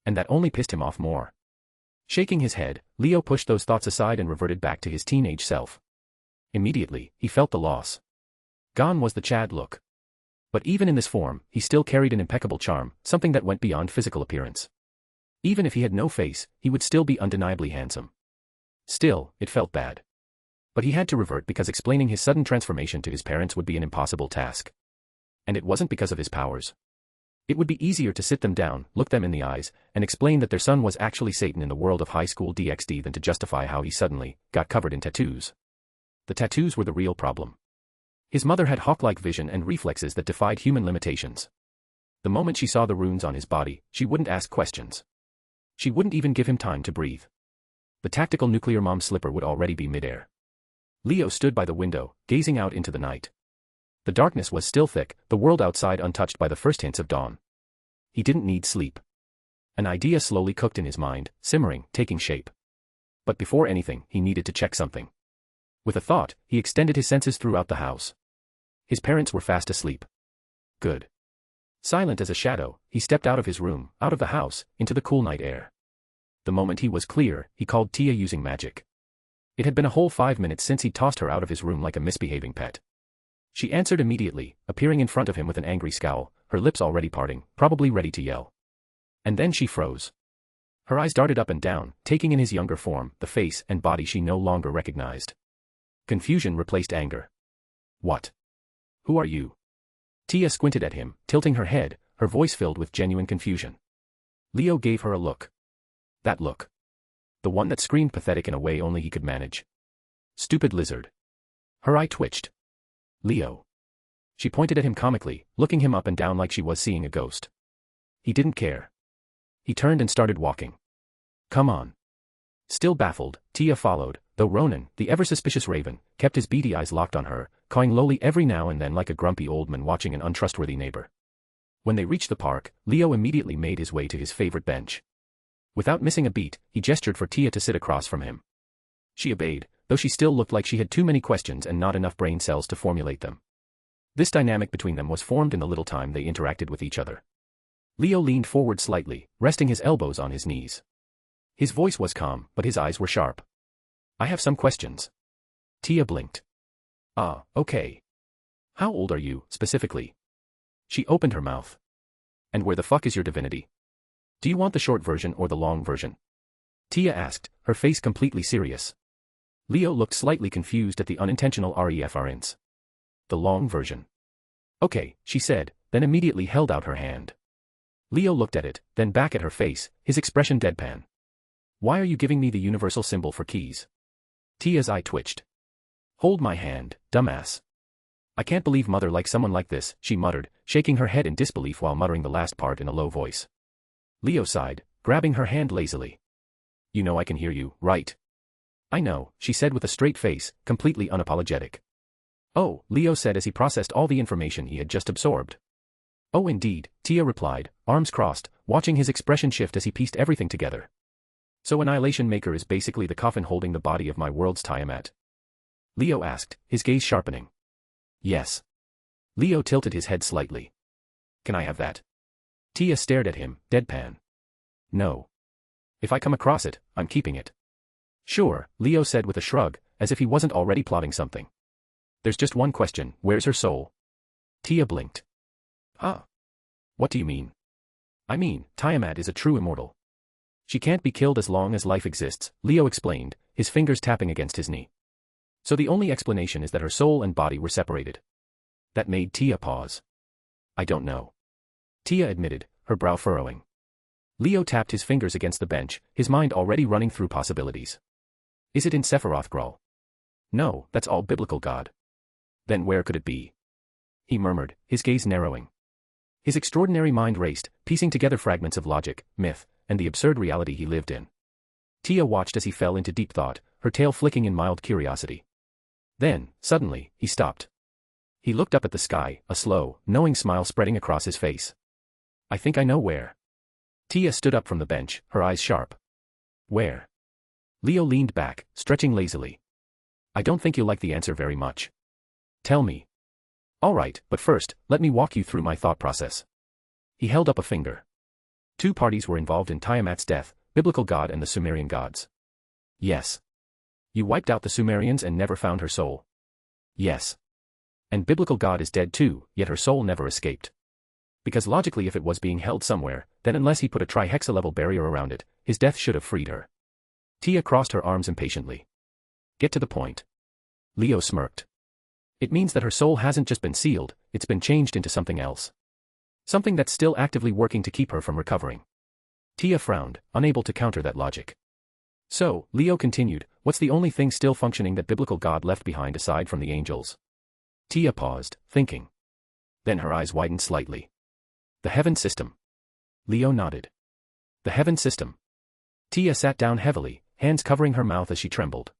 And that only pissed him off more. Shaking his head, Leo pushed those thoughts aside and reverted back to his teenage self. Immediately, he felt the loss. Gone was the Chad look. But even in this form, he still carried an impeccable charm, something that went beyond physical appearance. Even if he had no face, he would still be undeniably handsome. Still, it felt bad. But he had to revert because explaining his sudden transformation to his parents would be an impossible task. And it wasn't because of his powers. It would be easier to sit them down, look them in the eyes, and explain that their son was actually Satan in the world of Highschool DxD than to justify how he suddenly got covered in tattoos. The tattoos were the real problem. His mother had hawk-like vision and reflexes that defied human limitations. The moment she saw the runes on his body, she wouldn't ask questions. She wouldn't even give him time to breathe. The tactical nuclear bomb slipper would already be midair. Leo stood by the window, gazing out into the night. The darkness was still thick, the world outside untouched by the first hints of dawn. He didn't need sleep. An idea slowly cooked in his mind, simmering, taking shape. But before anything, he needed to check something. With a thought, he extended his senses throughout the house. His parents were fast asleep. Good. Silent as a shadow, he stepped out of his room, out of the house, into the cool night air. The moment he was clear, he called Tia using magic. It had been a whole 5 minutes since he tossed her out of his room like a misbehaving pet. She answered immediately, appearing in front of him with an angry scowl, her lips already parting, probably ready to yell. And then she froze. Her eyes darted up and down, taking in his younger form, the face and body she no longer recognized. Confusion replaced anger. What? Who are you? Tia squinted at him, tilting her head, her voice filled with genuine confusion. Leo gave her a look. That look. The one that screamed pathetic in a way only he could manage. Stupid lizard. Her eye twitched. Leo. She pointed at him comically, looking him up and down like she was seeing a ghost. He didn't care. He turned and started walking. Come on. Still baffled, Tia followed, though Ronan, the ever-suspicious raven, kept his beady eyes locked on her, cawing lowly every now and then like a grumpy old man watching an untrustworthy neighbor. When they reached the park, Leo immediately made his way to his favorite bench. Without missing a beat, he gestured for Tia to sit across from him. She obeyed, though she still looked like she had too many questions and not enough brain cells to formulate them. This dynamic between them was formed in the little time they interacted with each other. Leo leaned forward slightly, resting his elbows on his knees. His voice was calm, but his eyes were sharp. I have some questions. Tia blinked. Ah, okay. How old are you, specifically? She opened her mouth. And where the fuck is your divinity? Do you want the short version or the long version? Tia asked, her face completely serious. Leo looked slightly confused at the unintentional reference. The long version. Okay, she said, then immediately held out her hand. Leo looked at it, then back at her face, his expression deadpan. Why are you giving me the universal symbol for keys? Tia's eye twitched. Hold my hand, dumbass. I can't believe mother likes someone like this, she muttered, shaking her head in disbelief while muttering the last part in a low voice. Leo sighed, grabbing her hand lazily. You know I can hear you, right? I know, she said with a straight face, completely unapologetic. Oh, Leo said as he processed all the information he had just absorbed. Oh indeed, Tia replied, arms crossed, watching his expression shift as he pieced everything together. So Annihilation Maker is basically the coffin holding the body of my world's Tiamat? Leo asked, his gaze sharpening. Yes. Leo tilted his head slightly. Can I have that? Tia stared at him, deadpan. No. If I come across it, I'm keeping it. Sure, Leo said with a shrug, as if he wasn't already plotting something. There's just one question, where's her soul? Tia blinked. Huh? What do you mean? I mean, Tiamat is a true immortal. She can't be killed as long as life exists, Leo explained, his fingers tapping against his knee. So the only explanation is that her soul and body were separated. That made Tia pause. I don't know. Tia admitted, her brow furrowing. Leo tapped his fingers against the bench, his mind already running through possibilities. Is it in Sephiroth Grawl? No, that's all biblical God. Then where could it be? He murmured, his gaze narrowing. His extraordinary mind raced, piecing together fragments of logic, myth, and the absurd reality he lived in. Tia watched as he fell into deep thought, her tail flicking in mild curiosity. Then, suddenly, he stopped. He looked up at the sky, a slow, knowing smile spreading across his face. I think I know where. Tia stood up from the bench, her eyes sharp. Where? Leo leaned back, stretching lazily. I don't think you'll like the answer very much. Tell me. All right, but first, let me walk you through my thought process. He held up a finger. Two parties were involved in Tiamat's death, biblical God and the Sumerian gods. Yes. You wiped out the Sumerians and never found her soul. Yes. And biblical God is dead too, yet her soul never escaped. Because logically if it was being held somewhere, then unless he put a trihexa-level barrier around it, his death should have freed her. Tia crossed her arms impatiently. Get to the point. Leo smirked. It means that her soul hasn't just been sealed, it's been changed into something else. Something that's still actively working to keep her from recovering. Tia frowned, unable to counter that logic. So, Leo continued, what's the only thing still functioning that biblical God left behind aside from the angels? Tia paused, thinking. Then her eyes widened slightly. The heaven system. Leo nodded. The heaven system. Tia sat down heavily, hands covering her mouth as she trembled.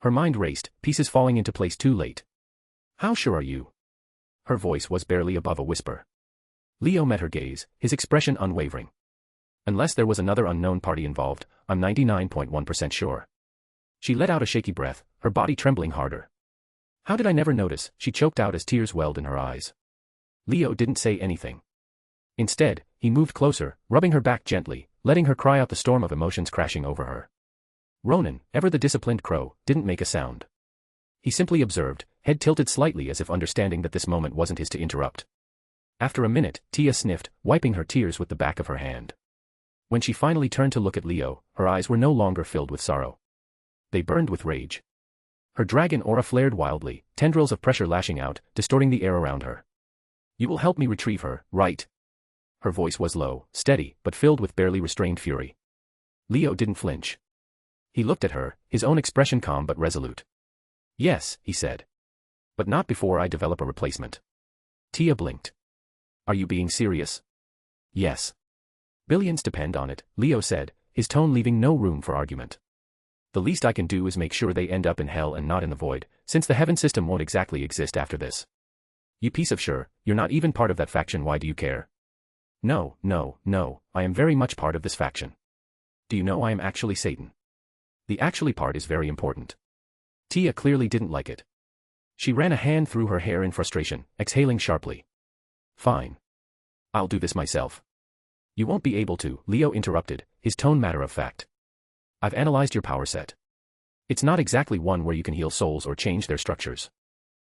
Her mind raced, pieces falling into place too late. How sure are you? Her voice was barely above a whisper. Leo met her gaze, his expression unwavering. Unless there was another unknown party involved, I'm 99.1% sure. She let out a shaky breath, her body trembling harder. How did I never notice? She choked out as tears welled in her eyes. Leo didn't say anything. Instead, he moved closer, rubbing her back gently, letting her cry out the storm of emotions crashing over her. Ronan, ever the disciplined crow, didn't make a sound. He simply observed, head tilted slightly as if understanding that this moment wasn't his to interrupt. After a minute, Tia sniffed, wiping her tears with the back of her hand. When she finally turned to look at Leo, her eyes were no longer filled with sorrow. They burned with rage. Her dragon aura flared wildly, tendrils of pressure lashing out, distorting the air around her. You will help me retrieve her, right? Her voice was low, steady, but filled with barely restrained fury. Leo didn't flinch. He looked at her, his own expression calm but resolute. Yes, he said. But not before I develop a replacement. Tia blinked. Are you being serious? Yes. Billions depend on it, Leo said, his tone leaving no room for argument. The least I can do is make sure they end up in hell and not in the void, since the heaven system won't exactly exist after this. You piece of sure, you're not even part of that faction, why do you care? No, I am very much part of this faction. Do you know I am actually Satan? The actually part is very important. Tia clearly didn't like it. She ran a hand through her hair in frustration, exhaling sharply. Fine. I'll do this myself. You won't be able to, Leo interrupted, his tone matter of fact. I've analyzed your power set. It's not exactly one where you can heal souls or change their structures.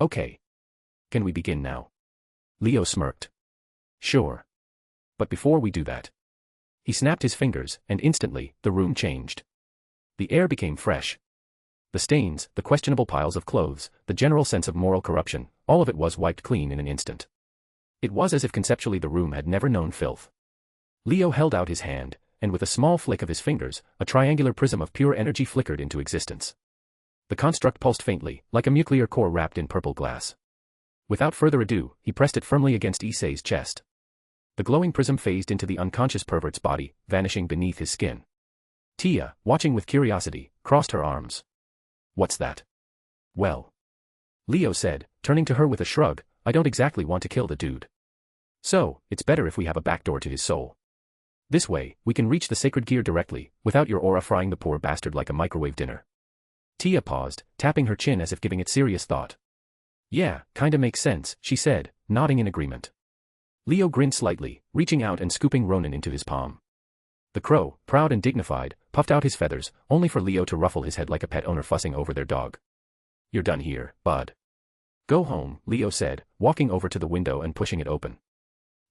Okay. Can we begin now? Leo smirked. Sure. But before we do that. He snapped his fingers, and instantly, the room changed. The air became fresh. The stains, the questionable piles of clothes, the general sense of moral corruption, all of it was wiped clean in an instant. It was as if conceptually the room had never known filth. Leo held out his hand, and with a small flick of his fingers, a triangular prism of pure energy flickered into existence. The construct pulsed faintly, like a nuclear core wrapped in purple glass. Without further ado, he pressed it firmly against Issei's chest. The glowing prism phased into the unconscious pervert's body, vanishing beneath his skin. Tia, watching with curiosity, crossed her arms. What's that? Well. Leo said, turning to her with a shrug, I don't exactly want to kill the dude. So, it's better if we have a backdoor to his soul. This way, we can reach the sacred gear directly, without your aura frying the poor bastard like a microwave dinner. Tia paused, tapping her chin as if giving it serious thought. Yeah, kinda makes sense, she said, nodding in agreement. Leo grinned slightly, reaching out and scooping Ronan into his palm. The crow, proud and dignified, puffed out his feathers, only for Leo to ruffle his head like a pet owner fussing over their dog. You're done here, bud. Go home, Leo said, walking over to the window and pushing it open.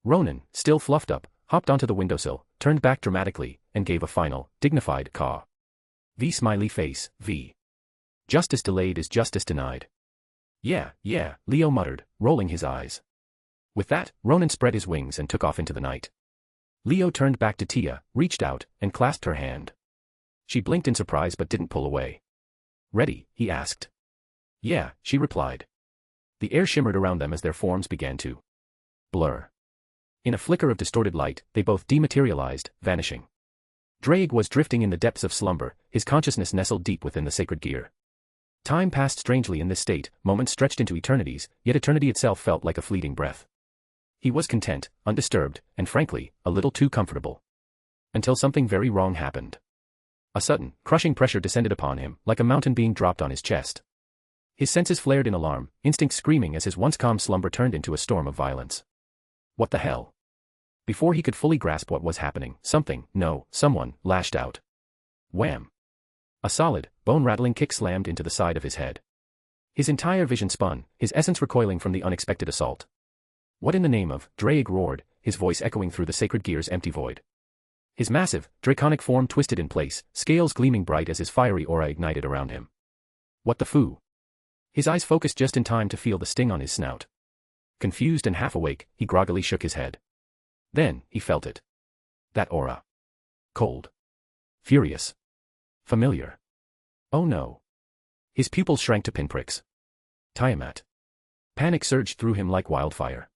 Ronan, still fluffed up, hopped onto the windowsill, turned back dramatically, and gave a final, dignified caw. V smiley face, V. Justice delayed is justice denied. Yeah, Leo muttered, rolling his eyes. With that, Ronan spread his wings and took off into the night. Leo turned back to Tia, reached out, and clasped her hand. She blinked in surprise but didn't pull away. Ready? He asked. Yeah, she replied. The air shimmered around them as their forms began to blur. In a flicker of distorted light, they both dematerialized, vanishing. Drake was drifting in the depths of slumber, his consciousness nestled deep within the sacred gear. Time passed strangely in this state, moments stretched into eternities, yet eternity itself felt like a fleeting breath. He was content, undisturbed, and frankly, a little too comfortable. Until something very wrong happened. A sudden, crushing pressure descended upon him, like a mountain being dropped on his chest. His senses flared in alarm, instinct screaming as his once calm slumber turned into a storm of violence. What the hell? Before he could fully grasp what was happening, someone, lashed out. Wham! A solid, bone-rattling kick slammed into the side of his head. His entire vision spun, his essence recoiling from the unexpected assault. What in the name of, Drake roared, his voice echoing through the sacred gear's empty void. His massive, draconic form twisted in place, scales gleaming bright as his fiery aura ignited around him. What the foo? His eyes focused just in time to feel the sting on his snout. Confused and half awake, he groggily shook his head. Then, he felt it. That aura. Cold. Furious. Familiar. Oh no. His pupils shrank to pinpricks. Tiamat. Panic surged through him like wildfire.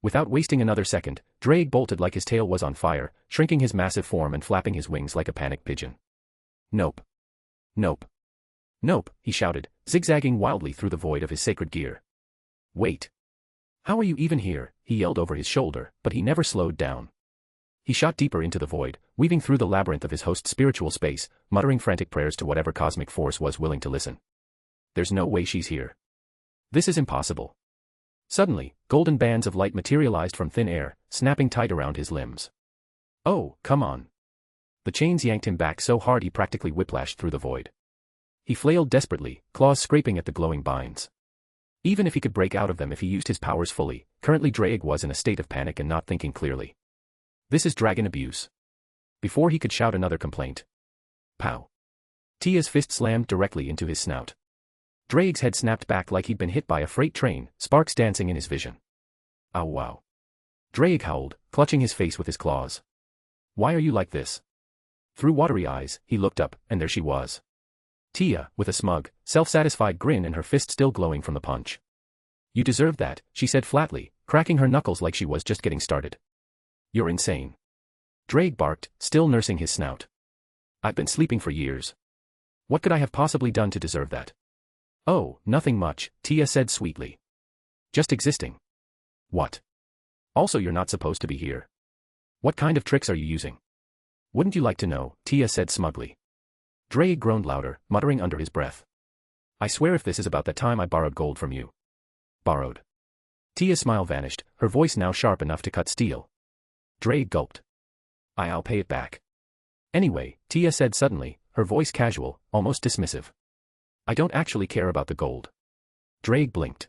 Without wasting another second, Drake bolted like his tail was on fire, shrinking his massive form and flapping his wings like a panicked pigeon. Nope. Nope. Nope, he shouted, zigzagging wildly through the void of his sacred gear. Wait. How are you even here? He yelled over his shoulder, but he never slowed down. He shot deeper into the void, weaving through the labyrinth of his host's spiritual space, muttering frantic prayers to whatever cosmic force was willing to listen. There's no way she's here. This is impossible. Suddenly, golden bands of light materialized from thin air, snapping tight around his limbs. Oh, come on. The chains yanked him back so hard he practically whiplashed through the void. He flailed desperately, claws scraping at the glowing binds. Even if he could break out of them if he used his powers fully, currently Drake was in a state of panic and not thinking clearly. This is dragon abuse. Before he could shout another complaint. Pow. Tia's fist slammed directly into his snout. Drake's head snapped back like he'd been hit by a freight train, sparks dancing in his vision. Ow wow. Drake howled, clutching his face with his claws. Why are you like this? Through watery eyes, he looked up, and there she was. Tia, with a smug, self-satisfied grin and her fist still glowing from the punch. You deserve that, she said flatly, cracking her knuckles like she was just getting started. You're insane. Drake barked, still nursing his snout. I've been sleeping for years. What could I have possibly done to deserve that? Oh, nothing much, Tia said sweetly. Just existing. What? Also you're not supposed to be here. What kind of tricks are you using? Wouldn't you like to know, Tia said smugly. Drake groaned louder, muttering under his breath. I swear if this is about that time I borrowed gold from you. Borrowed. Tia's smile vanished, her voice now sharp enough to cut steel. Drake gulped. I'll pay it back. Anyway, Tia said suddenly, her voice casual, almost dismissive. I don't actually care about the gold. Drake blinked.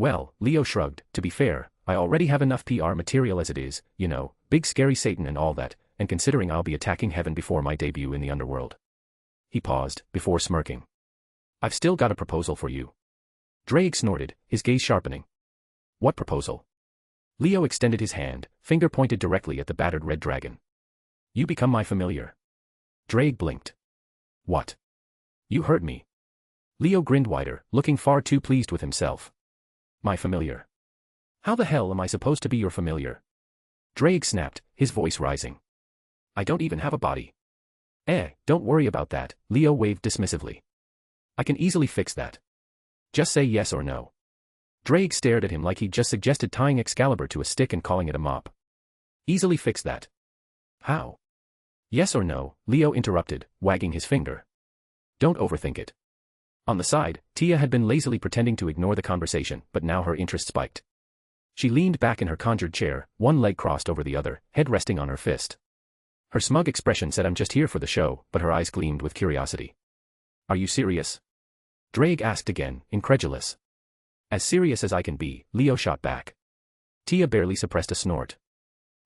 Well, Leo shrugged, to be fair, I already have enough PR material as it is, you know, big scary Satan and all that, and considering I'll be attacking heaven before my debut in the underworld. He paused, before smirking. I've still got a proposal for you. Drake snorted, his gaze sharpening. What proposal? Leo extended his hand, finger pointed directly at the battered red dragon. You become my familiar. Drake blinked. What? You heard me. Leo grinned wider, looking far too pleased with himself. My familiar. How the hell am I supposed to be your familiar? Drake snapped, his voice rising. I don't even have a body. Don't worry about that, Leo waved dismissively. I can easily fix that. Just say yes or no. Drake stared at him like he'd just suggested tying Excalibur to a stick and calling it a mop. Easily fix that. How? Yes or no, Leo interrupted, wagging his finger. Don't overthink it. On the side, Tia had been lazily pretending to ignore the conversation, but now her interest spiked. She leaned back in her conjured chair, one leg crossed over the other, head resting on her fist. Her smug expression said I'm just here for the show, but her eyes gleamed with curiosity. Are you serious? Drake asked again, incredulous. As serious as I can be, Leo shot back. Tia barely suppressed a snort.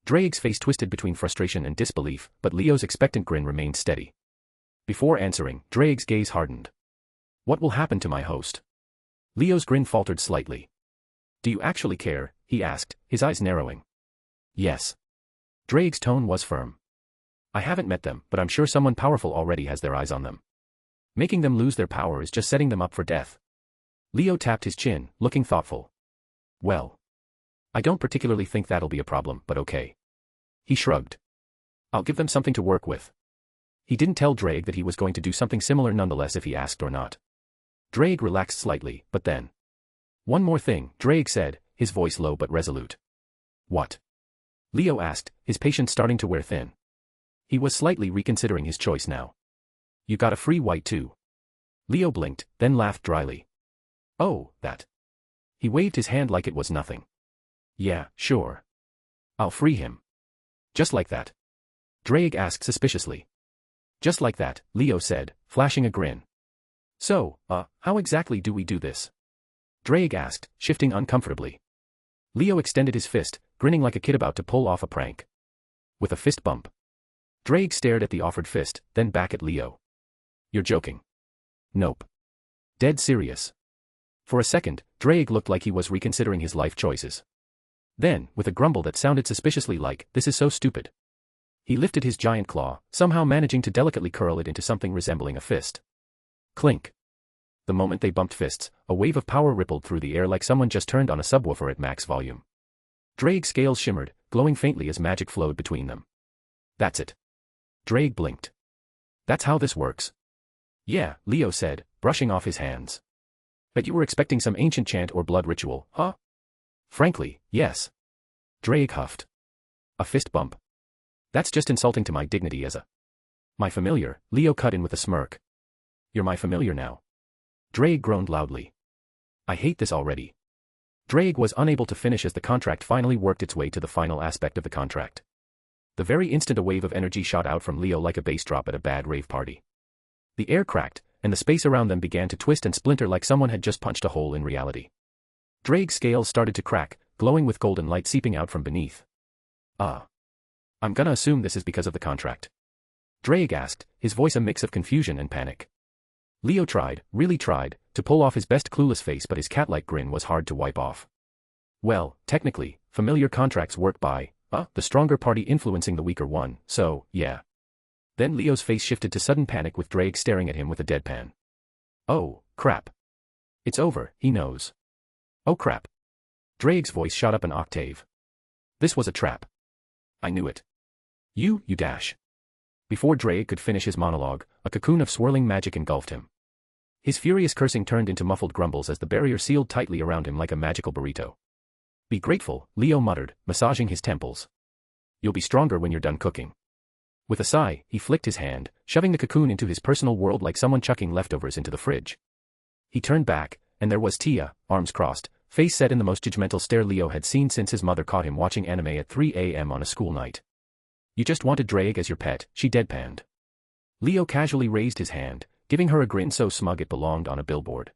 Drake's face twisted between frustration and disbelief, but Leo's expectant grin remained steady. Before answering, Drake's gaze hardened. What will happen to my host? Leo's grin faltered slightly. Do you actually care? He asked, his eyes narrowing. Yes. Drake's tone was firm. I haven't met them, but I'm sure someone powerful already has their eyes on them. Making them lose their power is just setting them up for death. Leo tapped his chin, looking thoughtful. Well. I don't particularly think that'll be a problem, but okay. He shrugged. I'll give them something to work with. He didn't tell Drake that he was going to do something similar nonetheless if he asked or not. Drake relaxed slightly, but then. One more thing, Drake said, his voice low but resolute. What? Leo asked, his patience starting to wear thin. He was slightly reconsidering his choice now. You got a free white too. Leo blinked, then laughed dryly. Oh, that. He waved his hand like it was nothing. Yeah, sure. I'll free him. Just like that? Drake asked suspiciously. Just like that, Leo said, flashing a grin. So, how exactly do we do this? Drake asked, shifting uncomfortably. Leo extended his fist, grinning like a kid about to pull off a prank. With a fist bump. Drake stared at the offered fist, then back at Leo. You're joking. Nope. Dead serious. For a second, Drake looked like he was reconsidering his life choices. Then, with a grumble that sounded suspiciously like, this is so stupid. He lifted his giant claw, somehow managing to delicately curl it into something resembling a fist. Clink. The moment they bumped fists, a wave of power rippled through the air like someone just turned on a subwoofer at max volume. Drake's scales shimmered, glowing faintly as magic flowed between them. That's it. Drake blinked. That's how this works. Yeah, Leo said, brushing off his hands. Bet you were expecting some ancient chant or blood ritual, huh? Frankly, yes. Drake huffed. A fist bump. That's just insulting to my dignity as a... My familiar, Leo cut in with a smirk. You're my familiar now. Drake groaned loudly. I hate this already. Drake was unable to finish as the contract finally worked its way to the final aspect of the contract. The very instant a wave of energy shot out from Leo like a bass drop at a bad rave party. The air cracked, and the space around them began to twist and splinter like someone had just punched a hole in reality. Drake's scales started to crack, glowing with golden light seeping out from beneath. I'm gonna assume this is because of the contract. Drake asked, his voice a mix of confusion and panic. Leo tried, really tried, to pull off his best clueless face, but his cat-like grin was hard to wipe off. Well, technically, familiar contracts work by, the stronger party influencing the weaker one, so, yeah. Then Leo's face shifted to sudden panic with Drake staring at him with a deadpan. Oh, crap. It's over, he knows. Oh crap. Drake's voice shot up an octave. This was a trap. I knew it. You dash. Before Drake could finish his monologue, a cocoon of swirling magic engulfed him. His furious cursing turned into muffled grumbles as the barrier sealed tightly around him like a magical burrito. Be grateful, Leo muttered, massaging his temples. You'll be stronger when you're done cooking. With a sigh, he flicked his hand, shoving the cocoon into his personal world like someone chucking leftovers into the fridge. He turned back, and there was Tia, arms crossed, face set in the most judgmental stare Leo had seen since his mother caught him watching anime at 3 a.m. on a school night. You just wanted Drake as your pet, she deadpanned. Leo casually raised his hand, giving her a grin so smug it belonged on a billboard.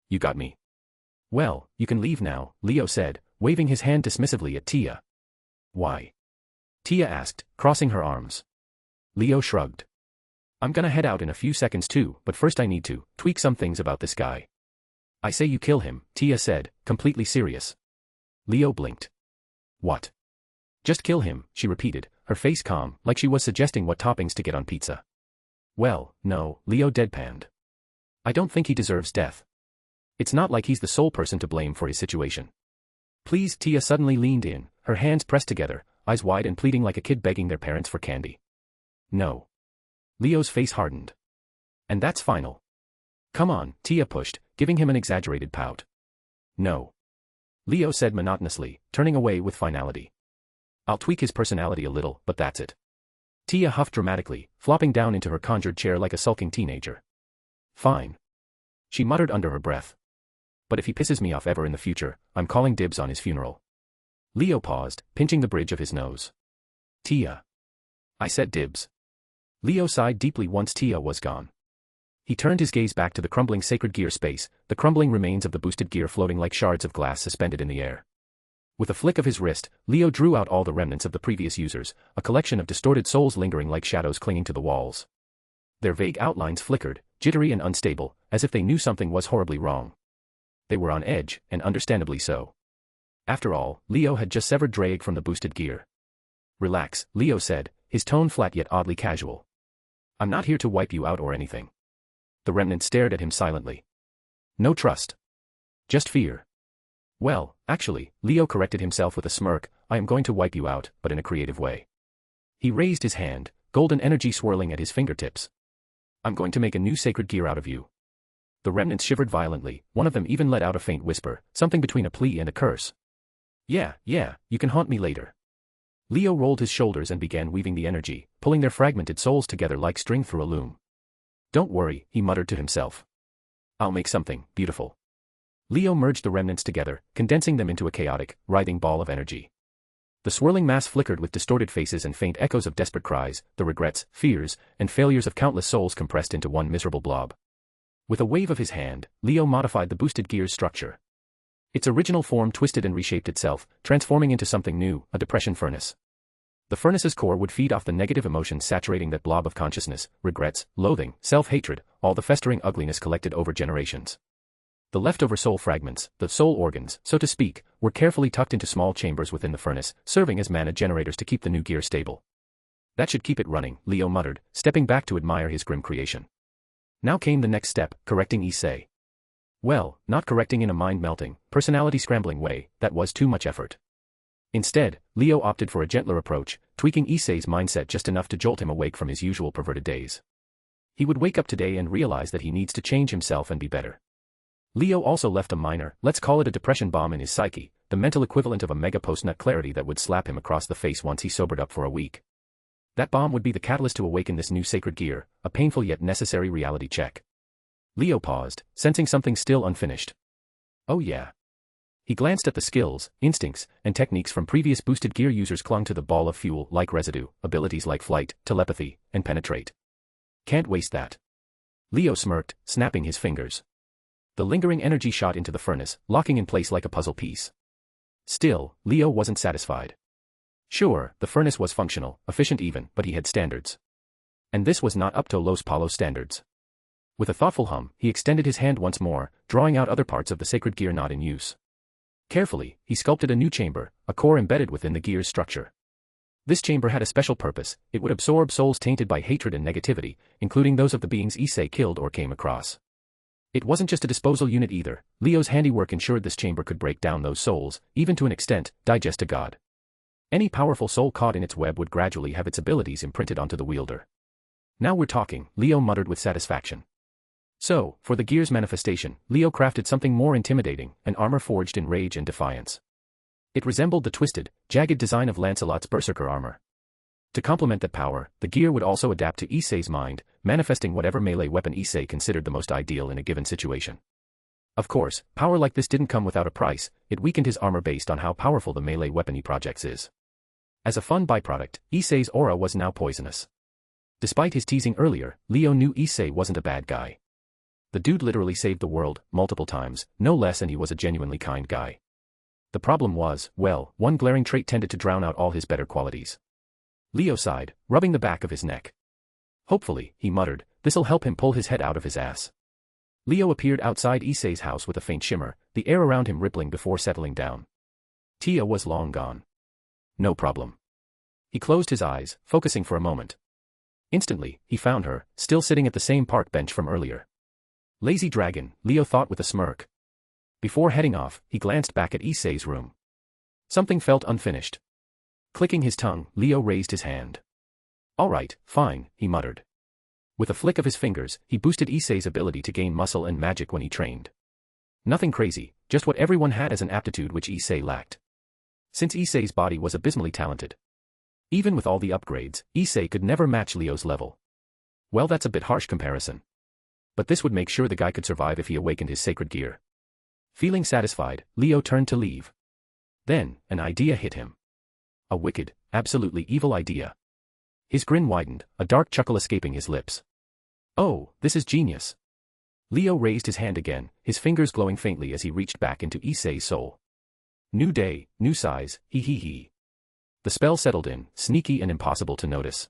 You got me. Well, you can leave now, Leo said, waving his hand dismissively at Tia. Why? Tia asked, crossing her arms. Leo shrugged. I'm gonna head out in a few seconds too, but first I need to tweak some things about this guy. I say you kill him, Tia said, completely serious. Leo blinked. What? Just kill him, she repeated, her face calm, like she was suggesting what toppings to get on pizza. Well, no, Leo deadpanned. I don't think he deserves death. It's not like he's the sole person to blame for his situation. Please, Tia suddenly leaned in, her hands pressed together, eyes wide and pleading like a kid begging their parents for candy. No. Leo's face hardened. And that's final. Come on, Tia pushed, giving him an exaggerated pout. No. Leo said monotonously, turning away with finality. I'll tweak his personality a little, but that's it. Tia huffed dramatically, flopping down into her conjured chair like a sulking teenager. Fine. She muttered under her breath. But if he pisses me off ever in the future, I'm calling dibs on his funeral. Leo paused, pinching the bridge of his nose. Tia. I said dibs. Leo sighed deeply once Tia was gone. He turned his gaze back to the crumbling sacred gear space, the crumbling remains of the boosted gear floating like shards of glass suspended in the air. With a flick of his wrist, Leo drew out all the remnants of the previous users, a collection of distorted souls lingering like shadows clinging to the walls. Their vague outlines flickered, jittery and unstable, as if they knew something was horribly wrong. They were on edge, and understandably so. After all, Leo had just severed Drake from the boosted gear. Relax, Leo said, his tone flat yet oddly casual. I'm not here to wipe you out or anything. The remnant stared at him silently. No trust. Just fear. Well, actually, Leo corrected himself with a smirk, I am going to wipe you out, but in a creative way. He raised his hand, golden energy swirling at his fingertips. I'm going to make a new sacred gear out of you. The remnants shivered violently, one of them even let out a faint whisper, something between a plea and a curse. Yeah, you can haunt me later. Leo rolled his shoulders and began weaving the energy, pulling their fragmented souls together like string through a loom. Don't worry, he muttered to himself. I'll make something beautiful. Leo merged the remnants together, condensing them into a chaotic, writhing ball of energy. The swirling mass flickered with distorted faces and faint echoes of desperate cries, the regrets, fears, and failures of countless souls compressed into one miserable blob. With a wave of his hand, Leo modified the boosted gear's structure. Its original form twisted and reshaped itself, transforming into something new, a depression furnace. The furnace's core would feed off the negative emotions saturating that blob of consciousness, regrets, loathing, self-hatred, all the festering ugliness collected over generations. The leftover soul fragments, the soul organs, so to speak, were carefully tucked into small chambers within the furnace, serving as mana generators to keep the new gear stable. That should keep it running, Leo muttered, stepping back to admire his grim creation. Now came the next step, correcting Issei. Well, not correcting in a mind-melting, personality-scrambling way, that was too much effort. Instead, Leo opted for a gentler approach, tweaking Issei's mindset just enough to jolt him awake from his usual perverted days. He would wake up today and realize that he needs to change himself and be better. Leo also left a minor, let's call it a depression bomb in his psyche, the mental equivalent of a mega post-nut clarity that would slap him across the face once he sobered up for a week. That bomb would be the catalyst to awaken this new sacred gear, a painful yet necessary reality check. Leo paused, sensing something still unfinished. Oh yeah. He glanced at the skills, instincts, and techniques from previous boosted gear users clung to the ball of fuel like residue, abilities like flight, telepathy, and penetrate. Can't waste that. Leo smirked, snapping his fingers. The lingering energy shot into the furnace, locking in place like a puzzle piece. Still, Leo wasn't satisfied. Sure, the furnace was functional, efficient even, but he had standards. And this was not up to Los Palos standards. With a thoughtful hum, he extended his hand once more, drawing out other parts of the sacred gear not in use. Carefully, he sculpted a new chamber, a core embedded within the gear's structure. This chamber had a special purpose, it would absorb souls tainted by hatred and negativity, including those of the beings Issei killed or came across. It wasn't just a disposal unit either, Leo's handiwork ensured this chamber could break down those souls, even to an extent, digest a god. Any powerful soul caught in its web would gradually have its abilities imprinted onto the wielder. Now we're talking, Leo muttered with satisfaction. So, for the gear's manifestation, Leo crafted something more intimidating, an armor forged in rage and defiance. It resembled the twisted, jagged design of Lancelot's berserker armor. To complement that power, the gear would also adapt to Issei's mind, manifesting whatever melee weapon Issei considered the most ideal in a given situation. Of course, power like this didn't come without a price, it weakened his armor based on how powerful the melee weapon he projects is. As a fun byproduct, Issei's aura was now poisonous. Despite his teasing earlier, Leo knew Issei wasn't a bad guy. The dude literally saved the world, multiple times, no less, and he was a genuinely kind guy. The problem was, well, one glaring trait tended to drown out all his better qualities. Leo sighed, rubbing the back of his neck. Hopefully, he muttered, this'll help him pull his head out of his ass. Leo appeared outside Issei's house with a faint shimmer, the air around him rippling before settling down. Tia was long gone. No problem. He closed his eyes, focusing for a moment. Instantly, he found her, still sitting at the same park bench from earlier. Lazy dragon, Leo thought with a smirk. Before heading off, he glanced back at Issei's room. Something felt unfinished. Clicking his tongue, Leo raised his hand. All right, fine, he muttered. With a flick of his fingers, he boosted Issei's ability to gain muscle and magic when he trained. Nothing crazy, just what everyone had as an aptitude which Issei lacked. Since Issei's body was abysmally talented. Even with all the upgrades, Issei could never match Leo's level. Well, that's a bit harsh comparison. But this would make sure the guy could survive if he awakened his sacred gear. Feeling satisfied, Leo turned to leave. Then, an idea hit him. A wicked, absolutely evil idea. His grin widened, a dark chuckle escaping his lips. Oh, this is genius. Leo raised his hand again, his fingers glowing faintly as he reached back into Issei's soul. New day, new size, he. The spell settled in, sneaky and impossible to notice.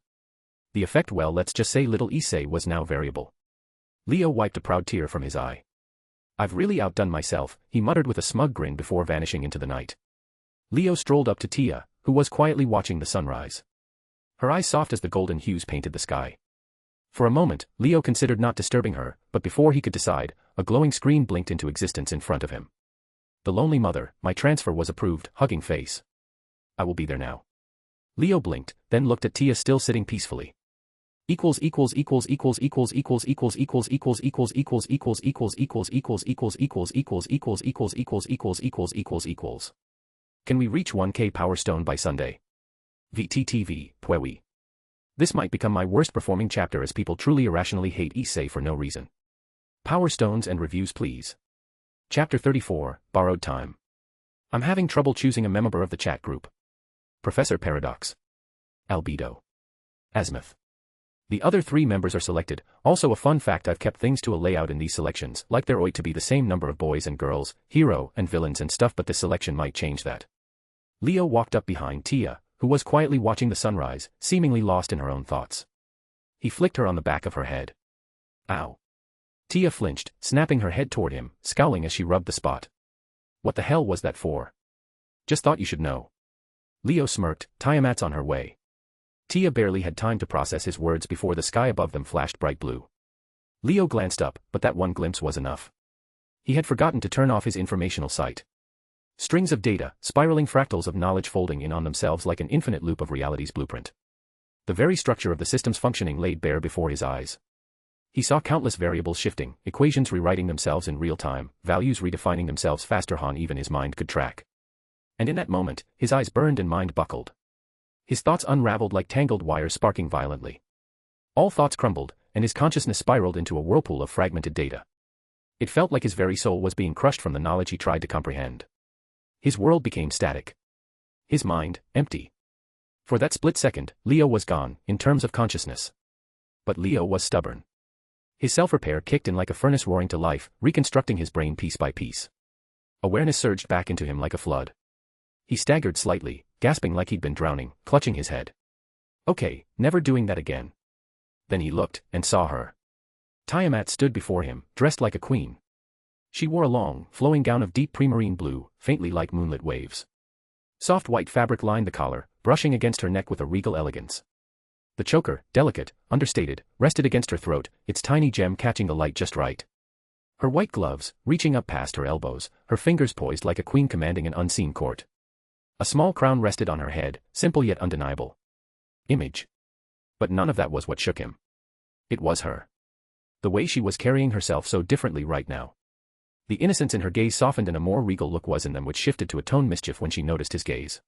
The effect, well, let's just say little Issei was now variable. Leo wiped a proud tear from his eye. I've really outdone myself, he muttered with a smug grin before vanishing into the night. Leo strolled up to Tia, who was quietly watching the sunrise. Her eyes soft as the golden hues painted the sky. For a moment, Leo considered not disturbing her, but before he could decide, a glowing screen blinked into existence in front of him. The lonely mother, my transfer was approved, hugging face. I will be there now. Leo blinked, then looked at Tia still sitting peacefully. Equals. Can we reach 1K Power Stone by Sunday? VTTV, Pwewi. This might become my worst performing chapter as people truly irrationally hate Issei for no reason. Power Stones and reviews please. Chapter 34, Borrowed Time. I'm having trouble choosing a member of the chat group. Professor Paradox. Albedo. Azimuth. The other 3 members are selected. Also a fun fact, I've kept things to a layout in these selections, like there ought to be the same number of boys and girls, hero and villains and stuff, but this selection might change that. Leo walked up behind Tia, who was quietly watching the sunrise, seemingly lost in her own thoughts. He flicked her on the back of her head. Ow. Tia flinched, snapping her head toward him, scowling as she rubbed the spot. What the hell was that for? Just thought you should know. Leo smirked, Tiamat's on her way. Tia barely had time to process his words before the sky above them flashed bright blue. Leo glanced up, but that one glimpse was enough. He had forgotten to turn off his informational sight. Strings of data, spiraling fractals of knowledge folding in on themselves like an infinite loop of reality's blueprint. The very structure of the system's functioning laid bare before his eyes. He saw countless variables shifting, equations rewriting themselves in real time, values redefining themselves faster than even his mind could track. And in that moment, his eyes burned and mind buckled. His thoughts unraveled like tangled wires sparking violently. All thoughts crumbled, and his consciousness spiraled into a whirlpool of fragmented data. It felt like his very soul was being crushed from the knowledge he tried to comprehend. His world became static. His mind, empty. For that split second, Leo was gone, in terms of consciousness. But Leo was stubborn. His self-repair kicked in like a furnace roaring to life, reconstructing his brain piece by piece. Awareness surged back into him like a flood. He staggered slightly, gasping like he'd been drowning, clutching his head. Okay, never doing that again. Then he looked, and saw her. Tiamat stood before him, dressed like a queen. She wore a long, flowing gown of deep pre-marine blue, faintly like moonlit waves. Soft white fabric lined the collar, brushing against her neck with a regal elegance. The choker, delicate, understated, rested against her throat, its tiny gem catching the light just right. Her white gloves, reaching up past her elbows, her fingers poised like a queen commanding an unseen court. A small crown rested on her head, simple yet undeniable. Image. But none of that was what shook him. It was her. The way she was carrying herself so differently right now. The innocence in her gaze softened and a more regal look was in them which shifted to atone mischief when she noticed his gaze.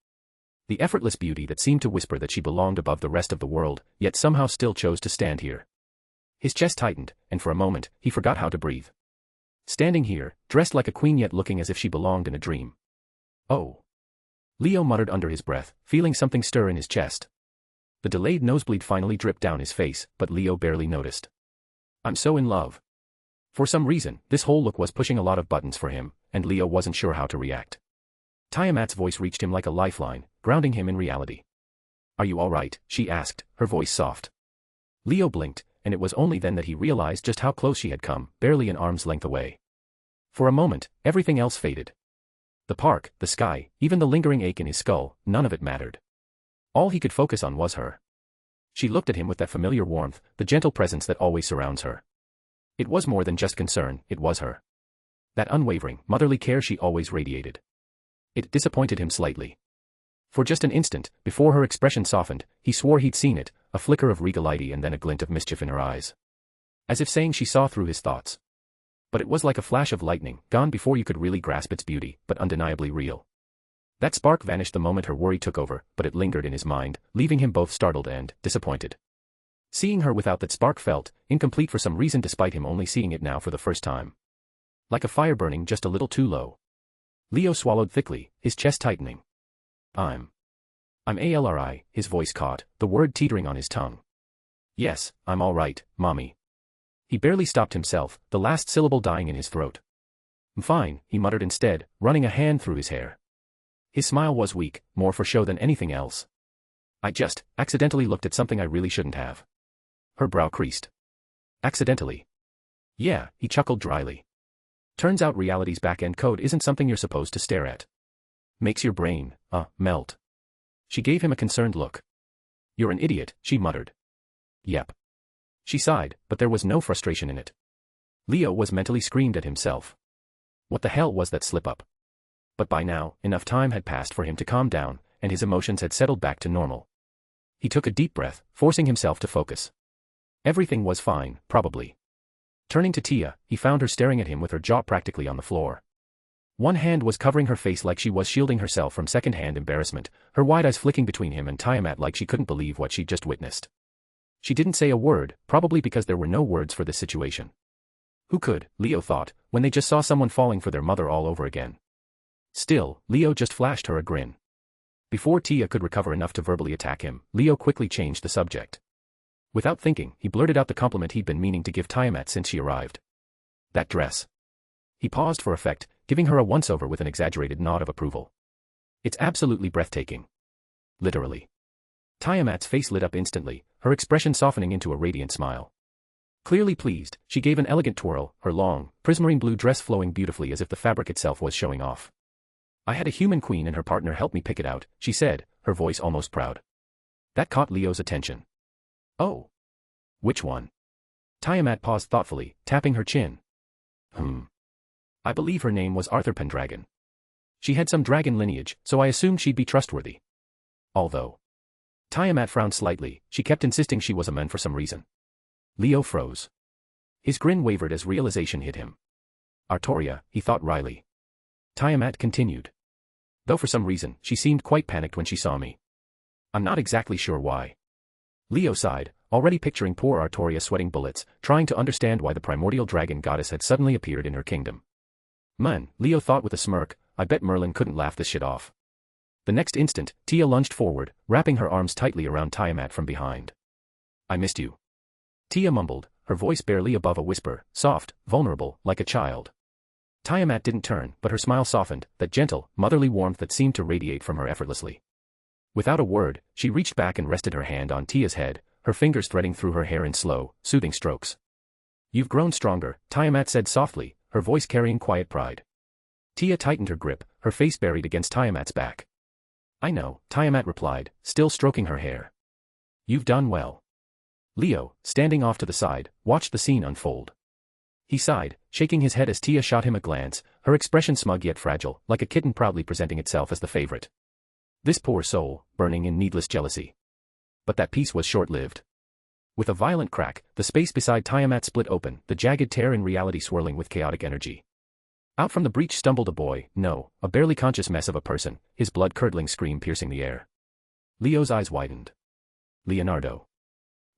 The effortless beauty that seemed to whisper that she belonged above the rest of the world, yet somehow still chose to stand here. His chest tightened, and for a moment, he forgot how to breathe. Standing here, dressed like a queen yet looking as if she belonged in a dream. Oh. Leo muttered under his breath, feeling something stir in his chest. The delayed nosebleed finally dripped down his face, but Leo barely noticed. I'm so in love. For some reason, this whole look was pushing a lot of buttons for him, and Leo wasn't sure how to react. Tiamat's voice reached him like a lifeline, grounding him in reality. "Are you all right?" she asked, her voice soft. Leo blinked, and it was only then that he realized just how close she had come, barely an arm's length away. For a moment, everything else faded. The park, the sky, even the lingering ache in his skull, none of it mattered. All he could focus on was her. She looked at him with that familiar warmth, the gentle presence that always surrounds her. It was more than just concern, it was her. That unwavering, motherly care she always radiated. It disappointed him slightly. For just an instant, before her expression softened, he swore he'd seen it, a flicker of regality and then a glint of mischief in her eyes. As if saying she saw through his thoughts. But it was like a flash of lightning, gone before you could really grasp its beauty, but undeniably real. That spark vanished the moment her worry took over, but it lingered in his mind, leaving him both startled and disappointed. Seeing her without that spark felt incomplete for some reason despite him only seeing it now for the first time. Like a fire burning just a little too low. Leo swallowed thickly, his chest tightening. I'm ALRI, his voice caught, the word teetering on his tongue. "Yes, I'm all right, Mommy." He barely stopped himself, the last syllable dying in his throat. "I'm fine," he muttered instead, running a hand through his hair. His smile was weak, more for show than anything else. "I just accidentally looked at something I really shouldn't have." Her brow creased. "Accidentally?" "Yeah," he chuckled dryly. "Turns out reality's back-end code isn't something you're supposed to stare at. Makes your brain, melt." She gave him a concerned look. "You're an idiot," she muttered. "Yep." She sighed, but there was no frustration in it. Leo was mentally screamed at himself. What the hell was that slip-up? But by now, enough time had passed for him to calm down, and his emotions had settled back to normal. He took a deep breath, forcing himself to focus. Everything was fine, probably. Turning to Tia, he found her staring at him with her jaw practically on the floor. One hand was covering her face like she was shielding herself from second-hand embarrassment, her wide eyes flicking between him and Tiamat like she couldn't believe what she'd just witnessed. She didn't say a word, probably because there were no words for this situation. Who could, Leo thought, when they just saw someone falling for their mother all over again? Still, Leo just flashed her a grin. Before Tia could recover enough to verbally attack him, Leo quickly changed the subject. Without thinking, he blurted out the compliment he'd been meaning to give Tiamat since she arrived. "That dress." He paused for effect, giving her a once-over with an exaggerated nod of approval. "It's absolutely breathtaking." Literally. Tiamat's face lit up instantly, her expression softening into a radiant smile. Clearly pleased, she gave an elegant twirl, her long, prismarine blue dress flowing beautifully as if the fabric itself was showing off. "I had a human queen and her partner help me pick it out," she said, her voice almost proud. That caught Leo's attention. "Oh. Which one?" Tiamat paused thoughtfully, tapping her chin. I believe her name was Arthur Pendragon. She had some dragon lineage, so I assumed she'd be trustworthy. Although. Tiamat frowned slightly, she kept insisting she was a man for some reason. Leo froze. His grin wavered as realization hit him. "Artoria," he thought wryly. Tiamat continued. "Though for some reason, she seemed quite panicked when she saw me. I'm not exactly sure why." Leo sighed, already picturing poor Artoria sweating bullets, trying to understand why the primordial dragon goddess had suddenly appeared in her kingdom. "Man," Leo thought with a smirk, "I bet Merlin couldn't laugh this shit off." The next instant, Tia lunged forward, wrapping her arms tightly around Tiamat from behind. "I missed you." Tia mumbled, her voice barely above a whisper, soft, vulnerable, like a child. Tiamat didn't turn, but her smile softened, that gentle, motherly warmth that seemed to radiate from her effortlessly. Without a word, she reached back and rested her hand on Tia's head, her fingers threading through her hair in slow, soothing strokes. "You've grown stronger," Tiamat said softly, her voice carrying quiet pride. Tia tightened her grip, her face buried against Tiamat's back. "I know," Tiamat replied, still stroking her hair. "You've done well." Leo, standing off to the side, watched the scene unfold. He sighed, shaking his head as Tia shot him a glance, her expression smug yet fragile, like a kitten proudly presenting itself as the favorite. This poor soul, burning in needless jealousy. But that peace was short-lived. With a violent crack, the space beside Tiamat split open, the jagged tear in reality swirling with chaotic energy. Out from the breach stumbled a boy, no, a barely conscious mess of a person, his blood-curdling scream piercing the air. Leo's eyes widened. Leonardo.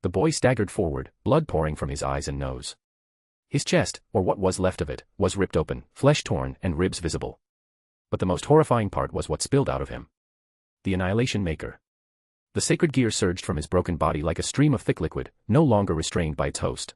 The boy staggered forward, blood pouring from his eyes and nose. His chest, or what was left of it, was ripped open, flesh torn and ribs visible. But the most horrifying part was what spilled out of him. The Annihilation Maker. The sacred gear surged from his broken body like a stream of thick liquid, no longer restrained by its host.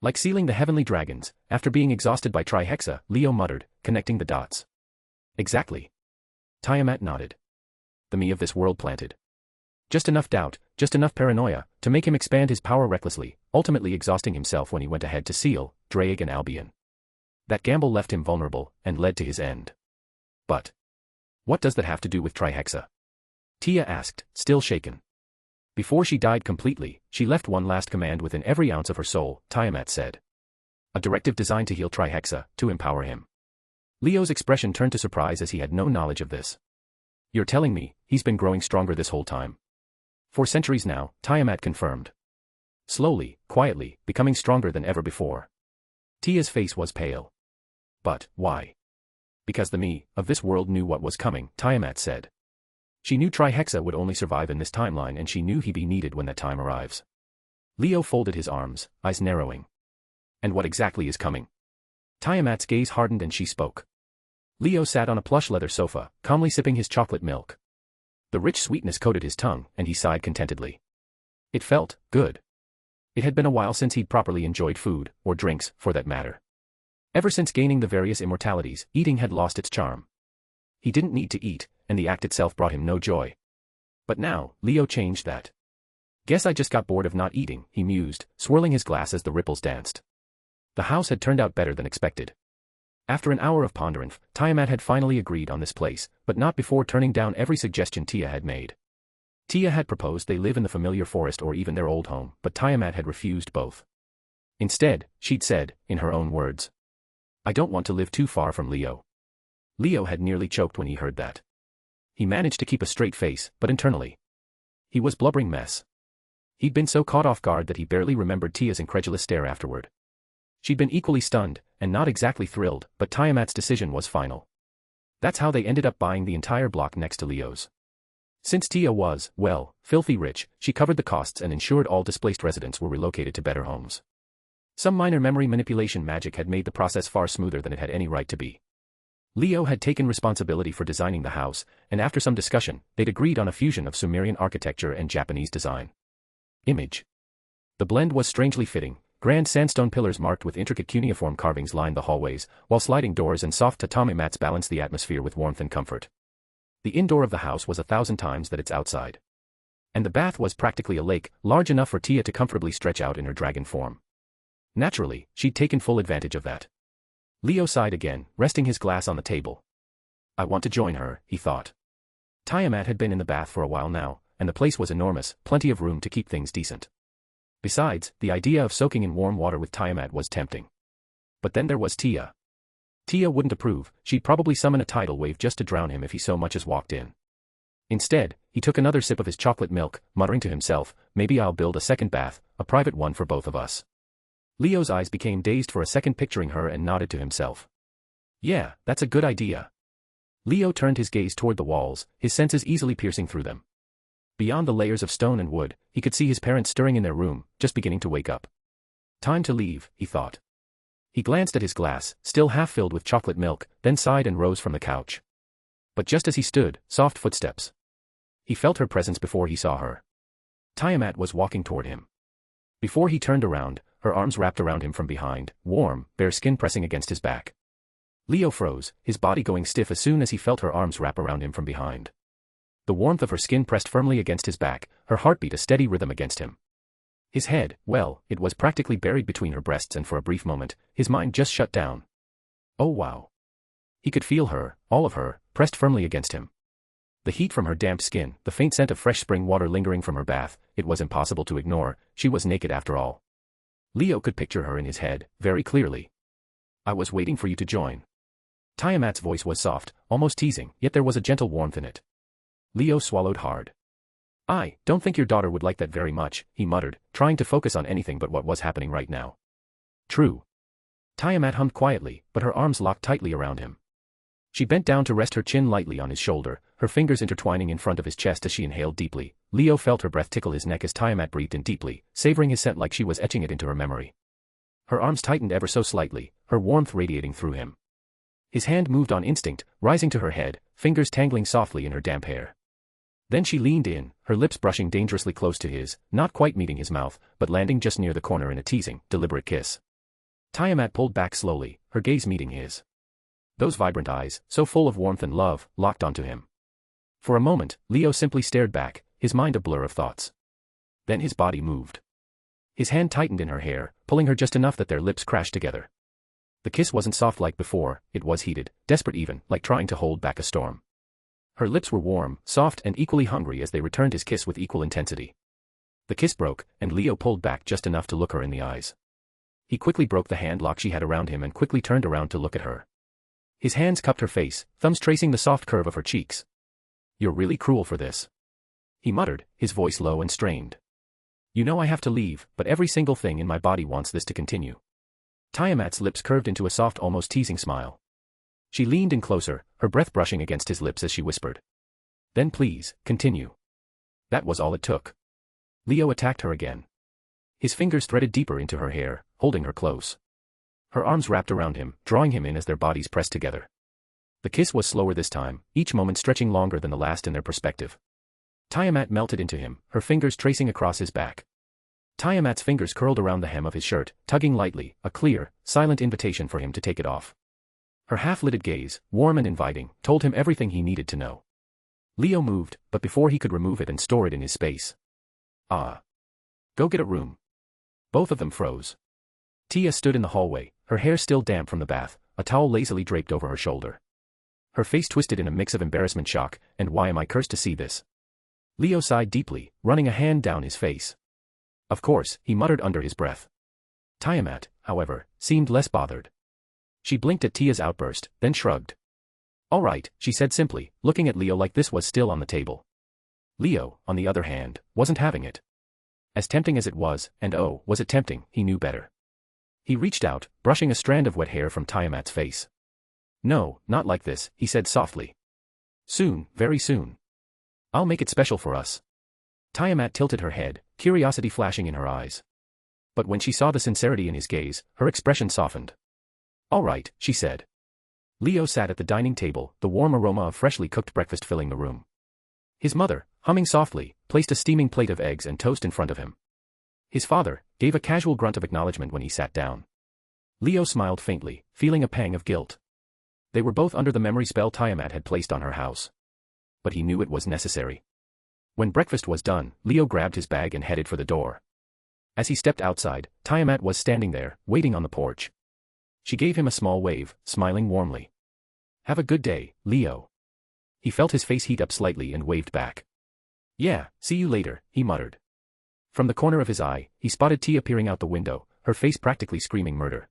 Like sealing the heavenly dragons, after being exhausted by trihexa, Leo muttered, connecting the dots. Exactly. Tiamat nodded. The me of this world planted. Just enough doubt, just enough paranoia, to make him expand his power recklessly, ultimately exhausting himself when he went ahead to seal, Drake and Albion. That gamble left him vulnerable, and led to his end. But what does that have to do with trihexa? Tia asked, still shaken. Before she died completely, she left one last command within every ounce of her soul, Tiamat said. A directive designed to heal trihexa, to empower him. Leo's expression turned to surprise as he had no knowledge of this. You're telling me, he's been growing stronger this whole time? For centuries now, Tiamat confirmed. Slowly, quietly, becoming stronger than ever before. Tia's face was pale. But, why? Because the me of this world knew what was coming, Tiamat said. She knew trihexa would only survive in this timeline and she knew he'd be needed when that time arrives. Leo folded his arms, eyes narrowing. And what exactly is coming? Tiamat's gaze hardened and she spoke. Leo sat on a plush leather sofa, calmly sipping his chocolate milk. The rich sweetness coated his tongue, and he sighed contentedly. It felt good. It had been a while since he'd properly enjoyed food, or drinks, for that matter. Ever since gaining the various immortalities, eating had lost its charm. He didn't need to eat, and the act itself brought him no joy. But now, Leo changed that. Guess I just got bored of not eating, he mused, swirling his glass as the ripples danced. The house had turned out better than expected. After an hour of pondering, Tiamat had finally agreed on this place, but not before turning down every suggestion Tia had made. Tia had proposed they live in the familiar forest or even their old home, but Tiamat had refused both. Instead, she'd said, in her own words, I don't want to live too far from Leo. Leo had nearly choked when he heard that. He managed to keep a straight face, but internally, he was blubbering mess. He'd been so caught off guard that he barely remembered Tia's incredulous stare afterward. She'd been equally stunned, and not exactly thrilled, but Tiamat's decision was final. That's how they ended up buying the entire block next to Leo's. Since Tia was, well, filthy rich, she covered the costs and ensured all displaced residents were relocated to better homes. Some minor memory manipulation magic had made the process far smoother than it had any right to be. Leo had taken responsibility for designing the house, and after some discussion, they'd agreed on a fusion of Sumerian architecture and Japanese design. Image. The blend was strangely fitting. Grand sandstone pillars marked with intricate cuneiform carvings lined the hallways, while sliding doors and soft tatami mats balanced the atmosphere with warmth and comfort. The indoor of the house was 1,000 times that its outside. And the bath was practically a lake, large enough for Tia to comfortably stretch out in her dragon form. Naturally, she'd taken full advantage of that. Leo sighed again, resting his glass on the table. I want to join her, he thought. Tiamat had been in the bath for a while now, and the place was enormous, plenty of room to keep things decent. Besides, the idea of soaking in warm water with Tiamat was tempting. But then there was Tia. Tia wouldn't approve, she'd probably summon a tidal wave just to drown him if he so much as walked in. Instead, he took another sip of his chocolate milk, muttering to himself, maybe I'll build a second bath, a private one for both of us. Leo's eyes became dazed for a second, picturing her, and nodded to himself. Yeah, that's a good idea. Leo turned his gaze toward the walls, his senses easily piercing through them. Beyond the layers of stone and wood, he could see his parents stirring in their room, just beginning to wake up. Time to leave, he thought. He glanced at his glass, still half filled with chocolate milk, then sighed and rose from the couch. But just as he stood, soft footsteps. He felt her presence before he saw her. Tiamat was walking toward him. Before he turned around, her arms wrapped around him from behind, warm, bare skin pressing against his back. Leo froze, his body going stiff as soon as he felt her arms wrap around him from behind. The warmth of her skin pressed firmly against his back, her heartbeat a steady rhythm against him. His head, well, it was practically buried between her breasts, and for a brief moment, his mind just shut down. Oh wow. He could feel her, all of her, pressed firmly against him. The heat from her damp skin, the faint scent of fresh spring water lingering from her bath, it was impossible to ignore, she was naked after all. Leo could picture her in his head, very clearly. I was waiting for you to join. Tiamat's voice was soft, almost teasing, yet there was a gentle warmth in it. Leo swallowed hard. I don't think your daughter would like that very much, he muttered, trying to focus on anything but what was happening right now. True. Tiamat hummed quietly, but her arms locked tightly around him. She bent down to rest her chin lightly on his shoulder, her fingers intertwining in front of his chest as she inhaled deeply. Leo felt her breath tickle his neck as Tiamat breathed in deeply, savoring his scent like she was etching it into her memory. Her arms tightened ever so slightly, her warmth radiating through him. His hand moved on instinct, rising to her head, fingers tangling softly in her damp hair. Then she leaned in, her lips brushing dangerously close to his, not quite meeting his mouth, but landing just near the corner in a teasing, deliberate kiss. Tiamat pulled back slowly, her gaze meeting his. Those vibrant eyes, so full of warmth and love, locked onto him. For a moment, Leo simply stared back, his mind a blur of thoughts. Then his body moved. His hand tightened in her hair, pulling her just enough that their lips crashed together. The kiss wasn't soft like before, it was heated, desperate even, like trying to hold back a storm. Her lips were warm, soft and equally hungry as they returned his kiss with equal intensity. The kiss broke, and Leo pulled back just enough to look her in the eyes. He quickly broke the hand lock she had around him and quickly turned around to look at her. His hands cupped her face, thumbs tracing the soft curve of her cheeks. "You're really cruel for this," he muttered, his voice low and strained. "You know I have to leave, but every single thing in my body wants this to continue." Tiamat's lips curved into a soft, almost teasing smile. She leaned in closer, her breath brushing against his lips as she whispered. "Then please, continue." That was all it took. Leo attacked her again. His fingers threaded deeper into her hair, holding her close. Her arms wrapped around him, drawing him in as their bodies pressed together. The kiss was slower this time, each moment stretching longer than the last in their perspective. Tiamat melted into him, her fingers tracing across his back. Tiamat's fingers curled around the hem of his shirt, tugging lightly, a clear, silent invitation for him to take it off. Her half-lidded gaze, warm and inviting, told him everything he needed to know. Leo moved, but before he could remove it and store it in his space. "Ah. Go get a room." Both of them froze. Tia stood in the hallway, her hair still damp from the bath, a towel lazily draped over her shoulder. Her face twisted in a mix of embarrassment, shock, and "why am I cursed to see this?" Leo sighed deeply, running a hand down his face. "Of course," he muttered under his breath. Tiamat, however, seemed less bothered. She blinked at Tia's outburst, then shrugged. "All right," she said simply, looking at Leo like this was still on the table. Leo, on the other hand, wasn't having it. As tempting as it was, and oh, was it tempting, he knew better. He reached out, brushing a strand of wet hair from Tiamat's face. "No, not like this," he said softly. "Soon, very soon. I'll make it special for us." Tiamat tilted her head, curiosity flashing in her eyes. But when she saw the sincerity in his gaze, her expression softened. "All right," she said. Leo sat at the dining table, the warm aroma of freshly cooked breakfast filling the room. His mother, humming softly, placed a steaming plate of eggs and toast in front of him. His father gave a casual grunt of acknowledgement when he sat down. Leo smiled faintly, feeling a pang of guilt. They were both under the memory spell Tiamat had placed on her house. But he knew it was necessary. When breakfast was done, Leo grabbed his bag and headed for the door. As he stepped outside, Tiamat was standing there, waiting on the porch. She gave him a small wave, smiling warmly. "Have a good day, Leo." He felt his face heat up slightly and waved back. "Yeah, see you later," he muttered. From the corner of his eye, he spotted Tia peering out the window, her face practically screaming murder.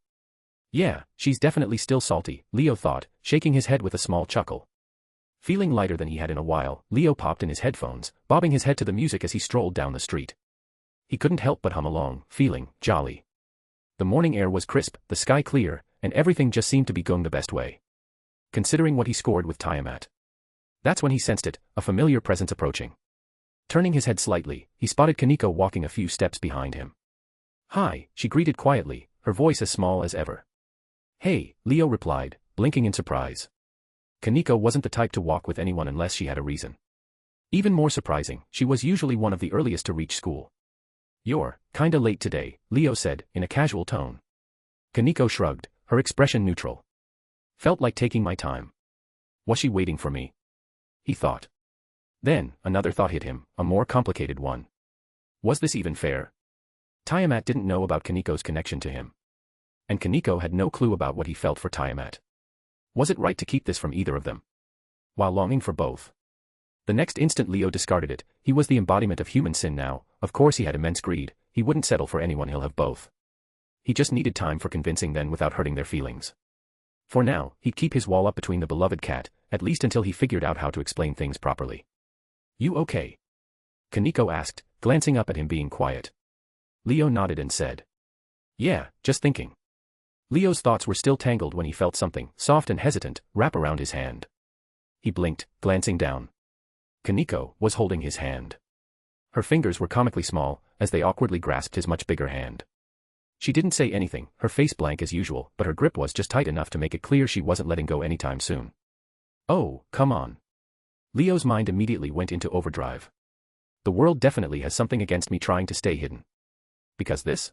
"Yeah, she's definitely still salty," Leo thought, shaking his head with a small chuckle. Feeling lighter than he had in a while, Leo popped in his headphones, bobbing his head to the music as he strolled down the street. He couldn't help but hum along, feeling jolly. The morning air was crisp, the sky clear, and everything just seemed to be going the best way. Considering what he scored with Tiamat. That's when he sensed it, a familiar presence approaching. Turning his head slightly, he spotted Kaneko walking a few steps behind him. "Hi," she greeted quietly, her voice as small as ever. "Hey," Leo replied, blinking in surprise. Kaneko wasn't the type to walk with anyone unless she had a reason. Even more surprising, she was usually one of the earliest to reach school. "You're kinda late today," Leo said, in a casual tone. Kaneko shrugged, her expression neutral. "Felt like taking my time. Was she waiting for me?" he thought. Then, another thought hit him, a more complicated one. Was this even fair? Tiamat didn't know about Kaneko's connection to him. And Kaneko had no clue about what he felt for Tiamat. Was it right to keep this from either of them? While longing for both. The next instant Leo discarded it, he was the embodiment of human sin now, of course he had immense greed, he wouldn't settle for anyone, he'll have both. He just needed time for convincing them without hurting their feelings. For now, he'd keep his wall up between the beloved cat, at least until he figured out how to explain things properly. "You okay?" Kaneko asked, glancing up at him being quiet. Leo nodded and said. "Yeah, just thinking." Leo's thoughts were still tangled when he felt something, soft and hesitant, wrap around his hand. He blinked, glancing down. Kaneko was holding his hand. Her fingers were comically small, as they awkwardly grasped his much bigger hand. She didn't say anything, her face blank as usual, but her grip was just tight enough to make it clear she wasn't letting go anytime soon. "Oh, come on." Leo's mind immediately went into overdrive. The world definitely has something against me trying to stay hidden. Because this?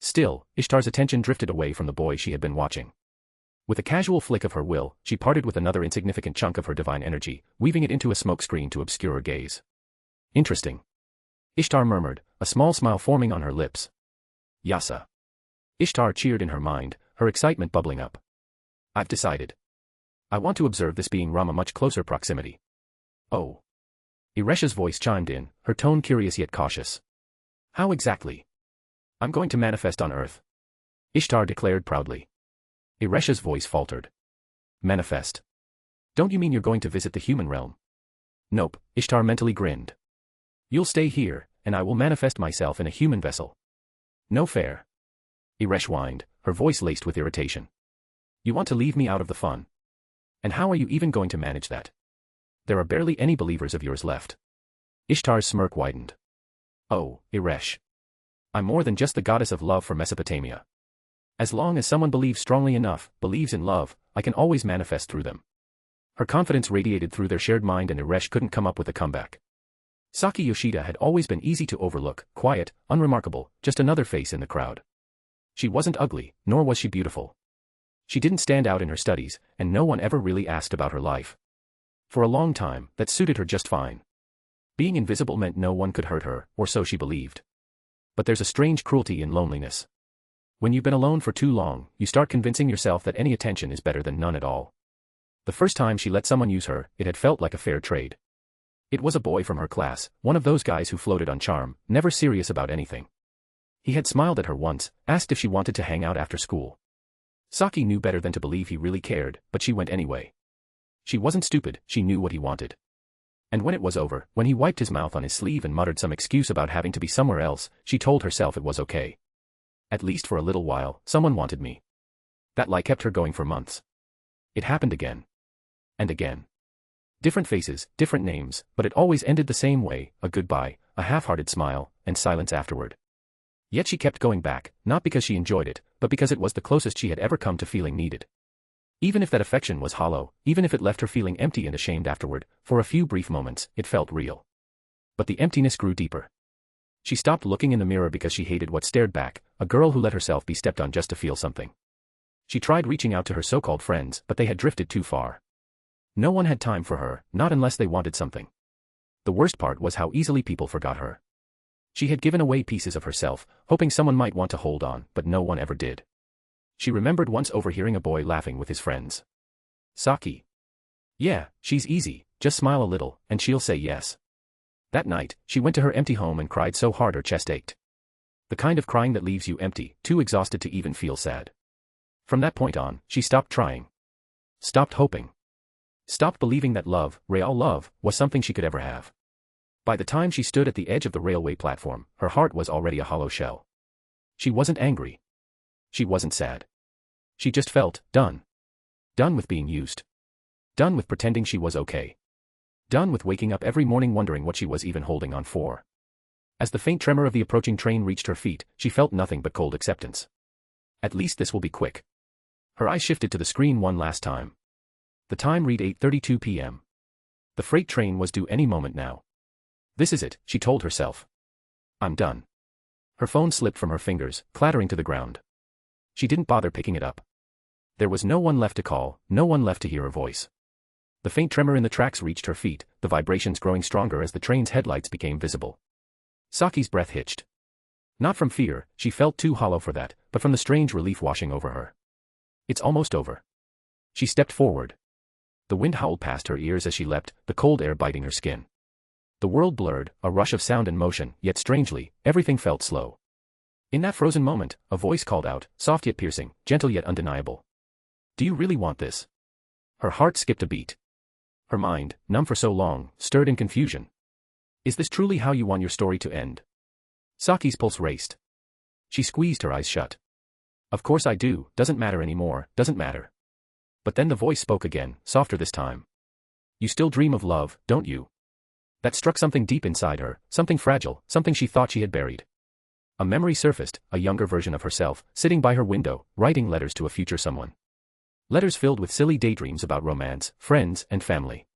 Still, Ishtar's attention drifted away from the boy she had been watching. With a casual flick of her will, she parted with another insignificant chunk of her divine energy, weaving it into a smokescreen to obscure her gaze. Interesting. Ishtar murmured, a small smile forming on her lips. Yasa. Ishtar cheered in her mind, her excitement bubbling up. I've decided. I want to observe this being from a much closer proximity. Oh. Iresha's voice chimed in, her tone curious yet cautious. How exactly? I'm going to manifest on Earth. Ishtar declared proudly. Iresha's voice faltered. Manifest. Don't you mean you're going to visit the human realm? Nope, Ishtar mentally grinned. You'll stay here, and I will manifest myself in a human vessel. No fair. Iresh whined, her voice laced with irritation. You want to leave me out of the fun? And how are you even going to manage that? There are barely any believers of yours left. Ishtar's smirk widened. Oh, Iresh. I'm more than just the goddess of love for Mesopotamia. As long as someone believes strongly enough, believes in love, I can always manifest through them. Her confidence radiated through their shared mind and Iresh couldn't come up with a comeback. Saki Yoshida had always been easy to overlook, quiet, unremarkable, just another face in the crowd. She wasn't ugly, nor was she beautiful. She didn't stand out in her studies, and no one ever really asked about her life. For a long time, that suited her just fine. Being invisible meant no one could hurt her, or so she believed. But there's a strange cruelty in loneliness. When you've been alone for too long, you start convincing yourself that any attention is better than none at all. The first time she let someone use her, it had felt like a fair trade. It was a boy from her class, one of those guys who floated on charm, never serious about anything. He had smiled at her once, asked if she wanted to hang out after school. Saki knew better than to believe he really cared, but she went anyway. She wasn't stupid, she knew what he wanted. And when it was over, when he wiped his mouth on his sleeve and muttered some excuse about having to be somewhere else, she told herself it was okay. At least for a little while, someone wanted me. That lie kept her going for months. It happened again. And again. Different faces, different names, but it always ended the same way, a goodbye, a half-hearted smile, and silence afterward. Yet she kept going back, not because she enjoyed it, but because it was the closest she had ever come to feeling needed. Even if that affection was hollow, even if it left her feeling empty and ashamed afterward, for a few brief moments, it felt real. But the emptiness grew deeper. She stopped looking in the mirror because she hated what stared back, a girl who let herself be stepped on just to feel something. She tried reaching out to her so-called friends, but they had drifted too far. No one had time for her, not unless they wanted something. The worst part was how easily people forgot her. She had given away pieces of herself, hoping someone might want to hold on, but no one ever did. She remembered once overhearing a boy laughing with his friends. Saki. Yeah, she's easy, just smile a little, and she'll say yes. That night, she went to her empty home and cried so hard her chest ached. The kind of crying that leaves you empty, too exhausted to even feel sad. From that point on, she stopped trying. Stopped hoping. Stopped believing that love, real love, was something she could ever have. By the time she stood at the edge of the railway platform, her heart was already a hollow shell. She wasn't angry. She wasn't sad. She just felt done. Done with being used. Done with pretending she was okay. Done with waking up every morning wondering what she was even holding on for. As the faint tremor of the approaching train reached her feet, she felt nothing but cold acceptance. At least this will be quick. Her eyes shifted to the screen one last time. The time read 8:32 p.m. The freight train was due any moment now. This is it, she told herself. I'm done. Her phone slipped from her fingers, clattering to the ground. She didn't bother picking it up. There was no one left to call, no one left to hear her voice. The faint tremor in the tracks reached her feet, the vibrations growing stronger as the train's headlights became visible. Saki's breath hitched. Not from fear, she felt too hollow for that, but from the strange relief washing over her. It's almost over. She stepped forward. The wind howled past her ears as she leapt, the cold air biting her skin. The world blurred, a rush of sound and motion, yet strangely, everything felt slow. In that frozen moment, a voice called out, soft yet piercing, gentle yet undeniable. Do you really want this? Her heart skipped a beat. Her mind, numb for so long, stirred in confusion. Is this truly how you want your story to end? Saki's pulse raced. She squeezed her eyes shut. Of course I do, doesn't matter anymore, doesn't matter. But then the voice spoke again, softer this time. You still dream of love, don't you? That struck something deep inside her, something fragile, something she thought she had buried. A memory surfaced, a younger version of herself, sitting by her window, writing letters to a future someone. Letters filled with silly daydreams about romance, friends, and family.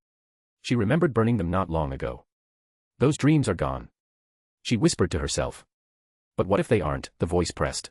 She remembered burning them not long ago. Those dreams are gone. She whispered to herself. But what if they aren't, the voice pressed.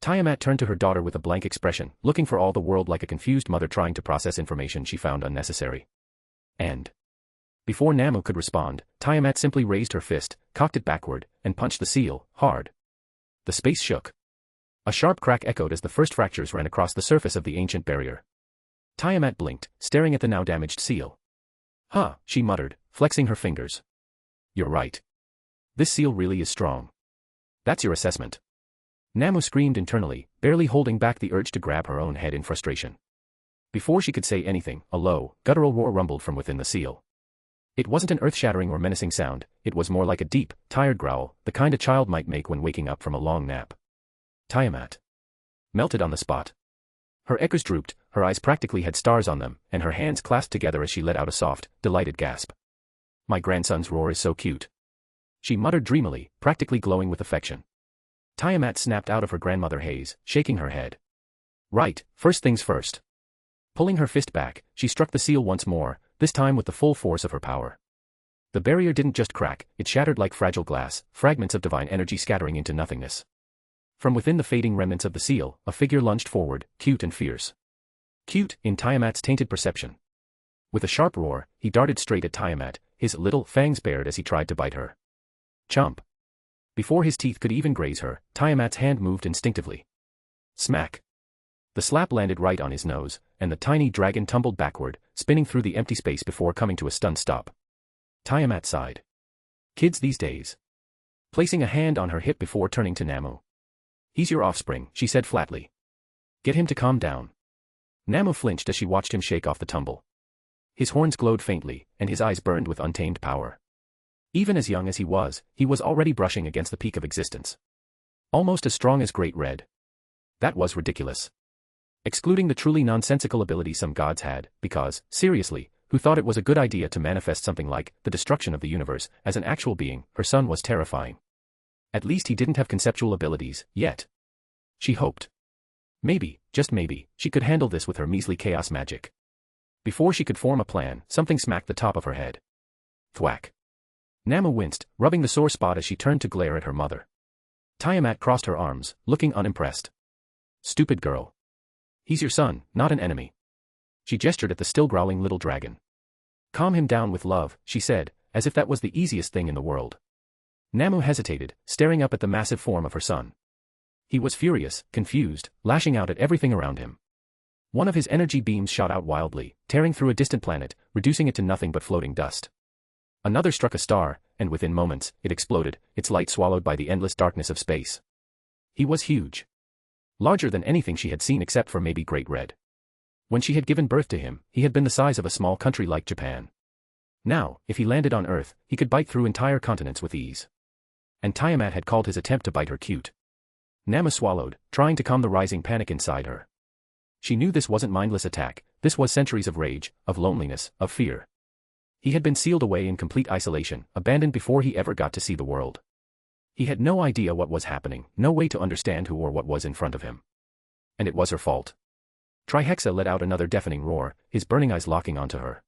Tiamat turned to her daughter with a blank expression, looking for all the world like a confused mother trying to process information she found unnecessary. And before Namu could respond, Tiamat simply raised her fist, cocked it backward, and punched the seal, hard. The space shook. A sharp crack echoed as the first fractures ran across the surface of the ancient barrier. Tiamat blinked, staring at the now damaged seal. Huh, she muttered, flexing her fingers. You're right. This seal really is strong. That's your assessment. Namu screamed internally, barely holding back the urge to grab her own head in frustration. Before she could say anything, a low, guttural roar rumbled from within the seal. It wasn't an earth-shattering or menacing sound, it was more like a deep, tired growl, the kind a child might make when waking up from a long nap. Tiamat melted on the spot. Her ears drooped, her eyes practically had stars on them, and her hands clasped together as she let out a soft, delighted gasp. My grandson's roar is so cute. She muttered dreamily, practically glowing with affection. Tiamat snapped out of her grandmother haze, shaking her head. Right, first things first. Pulling her fist back, she struck the seal once more, this time with the full force of her power. The barrier didn't just crack, it shattered like fragile glass, fragments of divine energy scattering into nothingness. From within the fading remnants of the seal, a figure lunged forward, cute and fierce. Cute, in Tiamat's tainted perception. With a sharp roar, he darted straight at Tiamat, his little fangs bared as he tried to bite her. Chomp. Before his teeth could even graze her, Tiamat's hand moved instinctively. Smack. The slap landed right on his nose, and the tiny dragon tumbled backward, spinning through the empty space before coming to a stunned stop. Tiamat sighed. Kids these days. Placing a hand on her hip before turning to Namu. He's your offspring, she said flatly. Get him to calm down. Namu flinched as she watched him shake off the tumble. His horns glowed faintly, and his eyes burned with untamed power. Even as young as he was already brushing against the peak of existence. Almost as strong as Great Red. That was ridiculous. Excluding the truly nonsensical ability some gods had, because, seriously, who thought it was a good idea to manifest something like the destruction of the universe as an actual being, her son was terrifying. At least he didn't have conceptual abilities, yet. She hoped. Maybe, just maybe, she could handle this with her measly chaos magic. Before she could form a plan, something smacked the top of her head. Thwack. Namu winced, rubbing the sore spot as she turned to glare at her mother. Tiamat crossed her arms, looking unimpressed. Stupid girl. He's your son, not an enemy. She gestured at the still growling little dragon. Calm him down with love, she said, as if that was the easiest thing in the world. Namu hesitated, staring up at the massive form of her son. He was furious, confused, lashing out at everything around him. One of his energy beams shot out wildly, tearing through a distant planet, reducing it to nothing but floating dust. Another struck a star, and within moments, it exploded, its light swallowed by the endless darkness of space. He was huge. Larger than anything she had seen except for maybe Great Red. When she had given birth to him, he had been the size of a small country like Japan. Now, if he landed on Earth, he could bite through entire continents with ease. And Tiamat had called his attempt to bite her cute. Namu swallowed, trying to calm the rising panic inside her. She knew this wasn't mindless attack, this was centuries of rage, of loneliness, of fear. He had been sealed away in complete isolation, abandoned before he ever got to see the world. He had no idea what was happening, no way to understand who or what was in front of him. And it was her fault. Trihexa let out another deafening roar, his burning eyes locking onto her.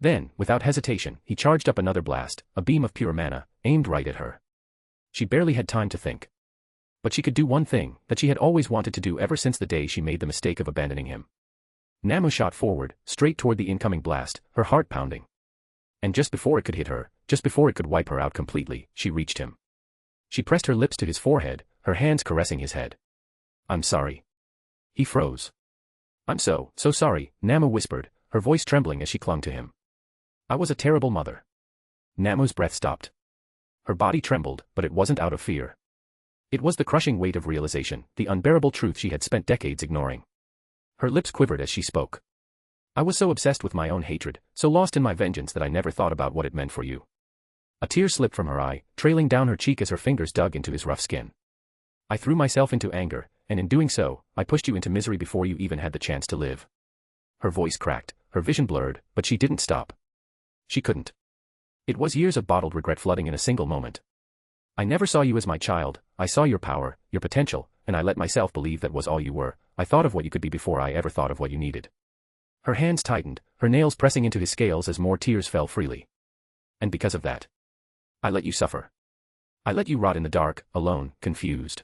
Then, without hesitation, he charged up another blast, a beam of pure mana, aimed right at her. She barely had time to think. But she could do one thing, that she had always wanted to do ever since the day she made the mistake of abandoning him. Namu shot forward, straight toward the incoming blast, her heart pounding. And just before it could hit her, just before it could wipe her out completely, she reached him. She pressed her lips to his forehead, her hands caressing his head. I'm sorry. He froze. I'm so sorry, Namu whispered, her voice trembling as she clung to him. I was a terrible mother. Namu's breath stopped. Her body trembled, but it wasn't out of fear. It was the crushing weight of realization, the unbearable truth she had spent decades ignoring. Her lips quivered as she spoke. I was so obsessed with my own hatred, so lost in my vengeance that I never thought about what it meant for you. A tear slipped from her eye, trailing down her cheek as her fingers dug into his rough skin. I threw myself into anger, and in doing so, I pushed you into misery before you even had the chance to live. Her voice cracked, her vision blurred, but she didn't stop. She couldn't. It was years of bottled regret flooding in a single moment. I never saw you as my child, I saw your power, your potential, and I let myself believe that was all you were. I thought of what you could be before I ever thought of what you needed. Her hands tightened, her nails pressing into his scales as more tears fell freely. And because of that, I let you suffer. I let you rot in the dark, alone, confused.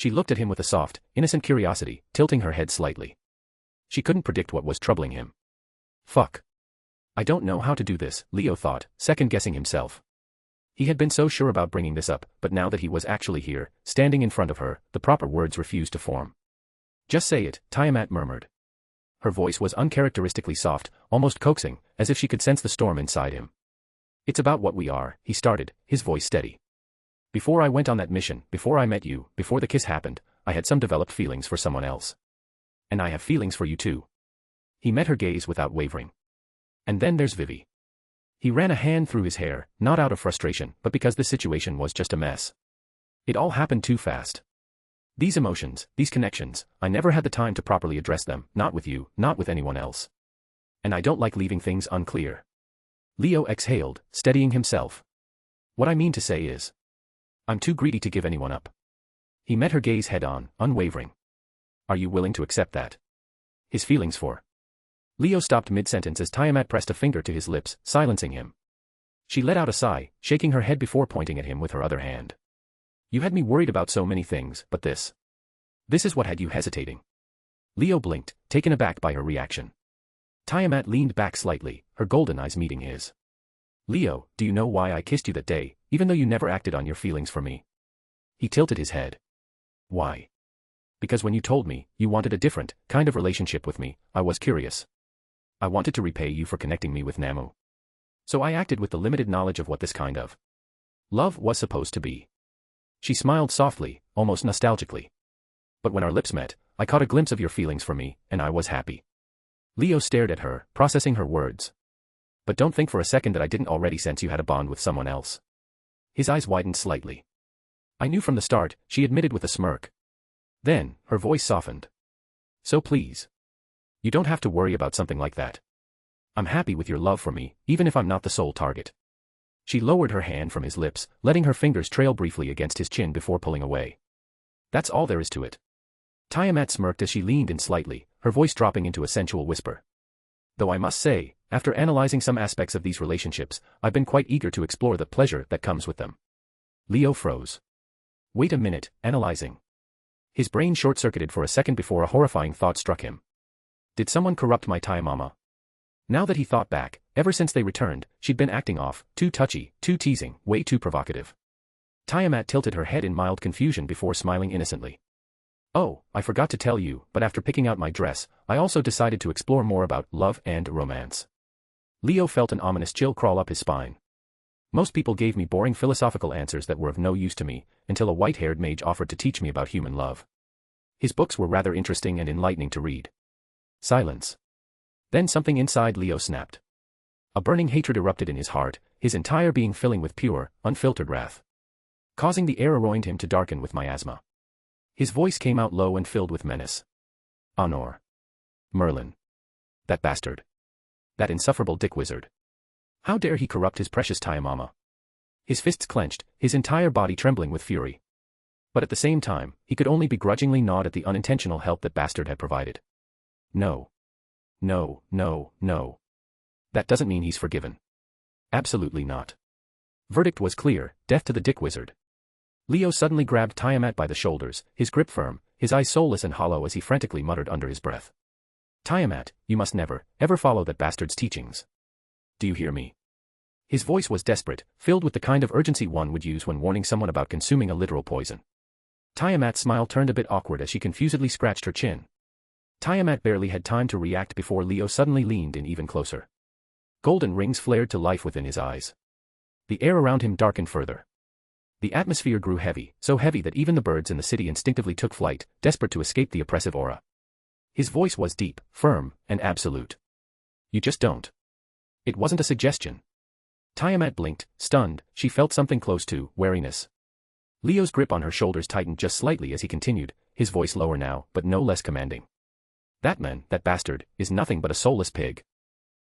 She looked at him with a soft, innocent curiosity, tilting her head slightly. She couldn't predict what was troubling him. Fuck. I don't know how to do this, Leo thought, second-guessing himself. He had been so sure about bringing this up, but now that he was actually here, standing in front of her, the proper words refused to form. Just say it, Tiamat murmured. Her voice was uncharacteristically soft, almost coaxing, as if she could sense the storm inside him. It's about what we are, he started, his voice steady. Before I went on that mission, before I met you, before the kiss happened, I had some developed feelings for someone else. And I have feelings for you too. He met her gaze without wavering. And then there's Vivi. He ran a hand through his hair, not out of frustration, but because the situation was just a mess. It all happened too fast. These emotions, these connections, I never had the time to properly address them, not with you, not with anyone else. And I don't like leaving things unclear. Leo exhaled, steadying himself. What I mean to say is, I'm too greedy to give anyone up. He met her gaze head-on, unwavering. Are you willing to accept that? His feelings for. Leo stopped mid-sentence as Tiamat pressed a finger to his lips, silencing him. She let out a sigh, shaking her head before pointing at him with her other hand. You had me worried about so many things, but this is what had you hesitating. Leo blinked, taken aback by her reaction. Tiamat leaned back slightly, her golden eyes meeting his. Leo, do you know why I kissed you that day, even though you never acted on your feelings for me? He tilted his head. Why? Because when you told me, you wanted a different kind of relationship with me, I was curious. I wanted to repay you for connecting me with Namu. So I acted with the limited knowledge of what this kind of love was supposed to be. She smiled softly, almost nostalgically. But when our lips met, I caught a glimpse of your feelings for me, and I was happy. Leo stared at her, processing her words. But don't think for a second that I didn't already sense you had a bond with someone else. His eyes widened slightly. I knew from the start, she admitted with a smirk. Then, her voice softened. So please. You don't have to worry about something like that. I'm happy with your love for me, even if I'm not the sole target. She lowered her hand from his lips, letting her fingers trail briefly against his chin before pulling away. That's all there is to it. Tiamat smirked as she leaned in slightly, her voice dropping into a sensual whisper. Though I must say, after analyzing some aspects of these relationships, I've been quite eager to explore the pleasure that comes with them. Leo froze. Wait a minute, analyzing. His brain short-circuited for a second before a horrifying thought struck him. Did someone corrupt my Thai mama? Now that he thought back, ever since they returned, she'd been acting off, too touchy, too teasing, way too provocative. Tiamat tilted her head in mild confusion before smiling innocently. Oh, I forgot to tell you, but after picking out my dress, I also decided to explore more about love and romance. Leo felt an ominous chill crawl up his spine. Most people gave me boring philosophical answers that were of no use to me, until a white-haired mage offered to teach me about human love. His books were rather interesting and enlightening to read. Silence. Then something inside Leo snapped. A burning hatred erupted in his heart, his entire being filling with pure, unfiltered wrath. Causing the air around him to darken with miasma. His voice came out low and filled with menace. Honor. Merlin. That bastard. That insufferable dickwizard. How dare he corrupt his precious Thai mama? His fists clenched, his entire body trembling with fury. But at the same time, he could only begrudgingly nod at the unintentional help that bastard had provided. No. No, no, no. That doesn't mean he's forgiven. Absolutely not. Verdict was clear, death to the dickwizard. Leo suddenly grabbed Tiamat by the shoulders, his grip firm, his eyes soulless and hollow as he frantically muttered under his breath. Tiamat, you must never, ever follow that bastard's teachings. Do you hear me? His voice was desperate, filled with the kind of urgency one would use when warning someone about consuming a literal poison. Tiamat's smile turned a bit awkward as she confusedly scratched her chin. Tiamat barely had time to react before Leo suddenly leaned in even closer. Golden rings flared to life within his eyes. The air around him darkened further. The atmosphere grew heavy, so heavy that even the birds in the city instinctively took flight, desperate to escape the oppressive aura. His voice was deep, firm, and absolute. You just don't. It wasn't a suggestion. Tiamat blinked, stunned, she felt something close to wariness. Leo's grip on her shoulders tightened just slightly as he continued, his voice lower now, but no less commanding. That man, that bastard, is nothing but a soulless pig.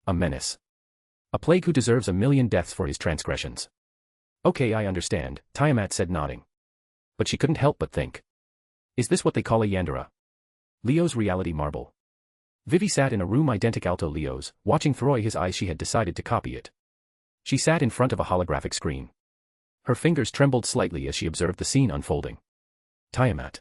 A menace. A plague who deserves 1,000,000 deaths for his transgressions. Okay, I understand, Tiamat said nodding. But she couldn't help but think. Is this what they call a Yandere? Leo's reality marble. Vivi sat in a room identical to Leo's, watching through his eyes. She had decided to copy it. She sat in front of a holographic screen. Her fingers trembled slightly as she observed the scene unfolding. Tiamat.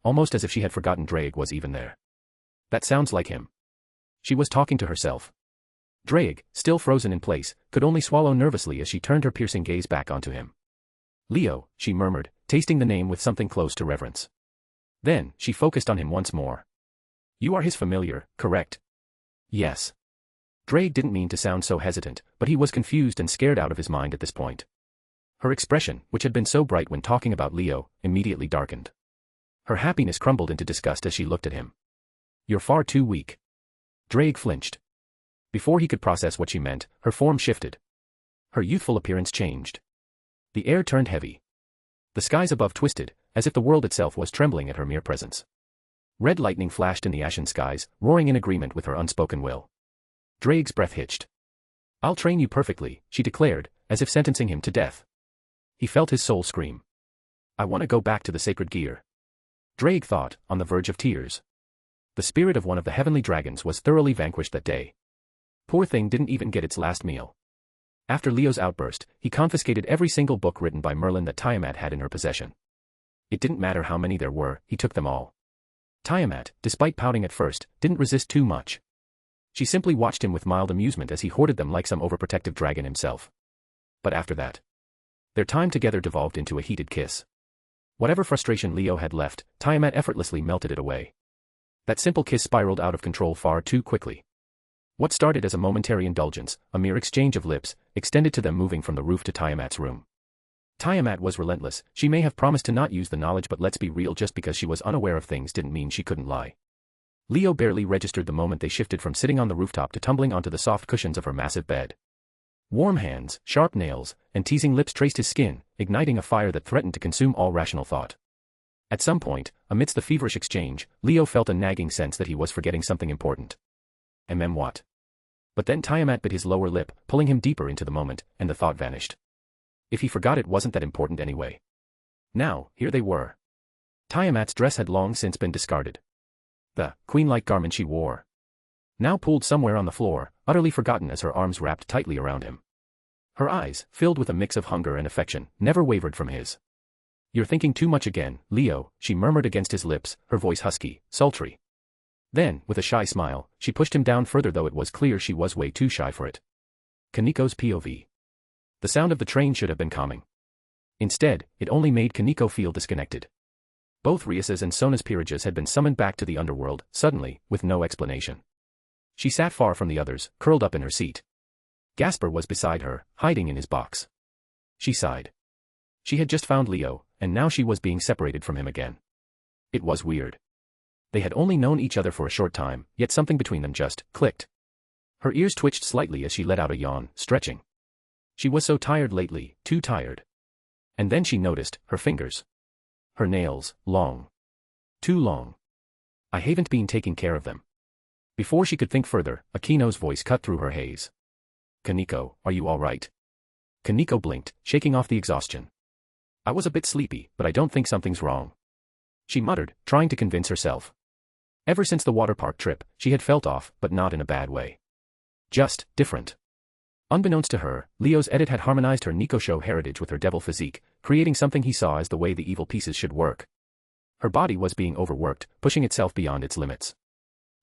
almost as if she had forgotten Drake was even there. That sounds like him. She was talking to herself. Drake, still frozen in place, could only swallow nervously as she turned her piercing gaze back onto him. Leo, she murmured, tasting the name with something close to reverence. Then, she focused on him once more. You are his familiar, correct? Yes. Drake didn't mean to sound so hesitant, but he was confused and scared out of his mind at this point. Her expression, which had been so bright when talking about Leo, immediately darkened. Her happiness crumbled into disgust as she looked at him. You're far too weak. Drake flinched. Before he could process what she meant, her form shifted. Her youthful appearance changed. The air turned heavy. The skies above twisted, as if the world itself was trembling at her mere presence. Red lightning flashed in the ashen skies, roaring in agreement with her unspoken will. Drake's breath hitched. I'll train you perfectly, she declared, as if sentencing him to death. He felt his soul scream. I want to go back to the sacred gear. Drake thought, on the verge of tears. The spirit of one of the heavenly dragons was thoroughly vanquished that day. Poor thing didn't even get its last meal. After Leo's outburst, he confiscated every single book written by Merlin that Tiamat had in her possession. It didn't matter how many there were, he took them all. Tiamat, despite pouting at first, didn't resist too much. She simply watched him with mild amusement as he hoarded them like some overprotective dragon himself. But after that, their time together devolved into a heated kiss. Whatever frustration Leo had left, Tiamat effortlessly melted it away. That simple kiss spiraled out of control far too quickly. What started as a momentary indulgence, a mere exchange of lips, extended to them moving from the roof to Tiamat's room. Tiamat was relentless. She may have promised to not use the knowledge, but let's be real, just because she was unaware of things didn't mean she couldn't lie. Leo barely registered the moment they shifted from sitting on the rooftop to tumbling onto the soft cushions of her massive bed. Warm hands, sharp nails, and teasing lips traced his skin, igniting a fire that threatened to consume all rational thought. At some point, amidst the feverish exchange, Leo felt a nagging sense that he was forgetting something important. What? But then Tiamat bit his lower lip, pulling him deeper into the moment, and the thought vanished. If he forgot, it wasn't that important anyway. Now, here they were. Tiamat's dress had long since been discarded. The queen-like garment she wore, now pooled somewhere on the floor, utterly forgotten as her arms wrapped tightly around him. Her eyes, filled with a mix of hunger and affection, never wavered from his. You're thinking too much again, Leo, she murmured against his lips, her voice husky, sultry. Then, with a shy smile, she pushed him down further, though it was clear she was way too shy for it. Kaniko's POV. The sound of the train should have been calming. Instead, it only made Kaniko feel disconnected. Both Rias's and Sona's peerages had been summoned back to the underworld, suddenly, with no explanation. She sat far from the others, curled up in her seat. Gasper was beside her, hiding in his box. She sighed. She had just found Leo, and now she was being separated from him again. It was weird. They had only known each other for a short time, yet something between them just clicked. Her ears twitched slightly as she let out a yawn, stretching. She was so tired lately, too tired. And then she noticed her fingers. Her nails, long. Too long. I haven't been taking care of them. Before she could think further, Akino's voice cut through her haze. Kaniko, are you all right? Kaniko blinked, shaking off the exhaustion. I was a bit sleepy, but I don't think something's wrong. She muttered, trying to convince herself. Ever since the water park trip, she had felt off, but not in a bad way. Just different. Unbeknownst to her, Leo's edit had harmonized her Nikosho heritage with her devil physique, creating something he saw as the way the evil pieces should work. Her body was being overworked, pushing itself beyond its limits.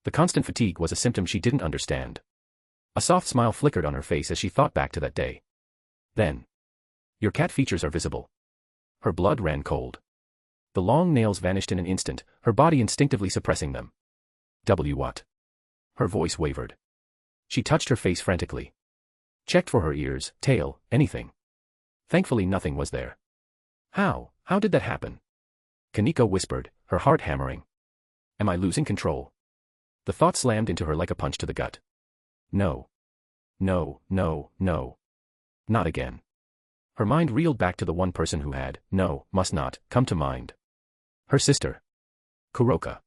The constant fatigue was a symptom she didn't understand. A soft smile flickered on her face as she thought back to that day. Then. Your cat features are visible. Her blood ran cold. The long nails vanished in an instant, her body instinctively suppressing them. What? Her voice wavered. She touched her face frantically. Checked for her ears, tail, anything. Thankfully nothing was there. How did that happen? Kaniko whispered, her heart hammering. Am I losing control? The thought slammed into her like a punch to the gut. No. No, no, no. Not again. Her mind reeled back to the one person who had, must not, come to mind. Her sister. Kuroka.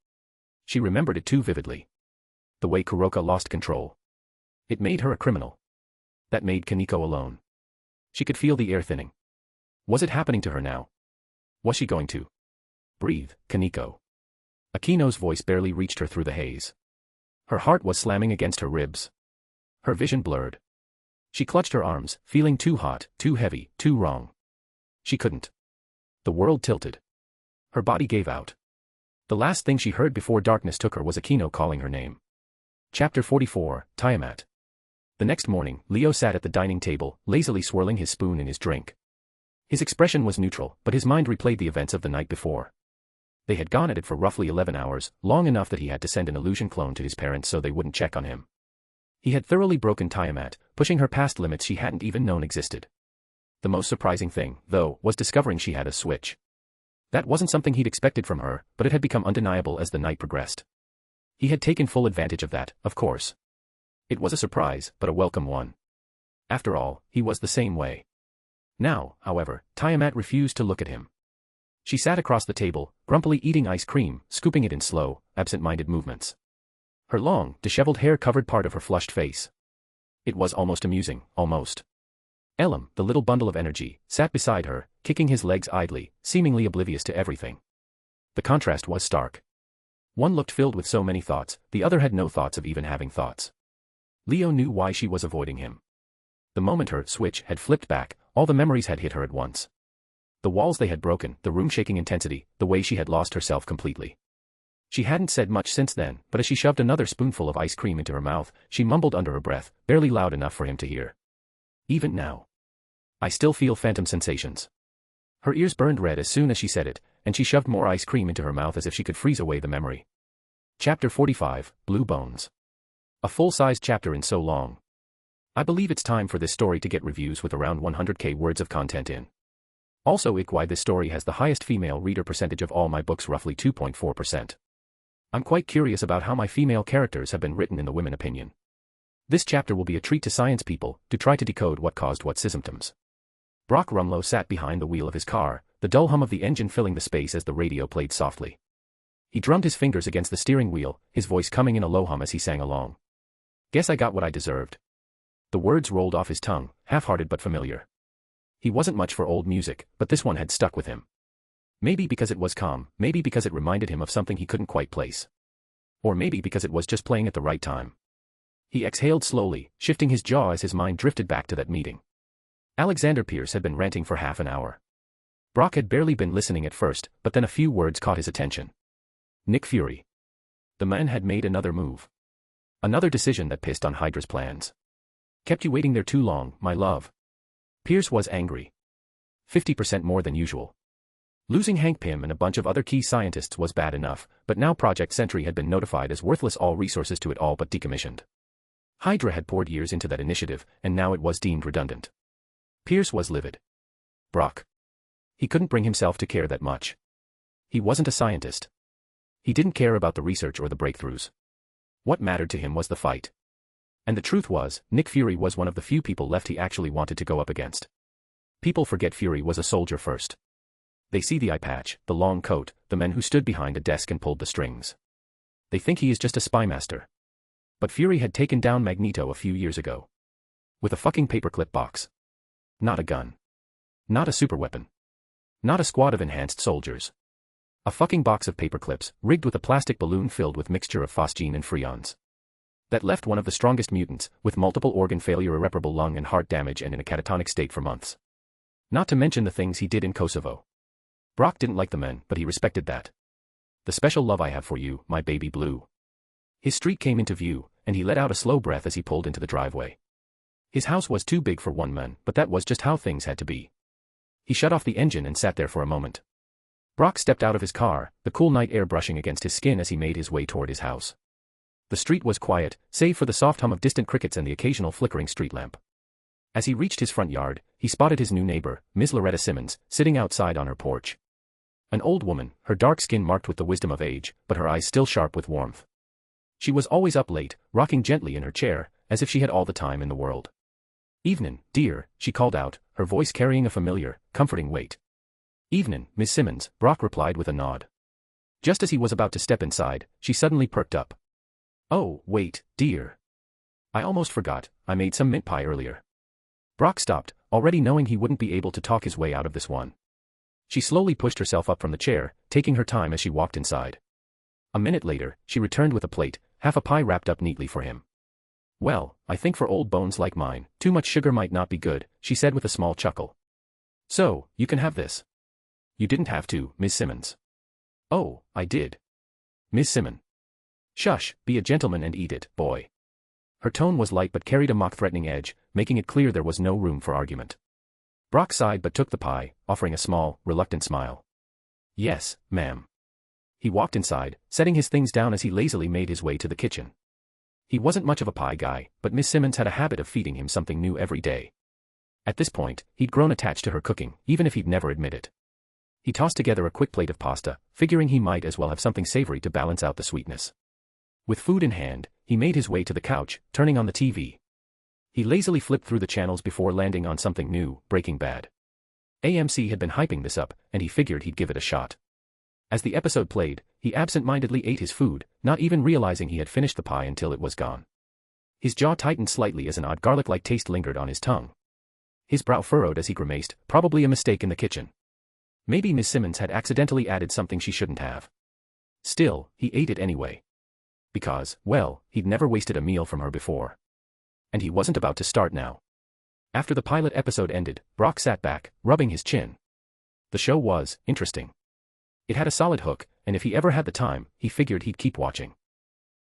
She remembered it too vividly. The way Kuroka lost control. It made her a criminal. That made Kaniko alone. She could feel the air thinning. Was it happening to her now? Was she going to breathe, Kaniko? Akino's voice barely reached her through the haze. Her heart was slamming against her ribs. Her vision blurred. She clutched her arms, feeling too hot, too heavy, too wrong. She couldn't. The world tilted. Her body gave out. The last thing she heard before darkness took her was Akino calling her name. Chapter 44, Tiamat. The next morning, Leo sat at the dining table, lazily swirling his spoon in his drink. His expression was neutral, but his mind replayed the events of the night before. They had gone at it for roughly 11 hours, long enough that he had to send an illusion clone to his parents so they wouldn't check on him. He had thoroughly broken Tiamat, pushing her past limits she hadn't even known existed. The most surprising thing, though, was discovering she had a switch. That wasn't something he'd expected from her, but it had become undeniable as the night progressed. He had taken full advantage of that, of course. It was a surprise, but a welcome one. After all, he was the same way. Now, however, Tiamat refused to look at him. She sat across the table, grumpily eating ice cream, scooping it in slow, absent-minded movements. Her long, disheveled hair covered part of her flushed face. It was almost amusing, almost. Elam, the little bundle of energy, sat beside her, kicking his legs idly, seemingly oblivious to everything. The contrast was stark. One looked filled with so many thoughts, the other had no thoughts of even having thoughts. Leo knew why she was avoiding him. The moment her switch had flipped back, all the memories had hit her at once. The walls they had broken, the room-shaking intensity, the way she had lost herself completely. She hadn't said much since then, but as she shoved another spoonful of ice cream into her mouth, she mumbled under her breath, barely loud enough for him to hear. Even now. I still feel phantom sensations. Her ears burned red as soon as she said it, and she shoved more ice cream into her mouth as if she could freeze away the memory. Chapter 45, Blue Bones. A full-sized chapter in so long. I believe it's time for this story to get reviews with around 100k words of content in. Also why this story has the highest female reader percentage of all my books, roughly 2.4%. I'm quite curious about how my female characters have been written in the women opinion. This chapter will be a treat to science people, to try to decode what caused what symptoms. Brock Rumlow sat behind the wheel of his car, the dull hum of the engine filling the space as the radio played softly. He drummed his fingers against the steering wheel, his voice coming in a low hum as he sang along. Guess I got what I deserved. The words rolled off his tongue, half-hearted but familiar. He wasn't much for old music, but this one had stuck with him. Maybe because it was calm, maybe because it reminded him of something he couldn't quite place. Or maybe because it was just playing at the right time. He exhaled slowly, shifting his jaw as his mind drifted back to that meeting. Alexander Pierce had been ranting for half an hour. Brock had barely been listening at first, but then a few words caught his attention. Nick Fury. The man had made another move. Another decision that pissed on Hydra's plans. Kept you waiting there too long, my love. Pierce was angry. 50% more than usual. Losing Hank Pym and a bunch of other key scientists was bad enough, but now Project Sentry had been notified as worthless, all resources to it all but decommissioned. Hydra had poured years into that initiative, and now it was deemed redundant. Pierce was livid. Brock. He couldn't bring himself to care that much. He wasn't a scientist. He didn't care about the research or the breakthroughs. What mattered to him was the fight. And the truth was, Nick Fury was one of the few people left he actually wanted to go up against. People forget Fury was a soldier first. They see the eye patch, the long coat, the men who stood behind a desk and pulled the strings. They think he is just a spy master. But Fury had taken down Magneto a few years ago. With a fucking paperclip box. Not a gun. Not a superweapon. Not a squad of enhanced soldiers. A fucking box of paperclips, rigged with a plastic balloon filled with mixture of phosgene and freons. That left one of the strongest mutants, with multiple organ failure, irreparable lung and heart damage, and in a catatonic state for months. Not to mention the things he did in Kosovo. Brock didn't like the men, but he respected that. The special love I have for you, my baby blue. His street came into view, and he let out a slow breath as he pulled into the driveway. His house was too big for one man, but that was just how things had to be. He shut off the engine and sat there for a moment. Brock stepped out of his car, the cool night air brushing against his skin as he made his way toward his house. The street was quiet, save for the soft hum of distant crickets and the occasional flickering street lamp. As he reached his front yard, he spotted his new neighbor, Miss Loretta Simmons, sitting outside on her porch. An old woman, her dark skin marked with the wisdom of age, but her eyes still sharp with warmth. She was always up late, rocking gently in her chair, as if she had all the time in the world. "Evenin', dear," she called out, her voice carrying a familiar, comforting weight. "Evenin', Miss Simmons," Brock replied with a nod. Just as he was about to step inside, she suddenly perked up. "Oh, wait, dear. I almost forgot, I made some mint pie earlier." Brock stopped, already knowing he wouldn't be able to talk his way out of this one. She slowly pushed herself up from the chair, taking her time as she walked inside. A minute later, she returned with a plate, half a pie wrapped up neatly for him. "Well, I think for old bones like mine, too much sugar might not be good," she said with a small chuckle. "So, you can have this." "You didn't have to, Miss Simmons." "Oh, I did. Ms. Simon. Shush, be a gentleman and eat it, boy. Her tone was light but carried a mock-threatening edge, making it clear there was no room for argument. Brock sighed but took the pie, offering a small, reluctant smile. Yes, ma'am. He walked inside, setting his things down as he lazily made his way to the kitchen. He wasn't much of a pie guy, but Miss Simmons had a habit of feeding him something new every day. At this point, he'd grown attached to her cooking, even if he'd never admit it. He tossed together a quick plate of pasta, figuring he might as well have something savory to balance out the sweetness. With food in hand, he made his way to the couch, turning on the TV. He lazily flipped through the channels before landing on something new, Breaking Bad. AMC had been hyping this up, and he figured he'd give it a shot. As the episode played, he absent-mindedly ate his food, not even realizing he had finished the pie until it was gone. His jaw tightened slightly as an odd garlic-like taste lingered on his tongue. His brow furrowed as he grimaced, probably a mistake in the kitchen. Maybe Miss Simmons had accidentally added something she shouldn't have. Still, he ate it anyway. Because, well, he'd never wasted a meal from her before. And he wasn't about to start now. After the pilot episode ended, Brock sat back, rubbing his chin. The show was interesting. It had a solid hook, and if he ever had the time, he figured he'd keep watching.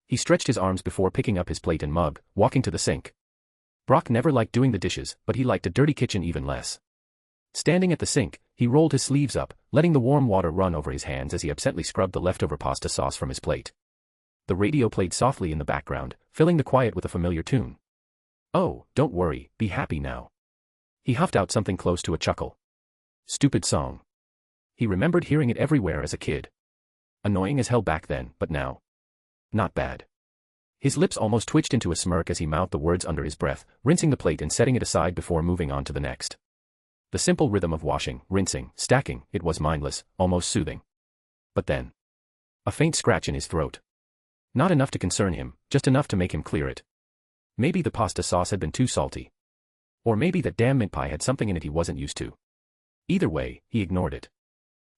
He stretched his arms before picking up his plate and mug, walking to the sink. Brock never liked doing the dishes, but he liked a dirty kitchen even less. Standing at the sink, he rolled his sleeves up, letting the warm water run over his hands as he absently scrubbed the leftover pasta sauce from his plate. The radio played softly in the background, filling the quiet with a familiar tune. Oh, don't worry, be happy now. He huffed out something close to a chuckle. Stupid song. He remembered hearing it everywhere as a kid. Annoying as hell back then, but now. Not bad. His lips almost twitched into a smirk as he mouthed the words under his breath, rinsing the plate and setting it aside before moving on to the next. The simple rhythm of washing, rinsing, stacking, it was mindless, almost soothing. But then. A faint scratch in his throat. Not enough to concern him, just enough to make him clear it. Maybe the pasta sauce had been too salty. Or maybe that damn mint pie had something in it he wasn't used to. Either way, he ignored it.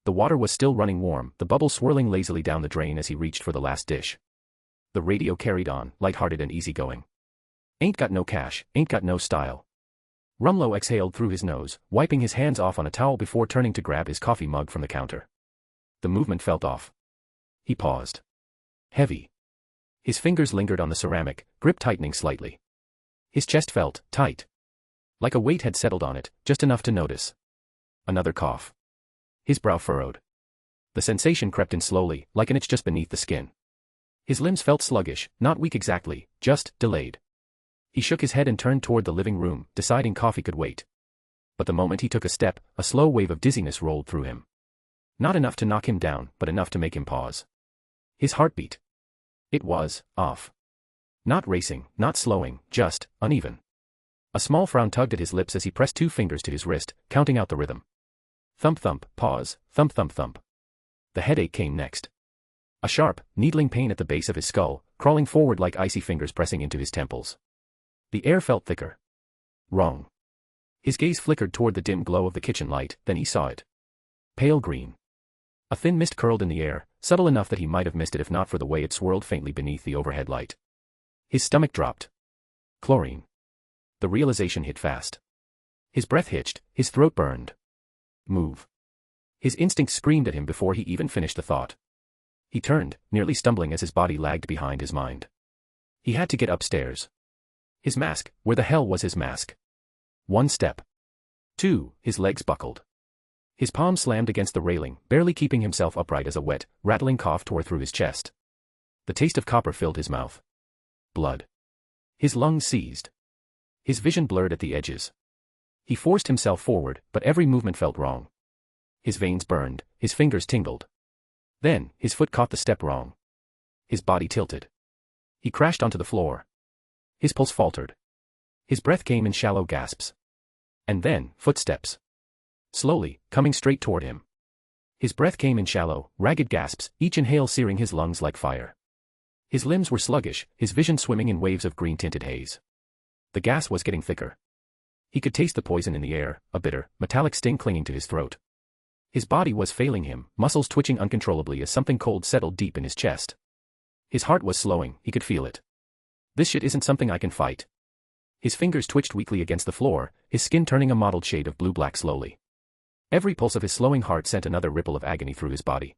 The water was still running warm, the bubbles swirling lazily down the drain as he reached for the last dish. The radio carried on, lighthearted and easygoing. Ain't got no cash, ain't got no style. Rumlow exhaled through his nose, wiping his hands off on a towel before turning to grab his coffee mug from the counter. The movement felt off. He paused. Heavy. His fingers lingered on the ceramic, grip tightening slightly. His chest felt tight. Like a weight had settled on it, just enough to notice. Another cough. His brow furrowed. The sensation crept in slowly, like an itch just beneath the skin. His limbs felt sluggish, not weak exactly, just delayed. He shook his head and turned toward the living room, deciding coffee could wait. But the moment he took a step, a slow wave of dizziness rolled through him. Not enough to knock him down, but enough to make him pause. His heartbeat. It was off. Not racing, not slowing, just uneven. A small frown tugged at his lips as he pressed two fingers to his wrist, counting out the rhythm. Thump thump, pause, thump thump thump. The headache came next. A sharp, needling pain at the base of his skull, crawling forward like icy fingers pressing into his temples. The air felt thicker. Wrong. His gaze flickered toward the dim glow of the kitchen light, then he saw it. Pale green. A thin mist curled in the air, subtle enough that he might have missed it if not for the way it swirled faintly beneath the overhead light. His stomach dropped. Chlorine. The realization hit fast. His breath hitched, his throat burned. Move. His instinct screamed at him before he even finished the thought. He turned, nearly stumbling as his body lagged behind his mind. He had to get upstairs. His mask, where the hell was his mask? 1 step. 2, his legs buckled. His palm slammed against the railing, barely keeping himself upright as a wet, rattling cough tore through his chest. The taste of copper filled his mouth. Blood. His lungs seized. His vision blurred at the edges. He forced himself forward, but every movement felt wrong. His veins burned, his fingers tingled. Then, his foot caught the step wrong. His body tilted. He crashed onto the floor. His pulse faltered. His breath came in shallow gasps. And then, footsteps. Slowly, coming straight toward him. His breath came in shallow, ragged gasps, each inhale searing his lungs like fire. His limbs were sluggish, his vision swimming in waves of green-tinted haze. The gas was getting thicker. He could taste the poison in the air, a bitter, metallic sting clinging to his throat. His body was failing him, muscles twitching uncontrollably as something cold settled deep in his chest. His heart was slowing, he could feel it. This shit isn't something I can fight. His fingers twitched weakly against the floor, his skin turning a mottled shade of blue-black slowly. Every pulse of his slowing heart sent another ripple of agony through his body.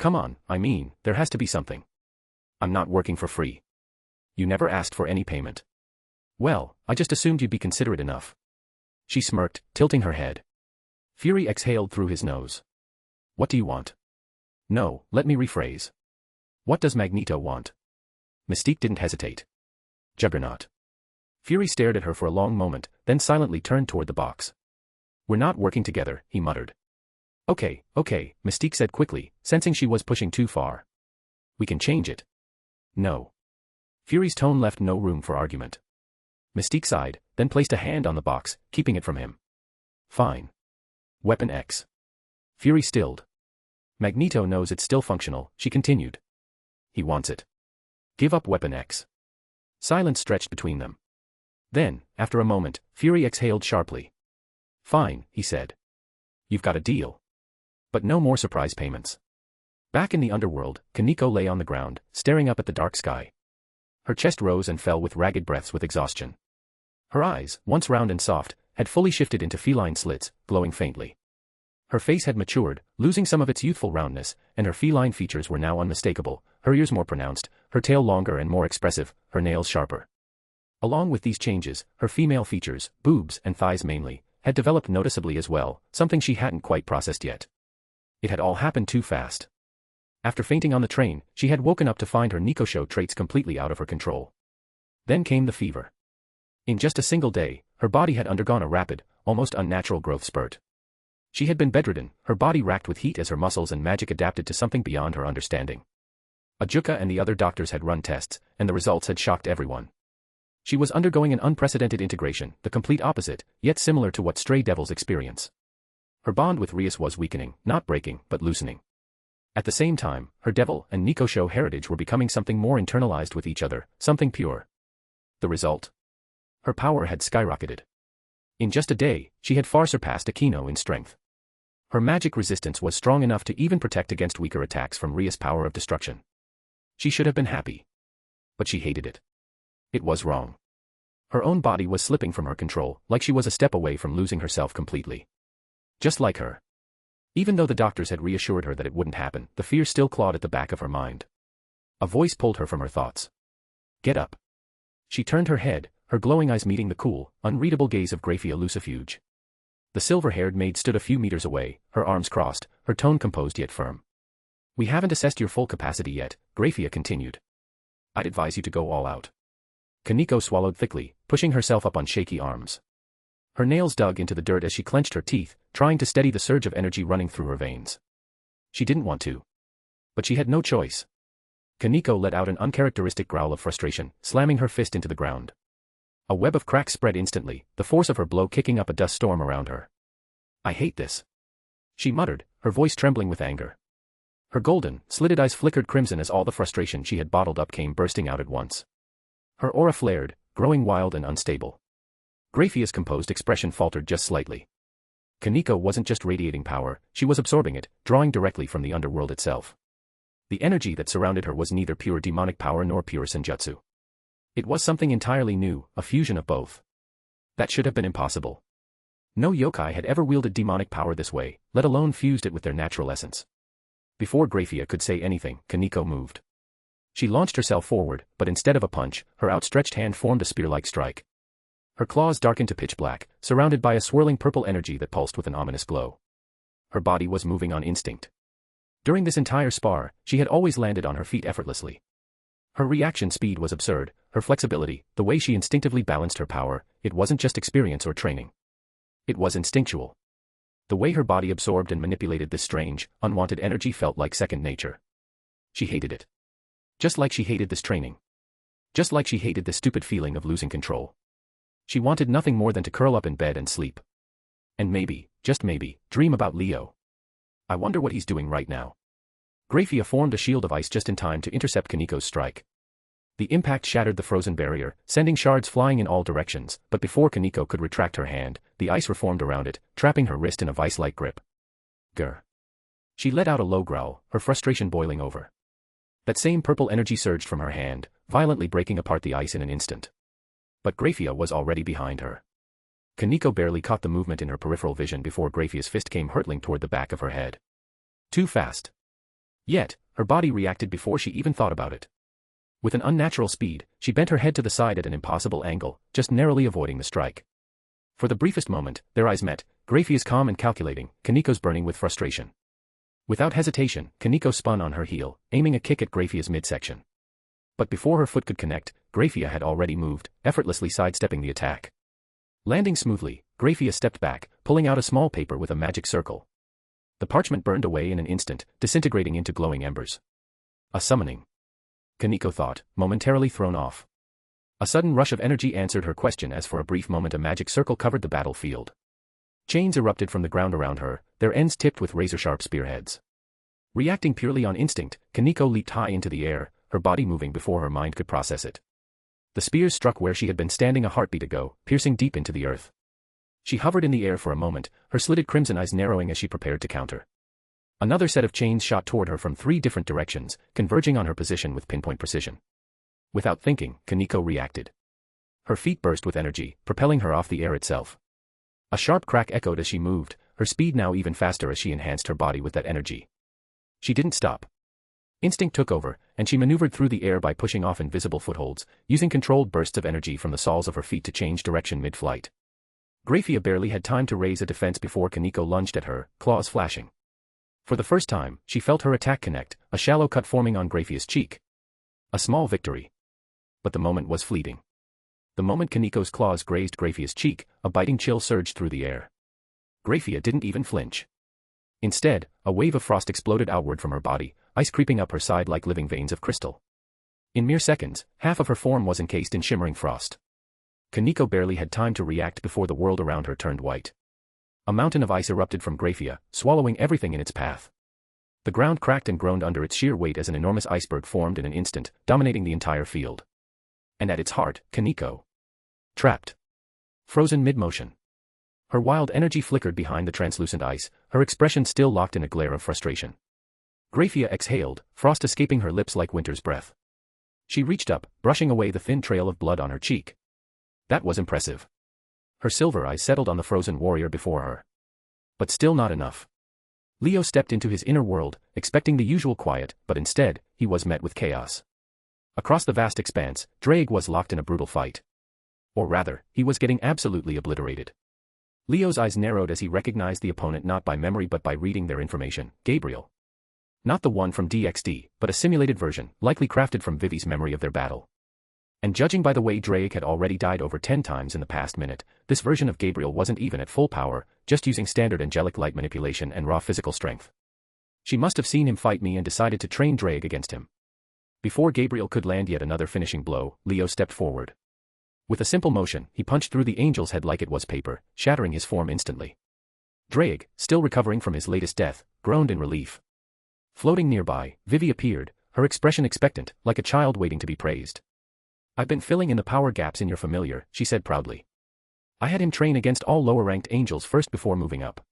Come on, I mean, there has to be something. I'm not working for free. You never asked for any payment. Well, I just assumed you'd be considerate enough. She smirked, tilting her head. Fury exhaled through his nose. What do you want? No, let me rephrase. What does Magneto want? Mystique didn't hesitate. Juggernaut. Fury stared at her for a long moment, then silently turned toward the box. We're not working together, he muttered. Okay, Mystique said quickly, sensing she was pushing too far. We can change it. No. Fury's tone left no room for argument. Mystique sighed, then placed a hand on the box, keeping it from him. Fine. Weapon X. Fury stilled. Magneto knows it's still functional, she continued. He wants it. Give up Weapon X. Silence stretched between them. Then, after a moment, Fury exhaled sharply. Fine, he said. You've got a deal. But no more surprise payments. Back in the underworld, Kaneko lay on the ground, staring up at the dark sky. Her chest rose and fell with ragged breaths with exhaustion. Her eyes, once round and soft, had fully shifted into feline slits, glowing faintly. Her face had matured, losing some of its youthful roundness, and her feline features were now unmistakable, her ears more pronounced, her tail longer and more expressive, her nails sharper. Along with these changes, her female features, boobs and thighs mainly, had developed noticeably as well, something she hadn't quite processed yet. It had all happened too fast. After fainting on the train, she had woken up to find her Nikosho traits completely out of her control. Then came the fever. In just a single day, her body had undergone a rapid, almost unnatural growth spurt. She had been bedridden, her body racked with heat as her muscles and magic adapted to something beyond her understanding. Ajuka and the other doctors had run tests, and the results had shocked everyone. She was undergoing an unprecedented integration, the complete opposite, yet similar to what stray devils experience. Her bond with Rias was weakening, not breaking, but loosening. At the same time, her devil and Nikosho heritage were becoming something more internalized with each other, something pure. The result? Her power had skyrocketed. In just a day, she had far surpassed Akino in strength. Her magic resistance was strong enough to even protect against weaker attacks from Rias' power of destruction. She should have been happy. But she hated it. It was wrong. Her own body was slipping from her control, like she was a step away from losing herself completely. Just like her. Even though the doctors had reassured her that it wouldn't happen, the fear still clawed at the back of her mind. A voice pulled her from her thoughts. Get up. She turned her head, her glowing eyes meeting the cool, unreadable gaze of Graphia Lucifuge. The silver-haired maid stood a few meters away, her arms crossed, her tone composed yet firm. We haven't assessed your full capacity yet, Graphia continued. I'd advise you to go all out. Kaneko swallowed thickly, pushing herself up on shaky arms. Her nails dug into the dirt as she clenched her teeth, trying to steady the surge of energy running through her veins. She didn't want to. But she had no choice. Kaneko let out an uncharacteristic growl of frustration, slamming her fist into the ground. A web of cracks spread instantly, the force of her blow kicking up a dust storm around her. I hate this. She muttered, her voice trembling with anger. Her golden, slitted eyes flickered crimson as all the frustration she had bottled up came bursting out at once. Her aura flared, growing wild and unstable. Graphia's composed expression faltered just slightly. Kaneko wasn't just radiating power, she was absorbing it, drawing directly from the underworld itself. The energy that surrounded her was neither pure demonic power nor pure senjutsu. It was something entirely new, a fusion of both. That should have been impossible. No yokai had ever wielded demonic power this way, let alone fused it with their natural essence. Before Graphia could say anything, Kaneko moved. She launched herself forward, but instead of a punch, her outstretched hand formed a spear-like strike. Her claws darkened to pitch black, surrounded by a swirling purple energy that pulsed with an ominous glow. Her body was moving on instinct. During this entire spar, she had always landed on her feet effortlessly. Her reaction speed was absurd, her flexibility, the way she instinctively balanced her power, it wasn't just experience or training. It was instinctual. The way her body absorbed and manipulated this strange, unwanted energy felt like second nature. She hated it. Just like she hated this training. Just like she hated the stupid feeling of losing control. She wanted nothing more than to curl up in bed and sleep. And maybe, just maybe, dream about Leo. I wonder what he's doing right now. Graphia formed a shield of ice just in time to intercept Kaneko's strike. The impact shattered the frozen barrier, sending shards flying in all directions, but before Kaneko could retract her hand, the ice reformed around it, trapping her wrist in a vice-like grip. Grr. She let out a low growl, her frustration boiling over. That same purple energy surged from her hand, violently breaking apart the ice in an instant. But Graphia was already behind her. Kaneko barely caught the movement in her peripheral vision before Graphia's fist came hurtling toward the back of her head. Too fast. Yet, her body reacted before she even thought about it. With an unnatural speed, she bent her head to the side at an impossible angle, just narrowly avoiding the strike. For the briefest moment, their eyes met, Graphia's calm and calculating, Kaniko's burning with frustration. Without hesitation, Kaniko spun on her heel, aiming a kick at Graphia's midsection. But before her foot could connect, Graphia had already moved, effortlessly sidestepping the attack. Landing smoothly, Graphia stepped back, pulling out a small paper with a magic circle. The parchment burned away in an instant, disintegrating into glowing embers. A summoning. Kaniko thought, momentarily thrown off. A sudden rush of energy answered her question as for a brief moment a magic circle covered the battlefield. Chains erupted from the ground around her, their ends tipped with razor-sharp spearheads. Reacting purely on instinct, Kaniko leaped high into the air, her body moving before her mind could process it. The spears struck where she had been standing a heartbeat ago, piercing deep into the earth. She hovered in the air for a moment, her slitted crimson eyes narrowing as she prepared to counter. Another set of chains shot toward her from 3 different directions, converging on her position with pinpoint precision. Without thinking, Kaniko reacted. Her feet burst with energy, propelling her off the air itself. A sharp crack echoed as she moved, her speed now even faster as she enhanced her body with that energy. She didn't stop. Instinct took over, and she maneuvered through the air by pushing off invisible footholds, using controlled bursts of energy from the soles of her feet to change direction mid-flight. Graphia barely had time to raise a defense before Kaniko lunged at her, claws flashing. For the first time, she felt her attack connect, a shallow cut forming on Graphia's cheek. A small victory. But the moment was fleeting. The moment Kaniko's claws grazed Graphia's cheek, a biting chill surged through the air. Graphia didn't even flinch. Instead, a wave of frost exploded outward from her body, ice creeping up her side like living veins of crystal. In mere seconds, half of her form was encased in shimmering frost. Kaniko barely had time to react before the world around her turned white. A mountain of ice erupted from Graphia, swallowing everything in its path. The ground cracked and groaned under its sheer weight as an enormous iceberg formed in an instant, dominating the entire field. And at its heart, Kaniko. Trapped. Frozen mid-motion. Her wild energy flickered behind the translucent ice, her expression still locked in a glare of frustration. Graphia exhaled, frost escaping her lips like winter's breath. She reached up, brushing away the thin trail of blood on her cheek. That was impressive. Her silver eyes settled on the frozen warrior before her. But still not enough. Leo stepped into his inner world, expecting the usual quiet, but instead, he was met with chaos. Across the vast expanse, Drake was locked in a brutal fight. Or rather, he was getting absolutely obliterated. Leo's eyes narrowed as he recognized the opponent not by memory but by reading their information, Gabriel. Not the one from DxD, but a simulated version, likely crafted from Vivi's memory of their battle. And judging by the way Drake had already died over 10 times in the past minute, this version of Gabriel wasn't even at full power, just using standard angelic light manipulation and raw physical strength. She must have seen him fight me and decided to train Drake against him. Before Gabriel could land yet another finishing blow, Leo stepped forward. With a simple motion, he punched through the angel's head like it was paper, shattering his form instantly. Drake, still recovering from his latest death, groaned in relief. Floating nearby, Vivi appeared, her expression expectant, like a child waiting to be praised. "I've been filling in the power gaps in your familiar," she said proudly. "I had him train against all lower-ranked angels first before moving up."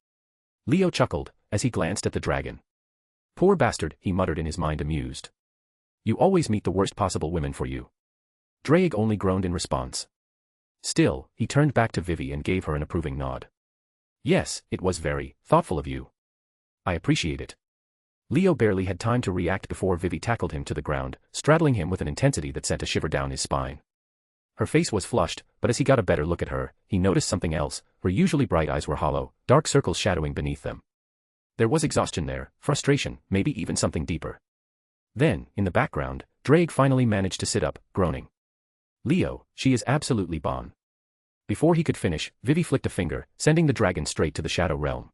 Leo chuckled, as he glanced at the dragon. "Poor bastard," he muttered in his mind amused. "You always meet the worst possible women for you." Drake only groaned in response. Still, he turned back to Vivi and gave her an approving nod. "Yes, it was very thoughtful of you. I appreciate it." Leo barely had time to react before Vivi tackled him to the ground, straddling him with an intensity that sent a shiver down his spine. Her face was flushed, but as he got a better look at her, he noticed something else. Her usually bright eyes were hollow, dark circles shadowing beneath them. There was exhaustion there, frustration, maybe even something deeper. Then, in the background, Drake finally managed to sit up, groaning. "Leo, she is absolutely bon." Before he could finish, Vivi flicked a finger, sending the dragon straight to the shadow realm.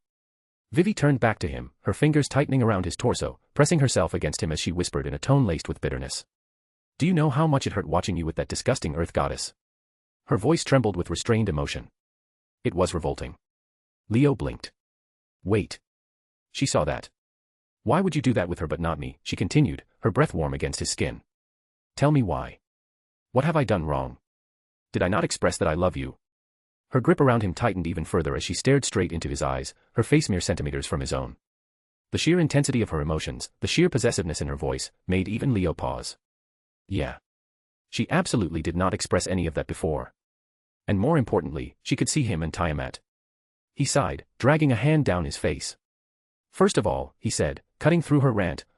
Vivi turned back to him, her fingers tightening around his torso, pressing herself against him as she whispered in a tone laced with bitterness. "Do you know how much it hurt watching you with that disgusting earth goddess?" Her voice trembled with restrained emotion. It was revolting. Leo blinked. "Wait. She saw that. Why would you do that with her but not me?" she continued, her breath warm against his skin. "Tell me why. What have I done wrong? Did I not express that I love you?" Her grip around him tightened even further as she stared straight into his eyes, her face mere centimeters from his own. The sheer intensity of her emotions, the sheer possessiveness in her voice, made even Leo pause. Yeah. She absolutely did not express any of that before. And more importantly, she could see him and Tiamat. He sighed, dragging a hand down his face. "First of all," he said, cutting through her rant,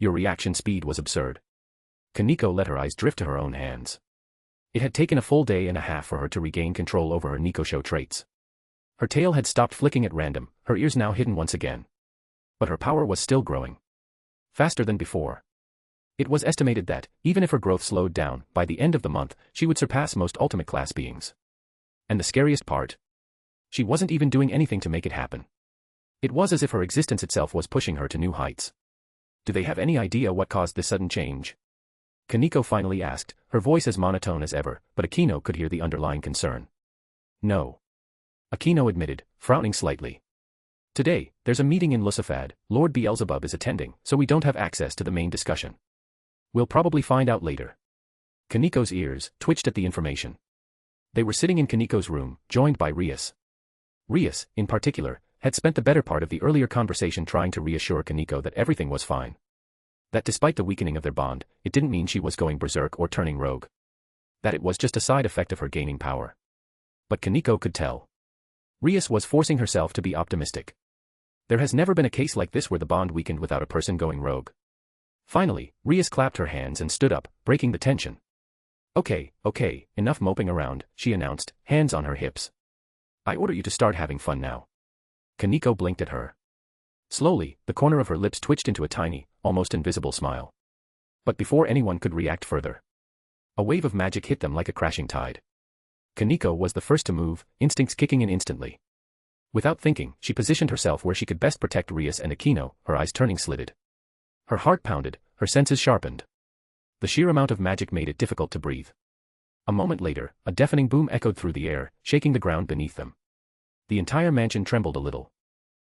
Your reaction speed was absurd. Kaneko let her eyes drift to her own hands. It had taken a full day and a half for her to regain control over her Nikosho traits. Her tail had stopped flicking at random, her ears now hidden once again. But her power was still growing. Faster than before. It was estimated that, even if her growth slowed down, by the end of the month, she would surpass most ultimate class beings. And the scariest part? She wasn't even doing anything to make it happen. It was as if her existence itself was pushing her to new heights. Do they have any idea what caused this sudden change? Kaneko finally asked, her voice as monotone as ever, but Akino could hear the underlying concern. No. Akino admitted, frowning slightly. Today, there's a meeting in Lusafad, Lord Beelzebub is attending, so we don't have access to the main discussion. We'll probably find out later. Kaneko's ears twitched at the information. They were sitting in Kaneko's room, joined by Rias. Rias, in particular, had spent the better part of the earlier conversation trying to reassure Kaneko that everything was fine. That despite the weakening of their bond, it didn't mean she was going berserk or turning rogue. That it was just a side effect of her gaining power. But Kaneko could tell. Rias was forcing herself to be optimistic. There has never been a case like this where the bond weakened without a person going rogue. Finally, Rias clapped her hands and stood up, breaking the tension. Okay, enough moping around, she announced, hands on her hips. I order you to start having fun now. Kaneko blinked at her. Slowly, the corner of her lips twitched into a tiny, almost invisible smile. But before anyone could react further, a wave of magic hit them like a crashing tide. Kaneko was the first to move, instincts kicking in instantly. Without thinking, she positioned herself where she could best protect Rias and Akino, her eyes turning slitted. Her heart pounded, her senses sharpened. The sheer amount of magic made it difficult to breathe. A moment later, a deafening boom echoed through the air, shaking the ground beneath them. The entire mansion trembled a little.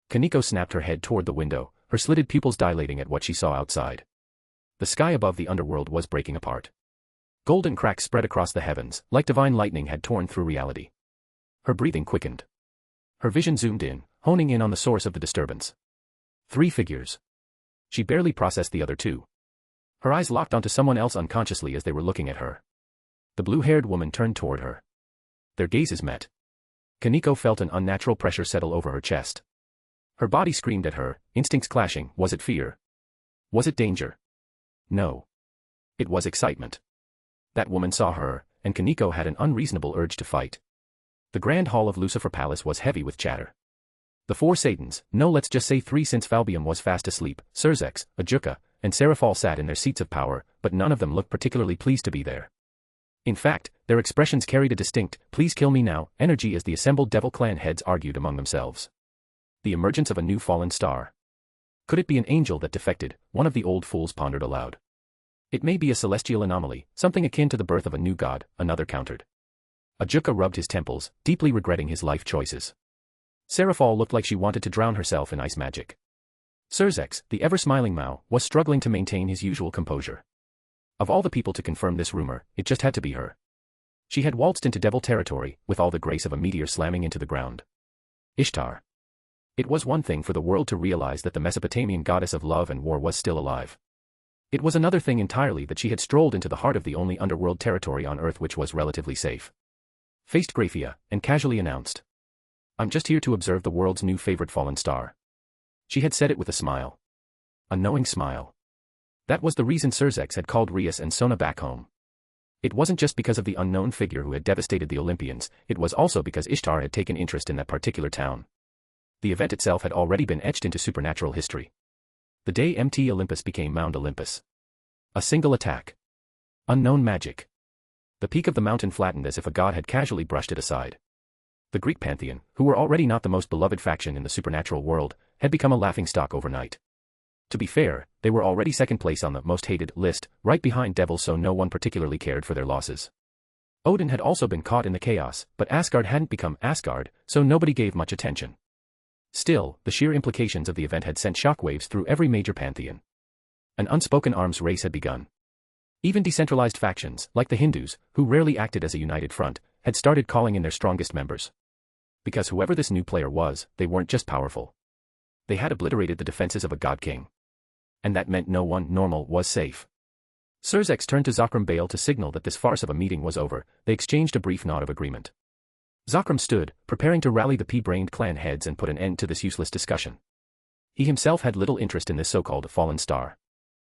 Kaneko snapped her head toward the window, her slitted pupils dilating at what she saw outside. The sky above the underworld was breaking apart. Golden cracks spread across the heavens, like divine lightning had torn through reality. Her breathing quickened. Her vision zoomed in, honing in on the source of the disturbance. 3 figures. She barely processed the other 2. Her eyes locked onto someone else unconsciously as they were looking at her. The blue-haired woman turned toward her. Their gazes met. Kaneko felt an unnatural pressure settle over her chest. Her body screamed at her, instincts clashing. Was it fear? Was it danger? No. It was excitement. That woman saw her, and Kaneko had an unreasonable urge to fight. The grand hall of Lucifer Palace was heavy with chatter. The 4 Satans, no let's just say 3 since Falbium was fast asleep, Surzex, Ajuka, and Seraphal sat in their seats of power, but none of them looked particularly pleased to be there. In fact, their expressions carried a distinct, please kill me now, energy as the assembled Devil Clan heads argued among themselves. The emergence of a new fallen star. Could it be an angel that defected? One of the old fools pondered aloud. It may be a celestial anomaly, something akin to the birth of a new god, another countered. Ajuka rubbed his temples, deeply regretting his life choices. Seraphal looked like she wanted to drown herself in ice magic. Surzex, the ever-smiling Mao, was struggling to maintain his usual composure. Of all the people to confirm this rumor, it just had to be her. She had waltzed into devil territory, with all the grace of a meteor slamming into the ground. Ishtar. It was one thing for the world to realize that the Mesopotamian goddess of love and war was still alive. It was another thing entirely that she had strolled into the heart of the only underworld territory on Earth which was relatively safe. Faced Graphia, and casually announced. I'm just here to observe the world's new favorite fallen star. She had said it with a smile. A knowing smile. That was the reason Surzex had called Rias and Sona back home. It wasn't just because of the unknown figure who had devastated the Olympians, it was also because Ishtar had taken interest in that particular town. The event itself had already been etched into supernatural history. The day MT Olympus became Mount Olympus. A single attack. Unknown magic. The peak of the mountain flattened as if a god had casually brushed it aside. The Greek pantheon, who were already not the most beloved faction in the supernatural world, had become a laughingstock overnight. To be fair, they were already second place on the most hated list, right behind devils, so no one particularly cared for their losses. Odin had also been caught in the chaos, but Asgard hadn't become Asgard, so nobody gave much attention. Still, the sheer implications of the event had sent shockwaves through every major pantheon. An unspoken arms race had begun. Even decentralized factions, like the Hindus, who rarely acted as a united front, had started calling in their strongest members. Because whoever this new player was, they weren't just powerful. They had obliterated the defenses of a god king. And that meant no one normal was safe. Surzex turned to Zakram Bale to signal that this farce of a meeting was over. They exchanged a brief nod of agreement. Zakram stood, preparing to rally the pea-brained clan heads and put an end to this useless discussion. He himself had little interest in this so-called fallen star.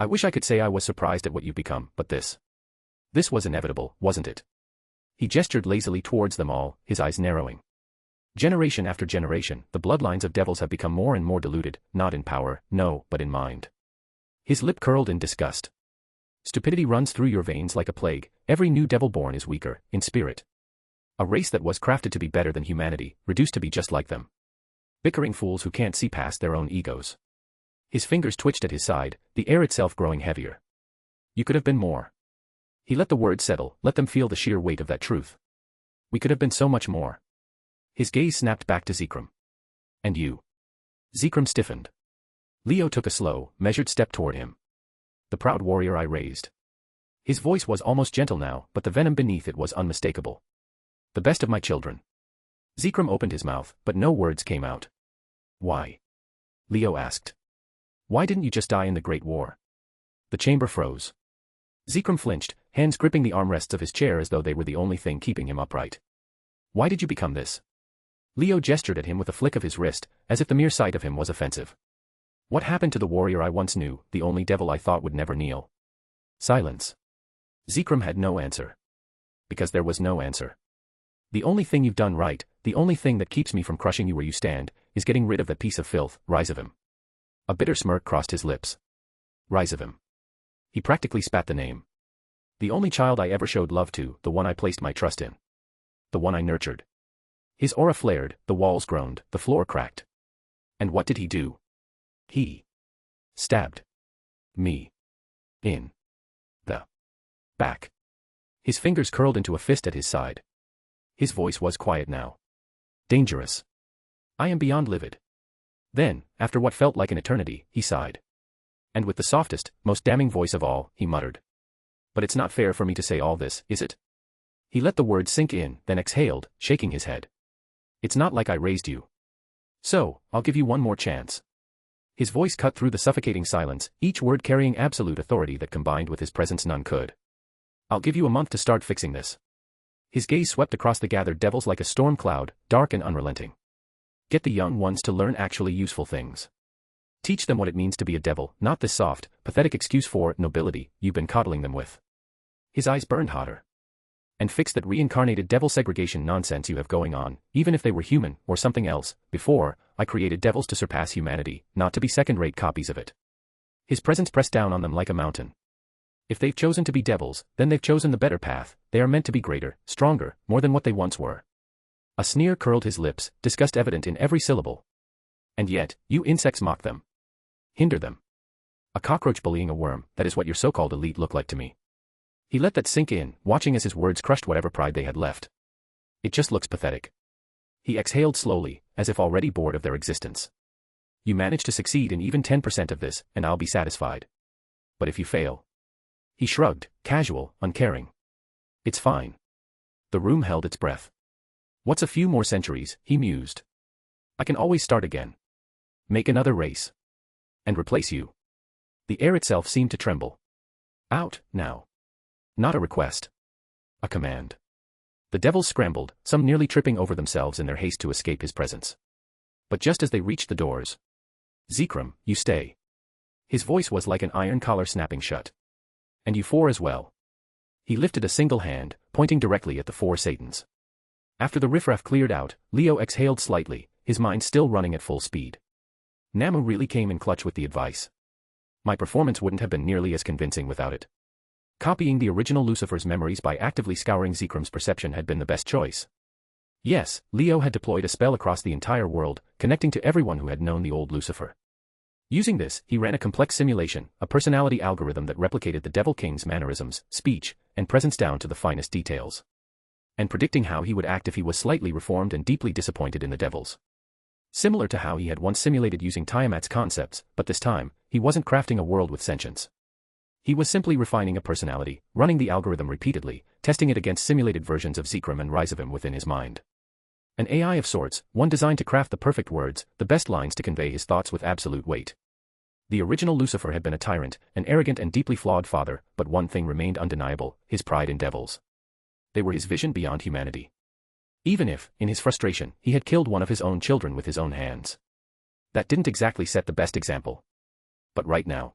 I wish I could say I was surprised at what you've become, but this was inevitable, wasn't it? He gestured lazily towards them all, his eyes narrowing. Generation after generation, the bloodlines of devils have become more and more diluted, not in power, no, but in mind. His lip curled in disgust. Stupidity runs through your veins like a plague, every new devil born is weaker, in spirit. A race that was crafted to be better than humanity, reduced to be just like them. Bickering fools who can't see past their own egos. His fingers twitched at his side, the air itself growing heavier. You could have been more. He let the words settle, let them feel the sheer weight of that truth. We could have been so much more. His gaze snapped back to Zekrom. And you? Zekrom stiffened. Leo took a slow, measured step toward him. The proud warrior eye raised. His voice was almost gentle now, but the venom beneath it was unmistakable. The best of my children. Zekrom opened his mouth, but no words came out. Why? Leo asked. Why didn't you just die in the Great War? The chamber froze. Zekrom flinched, hands gripping the armrests of his chair as though they were the only thing keeping him upright. Why did you become this? Leo gestured at him with a flick of his wrist, as if the mere sight of him was offensive. What happened to the warrior I once knew, the only devil I thought would never kneel? Silence. Zekrom had no answer. Because there was no answer. The only thing you've done right, the only thing that keeps me from crushing you where you stand, is getting rid of that piece of filth, Rizavim. A bitter smirk crossed his lips. Rizavim. He practically spat the name. The only child I ever showed love to, the one I placed my trust in. The one I nurtured. His aura flared, the walls groaned, the floor cracked. And what did he do? He stabbed me in the back. His fingers curled into a fist at his side. His voice was quiet now. Dangerous. I am beyond livid. Then, after what felt like an eternity, he sighed. And with the softest, most damning voice of all, he muttered. But it's not fair for me to say all this, is it? He let the words sink in, then exhaled, shaking his head. It's not like I raised you. So, I'll give you one more chance. His voice cut through the suffocating silence, each word carrying absolute authority that combined with his presence none could. I'll give you a month to start fixing this. His gaze swept across the gathered devils like a storm cloud, dark and unrelenting. Get the young ones to learn actually useful things. Teach them what it means to be a devil, not this soft, pathetic excuse for nobility you've been coddling them with. His eyes burned hotter. And fix that reincarnated devil segregation nonsense you have going on, even if they were human, or something else. Before, I created devils to surpass humanity, not to be second-rate copies of it. His presence pressed down on them like a mountain. If they've chosen to be devils, then they've chosen the better path, they are meant to be greater, stronger, more than what they once were. A sneer curled his lips, disgust evident in every syllable. And yet, you insects mock them. Hinder them. A cockroach bullying a worm, that is what your so-called elite look like to me. He let that sink in, watching as his words crushed whatever pride they had left. It just looks pathetic. He exhaled slowly, as if already bored of their existence. You manage to succeed in even 10% of this, and I'll be satisfied. But if you fail... He shrugged, casual, uncaring. It's fine. The room held its breath. What's a few more centuries, he mused. I can always start again. Make another race. And replace you. The air itself seemed to tremble. Out, now. Not a request. A command. The devils scrambled, some nearly tripping over themselves in their haste to escape his presence. But just as they reached the doors. Zekrom, you stay. His voice was like an iron collar snapping shut. And you four as well. He lifted a single hand, pointing directly at the four Satans. After the riffraff cleared out, Leo exhaled slightly, his mind still running at full speed. Namu really came in clutch with the advice. My performance wouldn't have been nearly as convincing without it. Copying the original Lucifer's memories by actively scouring Zekrom's perception had been the best choice. Yes, Leo had deployed a spell across the entire world, connecting to everyone who had known the old Lucifer. Using this, he ran a complex simulation, a personality algorithm that replicated the Devil King's mannerisms, speech, and presence down to the finest details. And predicting how he would act if he was slightly reformed and deeply disappointed in the devils. Similar to how he had once simulated using Tiamat's concepts, but this time, he wasn't crafting a world with sentience. He was simply refining a personality, running the algorithm repeatedly, testing it against simulated versions of Zekrom and Rizavim within his mind. An AI of sorts, one designed to craft the perfect words, the best lines to convey his thoughts with absolute weight. The original Lucifer had been a tyrant, an arrogant and deeply flawed father, but one thing remained undeniable, his pride in devils. They were his vision beyond humanity. Even if, in his frustration, he had killed one of his own children with his own hands. That didn't exactly set the best example. But right now.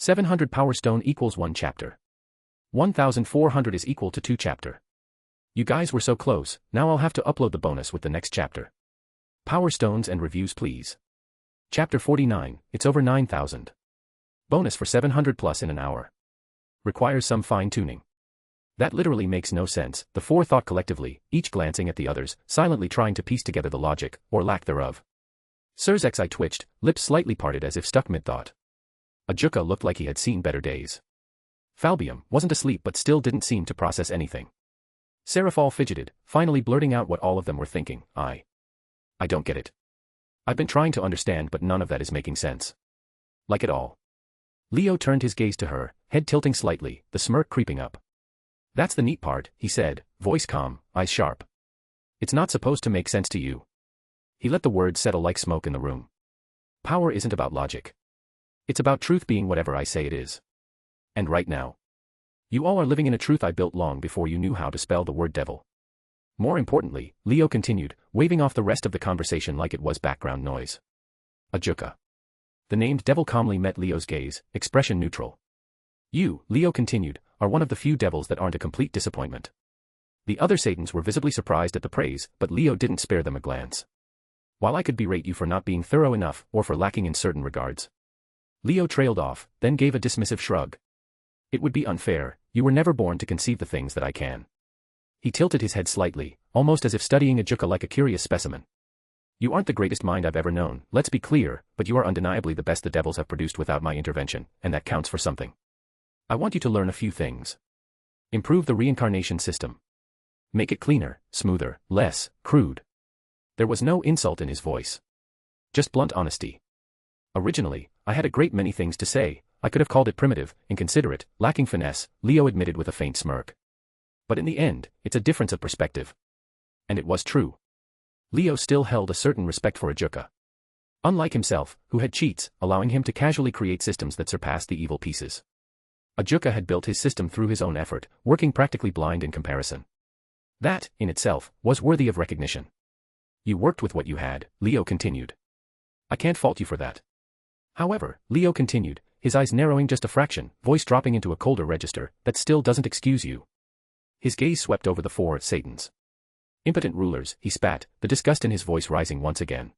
700 power stone equals 1 chapter. 1400 is equal to 2 chapter. You guys were so close, now I'll have to upload the bonus with the next chapter. Power stones and reviews please. Chapter 49, it's over 9,000. Bonus for 700 plus in an hour. Requires some fine-tuning. That literally makes no sense, the four thought collectively, each glancing at the others, silently trying to piece together the logic, or lack thereof. Surzek's eye twitched, lips slightly parted as if stuck mid-thought. Ajuka looked like he had seen better days. Falbium wasn't asleep but still didn't seem to process anything. Seraphal fidgeted, finally blurting out what all of them were thinking. I don't get it. I've been trying to understand but none of that is making sense. Like at all. Leo turned his gaze to her, head tilting slightly, the smirk creeping up. That's the neat part, he said, voice calm, eyes sharp. It's not supposed to make sense to you. He let the words settle like smoke in the room. Power isn't about logic. It's about truth being whatever I say it is. And right now. You all are living in a truth I built long before you knew how to spell the word devil. More importantly, Leo continued, waving off the rest of the conversation like it was background noise. Ajuka. The named devil calmly met Leo's gaze, expression neutral. You, Leo continued, are one of the few devils that aren't a complete disappointment. The other Satans were visibly surprised at the praise, but Leo didn't spare them a glance. While I could berate you for not being thorough enough or for lacking in certain regards. Leo trailed off, then gave a dismissive shrug. It would be unfair, you were never born to conceive the things that I can. He tilted his head slightly, almost as if studying Ajuka like a curious specimen. You aren't the greatest mind I've ever known, let's be clear, but you are undeniably the best the devils have produced without my intervention, and that counts for something. I want you to learn a few things. Improve the reincarnation system. Make it cleaner, smoother, less crude. There was no insult in his voice. Just blunt honesty. Originally, I had a great many things to say, I could have called it primitive, inconsiderate, lacking finesse, Leo admitted with a faint smirk. But in the end, it's a difference of perspective. And it was true. Leo still held a certain respect for Ajuka. Unlike himself, who had cheats, allowing him to casually create systems that surpassed the evil pieces. Ajuka had built his system through his own effort, working practically blind in comparison. That, in itself, was worthy of recognition. You worked with what you had, Leo continued. I can't fault you for that. However, Leo continued, his eyes narrowing just a fraction, voice dropping into a colder register, that still doesn't excuse you. His gaze swept over the four Satans. Impotent rulers, he spat, the disgust in his voice rising once again.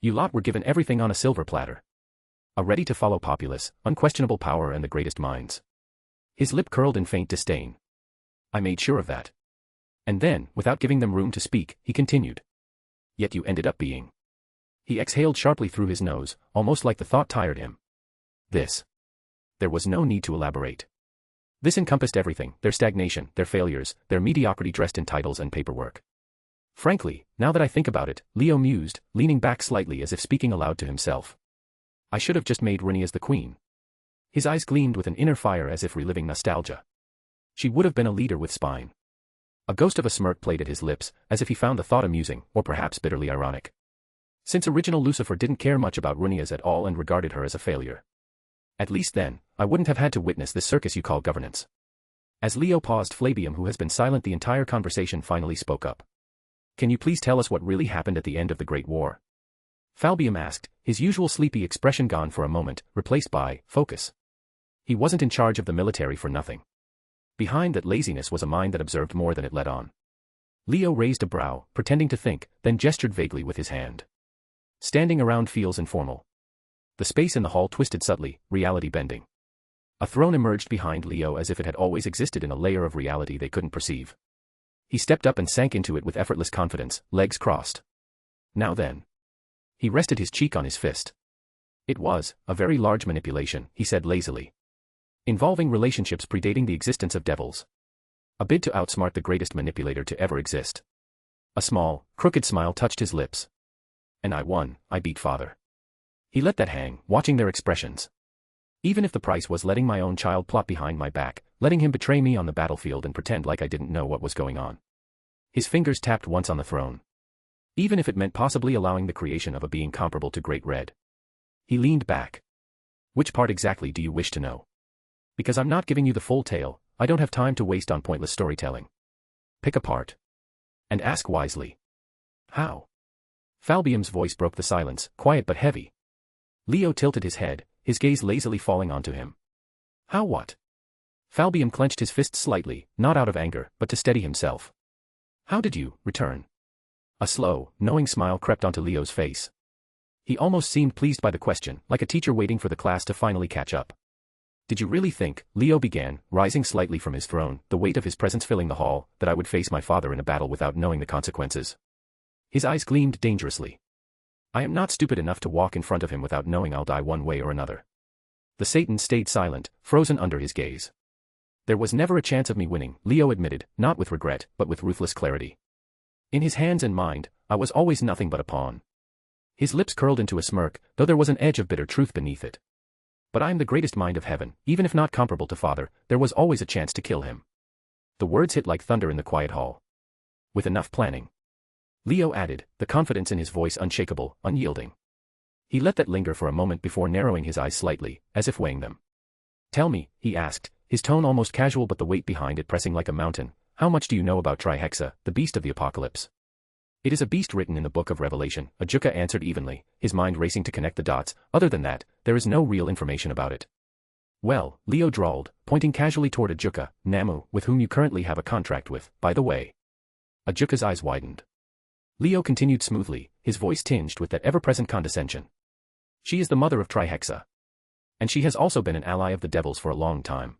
You lot were given everything on a silver platter. A ready-to-follow populace, unquestionable power and the greatest minds. His lip curled in faint disdain. I made sure of that. And then, without giving them room to speak, he continued. Yet you ended up being. He exhaled sharply through his nose, almost like the thought tired him. This. There was no need to elaborate. This encompassed everything, their stagnation, their failures, their mediocrity dressed in titles and paperwork. Frankly, now that I think about it, Leo mused, leaning back slightly as if speaking aloud to himself. I should have just made Rhenias the queen. His eyes gleamed with an inner fire as if reliving nostalgia. She would have been a leader with spine. A ghost of a smirk played at his lips, as if he found the thought amusing, or perhaps bitterly ironic. Since original Lucifer didn't care much about Rhenias at all and regarded her as a failure. At least then, I wouldn't have had to witness this circus you call governance. As Leo paused, Flavium, who has been silent the entire conversation, finally spoke up. Can you please tell us what really happened at the end of the Great War? Falbium asked, his usual sleepy expression gone for a moment, replaced by focus. He wasn't in charge of the military for nothing. Behind that laziness was a mind that observed more than it let on. Leo raised a brow, pretending to think, then gestured vaguely with his hand. Standing around feels informal. The space in the hall twisted subtly, reality bending. A throne emerged behind Leo as if it had always existed in a layer of reality they couldn't perceive. He stepped up and sank into it with effortless confidence, legs crossed. Now then. He rested his cheek on his fist. It was a very large manipulation, he said lazily. Involving relationships predating the existence of devils. A bid to outsmart the greatest manipulator to ever exist. A small, crooked smile touched his lips. And I won, I beat father. He let that hang, watching their expressions. Even if the price was letting my own child plot behind my back, letting him betray me on the battlefield and pretend like I didn't know what was going on. His fingers tapped once on the throne. Even if it meant possibly allowing the creation of a being comparable to Great Red. He leaned back. Which part exactly do you wish to know? Because I'm not giving you the full tale, I don't have time to waste on pointless storytelling. Pick a part. And ask wisely. How? Falbium's voice broke the silence, quiet but heavy. Leo tilted his head, his gaze lazily falling onto him. How what? Falbium clenched his fists slightly, not out of anger, but to steady himself. How did you return? A slow, knowing smile crept onto Leo's face. He almost seemed pleased by the question, like a teacher waiting for the class to finally catch up. Did you really think, Leo began, rising slightly from his throne, the weight of his presence filling the hall, that I would face my father in a battle without knowing the consequences? His eyes gleamed dangerously. I am not stupid enough to walk in front of him without knowing I'll die one way or another. The Satan stayed silent, frozen under his gaze. There was never a chance of me winning, Leo admitted, not with regret, but with ruthless clarity. In his hands and mind, I was always nothing but a pawn. His lips curled into a smirk, though there was an edge of bitter truth beneath it. But I am the greatest mind of heaven, even if not comparable to father, there was always a chance to kill him. The words hit like thunder in the quiet hall. With enough planning. Leo added, the confidence in his voice unshakable, unyielding. He let that linger for a moment before narrowing his eyes slightly, as if weighing them. Tell me, he asked, his tone almost casual but the weight behind it pressing like a mountain, how much do you know about Trihexa, the beast of the apocalypse? It is a beast written in the book of Revelation, Ajuka answered evenly, his mind racing to connect the dots. Other than that, there is no real information about it. Well, Leo drawled, pointing casually toward Ajuka, Namu, with whom you currently have a contract with, by the way. Ajuka's eyes widened. Leo continued smoothly, his voice tinged with that ever-present condescension. She is the mother of Trihexa. And she has also been an ally of the devils for a long time.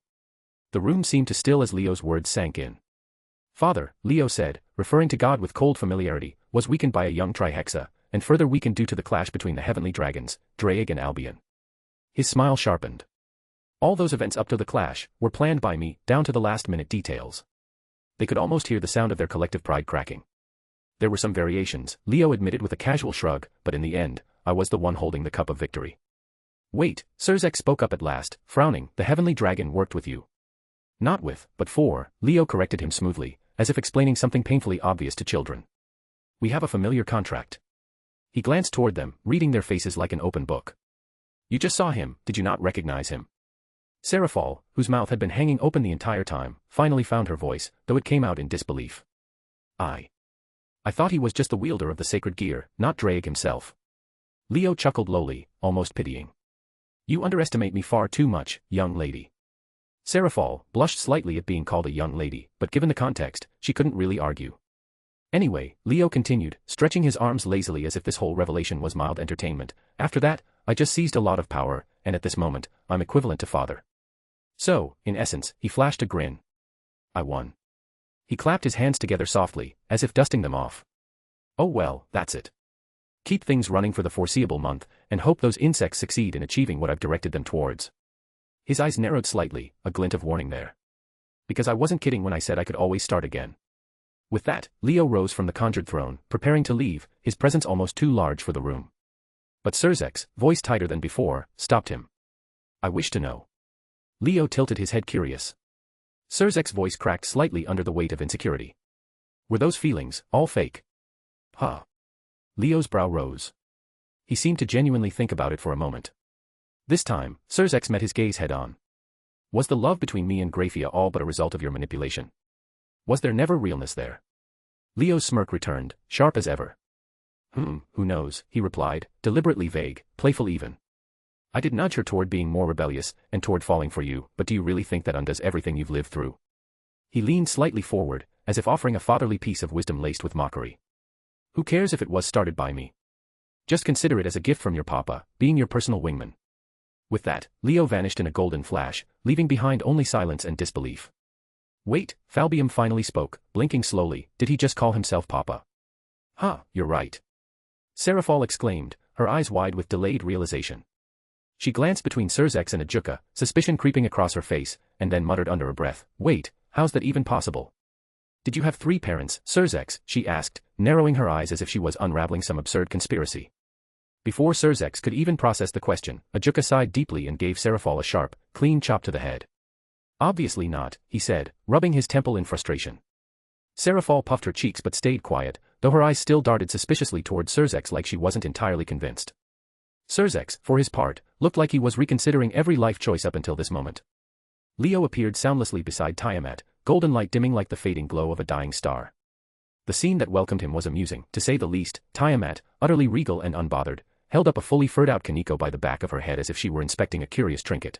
The room seemed to still as Leo's words sank in. Father, Leo said, referring to God with cold familiarity, was weakened by a young Trihexa, and further weakened due to the clash between the heavenly dragons, Draig and Albion. His smile sharpened. All those events up to the clash were planned by me, down to the last-minute details. They could almost hear the sound of their collective pride cracking. There were some variations, Leo admitted with a casual shrug, but in the end, I was the one holding the cup of victory. Wait, Surzek spoke up at last, frowning, the heavenly dragon worked with you. Not with, but for, Leo corrected him smoothly, as if explaining something painfully obvious to children. We have a familiar contract. He glanced toward them, reading their faces like an open book. You just saw him, did you not recognize him? Seraphal, whose mouth had been hanging open the entire time, finally found her voice, though it came out in disbelief. I thought he was just the wielder of the sacred gear, not Draig himself. Leo chuckled lowly, almost pitying. You underestimate me far too much, young lady. Seraphal blushed slightly at being called a young lady, but given the context, she couldn't really argue. Anyway, Leo continued, stretching his arms lazily as if this whole revelation was mild entertainment. After that, I just seized a lot of power, and at this moment, I'm equivalent to father. So, in essence, he flashed a grin. I won. He clapped his hands together softly, as if dusting them off. Oh well, that's it. Keep things running for the foreseeable month, and hope those insects succeed in achieving what I've directed them towards. His eyes narrowed slightly, a glint of warning there. Because I wasn't kidding when I said I could always start again. With that, Leo rose from the conjured throne, preparing to leave, his presence almost too large for the room. But Surzek's, voice tighter than before, stopped him. I wish to know. Leo tilted his head curious. Surzek's voice cracked slightly under the weight of insecurity. Were those feelings all fake? Huh. Leo's brow rose. He seemed to genuinely think about it for a moment. This time, Surzek met his gaze head-on. Was the love between me and Graphia all but a result of your manipulation? Was there never realness there? Leo's smirk returned, sharp as ever. Who knows, he replied, deliberately vague, playful even. I did nudge her toward being more rebellious, and toward falling for you, but do you really think that undoes everything you've lived through? He leaned slightly forward, as if offering a fatherly piece of wisdom laced with mockery. Who cares if it was started by me? Just consider it as a gift from your papa, being your personal wingman. With that, Leo vanished in a golden flash, leaving behind only silence and disbelief. Wait, Falbium finally spoke, blinking slowly, did he just call himself papa? You're right. Seraphal exclaimed, her eyes wide with delayed realization. She glanced between Surzek and Ajuka, suspicion creeping across her face, and then muttered under her breath, wait, how's that even possible? Did you have 3 parents, Surzek? She asked, narrowing her eyes as if she was unraveling some absurd conspiracy. Before Surzek could even process the question, Ajuka sighed deeply and gave Seraphal a sharp, clean chop to the head. Obviously not, he said, rubbing his temple in frustration. Seraphal puffed her cheeks but stayed quiet, though her eyes still darted suspiciously toward Surzek like she wasn't entirely convinced. Surzek, for his part, looked like he was reconsidering every life choice up until this moment. Leo appeared soundlessly beside Tiamat, golden light dimming like the fading glow of a dying star. The scene that welcomed him was amusing, to say the least. Tiamat, utterly regal and unbothered, held up a fully furred-out Kaneko by the back of her head as if she were inspecting a curious trinket.